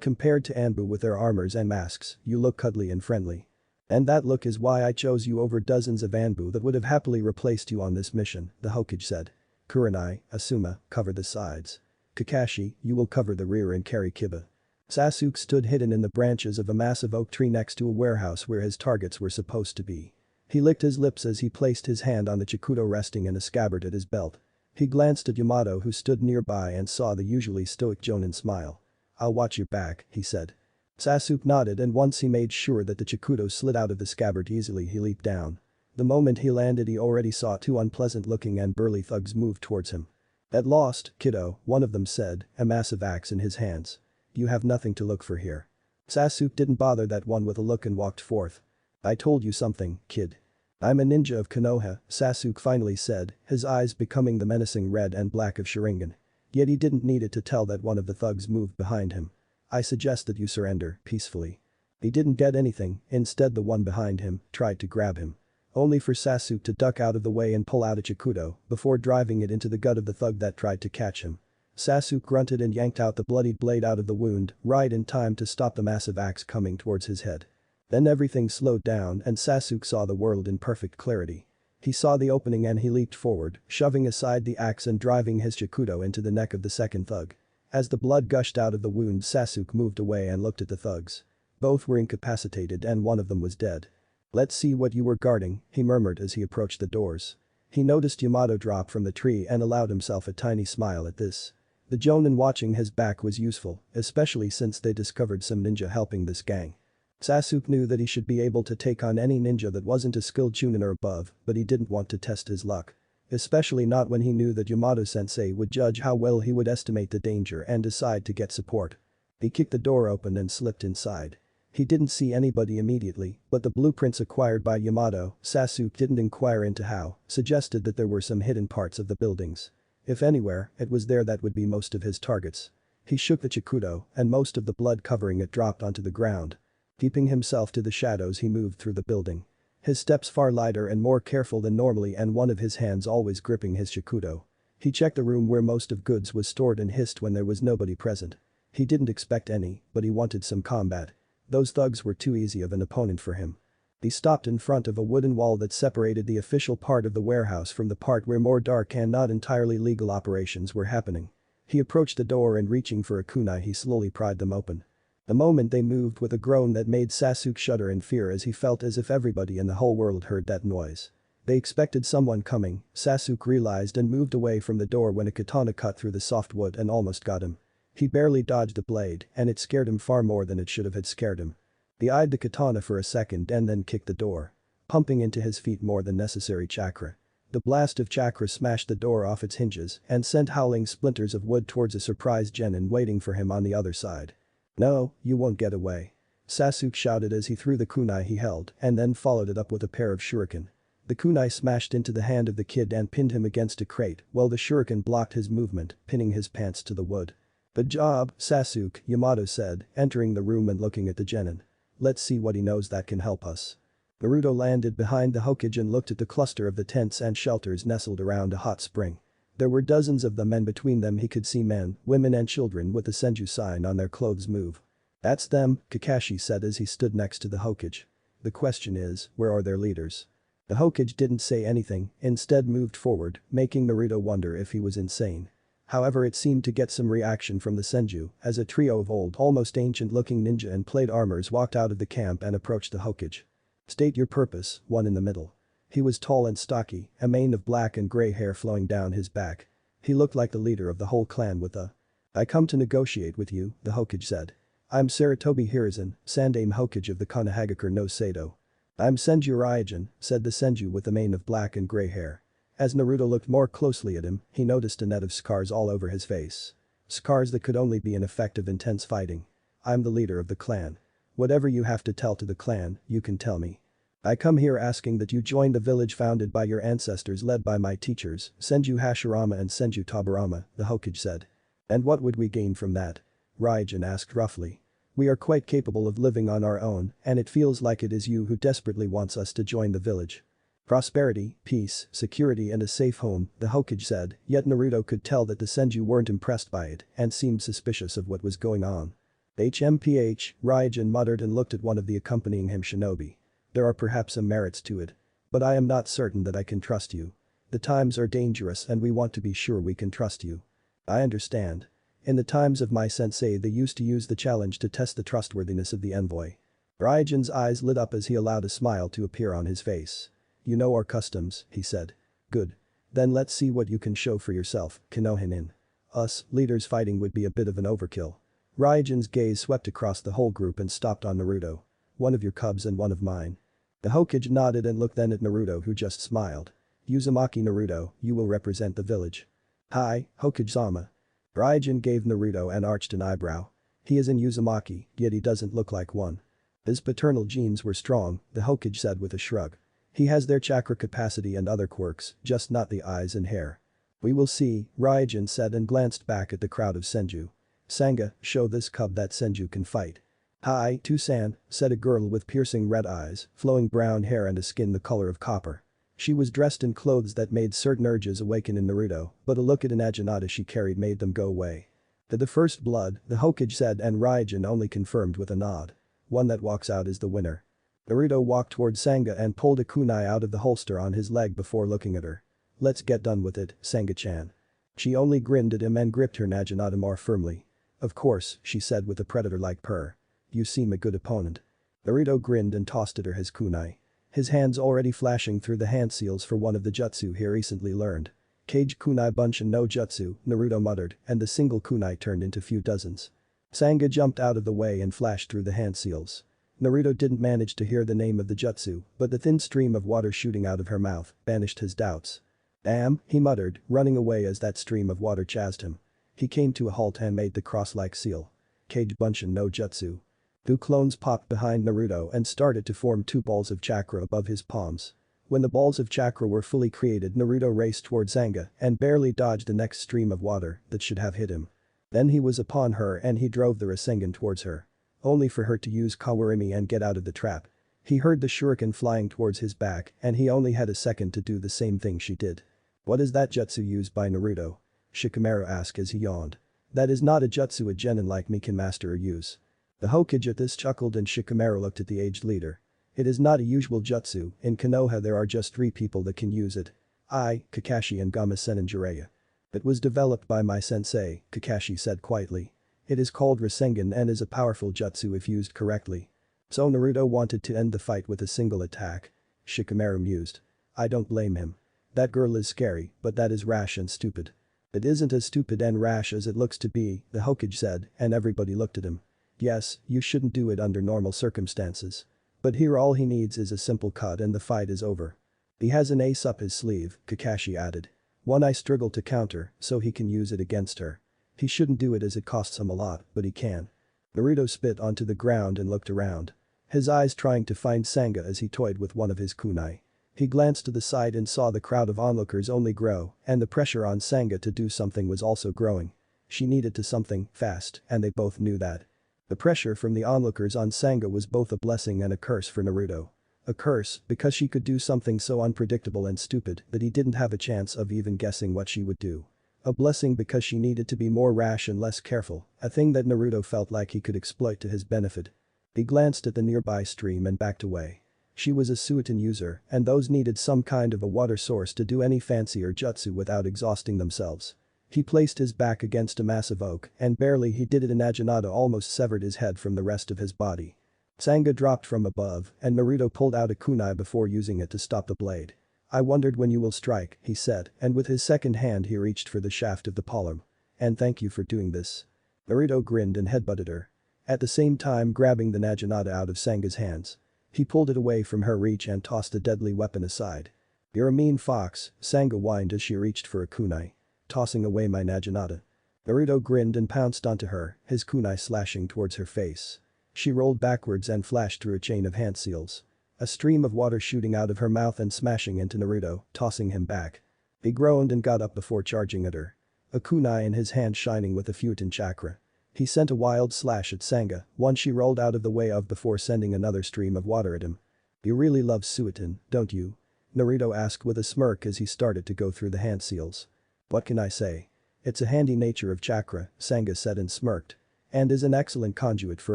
compared to Anbu with their armors and masks, you look cuddly and friendly. And that look is why I chose you over dozens of Anbu that would have happily replaced you on this mission, the Hokage said. Kurenai, Asuma, cover the sides. Kakashi, you will cover the rear and carry Kiba. Sasuke stood hidden in the branches of a massive oak tree next to a warehouse where his targets were supposed to be. He licked his lips as he placed his hand on the Chikudo resting in a scabbard at his belt. He glanced at Yamato, who stood nearby, and saw the usually stoic Jonin smile. I'll watch your back, he said. Sasuke nodded, and once he made sure that the Chikudo slid out of the scabbard easily, he leaped down. The moment he landed, he already saw 2 unpleasant-looking and burly thugs move towards him. At last, kiddo, one of them said, a massive axe in his hands. You have nothing to look for here. Sasuke didn't bother that one with a look and walked forth. I told you something, kid. I'm a ninja of Konoha, Sasuke finally said, his eyes becoming the menacing red and black of Sharingan. Yet he didn't need it to tell that one of the thugs moved behind him. I suggest that you surrender, peacefully. He didn't get anything, instead the one behind him tried to grab him. Only for Sasuke to duck out of the way and pull out a Chikudo before driving it into the gut of the thug that tried to catch him. Sasuke grunted and yanked out the bloodied blade out of the wound, right in time to stop the massive axe coming towards his head. Then everything slowed down and Sasuke saw the world in perfect clarity. He saw the opening and he leaped forward, shoving aside the axe and driving his Chikudo into the neck of the second thug. As the blood gushed out of the wound, Sasuke moved away and looked at the thugs. Both were incapacitated and one of them was dead. Let's see what you were guarding, he murmured as he approached the doors. He noticed Yamato drop from the tree and allowed himself a tiny smile at this. The Jonin watching his back was useful, especially since they discovered some ninja helping this gang. Sasuke knew that he should be able to take on any ninja that wasn't a skilled Chunin or above, but he didn't want to test his luck. Especially not when he knew that Yamato-sensei would judge how well he would estimate the danger and decide to get support. He kicked the door open and slipped inside. He didn't see anybody immediately, but the blueprints acquired by Yamato, Sasuke didn't inquire into how, suggested that there were some hidden parts of the buildings. If anywhere, it was there that would be most of his targets. He shook the Chikudo, and most of the blood covering it dropped onto the ground. Keeping himself to the shadows, he moved through the building. His steps far lighter and more careful than normally, and one of his hands always gripping his Chikudo. He checked the room where most of goods was stored and hissed when there was nobody present. He didn't expect any, but he wanted some combat. Those thugs were too easy of an opponent for him. He stopped in front of a wooden wall that separated the official part of the warehouse from the part where more dark and not entirely legal operations were happening. He approached the door and reaching for a kunai he slowly pried them open. The moment they moved with a groan that made Sasuke shudder in fear as he felt as if everybody in the whole world heard that noise. They expected someone coming, Sasuke realized, and moved away from the door when a katana cut through the soft wood and almost got him. He barely dodged the blade and it scared him far more than it should have had scared him. He eyed the katana for a second and then kicked the door. pumping into his feet more than necessary chakra. The blast of chakra smashed the door off its hinges and sent howling splinters of wood towards a surprised genin waiting for him on the other side. "No, you won't get away," Sasuke shouted as he threw the kunai he held and then followed it up with a pair of shuriken. The kunai smashed into the hand of the kid and pinned him against a crate while the shuriken blocked his movement, pinning his pants to the wood. "Good job, Sasuke," Yamato said, entering the room and looking at the genin. "Let's see what he knows that can help us." Naruto landed behind the Hokage and looked at the cluster of the tents and shelters nestled around a hot spring. There were dozens of them and between them he could see men, women and children with the Senju sign on their clothes move. "That's them," Kakashi said as he stood next to the Hokage. "The question is, where are their leaders?" The Hokage didn't say anything, instead moved forward, making Naruto wonder if he was insane. However, it seemed to get some reaction from the Senju as a trio of old, almost ancient-looking ninja in plate armors walked out of the camp and approached the Hokage. "State your purpose," one in the middle. He was tall and stocky, a mane of black and gray hair flowing down his back. He looked like the leader of the whole clan with a "I come to negotiate with you," the Hokage said. "I'm Saratobi Hiruzen, Sandaime Hokage of the Konohagakure no Sado." "I'm Senju Raijin," said the Senju with the mane of black and gray hair. As Naruto looked more closely at him, he noticed a net of scars all over his face. Scars that could only be an effect of intense fighting. "I'm the leader of the clan. Whatever you have to tell to the clan, you can tell me. I come here asking that you join the village founded by your ancestors led by my teachers, Senju Hashirama and Senju Tobirama," the Hokage said. "And what would we gain from that?" Raijin asked roughly. "We are quite capable of living on our own, and it feels like it is you who desperately wants us to join the village." "Prosperity, peace, security and a safe home," the Hokage said, yet Naruto could tell that the Senju weren't impressed by it and seemed suspicious of what was going on. "HMPH," Raijin muttered and looked at one of the accompanying him shinobi. "There are perhaps some merits to it. But I am not certain that I can trust you. The times are dangerous and we want to be sure we can trust you." "I understand. In the times of my sensei they used to use the challenge to test the trustworthiness of the envoy." Raijin's eyes lit up as he allowed a smile to appear on his face. "You know our customs," he said. "Good. Then let's see what you can show for yourself, Konohinin. Us, leaders fighting would be a bit of an overkill." Raijin's gaze swept across the whole group and stopped on Naruto. "One of your cubs and one of mine." The Hokage nodded and looked then at Naruto who just smiled. "Uzumaki Naruto, you will represent the village." "Hi, Hokage-sama." Raijin gave Naruto and arched an eyebrow. "He is an Uzumaki, yet he doesn't look like one." "His paternal genes were strong," the Hokage said with a shrug. "He has their chakra capacity and other quirks, just not the eyes and hair." "We will see," Raijin said and glanced back at the crowd of Senju. "Sanga, show this cub that Senju can fight." "Hi, Tusan," said a girl with piercing red eyes, flowing brown hair and a skin the color of copper. She was dressed in clothes that made certain urges awaken in Naruto, but a look at an Ajinata she carried made them go away. "To the first blood," the Hokage said and Raijin only confirmed with a nod. "One that walks out is the winner." Naruto walked toward Sanga and pulled a kunai out of the holster on his leg before looking at her. "Let's get done with it, Sanga-chan." She only grinned at him and gripped her Naginata more firmly. "Of course," she said with a predator-like purr. "You seem a good opponent." Naruto grinned and tossed at her his kunai. His hands already flashing through the hand seals for one of the jutsu he recently learned. "Kage kunai bunshin no jutsu," Naruto muttered, and the single kunai turned into few dozens. Sanga jumped out of the way and flashed through the hand seals. Naruto didn't manage to hear the name of the jutsu, but the thin stream of water shooting out of her mouth banished his doubts. "Damn," he muttered, running away as that stream of water chased him. He came to a halt and made the cross-like seal. "Kage bunshin no jutsu." Two clones popped behind Naruto and started to form two balls of chakra above his palms. When the balls of chakra were fully created, Naruto raced toward Sanga and barely dodged the next stream of water that should have hit him. Then he was upon her and he drove the Rasengan towards her. Only for her to use Kawarimi and get out of the trap. He heard the shuriken flying towards his back and he only had a second to do the same thing she did. "What is that jutsu used by Naruto?" Shikamaru asked as he yawned. "That is not a jutsu a genin like me can master or use." The Hokage at this chuckled and Shikamaru looked at the aged leader. "It is not a usual jutsu, in Konoha there are just 3 people that can use it. I, Kakashi and Gamasen Jiraiya. It was developed by my sensei," Kakashi said quietly. "It is called Rasengan and is a powerful jutsu if used correctly." "So Naruto wanted to end the fight with a single attack?" Shikamaru mused. "I don't blame him. That girl is scary, but that is rash and stupid." "It isn't as stupid and rash as it looks to be," the Hokage said, and everybody looked at him. "Yes, you shouldn't do it under normal circumstances." But here all he needs is a simple cut and the fight is over. He has an ace up his sleeve, Kakashi added. One I struggle to counter, so he can use it against her. He shouldn't do it as it costs him a lot, but he can. Naruto spit onto the ground and looked around. His eyes trying to find Sanga as he toyed with one of his kunai. He glanced to the side and saw the crowd of onlookers only grow, and the pressure on Sanga to do something was also growing. She needed to something, fast, and they both knew that. The pressure from the onlookers on Sanga was both a blessing and a curse for Naruto. A curse, because she could do something so unpredictable and stupid that he didn't have a chance of even guessing what she would do. A blessing because she needed to be more rash and less careful, a thing that Naruto felt like he could exploit to his benefit. He glanced at the nearby stream and backed away. She was a Suiton user, and those needed some kind of a water source to do any fancier jutsu without exhausting themselves. He placed his back against a massive oak, and barely he did it an Naginata almost severed his head from the rest of his body. Sanga dropped from above, and Naruto pulled out a kunai before using it to stop the blade. I wondered when you will strike, he said, and with his second hand he reached for the shaft of the palm. And thank you for doing this. Naruto grinned and headbutted her. At the same time grabbing the Naginata out of Sanga's hands. He pulled it away from her reach and tossed the deadly weapon aside. You're a mean fox, Sanga whined as she reached for a kunai. Tossing away my Naginata. Naruto grinned and pounced onto her, his kunai slashing towards her face. She rolled backwards and flashed through a chain of hand seals. A stream of water shooting out of her mouth and smashing into Naruto, tossing him back. He groaned and got up before charging at her. A kunai in his hand shining with a Futon chakra. He sent a wild slash at Sanga, one she rolled out of the way of before sending another stream of water at him. You really love Suiton, don't you? Naruto asked with a smirk as he started to go through the hand seals. What can I say? It's a handy nature of chakra, Sanga said and smirked. And is an excellent conduit for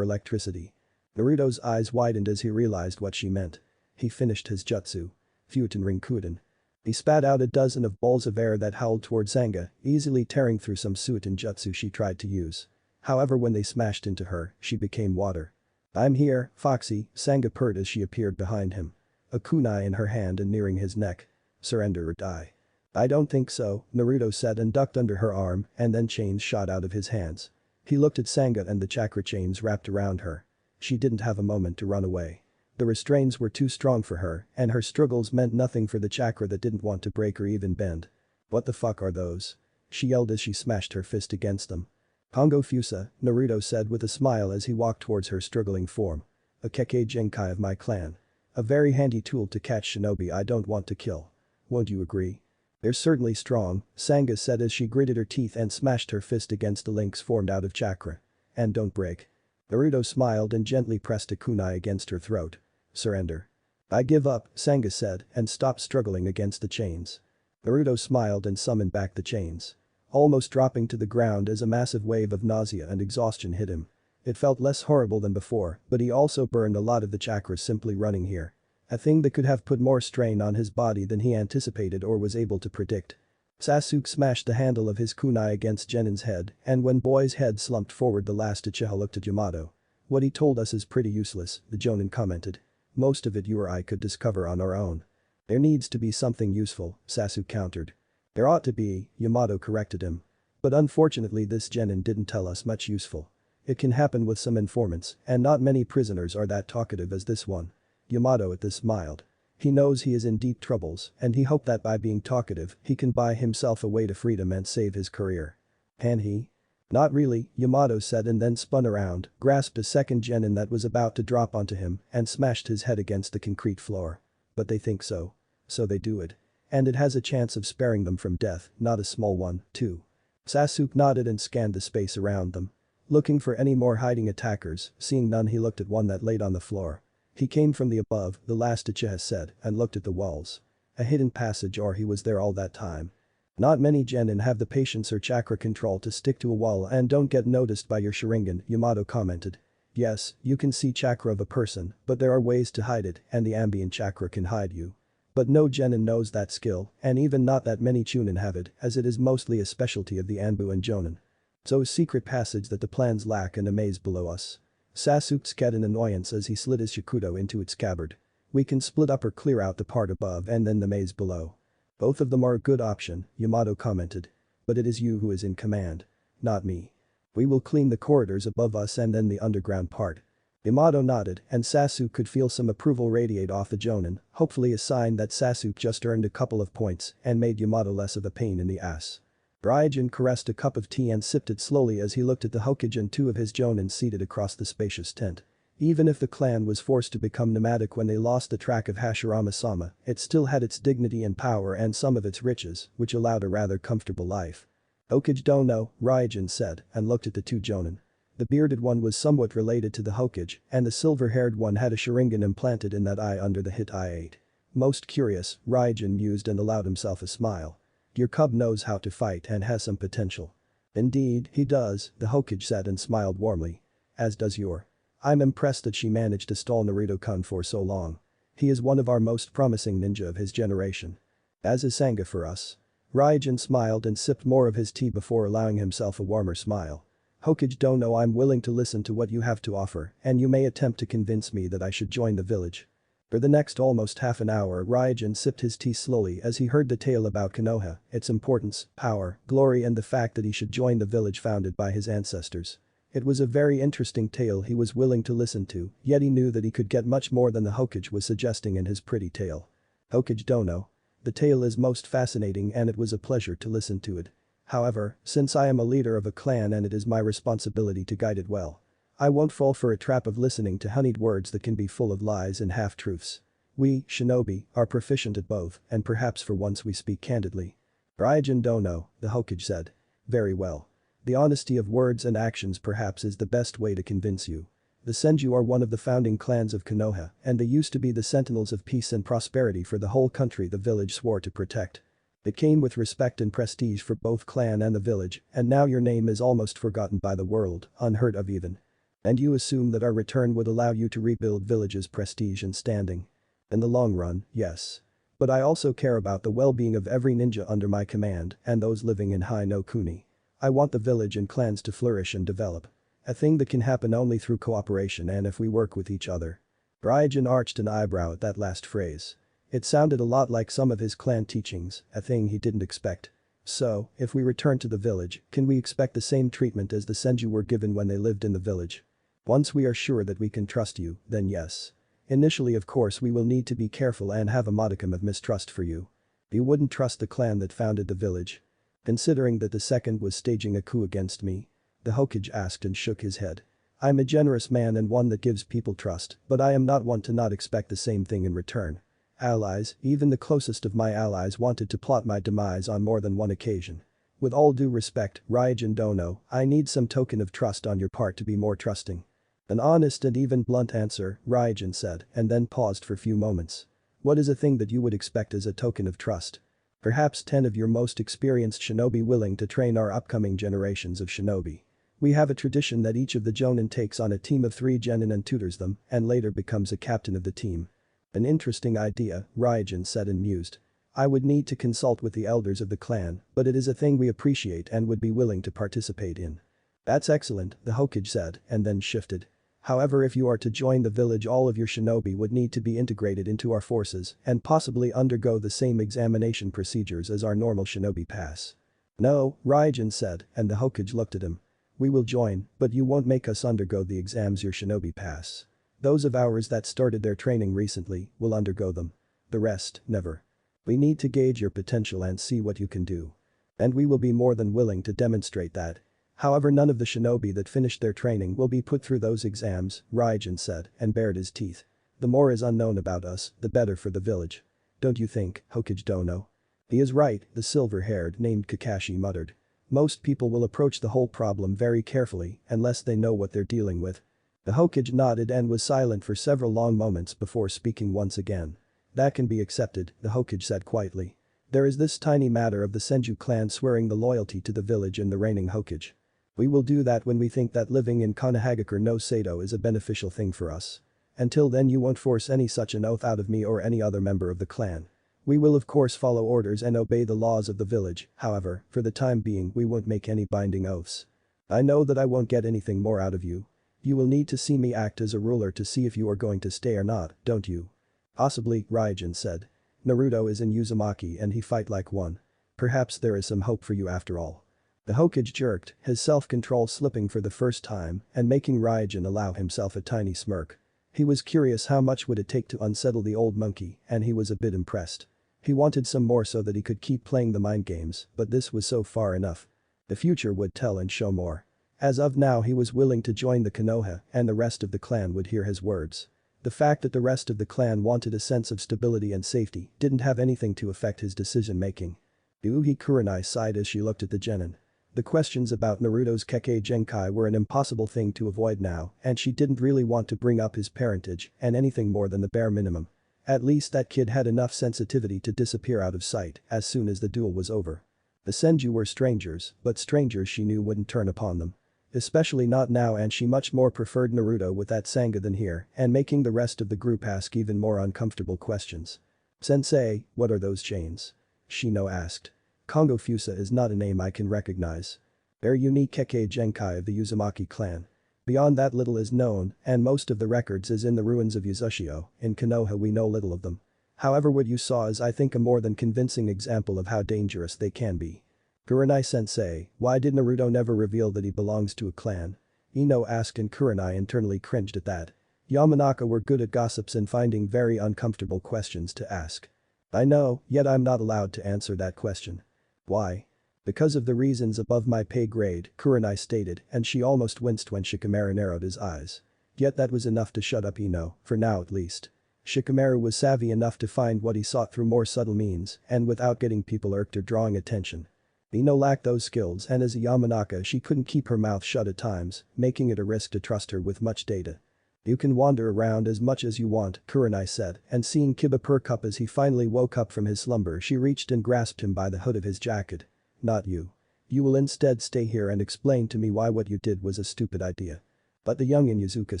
electricity. Naruto's eyes widened as he realized what she meant. He finished his jutsu. Futon Rinkuden. He spat out a dozen of balls of air that howled toward Sanga, easily tearing through some Suiton jutsu she tried to use. However, when they smashed into her, she became water. I'm here, Foxy, Sanga purred as she appeared behind him. A kunai in her hand and nearing his neck. Surrender or die. I don't think so, Naruto said and ducked under her arm, and then chains shot out of his hands. He looked at Sanga and the chakra chains wrapped around her. She didn't have a moment to run away. The restraints were too strong for her, and her struggles meant nothing for the chakra that didn't want to break or even bend. What the fuck are those? She yelled as she smashed her fist against them. Pongo Fusa, Naruto said with a smile as he walked towards her struggling form. A Kekkei Genkai of my clan. A very handy tool to catch shinobi I don't want to kill. Won't you agree? They're certainly strong, Sanga said as she gritted her teeth and smashed her fist against the links formed out of chakra. And don't break. Naruto smiled and gently pressed a kunai against her throat. Surrender. I give up, Sanga said and stopped struggling against the chains. Naruto smiled and summoned back the chains. Almost dropping to the ground as a massive wave of nausea and exhaustion hit him. It felt less horrible than before, but he also burned a lot of the chakras simply running here. A thing that could have put more strain on his body than he anticipated or was able to predict. Sasuke smashed the handle of his kunai against Genin's head, and when Boy's head slumped forward the last Uchiha looked at Yamato. What he told us is pretty useless, the Jonin commented. Most of it you or I could discover on our own. There needs to be something useful, Sasuke countered. There ought to be, Yamato corrected him. But unfortunately this Genin didn't tell us much useful. It can happen with some informants, and not many prisoners are that talkative as this one. Yamato at this smiled. He knows he is in deep troubles, and he hoped that by being talkative, he can buy himself a way to freedom and save his career. Can he? Not really, Yamato said and then spun around, grasped a second Genin that was about to drop onto him, and smashed his head against the concrete floor. But they think so. So they do it. And it has a chance of sparing them from death, not a small one, too. Sasuke nodded and scanned the space around them. Looking for any more hiding attackers, seeing none he looked at one that laid on the floor. He came from the above, the last Uchiha said, and looked at the walls. A hidden passage or he was there all that time. Not many Genin have the patience or chakra control to stick to a wall and don't get noticed by your Sharingan, Yamato commented. Yes, you can see chakra of a person, but there are ways to hide it and the ambient chakra can hide you. But no Genin knows that skill, and even not that many Chunin have it, as it is mostly a specialty of the Anbu and Jonin. So a secret passage that the plans lack and a maze below us. Sasuke scat in annoyance as he slid his Shakudo into its scabbard. We can split up or clear out the part above and then the maze below. Both of them are a good option, Yamato commented. But it is you who is in command. Not me. We will clean the corridors above us and then the underground part. Yamato nodded and Sasuke could feel some approval radiate off the Jonin, hopefully a sign that Sasuke just earned a couple of points and made Yamato less of a pain in the ass. Raijin caressed a cup of tea and sipped it slowly as he looked at the Hokage and two of his Jonin seated across the spacious tent. Even if the clan was forced to become nomadic when they lost the track of Hashirama-sama, it still had its dignity and power and some of its riches, which allowed a rather comfortable life. Hokage Dono, Raijin said, and looked at the two Jonin. The bearded one was somewhat related to the Hokage, and the silver-haired one had a Sharingan implanted in that eye under the hit I-8. Most curious, Raijin mused and allowed himself a smile. Your cub knows how to fight and has some potential. Indeed, he does, the Hokage said and smiled warmly. As does your. I'm impressed that she managed to stall Naruto-kun for so long. He is one of our most promising ninja of his generation. As is Sanga for us. Raijin smiled and sipped more of his tea before allowing himself a warmer smile. Hokage Dono, I'm willing to listen to what you have to offer, and you may attempt to convince me that I should join the village. For the next almost half an hour Raijin sipped his tea slowly as he heard the tale about Konoha, its importance, power, glory and the fact that he should join the village founded by his ancestors. It was a very interesting tale he was willing to listen to, yet he knew that he could get much more than the Hokage was suggesting in his pretty tale. Hokage Dono. The tale is most fascinating and it was a pleasure to listen to it. However, since I am a leader of a clan and it is my responsibility to guide it well. I won't fall for a trap of listening to honeyed words that can be full of lies and half-truths. We, shinobi, are proficient at both and perhaps for once we speak candidly. Raijin Dono, the Hokage said. Very well. The honesty of words and actions perhaps is the best way to convince you. The Senju are one of the founding clans of Konoha and they used to be the sentinels of peace and prosperity for the whole country the village swore to protect. It came with respect and prestige for both clan and the village and now your name is almost forgotten by the world, unheard of even. And you assume that our return would allow you to rebuild village's prestige and standing. In the long run, yes. But I also care about the well-being of every ninja under my command and those living in Hai no Kuni. I want the village and clans to flourish and develop. A thing that can happen only through cooperation and if we work with each other. Raijin arched an eyebrow at that last phrase. It sounded a lot like some of his clan teachings, a thing he didn't expect. So, if we return to the village, can we expect the same treatment as the Senju were given when they lived in the village? Once we are sure that we can trust you, then yes. Initially of course we will need to be careful and have a modicum of mistrust for you. You wouldn't trust the clan that founded the village. Considering that the second was staging a coup against me? The Hokage asked and shook his head. I'm a generous man and one that gives people trust, but I am not one to not expect the same thing in return. Allies, even the closest of my allies wanted to plot my demise on more than one occasion. With all due respect, Raijin Dono, I need some token of trust on your part to be more trusting. An honest and even blunt answer, Raijin said, and then paused for a few moments. What is a thing that you would expect as a token of trust? Perhaps 10 of your most experienced shinobi willing to train our upcoming generations of shinobi. We have a tradition that each of the Jonin takes on a team of 3 genin and tutors them, and later becomes a captain of the team. An interesting idea, Raijin said and mused. I would need to consult with the elders of the clan, but it is a thing we appreciate and would be willing to participate in. That's excellent, the Hokage said, and then shifted. However, if you are to join the village all of your shinobi would need to be integrated into our forces and possibly undergo the same examination procedures as our normal shinobi pass. No, Raijin said, and the Hokage looked at him. We will join, but you won't make us undergo the exams your shinobi pass. Those of ours that started their training recently will undergo them. The rest, never. We need to gauge your potential and see what you can do. And we will be more than willing to demonstrate that. However, none of the shinobi that finished their training will be put through those exams, Raijin said and bared his teeth. The more is unknown about us, the better for the village. Don't you think, Hokage Dono? He is right, the silver-haired named Kakashi muttered. Most people will approach the whole problem very carefully unless they know what they're dealing with. The Hokage nodded and was silent for several long moments before speaking once again. That can be accepted, the Hokage said quietly. There is this tiny matter of the Senju clan swearing the loyalty to the village and the reigning Hokage. We will do that when we think that living in Konohagakure no Sato is a beneficial thing for us. Until then you won't force any such an oath out of me or any other member of the clan. We will of course follow orders and obey the laws of the village, however, for the time being we won't make any binding oaths. I know that I won't get anything more out of you. You will need to see me act as a ruler to see if you are going to stay or not, don't you? Possibly, Raijin said. Naruto is in Uzumaki and he fight like one. Perhaps there is some hope for you after all. The Hokage jerked, his self-control slipping for the first time and making Raijin allow himself a tiny smirk. He was curious how much would it take to unsettle the old monkey, and he was a bit impressed. He wanted some more so that he could keep playing the mind games, but this was so far enough. The future would tell and show more. As of now he was willing to join the Konoha and the rest of the clan would hear his words. The fact that the rest of the clan wanted a sense of stability and safety didn't have anything to affect his decision-making. Uhi Kurenai sighed as she looked at the genin. The questions about Naruto's Kekkei Genkai were an impossible thing to avoid now, and she didn't really want to bring up his parentage and anything more than the bare minimum. At least that kid had enough sensitivity to disappear out of sight as soon as the duel was over. The Senju were strangers, but strangers she knew wouldn't turn upon them. Especially not now, and she much more preferred Naruto with that Sangha than here and making the rest of the group ask even more uncomfortable questions. "Sensei, what are those chains?" Shino asked. "Kongo Fusa is not a name I can recognize. They're unique Kekkei Genkai of the Uzumaki clan. Beyond that little is known, and most of the records is in the ruins of Uzushio. In Konoha we know little of them. However, what you saw is I think a more than convincing example of how dangerous they can be." "Kurenai-sensei, why did Naruto never reveal that he belongs to a clan?" Ino asked, and Kurenai internally cringed at that. Yamanaka were good at gossips and finding very uncomfortable questions to ask. "I know, yet I'm not allowed to answer that question." "Why?" "Because of the reasons above my pay grade," Kurenai stated, and she almost winced when Shikamaru narrowed his eyes. Yet that was enough to shut up Ino, for now at least. Shikamaru was savvy enough to find what he sought through more subtle means and without getting people irked or drawing attention. Ino lacked those skills, and as a Yamanaka she couldn't keep her mouth shut at times, making it a risk to trust her with much data. "You can wander around as much as you want," Kurenai said, and seeing Kiba perk up as he finally woke up from his slumber, she reached and grasped him by the hood of his jacket. "Not you. You will instead stay here and explain to me why what you did was a stupid idea." But the young Inyazuka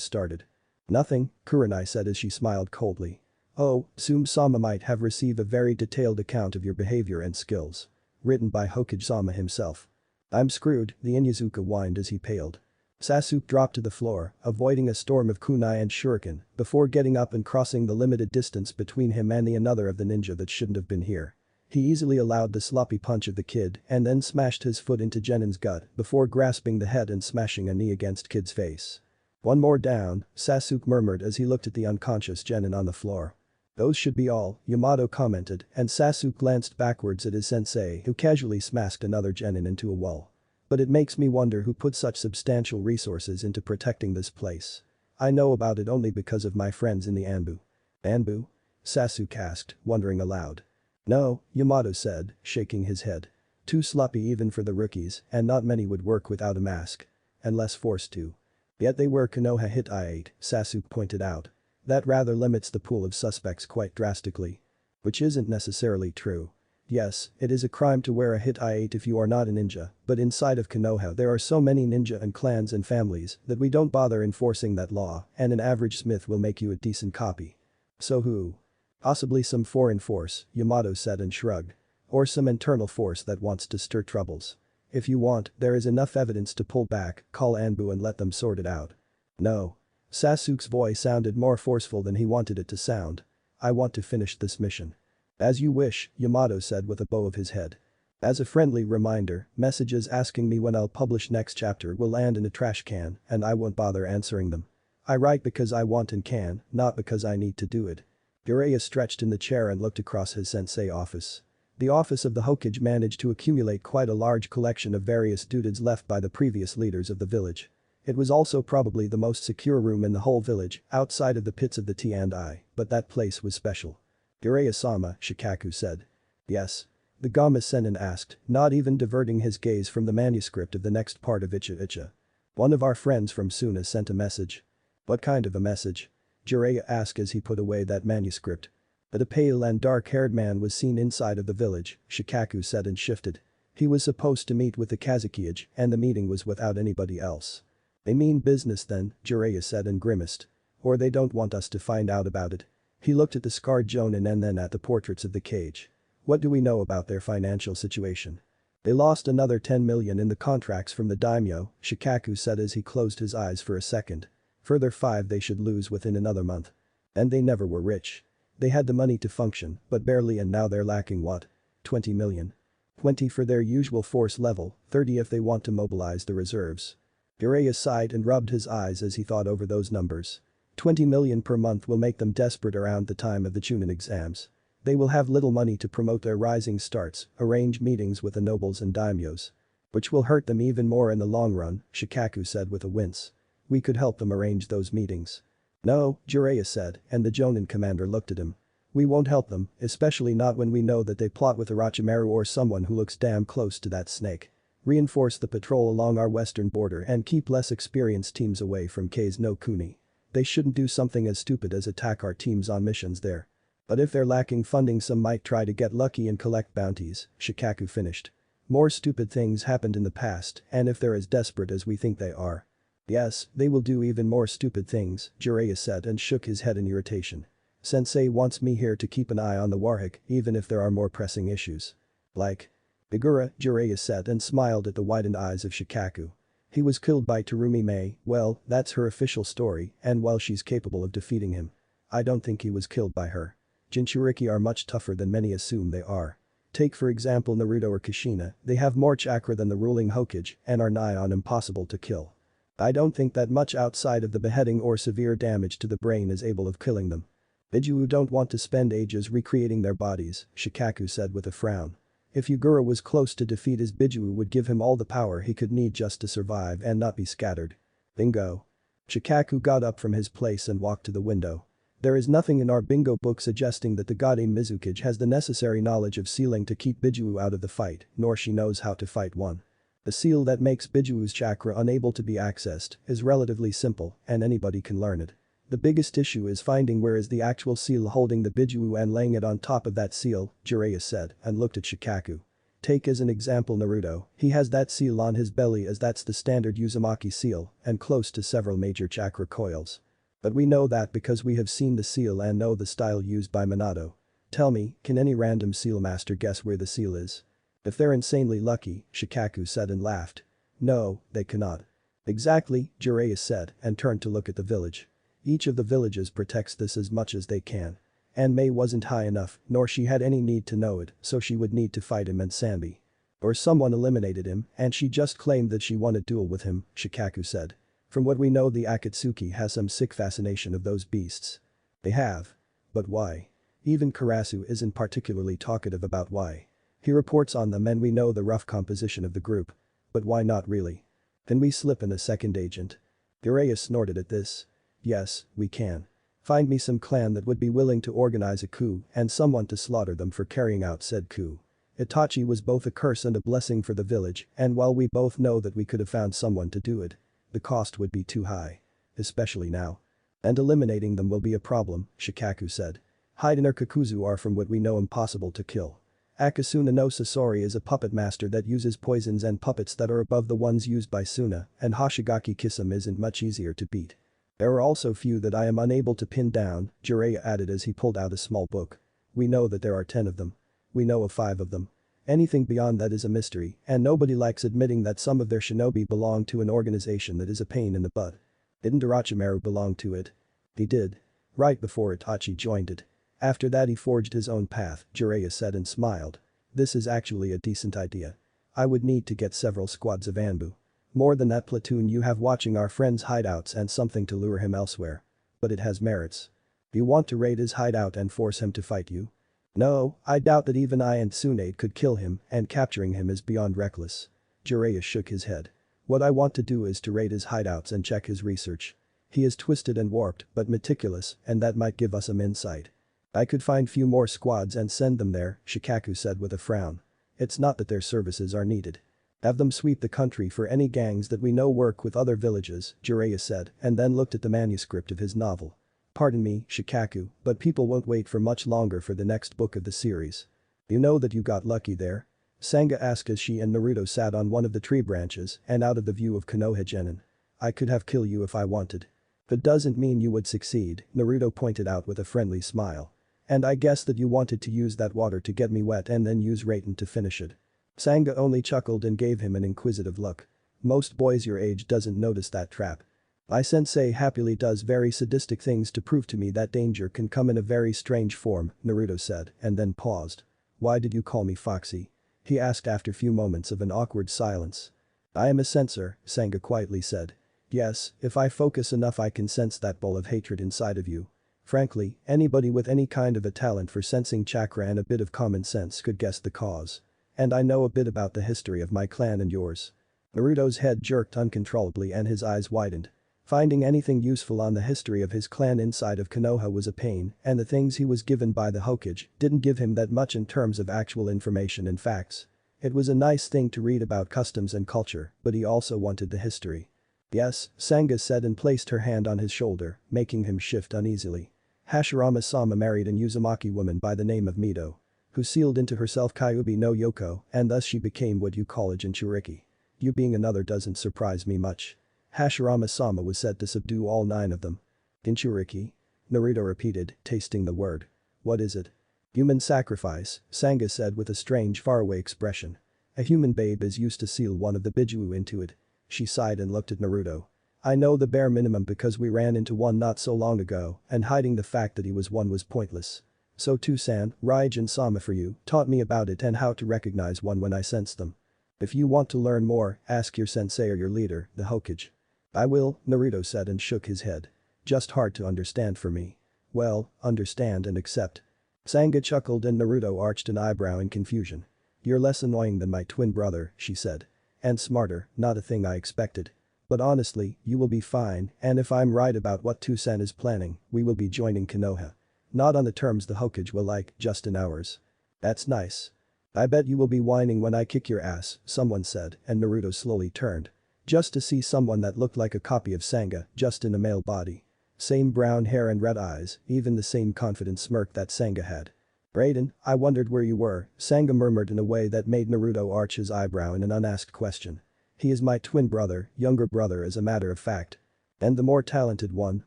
started. "Nothing," Kurenai said as she smiled coldly. "Oh, Tsume-sama might have received a very detailed account of your behavior and skills. Written by Hokage-sama himself." "I'm screwed," the Inyazuka whined as he paled. Sasuke dropped to the floor, avoiding a storm of kunai and shuriken, before getting up and crossing the limited distance between him and the another of the ninja that shouldn't have been here. He easily allowed the sloppy punch of the kid and then smashed his foot into Genin's gut before grasping the head and smashing a knee against kid's face. "One more down," Sasuke murmured as he looked at the unconscious Genin on the floor. "Those should be all," Yamato commented, and Sasuke glanced backwards at his sensei who casually smashed another Genin into a wall. "But it makes me wonder who put such substantial resources into protecting this place. I know about it only because of my friends in the Anbu." "Anbu?" Sasuke asked, wondering aloud. "No," Yamato said, shaking his head. "Too sloppy even for the rookies, and not many would work without a mask. Unless forced to." "Yet they wear Konoha hit I-8, Sasuke pointed out. "That rather limits the pool of suspects quite drastically." "Which isn't necessarily true. Yes, it is a crime to wear a hit I-8 if you are not a ninja, but inside of Konoha there are so many ninja and clans and families that we don't bother enforcing that law, and an average smith will make you a decent copy." "So who?" "Possibly some foreign force," Yamato said and shrugged. "Or some internal force that wants to stir troubles. If you want, there is enough evidence to pull back, call Anbu and let them sort it out." "No." Sasuke's voice sounded more forceful than he wanted it to sound. "I want to finish this mission." "As you wish," Yamato said with a bow of his head. "As a friendly reminder, messages asking me when I'll publish next chapter will land in a trash can and I won't bother answering them. I write because I want and can, not because I need to do it." Jiraiya stretched in the chair and looked across his sensei office. The office of the Hokage managed to accumulate quite a large collection of various doodads left by the previous leaders of the village. It was also probably the most secure room in the whole village, outside of the pits of the T&I, but that place was special. "Jiraiya-sama," Shikaku said. "Yes?" The Gama Sennin asked, not even diverting his gaze from the manuscript of the next part of Icha Icha. "One of our friends from Suna sent a message." "What kind of a message?" Jiraiya asked as he put away that manuscript. "That a pale and dark-haired man was seen inside of the village," Shikaku said and shifted. "He was supposed to meet with the Kazekage and the meeting was without anybody else." "They mean business then," Jiraiya said and grimaced. "Or they don't want us to find out about it." He looked at the scarred Jonin and then at the portraits of the cage. "What do we know about their financial situation?" "They lost another 10 million in the contracts from the daimyo," Shikaku said as he closed his eyes for a second. "Further 5 they should lose within another month. And they never were rich. They had the money to function, but barely, and now they're lacking what? 20 million. 20 for their usual force level, 30 if they want to mobilize the reserves. Jiraiya sighed and rubbed his eyes as he thought over those numbers. 20 million per month will make them desperate around the time of the Chunin exams. They will have little money to promote their rising starts, arrange meetings with the nobles and daimyos. Which will hurt them even more in the long run, Shikaku said with a wince. We could help them arrange those meetings. No, Jiraiya said, and the Jonin commander looked at him. We won't help them, especially not when we know that they plot with Orochimaru or someone who looks damn close to that snake. Reinforce the patrol along our western border and keep less experienced teams away from K's no Kuni. They shouldn't do something as stupid as attack our teams on missions there. But if they're lacking funding, some might try to get lucky and collect bounties, Shikaku finished. More stupid things happened in the past, and if they're as desperate as we think they are. Yes, they will do even more stupid things, Jiraiya said and shook his head in irritation. Sensei wants me here to keep an eye on the Warhawk even if there are more pressing issues. Like. Bigura, Jiraiya said and smiled at the widened eyes of Shikaku. He was killed by Terumi Mei, well, that's her official story, and while she's capable of defeating him. I don't think he was killed by her. Jinchuriki are much tougher than many assume they are. Take for example Naruto or Kushina, they have more chakra than the ruling Hokage and are nigh on impossible to kill. I don't think that much outside of the beheading or severe damage to the brain is able of killing them. Bidjuu don't want to spend ages recreating their bodies, Shikaku said with a frown. If Yugura was close to defeat his Bidjuu would give him all the power he could need just to survive and not be scattered. Bingo. Shikaku got up from his place and walked to the window. There is nothing in our bingo book suggesting that the Godin Mizukage has the necessary knowledge of sealing to keep Bidjuu out of the fight, nor she knows how to fight one. The seal that makes Bijuu's chakra unable to be accessed is relatively simple and anybody can learn it. The biggest issue is finding where is the actual seal holding the Bidjuu and laying it on top of that seal, Jiraiya said and looked at Shikaku. Take as an example Naruto, he has that seal on his belly as that's the standard Uzumaki seal and close to several major chakra coils. But we know that because we have seen the seal and know the style used by Minato. Tell me, can any random seal master guess where the seal is? If they're insanely lucky, Shikaku said and laughed. No, they cannot. Exactly, Jiraiya said and turned to look at the village. Each of the villages protects this as much as they can. And Mei wasn't high enough, nor she had any need to know it, so she would need to fight him and Sanbi. Or someone eliminated him and she just claimed that she won a duel with him, Shikaku said. From what we know the Akatsuki has some sick fascination of those beasts. They have. But why? Even Karasu isn't particularly talkative about why. He reports on them and we know the rough composition of the group. But why not really? Can we slip in a second agent? Jiraiya snorted at this. Yes, we can. Find me some clan that would be willing to organize a coup and someone to slaughter them for carrying out said coup. Itachi was both a curse and a blessing for the village and while we both know that we could have found someone to do it, the cost would be too high. Especially now. And eliminating them will be a problem, Shikaku said. Haiden or Kakuzu are from what we know impossible to kill. Akasuna no Sasori is a puppet master that uses poisons and puppets that are above the ones used by Suna and Hoshigaki Kisame isn't much easier to beat. There are also few that I am unable to pin down, Jiraiya added as he pulled out a small book. We know that there are 10 of them. We know of 5 of them. Anything beyond that is a mystery and nobody likes admitting that some of their shinobi belong to an organization that is a pain in the butt. Didn't Orochimaru belong to it? He did. Right before Itachi joined it. After that he forged his own path, Jiraiya said and smiled. This is actually a decent idea. I would need to get several squads of Anbu. More than that platoon you have watching our friend's hideouts and something to lure him elsewhere. But it has merits. You want to raid his hideout and force him to fight you? No, I doubt that even I and Tsunade could kill him and capturing him is beyond reckless. Jiraiya shook his head. What I want to do is to raid his hideouts and check his research. He is twisted and warped but meticulous and that might give us some insight. I could find few more squads and send them there, Shikaku said with a frown. It's not that their services are needed. Have them sweep the country for any gangs that we know work with other villages, Jiraiya said and then looked at the manuscript of his novel. Pardon me, Shikaku, but people won't wait for much longer for the next book of the series. You know that you got lucky there? Sanga asked as she and Naruto sat on one of the tree branches and out of the view of Konoha Genin. I could have killed you if I wanted. That doesn't mean you would succeed, Naruto pointed out with a friendly smile. And I guess that you wanted to use that water to get me wet and then use Raiten to finish it. Sanga only chuckled and gave him an inquisitive look. Most boys your age doesn't notice that trap. My sensei happily does very sadistic things to prove to me that danger can come in a very strange form, Naruto said and then paused. Why did you call me Foxy? he asked after few moments of an awkward silence. I am a sensor, Sangha quietly said. Yes, if I focus enough I can sense that bowl of hatred inside of you. Frankly, anybody with any kind of a talent for sensing chakra and a bit of common sense could guess the cause. And I know a bit about the history of my clan and yours. Naruto's head jerked uncontrollably and his eyes widened. Finding anything useful on the history of his clan inside of Konoha was a pain, and the things he was given by the Hokage didn't give him that much in terms of actual information and facts. It was a nice thing to read about customs and culture, but he also wanted the history. Yes, Sangha said and placed her hand on his shoulder, making him shift uneasily. Hashirama-sama married an Uzumaki woman by the name of Mito, who sealed into herself Kyuubi no Yoko, and thus she became what you call a Jinchuriki. You being another doesn't surprise me much. Hashirama-sama was said to subdue all 9 of them. Jinchuriki? Naruto repeated, tasting the word. What is it? Human sacrifice, Sangha said with a strange faraway expression. A human babe is used to seal one of the Bijuu into it. She sighed and looked at Naruto. I know the bare minimum because we ran into one not so long ago, and hiding the fact that he was one was pointless. So too-san, Raijin Sama for you, taught me about it and how to recognize one when I sense them. If you want to learn more, ask your sensei or your leader, the Hokage. I will, Naruto said and shook his head. Just hard to understand for me. Well, understand and accept. Sangha chuckled and Naruto arched an eyebrow in confusion. You're less annoying than my twin brother, she said. And smarter, not a thing I expected. But honestly, you will be fine, and if I'm right about what Toussaint is planning, we will be joining Konoha. Not on the terms the Hokage will like, just in ours. That's nice. I bet you will be whining when I kick your ass, someone said, and Naruto slowly turned. Just to see someone that looked like a copy of Sangha, just in a male body. Same brown hair and red eyes, even the same confident smirk that Sangha had. Raiden, I wondered where you were, Sangha murmured in a way that made Naruto arch his eyebrow in an unasked question. He is my twin brother, younger brother as a matter of fact. And the more talented one,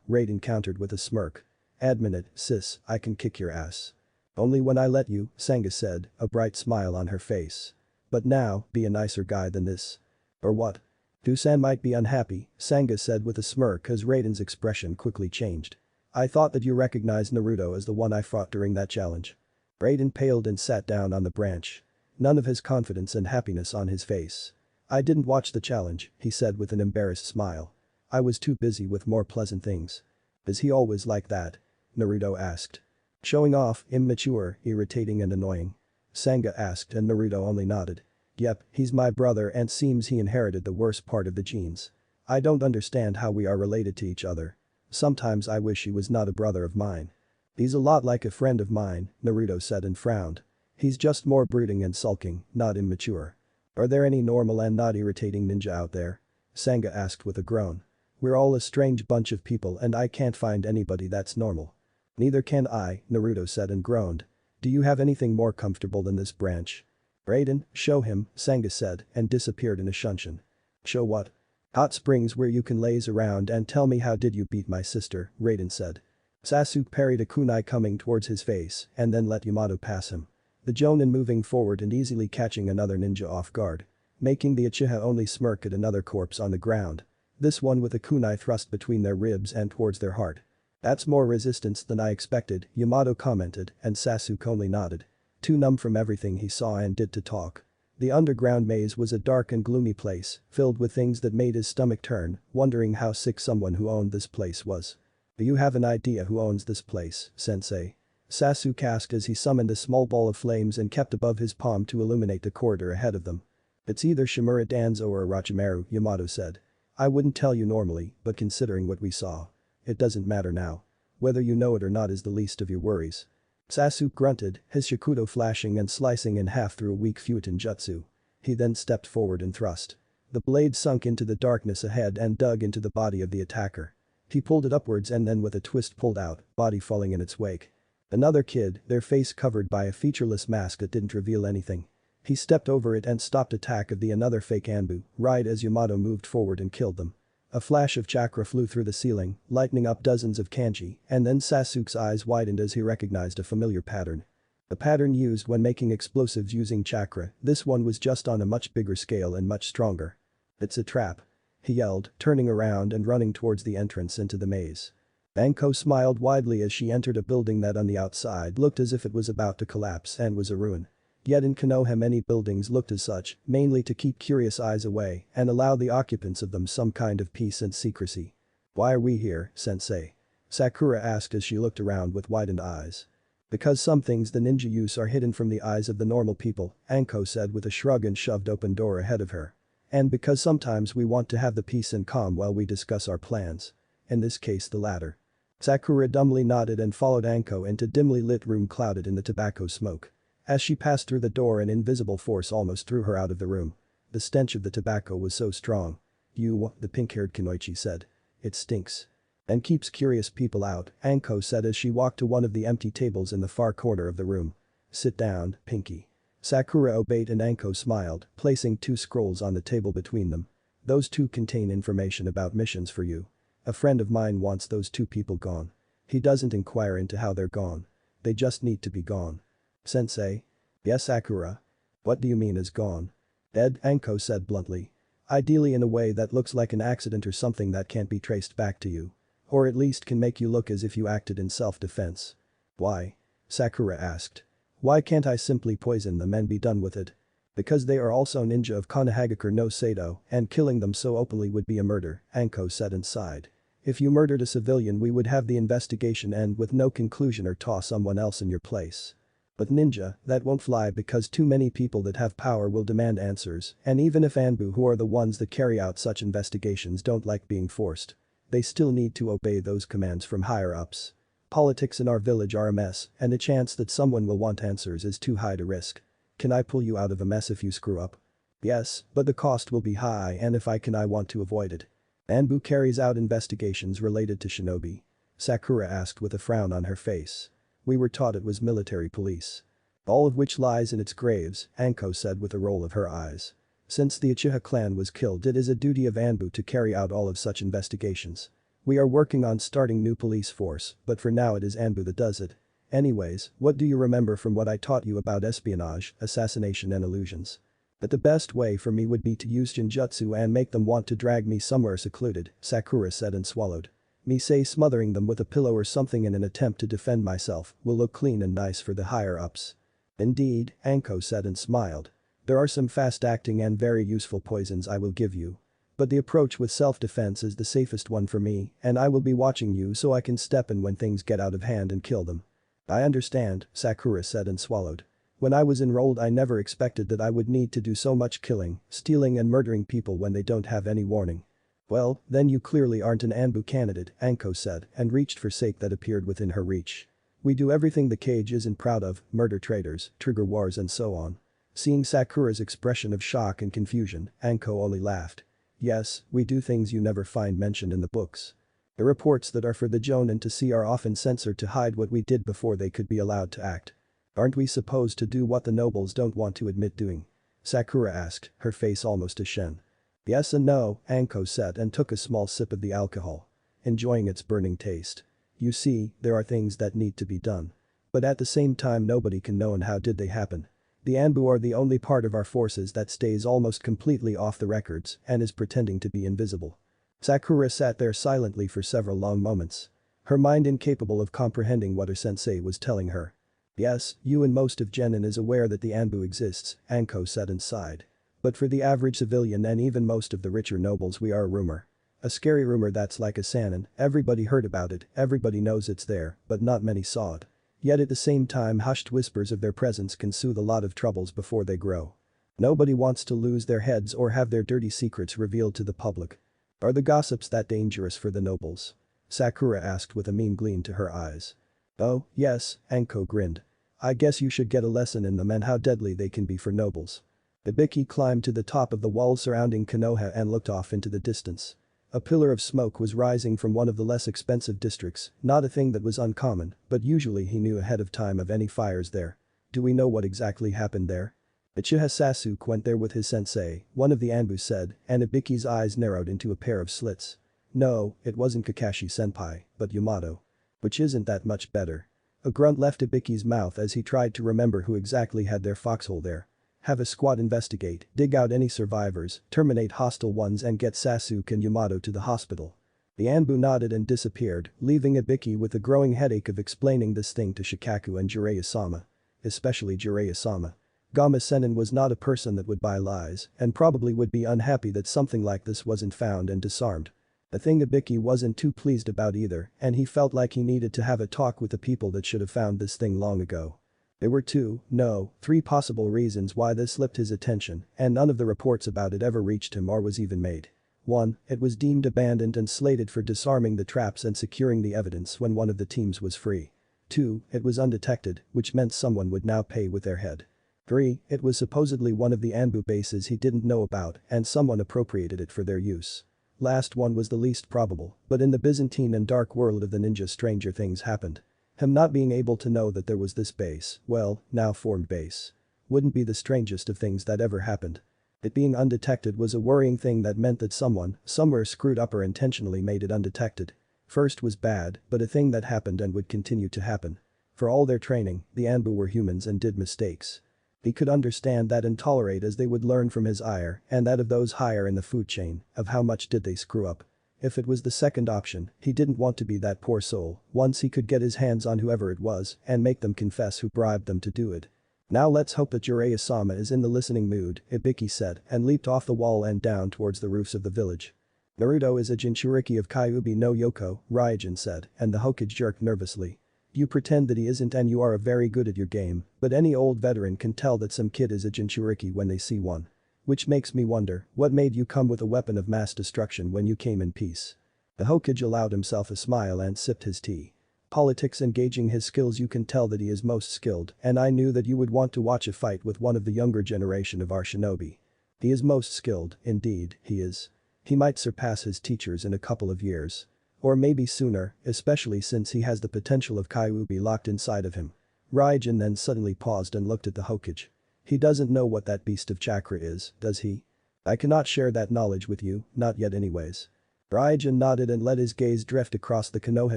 Raiden countered with a smirk. Admit it, sis, I can kick your ass. Only when I let you, Sangha said, a bright smile on her face. But now, be a nicer guy than this. Or what? Toussaint might be unhappy, Sangha said with a smirk as Raiden's expression quickly changed. I thought that you recognized Naruto as the one I fought during that challenge. Raiden paled and sat down on the branch. None of his confidence and happiness on his face. I didn't watch the challenge, he said with an embarrassed smile. I was too busy with more pleasant things. Is he always like that? Naruto asked. Showing off, immature, irritating and annoying. Sangha asked and Naruto only nodded. Yep, he's my brother and seems he inherited the worst part of the genes. I don't understand how we are related to each other. Sometimes I wish he was not a brother of mine. He's a lot like a friend of mine, Naruto said and frowned. He's just more brooding and sulking, not immature. Are there any normal and not irritating ninja out there? Sangha asked with a groan. We're all a strange bunch of people and I can't find anybody that's normal. Neither can I, Naruto said and groaned. Do you have anything more comfortable than this branch? Raiden, show him, Sangha said and disappeared in a shunshin. Show what? Hot springs where you can laze around and tell me how did you beat my sister, Raiden said. Sasuke parried a kunai coming towards his face and then let Yamato pass him. The Jonin moving forward and easily catching another ninja off guard. Making the Uchiha only smirk at another corpse on the ground. This one with a kunai thrust between their ribs and towards their heart. That's more resistance than I expected, Yamato commented and Sasuke only nodded. Too numb from everything he saw and did to talk. The underground maze was a dark and gloomy place, filled with things that made his stomach turn, wondering how sick someone who owned this place was. Do you have an idea who owns this place, sensei? Sasuke asked as he summoned a small ball of flames and kept above his palm to illuminate the corridor ahead of them. It's either Shimura Danzo or Orochimaru, Yamato said. I wouldn't tell you normally, but considering what we saw. It doesn't matter now. Whether you know it or not is the least of your worries. Sasuke grunted, his shakudo flashing and slicing in half through a weak Futon jutsu. He then stepped forward and thrust. The blade sunk into the darkness ahead and dug into the body of the attacker. He pulled it upwards and then with a twist pulled out, body falling in its wake. Another kid, their face covered by a featureless mask that didn't reveal anything. He stepped over it and stopped attack of the another fake Anbu, right as Yamato moved forward and killed them. A flash of chakra flew through the ceiling, lighting up dozens of kanji, and then Sasuke's eyes widened as he recognized a familiar pattern. The pattern used when making explosives using chakra, this one was just on a much bigger scale and much stronger. It's a trap. He yelled, turning around and running towards the entrance into the maze. Banko smiled widely as she entered a building that on the outside looked as if it was about to collapse and was a ruin. Yet in Konoha many buildings looked as such, mainly to keep curious eyes away and allow the occupants of them some kind of peace and secrecy. "Why are we here, sensei?" Sakura asked as she looked around with widened eyes. "Because some things the ninja use are hidden from the eyes of the normal people," Anko said with a shrug and shoved open door ahead of her. "And because sometimes we want to have the peace and calm while we discuss our plans. In this case the latter." Sakura dumbly nodded and followed Anko into dimly lit room clouded in the tobacco smoke. As she passed through the door an invisible force almost threw her out of the room. The stench of the tobacco was so strong. The pink-haired Kunoichi said. "It stinks. And keeps curious people out," Anko said as she walked to one of the empty tables in the far corner of the room. "Sit down, Pinky." Sakura obeyed and Anko smiled, placing 2 scrolls on the table between them. "Those 2 contain information about missions for you. A friend of mine wants those 2 people gone. He doesn't inquire into how they're gone. They just need to be gone." "Sensei?" "Yes, Sakura." "What do you mean is gone?" "Dead," Anko said bluntly. "Ideally in a way that looks like an accident or something that can't be traced back to you. Or at least can make you look as if you acted in self-defense." "Why?" Sakura asked. "Why can't I simply poison them and be done with it?" "Because they are also ninja of Konohagakure no Sado and killing them so openly would be a murder," Anko said and sighed. "If you murdered a civilian we would have the investigation end with no conclusion or toss someone else in your place. But ninja, that won't fly because too many people that have power will demand answers and even if Anbu who are the ones that carry out such investigations don't like being forced. They still need to obey those commands from higher ups. Politics in our village are a mess and a chance that someone will want answers is too high to risk. Can I pull you out of a mess if you screw up?" "Yes, but the cost will be high and if I can I want to avoid it." "Anbu carries out investigations related to shinobi?" Sakura asked with a frown on her face. "We were taught it was military police." "All of which lies in its graves," Anko said with a roll of her eyes. "Since the Uchiha clan was killed it is a duty of Anbu to carry out all of such investigations. We are working on starting new police force, but for now it is Anbu that does it. Anyways, what do you remember from what I taught you about espionage, assassination and illusions?" "But the best way for me would be to use genjutsu and make them want to drag me somewhere secluded," Sakura said and swallowed. "Me say smothering them with a pillow or something in an attempt to defend myself will look clean and nice for the higher ups." "Indeed," Anko said and smiled. "There are some fast-acting and very useful poisons I will give you. But the approach with self-defense is the safest one for me and I will be watching you so I can step in when things get out of hand and kill them." "I understand," Sakura said and swallowed. "When I was enrolled I never expected that I would need to do so much killing, stealing and murdering people when they don't have any warning." "Well, then you clearly aren't an Anbu candidate," Anko said and reached for sake that appeared within her reach. "We do everything the cage isn't proud of, murder traders, trigger wars and so on." Seeing Sakura's expression of shock and confusion, Anko only laughed. "Yes, we do things you never find mentioned in the books. The reports that are for the Jonin to see are often censored to hide what we did before they could be allowed to act. Aren't we supposed to do what the nobles don't want to admit doing?" Sakura asked, her face almost ashen. "Yes and no," Anko said and took a small sip of the alcohol. Enjoying its burning taste. "You see, there are things that need to be done. But at the same time nobody can know and how did they happen. The Anbu are the only part of our forces that stays almost completely off the records and is pretending to be invisible." Sakura sat there silently for several long moments. Her mind incapable of comprehending what her sensei was telling her. "Yes, you and most of Genin is aware that the Anbu exists," Anko said and sighed. "But for the average civilian and even most of the richer nobles we are a rumor. A scary rumor that's like a Sannin, everybody heard about it, everybody knows it's there, but not many saw it. Yet at the same time hushed whispers of their presence can soothe a lot of troubles before they grow. Nobody wants to lose their heads or have their dirty secrets revealed to the public." "Are the gossips that dangerous for the nobles?" Sakura asked with a mean gleam to her eyes. "Oh, yes," Anko grinned. "I guess you should get a lesson in them and how deadly they can be for nobles." Ibiki climbed to the top of the wall surrounding Konoha and looked off into the distance. A pillar of smoke was rising from one of the less expensive districts, not a thing that was uncommon, but usually he knew ahead of time of any fires there. "Do we know what exactly happened there?" "Uchiha Sasuke went there with his sensei," one of the Anbu said, and Ibiki's eyes narrowed into a pair of slits. "No, it wasn't Kakashi senpai, but Yamato. Which isn't that much better." A grunt left Ibiki's mouth as he tried to remember who exactly had their foxhole there. "Have a squad investigate, dig out any survivors, terminate hostile ones and get Sasuke and Yamato to the hospital." The Anbu nodded and disappeared, leaving Ibiki with a growing headache of explaining this thing to Shikaku and Jiraiya-sama. Especially Jiraiya-sama. Gama-Senin was not a person that would buy lies and probably would be unhappy that something like this wasn't found and disarmed. The thing Ibiki wasn't too pleased about either, and he felt like he needed to have a talk with the people that should have found this thing long ago. There were three possible reasons why this slipped his attention, and none of the reports about it ever reached him or was even made. 1. It was deemed abandoned and slated for disarming the traps and securing the evidence when one of the teams was free. 2. It was undetected, which meant someone would now pay with their head. 3. It was supposedly one of the Anbu bases he didn't know about and someone appropriated it for their use. Last one was the least probable, but in the Byzantine and dark world of the ninja stranger things happened. Him not being able to know that there was this base, well, now formed base. Wouldn't be the strangest of things that ever happened. It being undetected was a worrying thing that meant that someone, somewhere screwed up or intentionally made it undetected. First was bad, but a thing that happened and would continue to happen. For all their training, the Anbu were humans and did mistakes. He could understand that and tolerate as they would learn from his ire and that of those higher in the food chain of how much did they screw up. If it was the second option, he didn't want to be that poor soul once he could get his hands on whoever it was and make them confess who bribed them to do it. Now let's hope that Jiraiya-sama is in the listening mood, Ibiki said and leaped off the wall and down towards the roofs of the village. Naruto is a Jinchuriki of Kyuubi no Yoko, Raijin said and the Hokage jerked nervously. You pretend that he isn't and you are very good at your game, but any old veteran can tell that some kid is a Jinchuriki when they see one. Which makes me wonder, what made you come with a weapon of mass destruction when you came in peace? The Hokage allowed himself a smile and sipped his tea. Politics engaging his skills, you can tell that he is most skilled and I knew that you would want to watch a fight with one of the younger generation of our shinobi. He is most skilled, indeed, he is. He might surpass his teachers in a couple of years. Or maybe sooner, especially since he has the potential of Kyuubi locked inside of him. Raijin then suddenly paused and looked at the Hokage. He doesn't know what that beast of chakra is, does he? I cannot share that knowledge with you, not yet anyways. Raijin nodded and let his gaze drift across the Konoha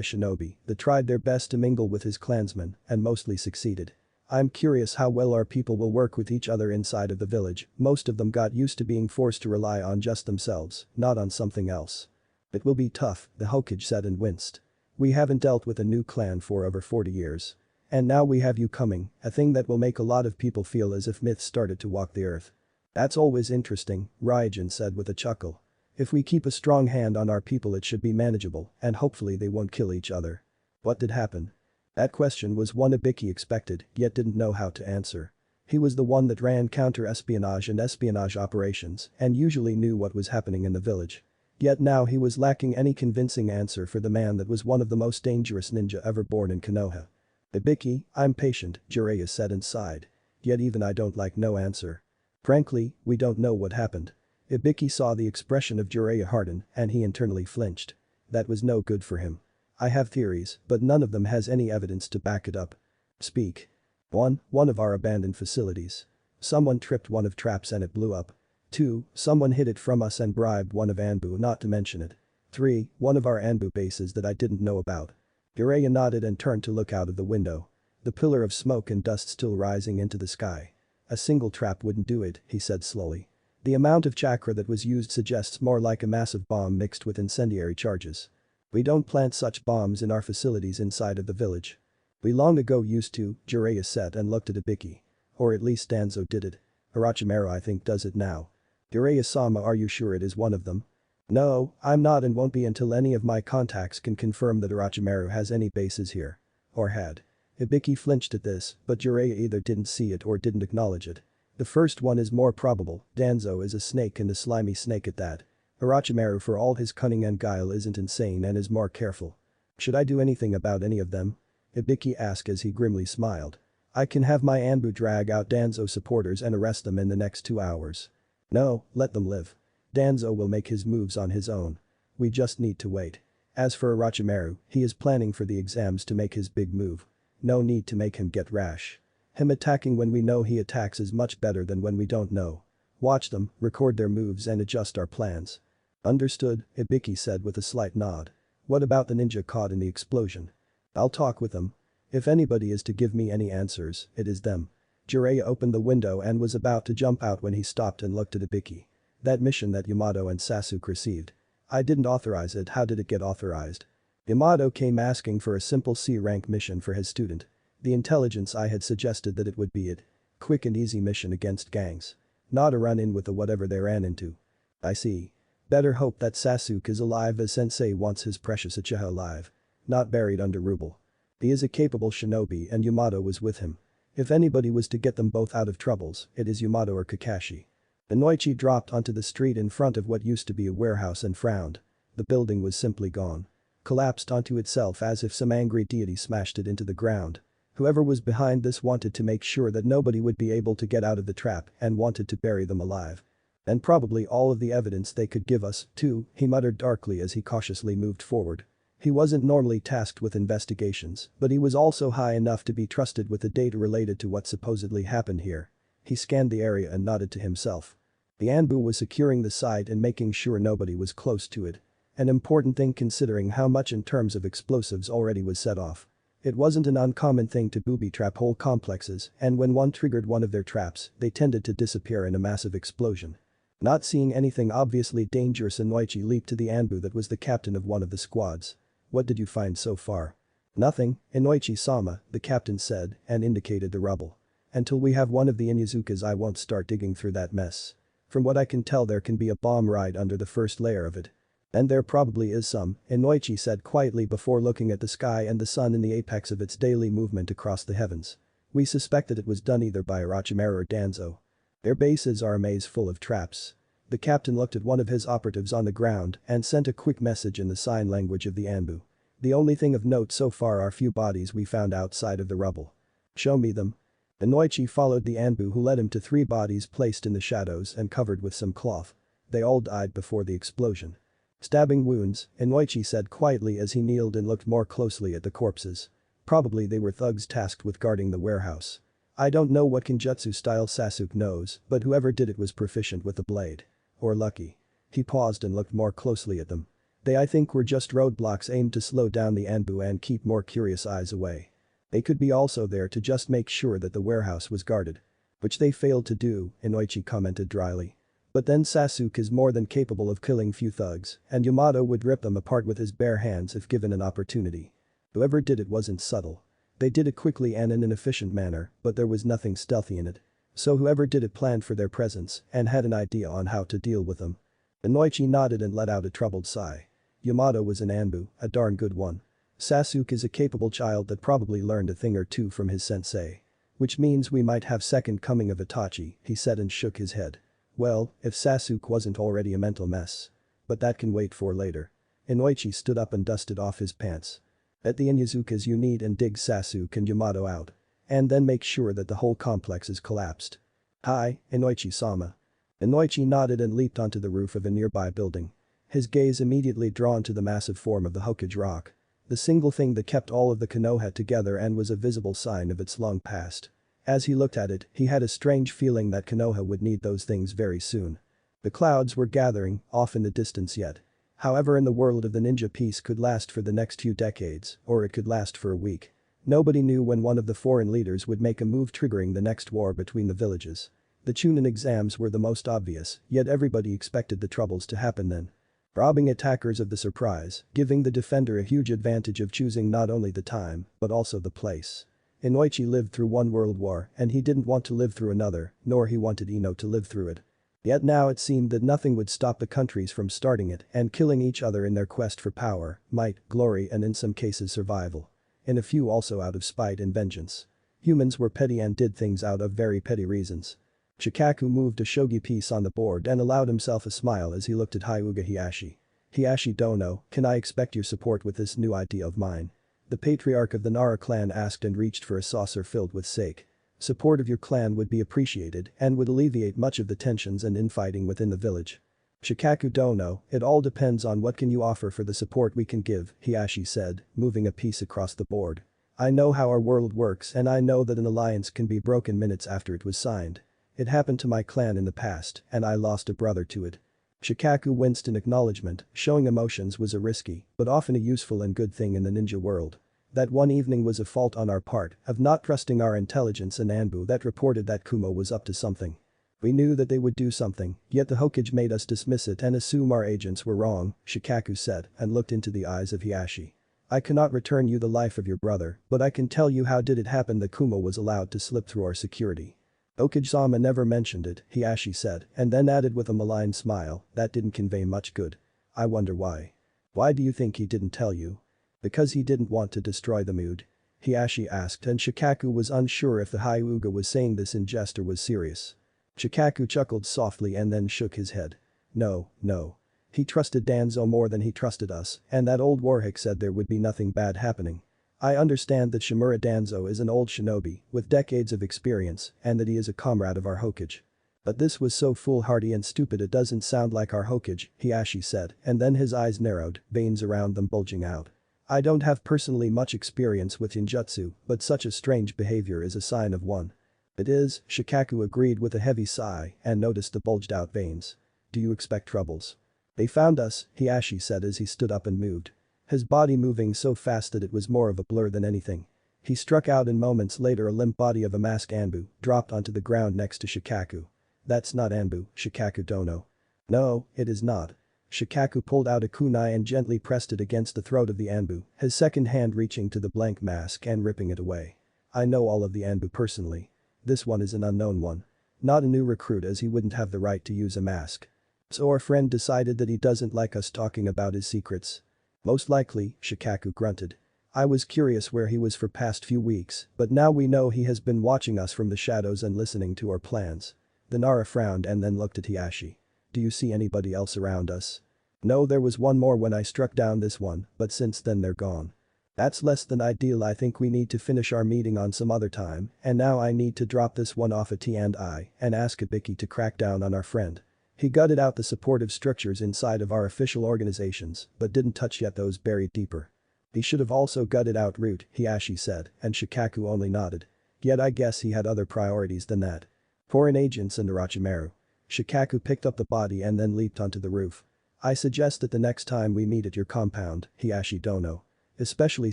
shinobi that tried their best to mingle with his clansmen and mostly succeeded. I'm curious how well our people will work with each other inside of the village, most of them got used to being forced to rely on just themselves, not on something else. It will be tough, the Hokage said and winced. We haven't dealt with a new clan for over 40 years. And now we have you coming, a thing that will make a lot of people feel as if myths started to walk the earth. That's always interesting, Raijin said with a chuckle. If we keep a strong hand on our people it should be manageable and hopefully they won't kill each other. What did happen? That question was one Ibiki expected yet didn't know how to answer. He was the one that ran counter-espionage and espionage operations and usually knew what was happening in the village. Yet now he was lacking any convincing answer for the man that was one of the most dangerous ninja ever born in Konoha. Ibiki, I'm patient, Jiraiya said and sighed. Yet even I don't like no answer. Frankly, we don't know what happened. Ibiki saw the expression of Jiraiya harden and he internally flinched. That was no good for him. I have theories, but none of them has any evidence to back it up. Speak. 1. One of our abandoned facilities. Someone tripped one of traps and it blew up. 2. Someone hid it from us and bribed one of Anbu not to mention it. 3. One of our Anbu bases that I didn't know about. Jiraiya nodded and turned to look out of the window. The pillar of smoke and dust still rising into the sky. A single trap wouldn't do it, he said slowly. The amount of chakra that was used suggests more like a massive bomb mixed with incendiary charges. We don't plant such bombs in our facilities inside of the village. We long ago used to, Jiraiya said and looked at Ibiki. Or at least Danzo did it. Orochimaru I think does it now. Jiraiya-sama, are you sure it is one of them? No, I'm not and won't be until any of my contacts can confirm that Orochimaru has any bases here. Or had. Ibiki flinched at this, but Jiraiya either didn't see it or didn't acknowledge it. The first one is more probable, Danzo is a snake and a slimy snake at that. Orochimaru for all his cunning and guile isn't insane and is more careful. Should I do anything about any of them? Ibiki asked as he grimly smiled. I can have my Anbu drag out Danzo supporters and arrest them in the next 2 hours. No, let them live. Danzo will make his moves on his own. We just need to wait. As for Orochimaru, he is planning for the exams to make his big move. No need to make him get rash. Him attacking when we know he attacks is much better than when we don't know. Watch them, record their moves and adjust our plans. Understood, Ibiki said with a slight nod. What about the ninja caught in the explosion? I'll talk with them. If anybody is to give me any answers, it is them. Jiraiya opened the window and was about to jump out when he stopped and looked at Ibiki. That mission that Yamato and Sasuke received. I didn't authorize it, how did it get authorized? Yamato came asking for a simple C-rank mission for his student. The intelligence I had suggested that it would be it. Quick and easy mission against gangs. Not a run-in with the whatever they ran into. I see. Better hope that Sasuke is alive as sensei wants his precious Uchiha alive. Not buried under rubble. He is a capable shinobi and Yamato was with him. If anybody was to get them both out of troubles, it is Yamato or Kakashi. Inoichi dropped onto the street in front of what used to be a warehouse and frowned. The building was simply gone. Collapsed onto itself as if some angry deity smashed it into the ground. Whoever was behind this wanted to make sure that nobody would be able to get out of the trap and wanted to bury them alive. And probably all of the evidence they could give us, too, he muttered darkly as he cautiously moved forward. He wasn't normally tasked with investigations, but he was also high enough to be trusted with the data related to what supposedly happened here. He scanned the area and nodded to himself. The Anbu was securing the site and making sure nobody was close to it. An important thing considering how much in terms of explosives already was set off. It wasn't an uncommon thing to booby-trap whole complexes, and when one triggered one of their traps, they tended to disappear in a massive explosion. Not seeing anything obviously dangerous, Inoichi leaped to the Anbu that was the captain of one of the squads. What did you find so far? Nothing, Inoichi-sama, the captain said, and indicated the rubble. Until we have one of the Inyazukas I won't start digging through that mess. From what I can tell there can be a bomb right under the first layer of it. And there probably is some, Inoichi said quietly before looking at the sky and the sun in the apex of its daily movement across the heavens. We suspected it was done either by Orochimaru or Danzo. Their bases are a maze full of traps. The captain looked at one of his operatives on the ground and sent a quick message in the sign language of the Anbu. The only thing of note so far are few bodies we found outside of the rubble. Show me them. Inoichi followed the Anbu who led him to 3 bodies placed in the shadows and covered with some cloth. They all died before the explosion. Stabbing wounds, Inoichi said quietly as he kneeled and looked more closely at the corpses. Probably they were thugs tasked with guarding the warehouse. I don't know what Kenjutsu style Sasuke knows, but whoever did it was proficient with the blade. Or lucky. He paused and looked more closely at them. They I think were just roadblocks aimed to slow down the Anbu and keep more curious eyes away. They could be also there to just make sure that the warehouse was guarded. Which they failed to do, Inoichi commented dryly. But then Sasuke is more than capable of killing few thugs, and Yamato would rip them apart with his bare hands if given an opportunity. Whoever did it wasn't subtle. They did it quickly and in an efficient manner, but there was nothing stealthy in it. So whoever did it planned for their presence and had an idea on how to deal with them. Inoichi nodded and let out a troubled sigh. Yamato was an Anbu, a darn good one. Sasuke is a capable child that probably learned a thing or two from his sensei. Which means we might have second coming of Itachi, he said and shook his head. Well, if Sasuke wasn't already a mental mess. But that can wait for later. Inoichi stood up and dusted off his pants. At the Inyazukas you need and dig Sasuke and Yamato out. And then make sure that the whole complex is collapsed. Hi, Inoichi-sama. Inoichi nodded and leaped onto the roof of a nearby building. His gaze immediately drawn to the massive form of the Hokage rock. The single thing that kept all of the Konoha together and was a visible sign of its long past. As he looked at it, he had a strange feeling that Konoha would need those things very soon. The clouds were gathering, off in the distance yet. However, in the world of the ninja peace could last for the next few decades, or it could last for a week. Nobody knew when one of the foreign leaders would make a move triggering the next war between the villages. The Chunin exams were the most obvious, yet everybody expected the troubles to happen then. Robbing attackers of the surprise, giving the defender a huge advantage of choosing not only the time, but also the place. Inoichi lived through one world war and he didn't want to live through another, nor he wanted Ino to live through it. Yet now it seemed that nothing would stop the countries from starting it and killing each other in their quest for power, might, glory and in some cases survival. In a few also out of spite and vengeance. Humans were petty and did things out of very petty reasons. Shikaku moved a shogi piece on the board and allowed himself a smile as he looked at Hyuga Hiashi. Hiashi Dono, can I expect your support with this new idea of mine? The patriarch of the Nara clan asked and reached for a saucer filled with sake. Support of your clan would be appreciated and would alleviate much of the tensions and infighting within the village. Shikaku Dono, it all depends on what can you offer for the support we can give, Hiashi said, moving a piece across the board. I know how our world works and I know that an alliance can be broken minutes after it was signed. It happened to my clan in the past and I lost a brother to it. Shikaku winced in acknowledgement, showing emotions was a risky, but often a useful and good thing in the ninja world. That one evening was a fault on our part of not trusting our intelligence and Anbu that reported that Kumo was up to something. We knew that they would do something, yet the Hokage made us dismiss it and assume our agents were wrong, Shikaku said and looked into the eyes of Hiashi. I cannot return you the life of your brother, but I can tell you how did it happen that Kumo was allowed to slip through our security. Okage-sama never mentioned it, Hiashi said, and then added with a malign smile, that didn't convey much good. I wonder why. Why do you think he didn't tell you? Because he didn't want to destroy the mood. Hiashi asked, and Shikaku was unsure if the Hyuga was saying this in jest or was serious. Shikaku chuckled softly and then shook his head. No, no. He trusted Danzo more than he trusted us, and that old Warhawk said there would be nothing bad happening. I understand that Shimura Danzo is an old shinobi with decades of experience and that he is a comrade of our Hokage. But this was so foolhardy and stupid it doesn't sound like our Hokage, Hiashi said, and then his eyes narrowed, veins around them bulging out. I don't have personally much experience with ninjutsu, but such a strange behavior is a sign of one. It is, Shikaku agreed with a heavy sigh and noticed the bulged out veins. Do you expect troubles? They found us, Hiashi said as he stood up and moved. His body moving so fast that it was more of a blur than anything. He struck out and moments later a limp body of a masked Anbu dropped onto the ground next to Shikaku. That's not Anbu, Shikaku dono. No, it is not. Shikaku pulled out a kunai and gently pressed it against the throat of the Anbu, his second hand reaching to the blank mask and ripping it away. I know all of the Anbu personally. This one is an unknown one. Not a new recruit as he wouldn't have the right to use a mask. So our friend decided that he doesn't like us talking about his secrets. Most likely, Shikaku grunted. I was curious where he was for past few weeks, but now we know he has been watching us from the shadows and listening to our plans. The Nara frowned and then looked at Hiashi. Do you see anybody else around us? No, there was one more when I struck down this one, but since then they're gone. That's less than ideal. I think we need to finish our meeting on some other time, and now I need to drop this one off at T&I and ask Hibiki to crack down on our friend. He gutted out the supportive structures inside of our official organizations, but didn't touch yet those buried deeper. He should have also gutted out Root, Hiashi said, and Shikaku only nodded. Yet I guess he had other priorities than that. Foreign agents and Orochimaru. Shikaku picked up the body and then leaped onto the roof. I suggest that the next time we meet at your compound, Hiashi dono. Especially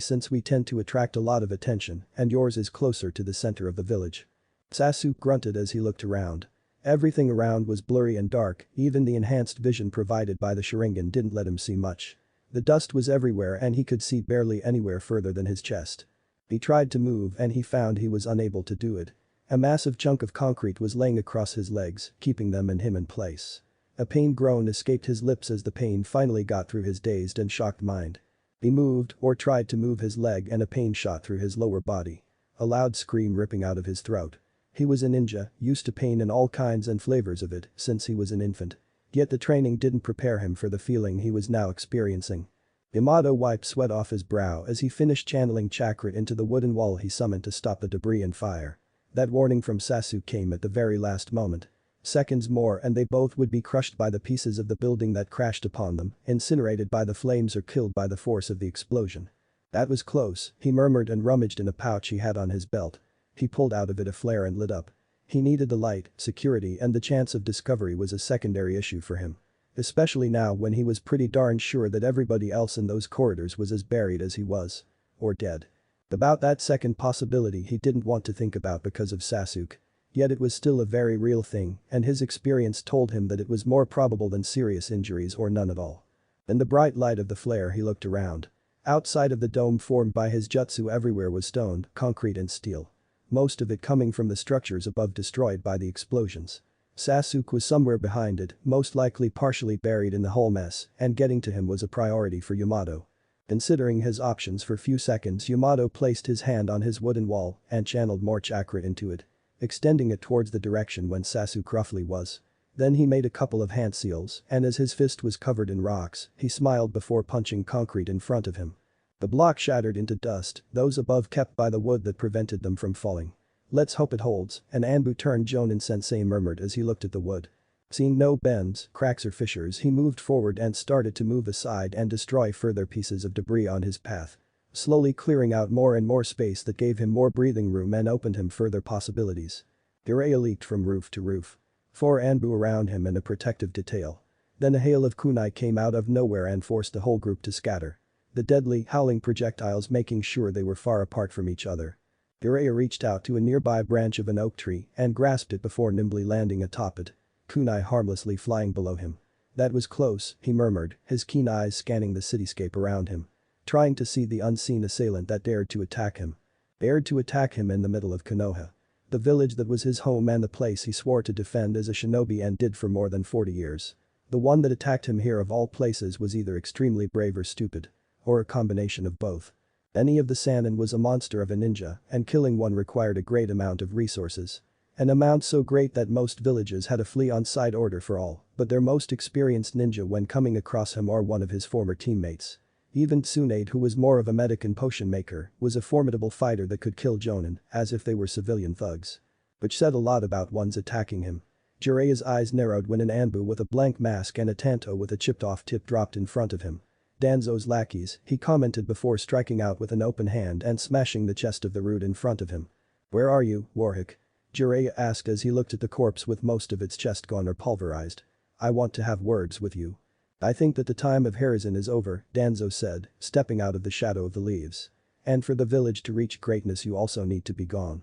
since we tend to attract a lot of attention and yours is closer to the center of the village. Sasuke grunted as he looked around. Everything around was blurry and dark, even the enhanced vision provided by the Sharingan didn't let him see much. The dust was everywhere and he could see barely anywhere further than his chest. He tried to move and he found he was unable to do it. A massive chunk of concrete was laying across his legs, keeping them and him in place. A pain groan escaped his lips as the pain finally got through his dazed and shocked mind. He moved or tried to move his leg and a pain shot through his lower body. A loud scream ripping out of his throat. He was a ninja, used to pain in all kinds and flavors of it since he was an infant. Yet the training didn't prepare him for the feeling he was now experiencing. Yamato wiped sweat off his brow as he finished channeling chakra into the wooden wall he summoned to stop the debris and fire. That warning from Sasuke came at the very last moment. Seconds more and they both would be crushed by the pieces of the building that crashed upon them, incinerated by the flames or killed by the force of the explosion. That was close, he murmured and rummaged in a pouch he had on his belt. He pulled out of it a flare and lit up. He needed the light, security and the chance of discovery was a secondary issue for him. Especially now when he was pretty darn sure that everybody else in those corridors was as buried as he was. Or dead. About that second possibility he didn't want to think about because of Sasuke. Yet it was still a very real thing and his experience told him that it was more probable than serious injuries or none at all. In the bright light of the flare he looked around. Outside of the dome formed by his jutsu everywhere was stone, concrete and steel. Most of it coming from the structures above destroyed by the explosions. Sasuke was somewhere behind it, most likely partially buried in the whole mess, and getting to him was a priority for Yamato. Considering his options for few seconds Yamato placed his hand on his wooden wall and channeled more chakra into it. Extending it towards the direction when Sasuke roughly was. Then he made a couple of hand seals and as his fist was covered in rocks, he smiled before punching concrete in front of him. The block shattered into dust, those above kept by the wood that prevented them from falling. Let's hope it holds, an Anbu turned Jonin-sensei murmured as he looked at the wood. Seeing no bends, cracks or fissures he moved forward and started to move aside and destroy further pieces of debris on his path. Slowly clearing out more and more space that gave him more breathing room and opened him further possibilities. Urea leaked from roof to roof. 4 Anbu around him in a protective detail. Then a hail of kunai came out of nowhere and forced the whole group to scatter. The deadly, howling projectiles making sure they were far apart from each other. Urea reached out to a nearby branch of an oak tree and grasped it before nimbly landing atop it. Kunai harmlessly flying below him. That was close, he murmured, his keen eyes scanning the cityscape around him. Trying to see the unseen assailant that dared to attack him. Dared to attack him in the middle of Konoha. The village that was his home and the place he swore to defend as a shinobi and did for more than 40 years. The one that attacked him here of all places was either extremely brave or stupid. Or a combination of both. Any of the Sannin was a monster of a ninja, and killing one required a great amount of resources. An amount so great that most villages had a flee on side order for all, but their most experienced ninja when coming across him or one of his former teammates. Even Tsunade, who was more of a medic and potion maker, was a formidable fighter that could kill Jonin, as if they were civilian thugs. Which said a lot about ones attacking him. Jiraiya's eyes narrowed when an Anbu with a blank mask and a Tanto with a chipped-off tip dropped in front of him. Danzo's lackeys, he commented before striking out with an open hand and smashing the chest of the Rude in front of him. "Where are you, Warhawk?" Jiraiya asked as he looked at the corpse with most of its chest gone or pulverized. "I want to have words with you." "I think that the time of Hiruzen is over," Danzo said, stepping out of the shadow of the leaves. "And for the village to reach greatness you also need to be gone."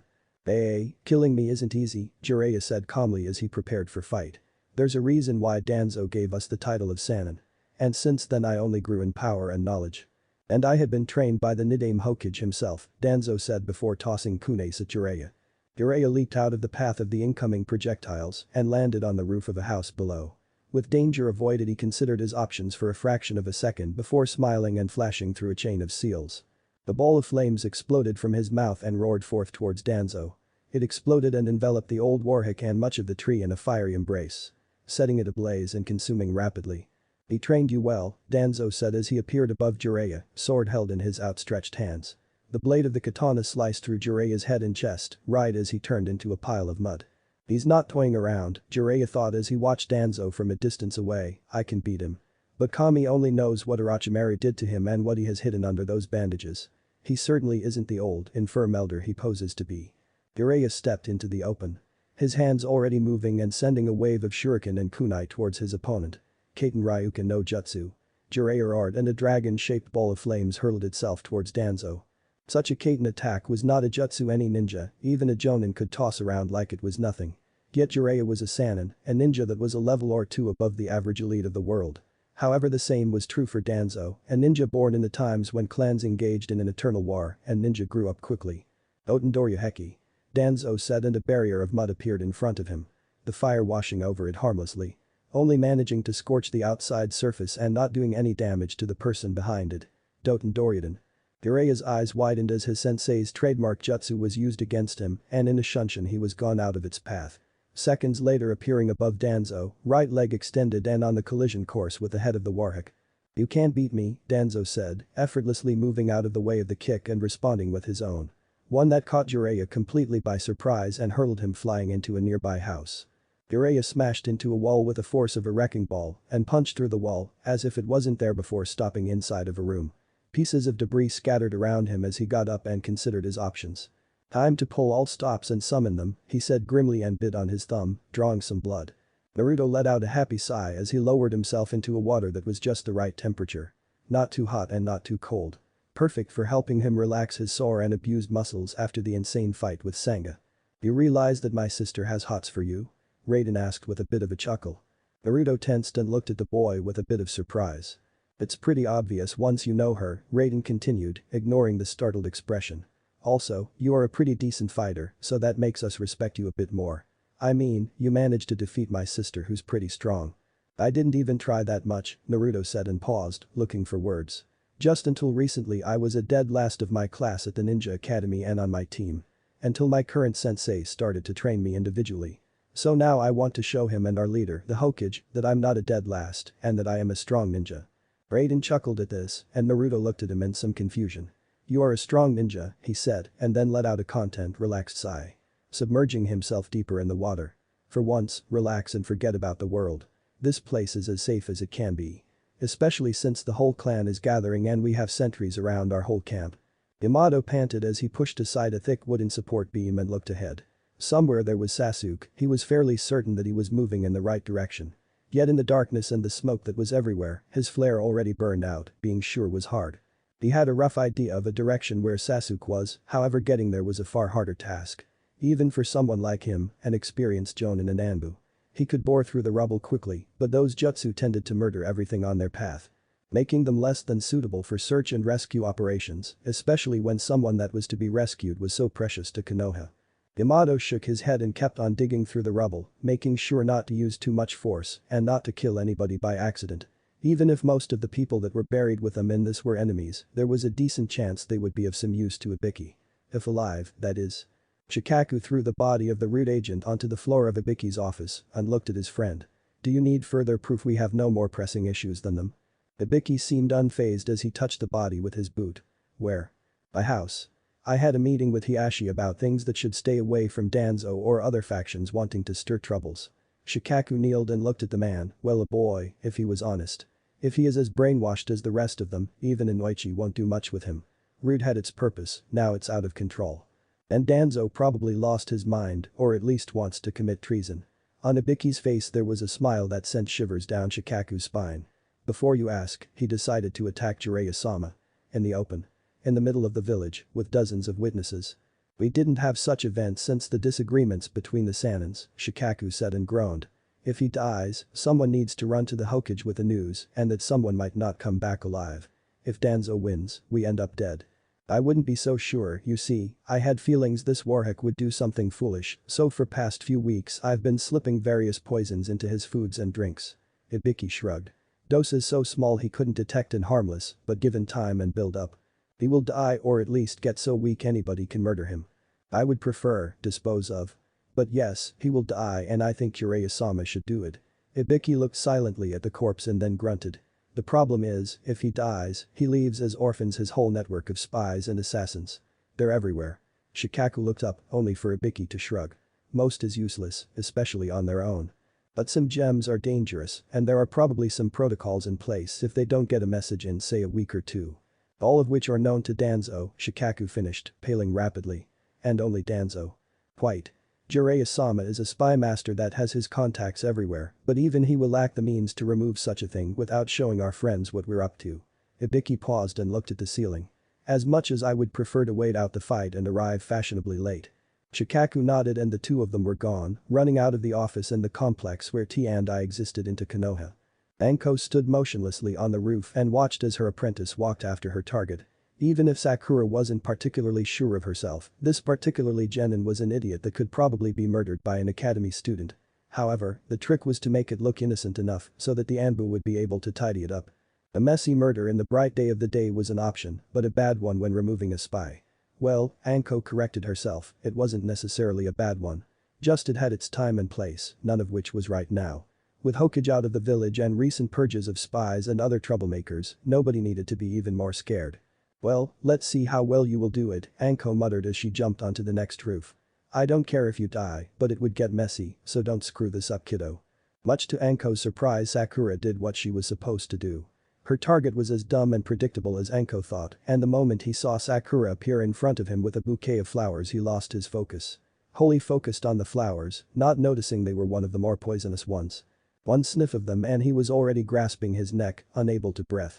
Killing me isn't easy," Jiraiya said calmly as he prepared for fight. "There's a reason why Danzo gave us the title of Sannin. And since then I only grew in power and knowledge. And I had been trained by the Nidaime Hokage himself," Danzo said before tossing kunais at Jiraiya. Jiraiya leaped out of the path of the incoming projectiles and landed on the roof of a house below. With danger avoided he considered his options for a fraction of a second before smiling and flashing through a chain of seals. The ball of flames exploded from his mouth and roared forth towards Danzo. It exploded and enveloped the old Warhawk and much of the tree in a fiery embrace. Setting it ablaze and consuming rapidly. "He trained you well," Danzo said as he appeared above Jiraiya, sword held in his outstretched hands. The blade of the katana sliced through Jiraiya's head and chest, right as he turned into a pile of mud. "He's not toying around," Jiraiya thought as he watched Danzo from a distance away. "I can beat him. But Kami only knows what Orochimaru did to him and what he has hidden under those bandages. He certainly isn't the old, infirm elder he poses to be." Jiraiya stepped into the open. His hands already moving and sending a wave of shuriken and kunai towards his opponent. Kaiten Ryuken no Jutsu. Jiraiya roared and a dragon-shaped ball of flames hurled itself towards Danzo. Such a Kaiten attack was not a jutsu any ninja, even a jonin could toss around like it was nothing. Yet Jiraiya was a Sannin, a ninja that was a level or two above the average elite of the world. However, the same was true for Danzo, a ninja born in the times when clans engaged in an eternal war and ninja grew up quickly. "Otendoryu Heki." Danzo said and a barrier of mud appeared in front of him. The fire washing over it harmlessly. Only managing to scorch the outside surface and not doing any damage to the person behind it. "Dotendoryuden." Jiraiya's eyes widened as his sensei's trademark jutsu was used against him and in a shunshin he was gone out of its path. Seconds later appearing above Danzo, right leg extended and on the collision course with the head of the Warhawk. "You can't beat me," Danzo said, effortlessly moving out of the way of the kick and responding with his own. One that caught Jiraiya completely by surprise and hurled him flying into a nearby house. Jiraiya smashed into a wall with the force of a wrecking ball and punched through the wall as if it wasn't there before stopping inside of a room. Pieces of debris scattered around him as he got up and considered his options. "Time to pull all stops and summon them," he said grimly and bit on his thumb, drawing some blood. Naruto let out a happy sigh as he lowered himself into a water that was just the right temperature. Not too hot and not too cold. Perfect for helping him relax his sore and abused muscles after the insane fight with Sanga. "You realize that my sister has hots for you?" Raiden asked with a bit of a chuckle. Naruto tensed and looked at the boy with a bit of surprise. "It's pretty obvious once you know her," Raiden continued, ignoring the startled expression. "Also, you are a pretty decent fighter, so that makes us respect you a bit more. I mean, you managed to defeat my sister who's pretty strong." "I didn't even try that much," Naruto said and paused, looking for words. "Just until recently I was a dead last of my class at the Ninja Academy and on my team. Until my current sensei started to train me individually. So now I want to show him and our leader, the Hokage, that I'm not a dead last and that I am a strong ninja." Raiden chuckled at this and Naruto looked at him in some confusion. "You are a strong ninja," he said and then let out a content relaxed sigh. Submerging himself deeper in the water. "For once, relax and forget about the world. This place is as safe as it can be. Especially since the whole clan is gathering and we have sentries around our whole camp." Yamato panted as he pushed aside a thick wooden support beam and looked ahead. Somewhere there was Sasuke, he was fairly certain that he was moving in the right direction. Yet in the darkness and the smoke that was everywhere, his flare already burned out, being sure was hard. He had a rough idea of a direction where Sasuke was, however getting there was a far harder task. Even for someone like him, an experienced jonin and Anbu. He could bore through the rubble quickly, but those jutsu tended to murder everything on their path. Making them less than suitable for search and rescue operations, especially when someone that was to be rescued was so precious to Konoha. Yamato shook his head and kept on digging through the rubble, making sure not to use too much force and not to kill anybody by accident. Even if most of the people that were buried with them in this were enemies, there was a decent chance they would be of some use to Ibiki. If alive, that is. Shikaku threw the body of the root agent onto the floor of Ibiki's office and looked at his friend. Do you need further proof we have no more pressing issues than them? Ibiki seemed unfazed as he touched the body with his boot. Where? My house. I had a meeting with Hiashi about things that should stay away from Danzo or other factions wanting to stir troubles. Shikaku kneeled and looked at the man, well a boy, if he was honest. If he is as brainwashed as the rest of them, even Inoichi won't do much with him. Root had its purpose, now it's out of control. And Danzo probably lost his mind or at least wants to commit treason. On Ibiki's face there was a smile that sent shivers down Shikaku's spine. Before you ask, he decided to attack Jiraiya-sama. In the open. In the middle of the village, with dozens of witnesses. We didn't have such events since the disagreements between the Sanins, Shikaku said and groaned. If he dies, someone needs to run to the Hokage with the news and that someone might not come back alive. If Danzo wins, we end up dead. I wouldn't be so sure, you see, I had feelings this Warhawk would do something foolish, so for past few weeks I've been slipping various poisons into his foods and drinks. Ibiki shrugged. Doses so small he couldn't detect and harmless, but given time and build up. He will die or at least get so weak anybody can murder him. I would prefer, dispose of. But yes, he will die and I think Jiraiya-sama should do it. Ibiki looked silently at the corpse and then grunted. The problem is, if he dies, he leaves as orphans his whole network of spies and assassins. They're everywhere. Shikaku looked up, only for Ibiki to shrug. Most is useless, especially on their own. But some gems are dangerous, and there are probably some protocols in place if they don't get a message in say a week or two. All of which are known to Danzo, Shikaku finished, paling rapidly. And only Danzo. Quite. Jiraiya-sama is a spy master that has his contacts everywhere, but even he will lack the means to remove such a thing without showing our friends what we're up to. Ibiki paused and looked at the ceiling. As much as I would prefer to wait out the fight and arrive fashionably late. Shikaku nodded and the two of them were gone, running out of the office and the complex where T&I existed into Konoha. Anko stood motionlessly on the roof and watched as her apprentice walked after her target. Even if Sakura wasn't particularly sure of herself, this particularly genin was an idiot that could probably be murdered by an academy student. However, the trick was to make it look innocent enough so that the Anbu would be able to tidy it up. A messy murder in the bright day of the day was an option, but a bad one when removing a spy. Well, Anko corrected herself, it wasn't necessarily a bad one. Just it had its time and place, none of which was right now. With Hokage out of the village and recent purges of spies and other troublemakers, nobody needed to be even more scared. Well, let's see how well you will do it, Anko muttered as she jumped onto the next roof. I don't care if you die, but it would get messy, so don't screw this up kiddo. Much to Anko's surprise Sakura did what she was supposed to do. Her target was as dumb and predictable as Anko thought, and the moment he saw Sakura appear in front of him with a bouquet of flowers he lost his focus. Wholly focused on the flowers, not noticing they were one of the more poisonous ones. One sniff of them and he was already grasping his neck, unable to breathe.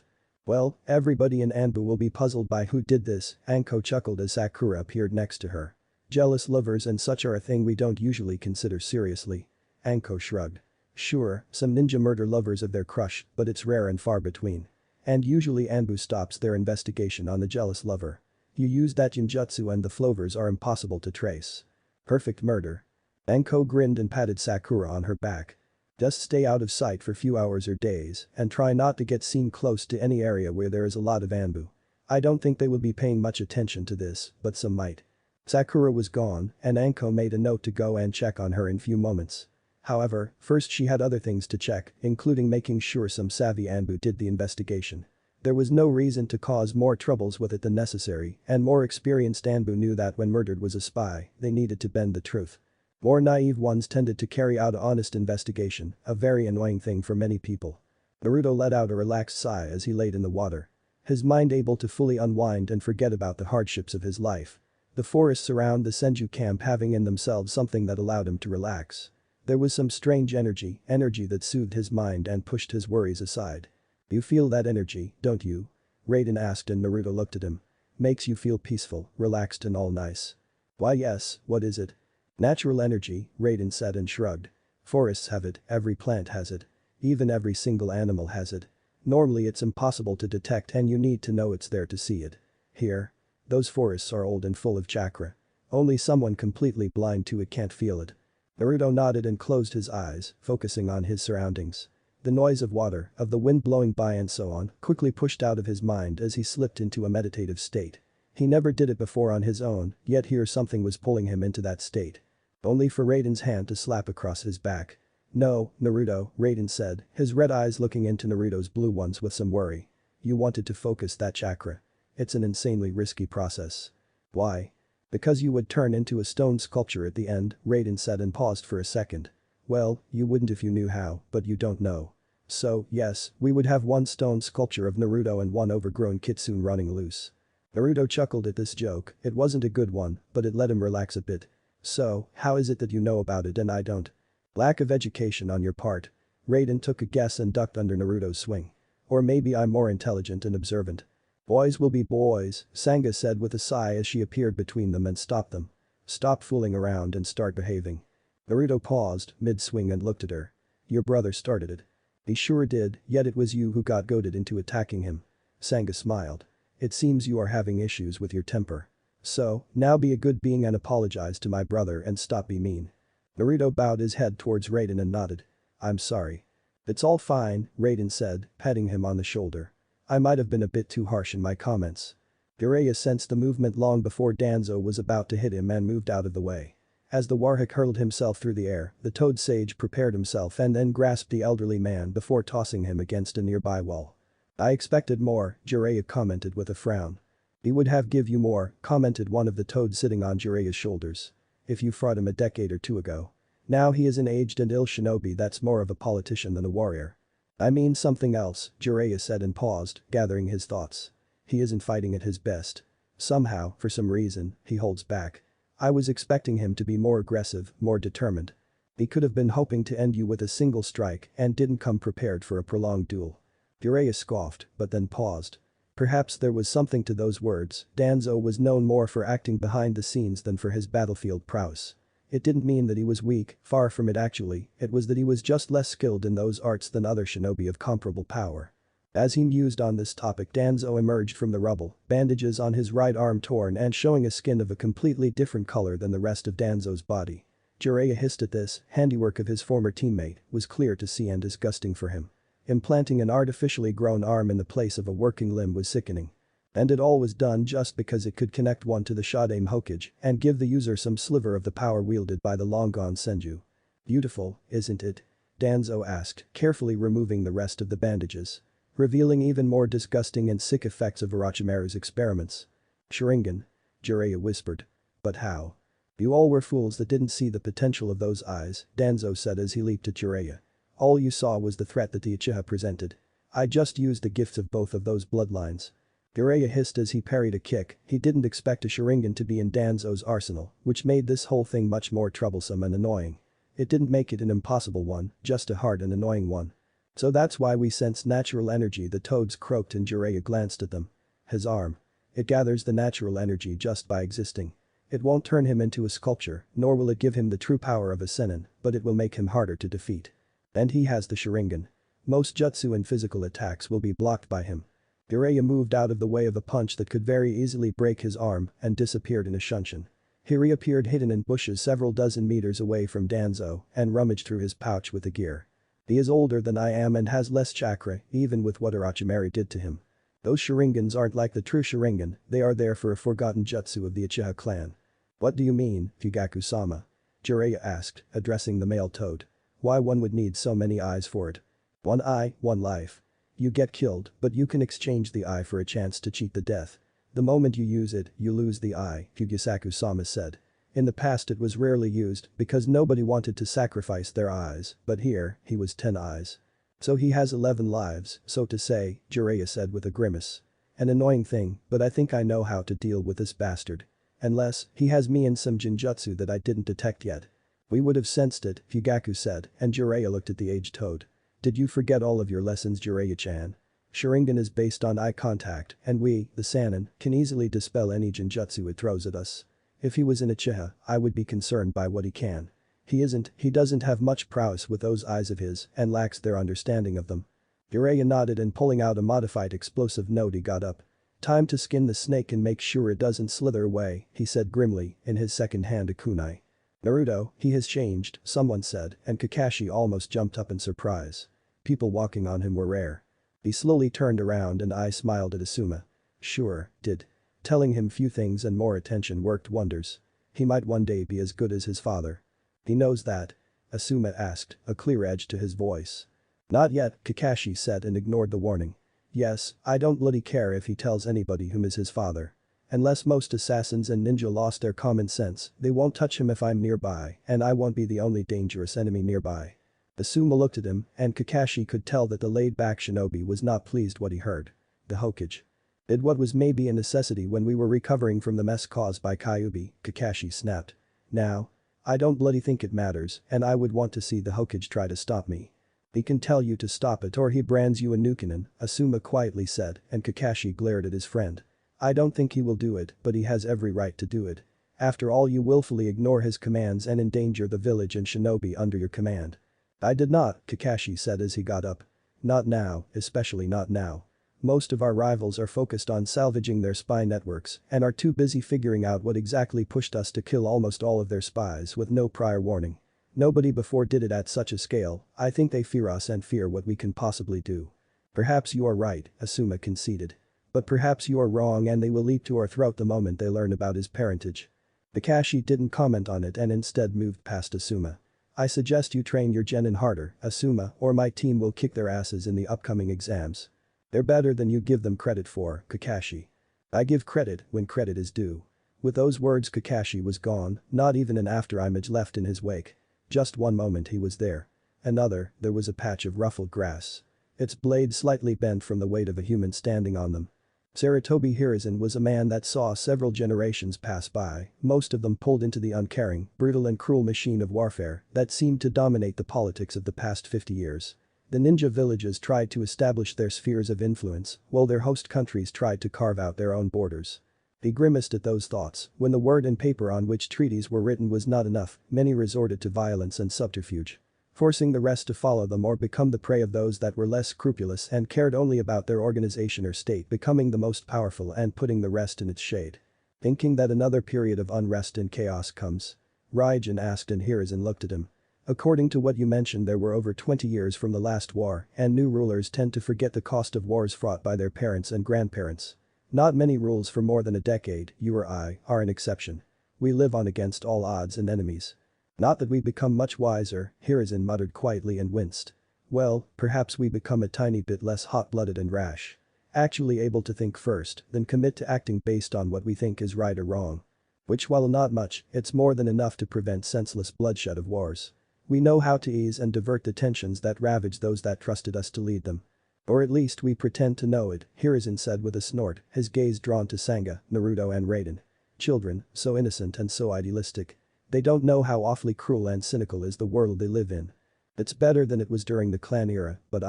Well, everybody in Anbu will be puzzled by who did this, Anko chuckled as Sakura appeared next to her. Jealous lovers and such are a thing we don't usually consider seriously. Anko shrugged. Sure, some ninja murder lovers of their crush, but it's rare and far between. And usually Anbu stops their investigation on the jealous lover. You use that genjutsu and the flovers are impossible to trace. Perfect murder. Anko grinned and patted Sakura on her back. Just stay out of sight for few hours or days and try not to get seen close to any area where there is a lot of Anbu. I don't think they will be paying much attention to this, but some might. Sakura was gone and Anko made a note to go and check on her in few moments. However, first she had other things to check, including making sure some savvy Anbu did the investigation. There was no reason to cause more troubles with it than necessary, and more experienced Anbu knew that when murdered was a spy, they needed to bend the truth. More naive ones tended to carry out an honest investigation, a very annoying thing for many people. Naruto let out a relaxed sigh as he laid in the water. His mind able to fully unwind and forget about the hardships of his life. The forests around the Senju camp having in themselves something that allowed him to relax. There was some strange energy that soothed his mind and pushed his worries aside. You feel that energy, don't you? Raiden asked and Naruto looked at him. Makes you feel peaceful, relaxed and all nice. Why yes, what is it? Natural energy, Raiden said and shrugged. Forests have it, every plant has it. Even every single animal has it. Normally it's impossible to detect and you need to know it's there to see it. Here. Those forests are old and full of chakra. Only someone completely blind to it can't feel it. Naruto nodded and closed his eyes, focusing on his surroundings. The noise of water, of the wind blowing by and so on, quickly pushed out of his mind as he slipped into a meditative state. He never did it before on his own, yet here something was pulling him into that state. Only for Raiden's hand to slap across his back. "No, Naruto," Raiden said, his red eyes looking into Naruto's blue ones with some worry. "You wanted to focus that chakra. It's an insanely risky process." "Why?" "Because you would turn into a stone sculpture at the end," Raiden said and paused for a second. "Well, you wouldn't if you knew how, but you don't know. So, yes, we would have one stone sculpture of Naruto and one overgrown kitsune running loose." Naruto chuckled at this joke, it wasn't a good one, but it let him relax a bit. "So, how is it that you know about it and I don't?" "Lack of education on your part." Raiden took a guess and ducked under Naruto's swing. "Or maybe I'm more intelligent and observant." "Boys will be boys," Sangha said with a sigh as she appeared between them and stopped them. "Stop fooling around and start behaving." Naruto paused, mid-swing and looked at her. "Your brother started it." "He sure did, yet it was you who got goaded into attacking him." Sangha smiled. "It seems you are having issues with your temper. So, now be a good being and apologize to my brother and stop be mean." Naruto bowed his head towards Raiden and nodded. "I'm sorry." "It's all fine," Raiden said, patting him on the shoulder. "I might have been a bit too harsh in my comments." Jiraiya sensed the movement long before Danzo was about to hit him and moved out of the way. As the warhawk hurled himself through the air, the toad sage prepared himself and then grasped the elderly man before tossing him against a nearby wall. "I expected more," Jiraiya commented with a frown. "He would have give you more," commented one of the toads sitting on Jiraiya's shoulders. "If you fought him a decade or two ago. Now he is an aged and ill shinobi that's more of a politician than a warrior." "I mean something else," Jiraiya said and paused, gathering his thoughts. "He isn't fighting at his best. Somehow, for some reason, he holds back. I was expecting him to be more aggressive, more determined. He could have been hoping to end you with a single strike and didn't come prepared for a prolonged duel." Jiraiya scoffed, but then paused. Perhaps there was something to those words, Danzo was known more for acting behind the scenes than for his battlefield prowess. It didn't mean that he was weak, far from it actually, it was that he was just less skilled in those arts than other shinobi of comparable power. As he mused on this topic, Danzo emerged from the rubble, bandages on his right arm torn and showing a skin of a completely different color than the rest of Danzo's body. Jiraiya hissed at this, handiwork of his former teammate, was clear to see and disgusting for him. Implanting an artificially grown arm in the place of a working limb was sickening. And it all was done just because it could connect one to the Shodaime Hokage and give the user some sliver of the power wielded by the long-gone Senju. "Beautiful, isn't it?" Danzo asked, carefully removing the rest of the bandages. Revealing even more disgusting and sick effects of Orochimaru's experiments. "Sharingan," Jiraiya whispered. "But how?" "You all were fools that didn't see the potential of those eyes," Danzo said as he leaped at Jiraiya. "All you saw was the threat that the Uchiha presented. I just used the gifts of both of those bloodlines." Jiraiya hissed as he parried a kick, he didn't expect a Sharingan to be in Danzo's arsenal, which made this whole thing much more troublesome and annoying. It didn't make it an impossible one, just a hard and annoying one. "So that's why we sense natural energy," the toads croaked and Jiraiya glanced at them. "His arm. It gathers the natural energy just by existing. It won't turn him into a sculpture, nor will it give him the true power of a Sennin, but it will make him harder to defeat. And he has the Sharingan. Most jutsu and physical attacks will be blocked by him." Jiraiya moved out of the way of a punch that could very easily break his arm and disappeared in a shunshin. He reappeared hidden in bushes several dozen meters away from Danzo and rummaged through his pouch with the gear. "He is older than I am and has less chakra, even with what Orochimaru did to him. Those Sharingans aren't like the true Sharingan, they are there for a forgotten jutsu of the Uchiha clan." "What do you mean, Fugaku-sama?" Jiraiya asked, addressing the male toad. "Why one would need so many eyes for it? One eye, one life. You get killed, but you can exchange the eye for a chance to cheat the death. The moment you use it, you lose the eye," Fugasaku-sama said. "In the past it was rarely used because nobody wanted to sacrifice their eyes, but here, he was 10 eyes. So he has 11 lives, so to say," Jiraiya said with a grimace. "An annoying thing, but I think I know how to deal with this bastard. Unless, he has me in some jinjutsu that I didn't detect yet." "We would have sensed it," Fugaku said, and Jiraiya looked at the aged toad. "Did you forget all of your lessons, Jiraiya-chan? Sharingan is based on eye contact, and we, the Sannin, can easily dispel any jinjutsu it throws at us. If he was an Uchiha, I would be concerned by what he can. He isn't, he doesn't have much prowess with those eyes of his and lacks their understanding of them." Jiraiya nodded and pulling out a modified explosive note he got up. Time to skin the snake and make sure it doesn't slither away, he said grimly, in his second-hand kunai. Naruto, he has changed, someone said, and Kakashi almost jumped up in surprise. People walking on him were rare. He slowly turned around and I smiled at Asuma. Sure, did. Telling him few things and more attention worked wonders. He might one day be as good as his father. He knows that? Asuma asked, a clear edge to his voice. Not yet, Kakashi said and ignored the warning. Yes, I don't bloody care if he tells anybody whom is his father. Unless most assassins and ninja lost their common sense, they won't touch him if I'm nearby, and I won't be the only dangerous enemy nearby. Asuma looked at him, and Kakashi could tell that the laid-back shinobi was not pleased what he heard. The Hokage. Did what was maybe a necessity when we were recovering from the mess caused by Kyuubi, Kakashi snapped. Now? I don't bloody think it matters, and I would want to see the Hokage try to stop me. He can tell you to stop it or he brands you a Nukenin, Asuma quietly said, and Kakashi glared at his friend. I don't think he will do it, but he has every right to do it. After all, you willfully ignore his commands and endanger the village and shinobi under your command. I did not, Kakashi said as he got up. Not now, especially not now. Most of our rivals are focused on salvaging their spy networks and are too busy figuring out what exactly pushed us to kill almost all of their spies with no prior warning. Nobody before did it at such a scale. I think they fear us and fear what we can possibly do. Perhaps you are right, Asuma conceded. But perhaps you are wrong and they will leap to our throat the moment they learn about his parentage. Kakashi didn't comment on it and instead moved past Asuma. I suggest you train your genin harder, Asuma, or my team will kick their asses in the upcoming exams. They're better than you give them credit for, Kakashi. I give credit when credit is due. With those words Kakashi was gone, not even an afterimage left in his wake. Just one moment he was there. Another, there was a patch of ruffled grass. Its blade slightly bent from the weight of a human standing on them. Sarutobi Hiruzen was a man that saw several generations pass by, most of them pulled into the uncaring, brutal and cruel machine of warfare that seemed to dominate the politics of the past 50 years. The ninja villages tried to establish their spheres of influence, while their host countries tried to carve out their own borders. He grimaced at those thoughts. When the word and paper on which treaties were written was not enough, many resorted to violence and subterfuge. Forcing the rest to follow them or become the prey of those that were less scrupulous and cared only about their organization or state, becoming the most powerful and putting the rest in its shade. Thinking that another period of unrest and chaos comes? Raijin asked and Hiruzen looked at him. According to what you mentioned, there were over 20 years from the last war and new rulers tend to forget the cost of wars fought by their parents and grandparents. Not many rules for more than a decade, you or I, are an exception. We live on against all odds and enemies. Not that we become much wiser, Hiruzen muttered quietly and winced. Well, perhaps we become a tiny bit less hot-blooded and rash. Actually able to think first, then commit to acting based on what we think is right or wrong. Which, while not much, it's more than enough to prevent senseless bloodshed of wars. We know how to ease and divert the tensions that ravage those that trusted us to lead them. Or at least we pretend to know it, Hiruzen said with a snort, his gaze drawn to Sanga, Naruto and Raiden. Children, so innocent and so idealistic. They don't know how awfully cruel and cynical is the world they live in. It's better than it was during the clan era, but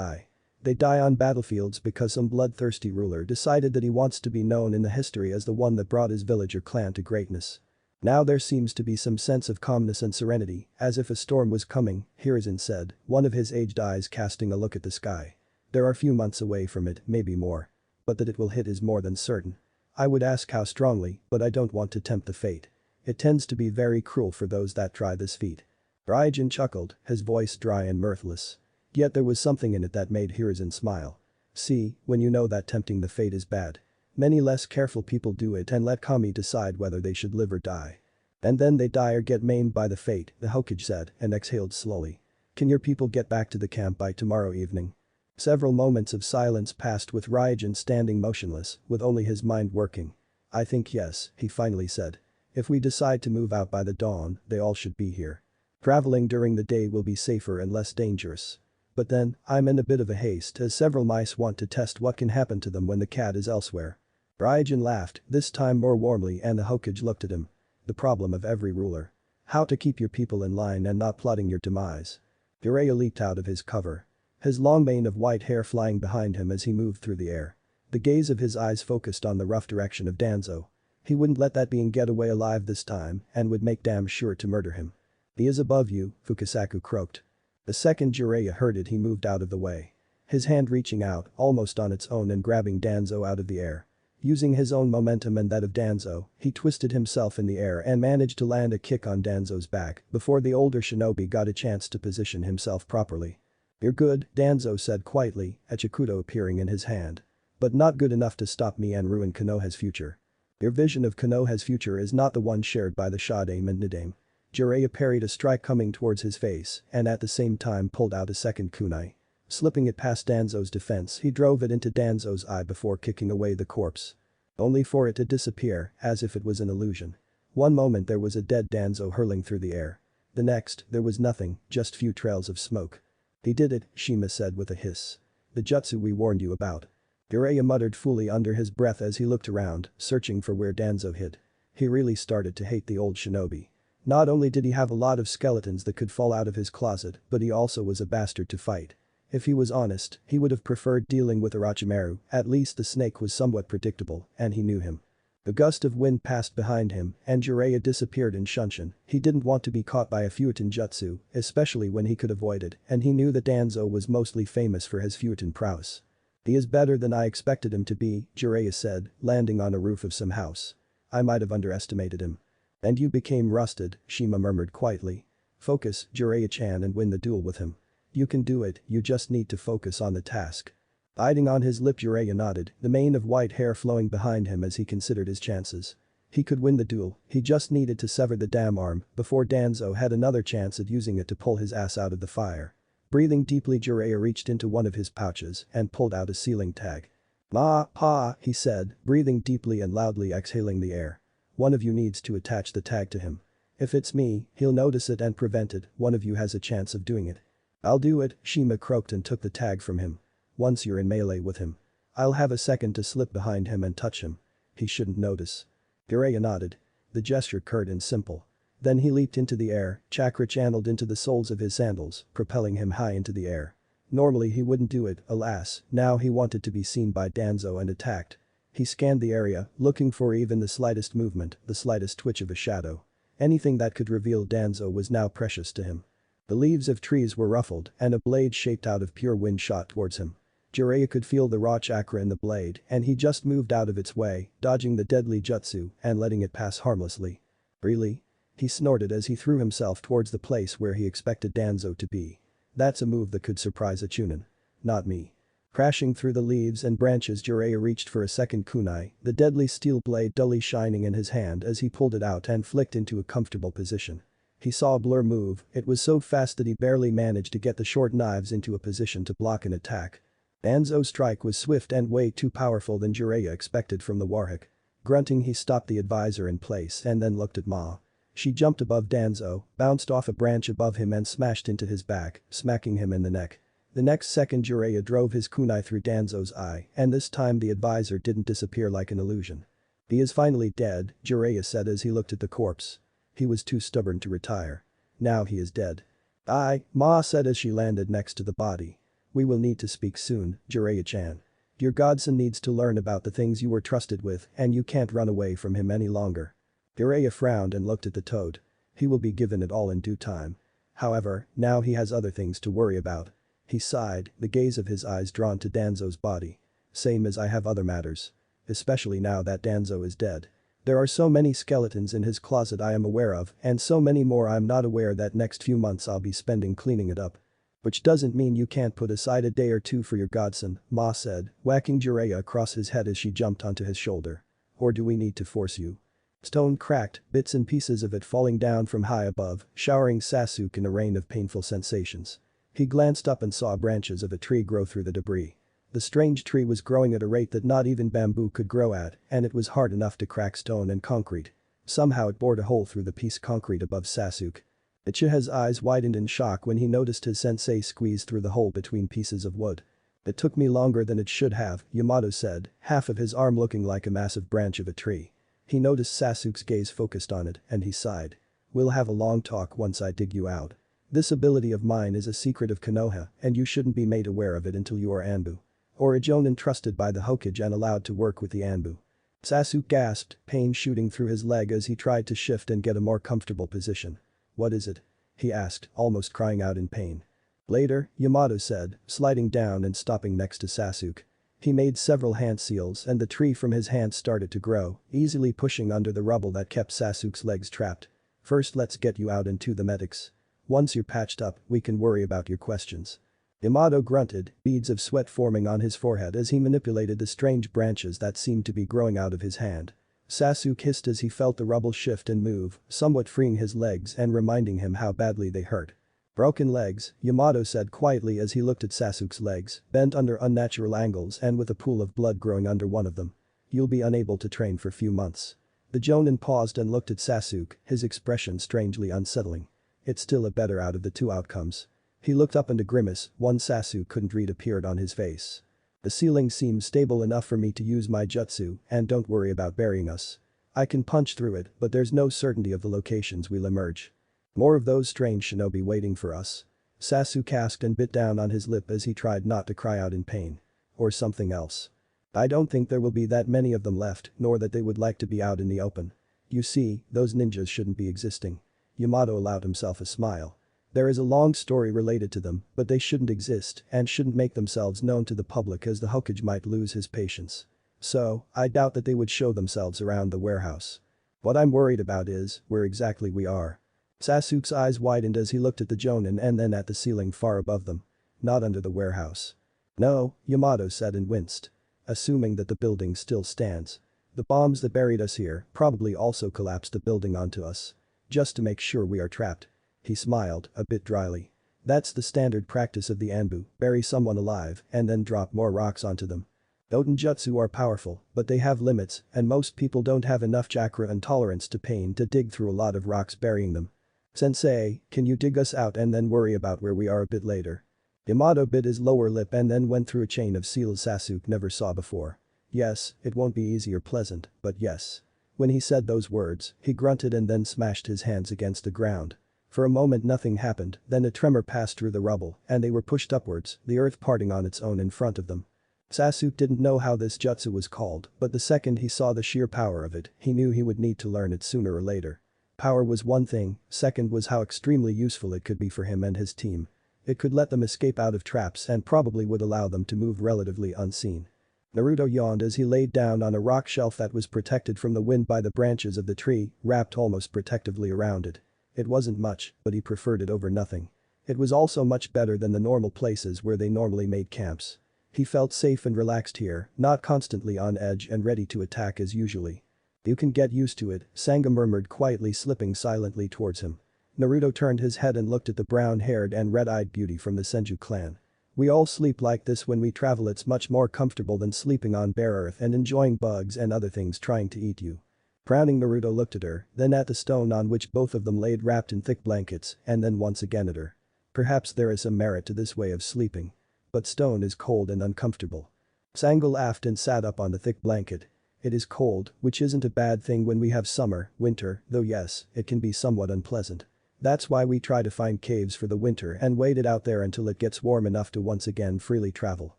they die on battlefields because some bloodthirsty ruler decided that he wants to be known in the history as the one that brought his village or clan to greatness. Now there seems to be some sense of calmness and serenity, as if a storm was coming, Hiruzen said, one of his aged eyes casting a look at the sky. There are few months away from it, maybe more. But that it will hit is more than certain. I would ask how strongly, but I don't want to tempt the fate. It tends to be very cruel for those that try this feat. Raijin chuckled, his voice dry and mirthless. Yet there was something in it that made Hiruzen smile. See, when you know that tempting the fate is bad. Many less careful people do it and let Kami decide whether they should live or die. And then they die or get maimed by the fate, the Hokage said and exhaled slowly. Can your people get back to the camp by tomorrow evening? Several moments of silence passed with Raijin standing motionless, with only his mind working. I think yes, he finally said. If we decide to move out by the dawn, they all should be here. Traveling during the day will be safer and less dangerous. But then, I'm in a bit of a haste as several mice want to test what can happen to them when the cat is elsewhere. Raijin laughed, this time more warmly, and the Hokage looked at him. The problem of every ruler. How to keep your people in line and not plotting your demise. Jiraiya leaped out of his cover. His long mane of white hair flying behind him as he moved through the air. The gaze of his eyes focused on the rough direction of Danzo. He wouldn't let that being get away alive this time and would make damn sure to murder him. He is above you, Fukasaku croaked. The second Jiraiya heard it, he moved out of the way. His hand reaching out, almost on its own and grabbing Danzo out of the air. Using his own momentum and that of Danzo, he twisted himself in the air and managed to land a kick on Danzo's back before the older shinobi got a chance to position himself properly. "You're good," Danzo said quietly, a Chikuto appearing in his hand. "But not good enough to stop me and ruin Konoha's future. Your vision of Konoha's future is not the one shared by the Shadame and Nidame." Jiraiya parried a strike coming towards his face and at the same time pulled out a second kunai. Slipping it past Danzo's defense, he drove it into Danzo's eye before kicking away the corpse. Only for it to disappear, as if it was an illusion. One moment there was a dead Danzo hurling through the air. The next, there was nothing, just few trails of smoke. "He did it," Shima said with a hiss. "The jutsu we warned you about." Jiraiya muttered fully under his breath as he looked around, searching for where Danzo hid. He really started to hate the old shinobi. Not only did he have a lot of skeletons that could fall out of his closet, but he also was a bastard to fight. If he was honest, he would have preferred dealing with Orochimaru, at least the snake was somewhat predictable, and he knew him. The gust of wind passed behind him, and Jiraiya disappeared in Shunshin. He didn't want to be caught by a Futon jutsu, especially when he could avoid it, and he knew that Danzo was mostly famous for his Futon prowess. "He is better than I expected him to be," Jiraiya said, landing on a roof of some house. "I might have underestimated him." "And you became rusted," Shima murmured quietly. "Focus, Jiraiya-chan, and win the duel with him. You can do it, you just need to focus on the task." Biting on his lip, Jiraiya nodded, the mane of white hair flowing behind him as he considered his chances. He could win the duel, he just needed to sever the damn arm before Danzo had another chance at using it to pull his ass out of the fire. Breathing deeply, Jiraiya reached into one of his pouches and pulled out a sealing tag. "Ma, ha," he said, breathing deeply and loudly exhaling the air. "One of you needs to attach the tag to him. If it's me, he'll notice it and prevent it, one of you has a chance of doing it." "I'll do it," Shima croaked and took the tag from him. "Once you're in melee with him. I'll have a second to slip behind him and touch him. He shouldn't notice." Jiraiya nodded. The gesture curt and simple. Then he leaped into the air, chakra channeled into the soles of his sandals, propelling him high into the air. Normally he wouldn't do it, alas, now he wanted to be seen by Danzo and attacked. He scanned the area, looking for even the slightest movement, the slightest twitch of a shadow. Anything that could reveal Danzo was now precious to him. The leaves of trees were ruffled and a blade shaped out of pure wind shot towards him. Jiraiya could feel the raw chakra in the blade and he just moved out of its way, dodging the deadly jutsu and letting it pass harmlessly. "Really?" He snorted as he threw himself towards the place where he expected Danzo to be. "That's a move that could surprise a Chunin. Not me." Crashing through the leaves and branches, Jiraiya reached for a second kunai, the deadly steel blade dully shining in his hand as he pulled it out and flicked into a comfortable position. He saw a blur move, it was so fast that he barely managed to get the short knives into a position to block an attack. Danzo's strike was swift and way too powerful than Jiraiya expected from the warhawk. Grunting, he stopped the advisor in place and then looked at Ma. She jumped above Danzo, bounced off a branch above him and smashed into his back, smacking him in the neck. The next second Jiraiya drove his kunai through Danzo's eye and this time the advisor didn't disappear like an illusion. "He is finally dead," Jiraiya said as he looked at the corpse. He was too stubborn to retire. "Now he is dead." "Aye," Ma said as she landed next to the body. "We will need to speak soon, Jiraiya-chan. Your godson needs to learn about the things you were trusted with and you can't run away from him any longer." Jiraiya frowned and looked at the toad. He will be given it all in due time. However, now he has other things to worry about. He sighed, the gaze of his eyes drawn to Danzo's body. "Same as I have other matters. Especially now that Danzo is dead. There are so many skeletons in his closet I am aware of and so many more I'm not aware that next few months I'll be spending cleaning it up." "Which doesn't mean you can't put aside a day or two for your godson," Ma said, whacking Jiraiya across his head as she jumped onto his shoulder. "Or do we need to force you?" Stone cracked, bits and pieces of it falling down from high above, showering Sasuke in a rain of painful sensations. He glanced up and saw branches of a tree grow through the debris. The strange tree was growing at a rate that not even bamboo could grow at, and it was hard enough to crack stone and concrete. Somehow it bored a hole through the piece concrete above Sasuke. Uchiha's eyes widened in shock when he noticed his sensei squeeze through the hole between pieces of wood. "It took me longer than it should have," Yamato said, half of his arm looking like a massive branch of a tree. He noticed Sasuke's gaze focused on it and he sighed. "We'll have a long talk once I dig you out. This ability of mine is a secret of Konoha and you shouldn't be made aware of it until you are Anbu. Or a Jonin trusted by the Hokage and allowed to work with the Anbu." Sasuke gasped, pain shooting through his leg as he tried to shift and get a more comfortable position. "What is it?" he asked, almost crying out in pain. "Later," Yamato said, sliding down and stopping next to Sasuke. He made several hand seals and the tree from his hands started to grow, easily pushing under the rubble that kept Sasuke's legs trapped. First let's get you out into the medics. Once you're patched up, we can worry about your questions. Yamato grunted, beads of sweat forming on his forehead as he manipulated the strange branches that seemed to be growing out of his hand. Sasuke hissed as he felt the rubble shift and move, somewhat freeing his legs and reminding him how badly they hurt. Broken legs, Yamato said quietly as he looked at Sasuke's legs, bent under unnatural angles and with a pool of blood growing under one of them. You'll be unable to train for few months. The Jonin paused and looked at Sasuke, his expression strangely unsettling. It's still a better out of the two outcomes. He looked up and a grimace, one Sasuke couldn't read appeared on his face. The ceiling seems stable enough for me to use my jutsu and don't worry about burying us. I can punch through it but there's no certainty of the locations we'll emerge. More of those strange shinobi waiting for us. Sasuke asked and bit down on his lip as he tried not to cry out in pain. Or something else. I don't think there will be that many of them left nor that they would like to be out in the open. You see, those ninjas shouldn't be existing. Yamato allowed himself a smile. There is a long story related to them, but they shouldn't exist and shouldn't make themselves known to the public as the Hokage might lose his patience. So, I doubt that they would show themselves around the warehouse. What I'm worried about is where exactly we are. Sasuke's eyes widened as he looked at the Jonin and then at the ceiling far above them. Not under the warehouse. No, Yamato said and winced. Assuming that the building still stands. The bombs that buried us here probably also collapsed the building onto us. Just to make sure we are trapped. He smiled, a bit dryly. That's the standard practice of the Anbu, bury someone alive and then drop more rocks onto them. Otenjutsu are powerful, but they have limits and most people don't have enough chakra and tolerance to pain to dig through a lot of rocks burying them. Sensei, can you dig us out and then worry about where we are a bit later? Yamato bit his lower lip and then went through a chain of seals Sasuke never saw before. Yes, it won't be easy or pleasant, but yes. When he said those words, he grunted and then smashed his hands against the ground. For a moment nothing happened, then a tremor passed through the rubble and they were pushed upwards, the earth parting on its own in front of them. Sasuke didn't know how this jutsu was called, but the second he saw the sheer power of it, he knew he would need to learn it sooner or later. Power was one thing, second was how extremely useful it could be for him and his team. It could let them escape out of traps and probably would allow them to move relatively unseen. Naruto yawned as he laid down on a rock shelf that was protected from the wind by the branches of the tree, wrapped almost protectively around it. It wasn't much, but he preferred it over nothing. It was also much better than the normal places where they normally made camps. He felt safe and relaxed here, not constantly on edge and ready to attack as usually. You can get used to it, Sanga murmured quietly, slipping silently towards him. Naruto turned his head and looked at the brown-haired and red-eyed beauty from the Senju clan. We all sleep like this when we travel. It's much more comfortable than sleeping on bare earth and enjoying bugs and other things trying to eat you. Frowning, Naruto looked at her, then at the stone on which both of them laid wrapped in thick blankets and then once again at her. Perhaps there is some merit to this way of sleeping. But stone is cold and uncomfortable. Sanga laughed and sat up on the thick blanket. It is cold, which isn't a bad thing when we have summer, winter, though yes, it can be somewhat unpleasant. That's why we try to find caves for the winter and wait it out there until it gets warm enough to once again freely travel.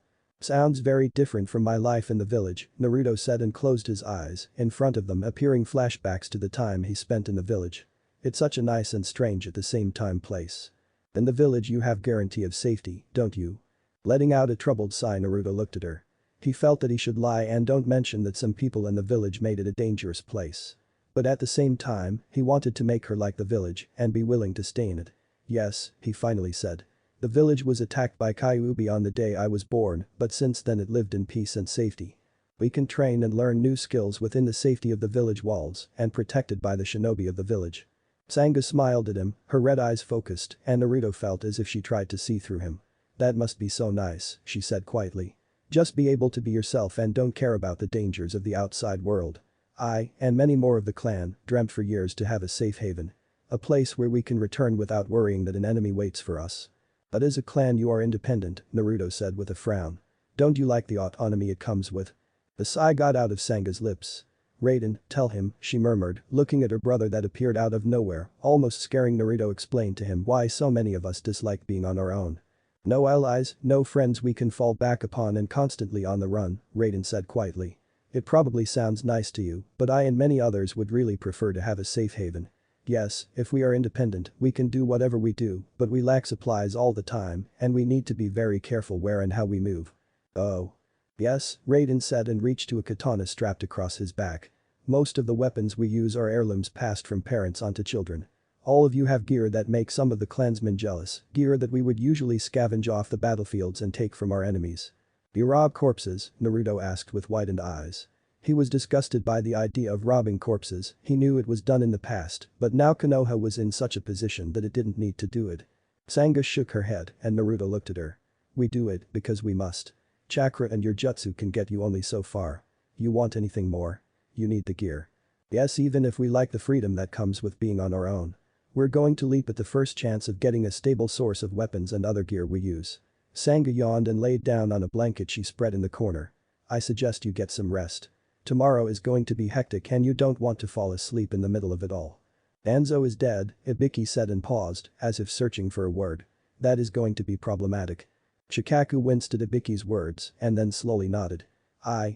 Sounds very different from my life in the village, Naruto said and closed his eyes, in front of them appearing flashbacks to the time he spent in the village. It's such a nice and strange at the same time place. In the village you have guarantee of safety, don't you? Letting out a troubled sigh, Naruto looked at her. He felt that he should lie and don't mention that some people in the village made it a dangerous place. But at the same time, he wanted to make her like the village and be willing to stay in it. Yes, he finally said. The village was attacked by Kyuubi on the day I was born, but since then it lived in peace and safety. We can train and learn new skills within the safety of the village walls and protected by the shinobi of the village. Sanga smiled at him, her red eyes focused, and Naruto felt as if she tried to see through him. That must be so nice, she said quietly. Just be able to be yourself and don't care about the dangers of the outside world. I, and many more of the clan, dreamt for years to have a safe haven. A place where we can return without worrying that an enemy waits for us. But as a clan you are independent, Naruto said with a frown. Don't you like the autonomy it comes with? The sigh got out of Sanga's lips. Raiden, tell him, she murmured, looking at her brother that appeared out of nowhere, almost scaring. Naruto explained to him why so many of us dislike being on our own. No allies, no friends we can fall back upon and constantly on the run, Raiden said quietly. It probably sounds nice to you, but I and many others would really prefer to have a safe haven. Yes, if we are independent, we can do whatever we do, but we lack supplies all the time and we need to be very careful where and how we move. Oh. Yes, Raiden said and reached to a katana strapped across his back. Most of the weapons we use are heirlooms passed from parents onto children. All of you have gear that makes some of the clansmen jealous, gear that we would usually scavenge off the battlefields and take from our enemies. Do you rob corpses? Naruto asked with widened eyes. He was disgusted by the idea of robbing corpses, he knew it was done in the past, but now Konoha was in such a position that it didn't need to do it. Sanga shook her head and Naruto looked at her. We do it because we must. Chakra and your jutsu can get you only so far. You want anything more? You need the gear. Yes, even if we like the freedom that comes with being on our own. We're going to leap at the first chance of getting a stable source of weapons and other gear we use. Sanga yawned and laid down on a blanket she spread in the corner. I suggest you get some rest. Tomorrow is going to be hectic and you don't want to fall asleep in the middle of it all. Danzo is dead, Ibiki said and paused, as if searching for a word. That is going to be problematic. Shikaku winced at Ibiki's words and then slowly nodded.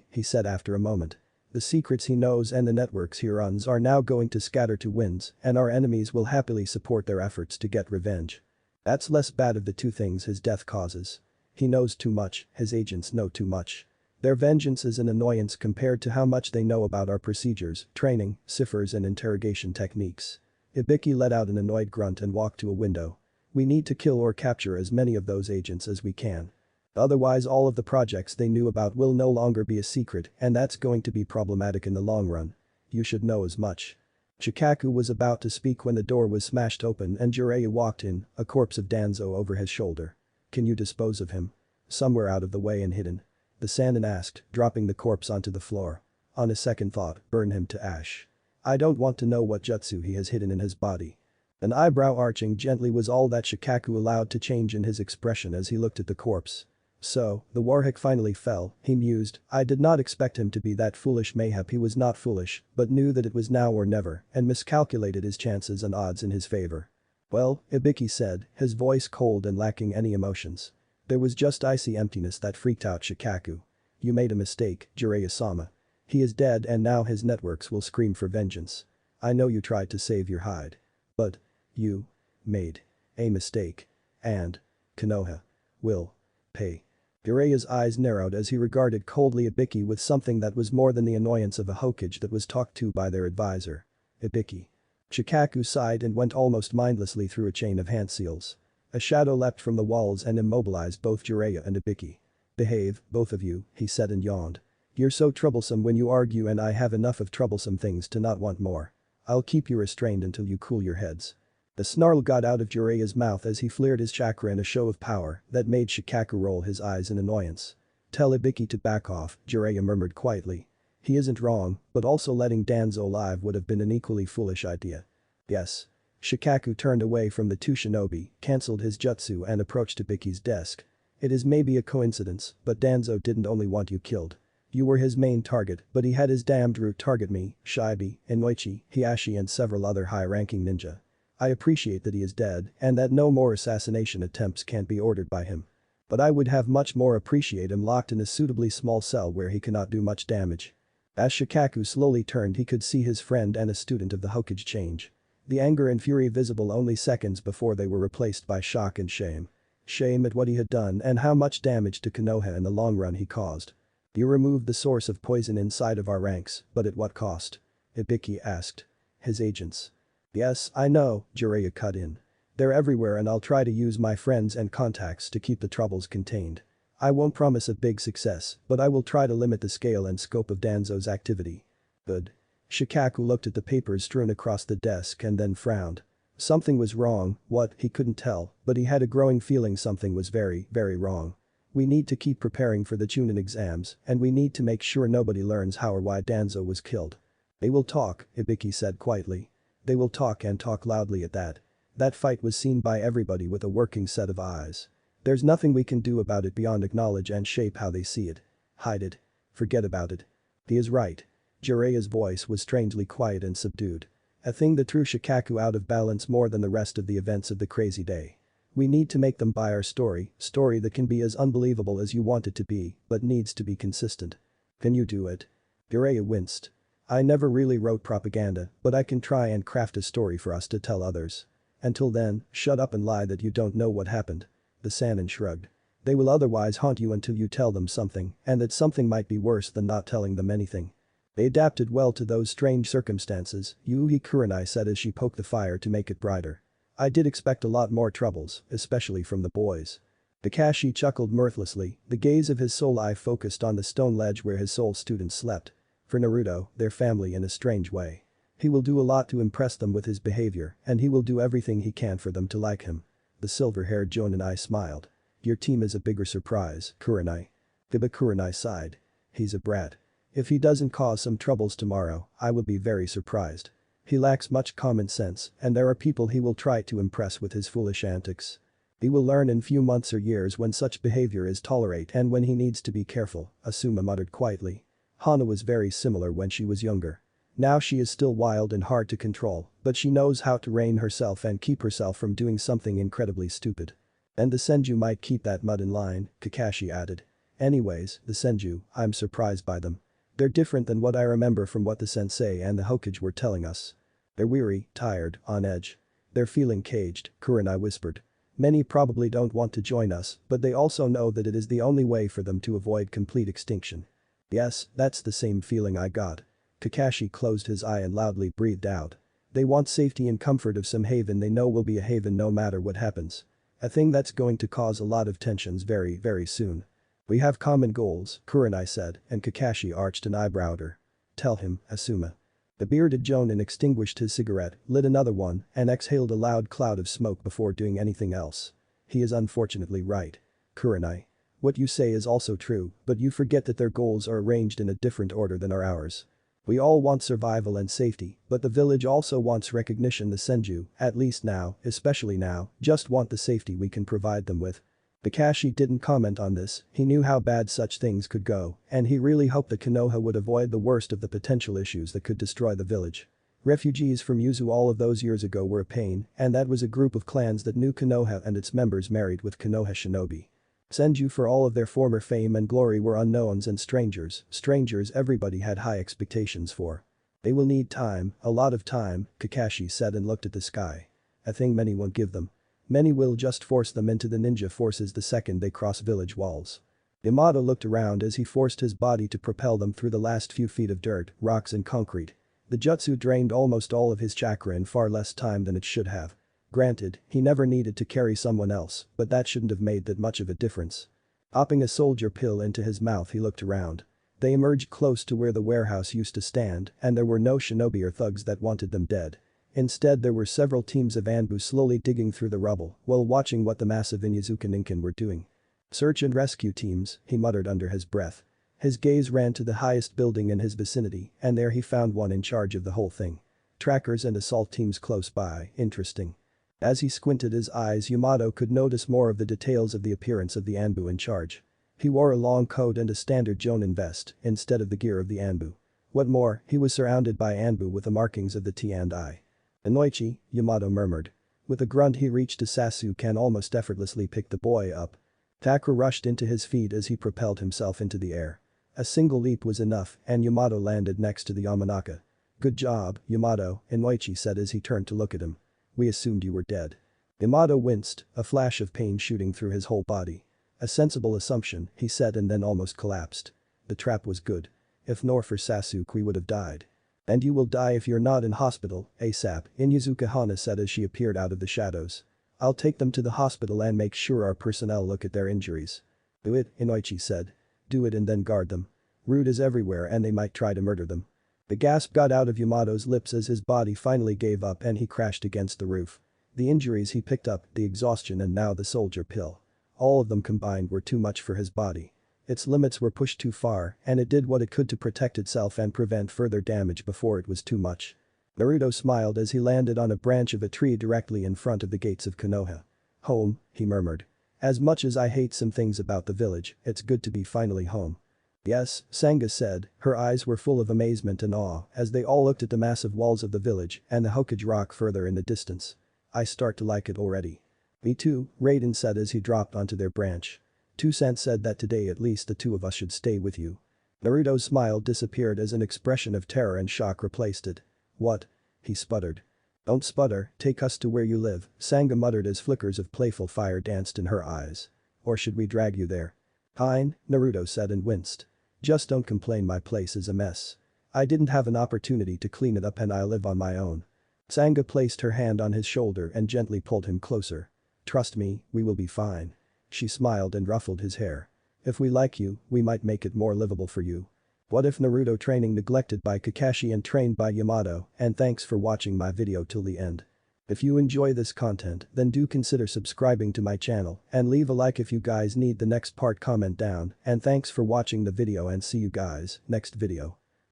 He said after a moment. The secrets he knows and the networks he runs are now going to scatter to winds and our enemies will happily support their efforts to get revenge. That's less bad of the two things his death causes. He knows too much, his agents know too much. Their vengeance is an annoyance compared to how much they know about our procedures, training, ciphers and interrogation techniques. Ibiki let out an annoyed grunt and walked to a window. We need to kill or capture as many of those agents as we can. Otherwise all of the projects they knew about will no longer be a secret and that's going to be problematic in the long run. You should know as much. Shikaku was about to speak when the door was smashed open and Jiraiya walked in, a corpse of Danzo over his shoulder. Can you dispose of him? Somewhere out of the way and hidden. The Sannin asked, dropping the corpse onto the floor. On a second thought, burn him to ash. I don't want to know what jutsu he has hidden in his body. An eyebrow arching gently was all that Shikaku allowed to change in his expression as he looked at the corpse. So, the Warhawk finally fell, he mused. I did not expect him to be that foolish. Mayhap he was not foolish, but knew that it was now or never and miscalculated his chances and odds in his favor. Well, Ibiki said, his voice cold and lacking any emotions. There was just icy emptiness that freaked out Shikaku. You made a mistake, Jiraiya-sama. He is dead and now his networks will scream for vengeance. I know you tried to save your hide. But you made a mistake. And Konoha will pay. Jiraiya's eyes narrowed as he regarded coldly Ibiki with something that was more than the annoyance of a Hokage that was talked to by their advisor. Ibiki. Shikaku sighed and went almost mindlessly through a chain of hand seals. A shadow leapt from the walls and immobilized both Jiraiya and Ibiki. Behave, both of you, he said and yawned. You're so troublesome when you argue and I have enough of troublesome things to not want more. I'll keep you restrained until you cool your heads. The snarl got out of Jiraiya's mouth as he flared his chakra in a show of power that made Shikaku roll his eyes in annoyance. Tell Ibiki to back off, Jiraiya murmured quietly. He isn't wrong, but also letting Danzo alive would have been an equally foolish idea. Yes. Shikaku turned away from the two shinobi, cancelled his jutsu and approached Ibiki's desk. It is maybe a coincidence, but Danzo didn't only want you killed. You were his main target, but he had his damned root target me, Shibi, Inoichi, Hiashi and several other high-ranking ninja. I appreciate that he is dead and that no more assassination attempts can be ordered by him. But I would have much more appreciate him locked in a suitably small cell where he cannot do much damage. As Shikaku slowly turned he could see his friend and a student of the Hokage change. The anger and fury visible only seconds before they were replaced by shock and shame. Shame at what he had done and how much damage to Konoha in the long run he caused. You removed the source of poison inside of our ranks, but at what cost? Ibiki asked. His agents. Yes, I know, Jiraiya cut in. They're everywhere and I'll try to use my friends and contacts to keep the troubles contained. I won't promise a big success, but I will try to limit the scale and scope of Danzo's activity. Good. Shikaku looked at the papers strewn across the desk and then frowned. Something was wrong, what, he couldn't tell, but he had a growing feeling something was very, very wrong. We need to keep preparing for the Chunin exams and we need to make sure nobody learns how or why Danzo was killed. They will talk, Ibiki said quietly. They will talk and talk loudly at that. That fight was seen by everybody with a working set of eyes. There's nothing we can do about it beyond acknowledge and shape how they see it. Hide it. Forget about it. He is right. Jiraiya's voice was strangely quiet and subdued. A thing that threw Shikaku out of balance more than the rest of the events of the crazy day. We need to make them buy our story that can be as unbelievable as you want it to be, but needs to be consistent. Can you do it? Jiraiya winced. I never really wrote propaganda, but I can try and craft a story for us to tell others. Until then, shut up and lie that you don't know what happened. The Sannin shrugged. They will otherwise haunt you until you tell them something, and that something might be worse than not telling them anything. They adapted well to those strange circumstances, Yuhi Kurenai said as she poked the fire to make it brighter. I did expect a lot more troubles, especially from the boys. Kakashi chuckled mirthlessly, the gaze of his soul eye focused on the stone ledge where his soul students slept. For Naruto, their family in a strange way. He will do a lot to impress them with his behavior, and he will do everything he can for them to like him. The silver-haired Jonin smiled. Your team is a bigger surprise, Kurenai. Biba Kurenai sighed. He's a brat. If he doesn't cause some troubles tomorrow, I will be very surprised. He lacks much common sense, and there are people he will try to impress with his foolish antics. He will learn in few months or years when such behavior is tolerated and when he needs to be careful, Asuma muttered quietly. Hana was very similar when she was younger. Now she is still wild and hard to control, but she knows how to rein herself and keep herself from doing something incredibly stupid. And the Senju might keep that mud in line, Kakashi added. Anyways, the Senju, I'm surprised by them. They're different than what I remember from what the sensei and the Hokage were telling us. They're weary, tired, on edge. They're feeling caged, Kurenai whispered. Many probably don't want to join us, but they also know that it is the only way for them to avoid complete extinction. Yes, that's the same feeling I got. Kakashi closed his eye and loudly breathed out. They want safety and comfort of some haven they know will be a haven no matter what happens. A thing that's going to cause a lot of tensions very, very soon. We have common goals, Kurenai said, and Kakashi arched an eyebrow at her. Tell him, Asuma. The bearded Jonin extinguished his cigarette, lit another one, and exhaled a loud cloud of smoke before doing anything else. He is unfortunately right. Kurenai. What you say is also true, but you forget that their goals are arranged in a different order than ours. We all want survival and safety, but the village also wants recognition. The Senju, at least now, especially now, just want the safety we can provide them with. Kakashi didn't comment on this, he knew how bad such things could go, and he really hoped that Konoha would avoid the worst of the potential issues that could destroy the village. Refugees from Yuzu all of those years ago were a pain, and that was a group of clans that knew Konoha and its members married with Konoha shinobi. Senju for all of their former fame and glory were unknowns and strangers everybody had high expectations for. They will need time, a lot of time, Kakashi said and looked at the sky. A thing many won't give them. Many will just force them into the ninja forces the second they cross village walls. Yamato looked around as he forced his body to propel them through the last few feet of dirt, rocks and concrete. The jutsu drained almost all of his chakra in far less time than it should have. Granted, he never needed to carry someone else, but that shouldn't have made that much of a difference. Popping a soldier pill into his mouth he looked around. They emerged close to where the warehouse used to stand and there were no shinobi or thugs that wanted them dead. Instead there were several teams of Anbu slowly digging through the rubble while watching what the massive Inyazuka Ninken were doing. Search and rescue teams, he muttered under his breath. His gaze ran to the highest building in his vicinity and there he found one in charge of the whole thing. Trackers and assault teams close by, interesting. As he squinted his eyes Yamato could notice more of the details of the appearance of the Anbu in charge. He wore a long coat and a standard Jonin vest instead of the gear of the Anbu. What more, he was surrounded by Anbu with the markings of the T and I. Inoichi, Yamato murmured. With a grunt he reached to Sasuke and almost effortlessly picked the boy up. Takura rushed into his feet as he propelled himself into the air. A single leap was enough and Yamato landed next to the Yamanaka. Good job, Yamato, Inoichi said as he turned to look at him. We assumed you were dead. Yamato winced, a flash of pain shooting through his whole body. A sensible assumption, he said and then almost collapsed. The trap was good. If nor for Sasuke we would have died. And you will die if you're not in hospital, ASAP, Inyazuka Hana said as she appeared out of the shadows. I'll take them to the hospital and make sure our personnel look at their injuries. Do it, Inoichi said. Do it and then guard them. Root is everywhere and they might try to murder them. The gasp got out of Yamato's lips as his body finally gave up and he crashed against the roof. The injuries he picked up, the exhaustion and now the soldier pill. All of them combined were too much for his body. Its limits were pushed too far and it did what it could to protect itself and prevent further damage before it was too much. Naruto smiled as he landed on a branch of a tree directly in front of the gates of Konoha. Home, he murmured. As much as I hate some things about the village, it's good to be finally home. Yes, Sanga said, her eyes were full of amazement and awe as they all looked at the massive walls of the village and the Hokage rock further in the distance. I start to like it already. Me too, Raiden said as he dropped onto their branch. Toussaint said that today at least the two of us should stay with you. Naruto's smile disappeared as an expression of terror and shock replaced it. What? He sputtered. Don't sputter, take us to where you live, Sanga muttered as flickers of playful fire danced in her eyes. or should we drag you there? Fine, Naruto said and winced. Just don't complain, my place is a mess. I didn't have an opportunity to clean it up and I live on my own. Sangha placed her hand on his shoulder and gently pulled him closer. Trust me, we will be fine. She smiled and ruffled his hair. If we like you, we might make it more livable for you. What if Naruto training neglected by Kakashi and trained by Yamato, and thanks for watching my video till the end. If you enjoy this content then do consider subscribing to my channel and leave a like if you guys need the next part, comment down, and thanks for watching the video and see you guys next video.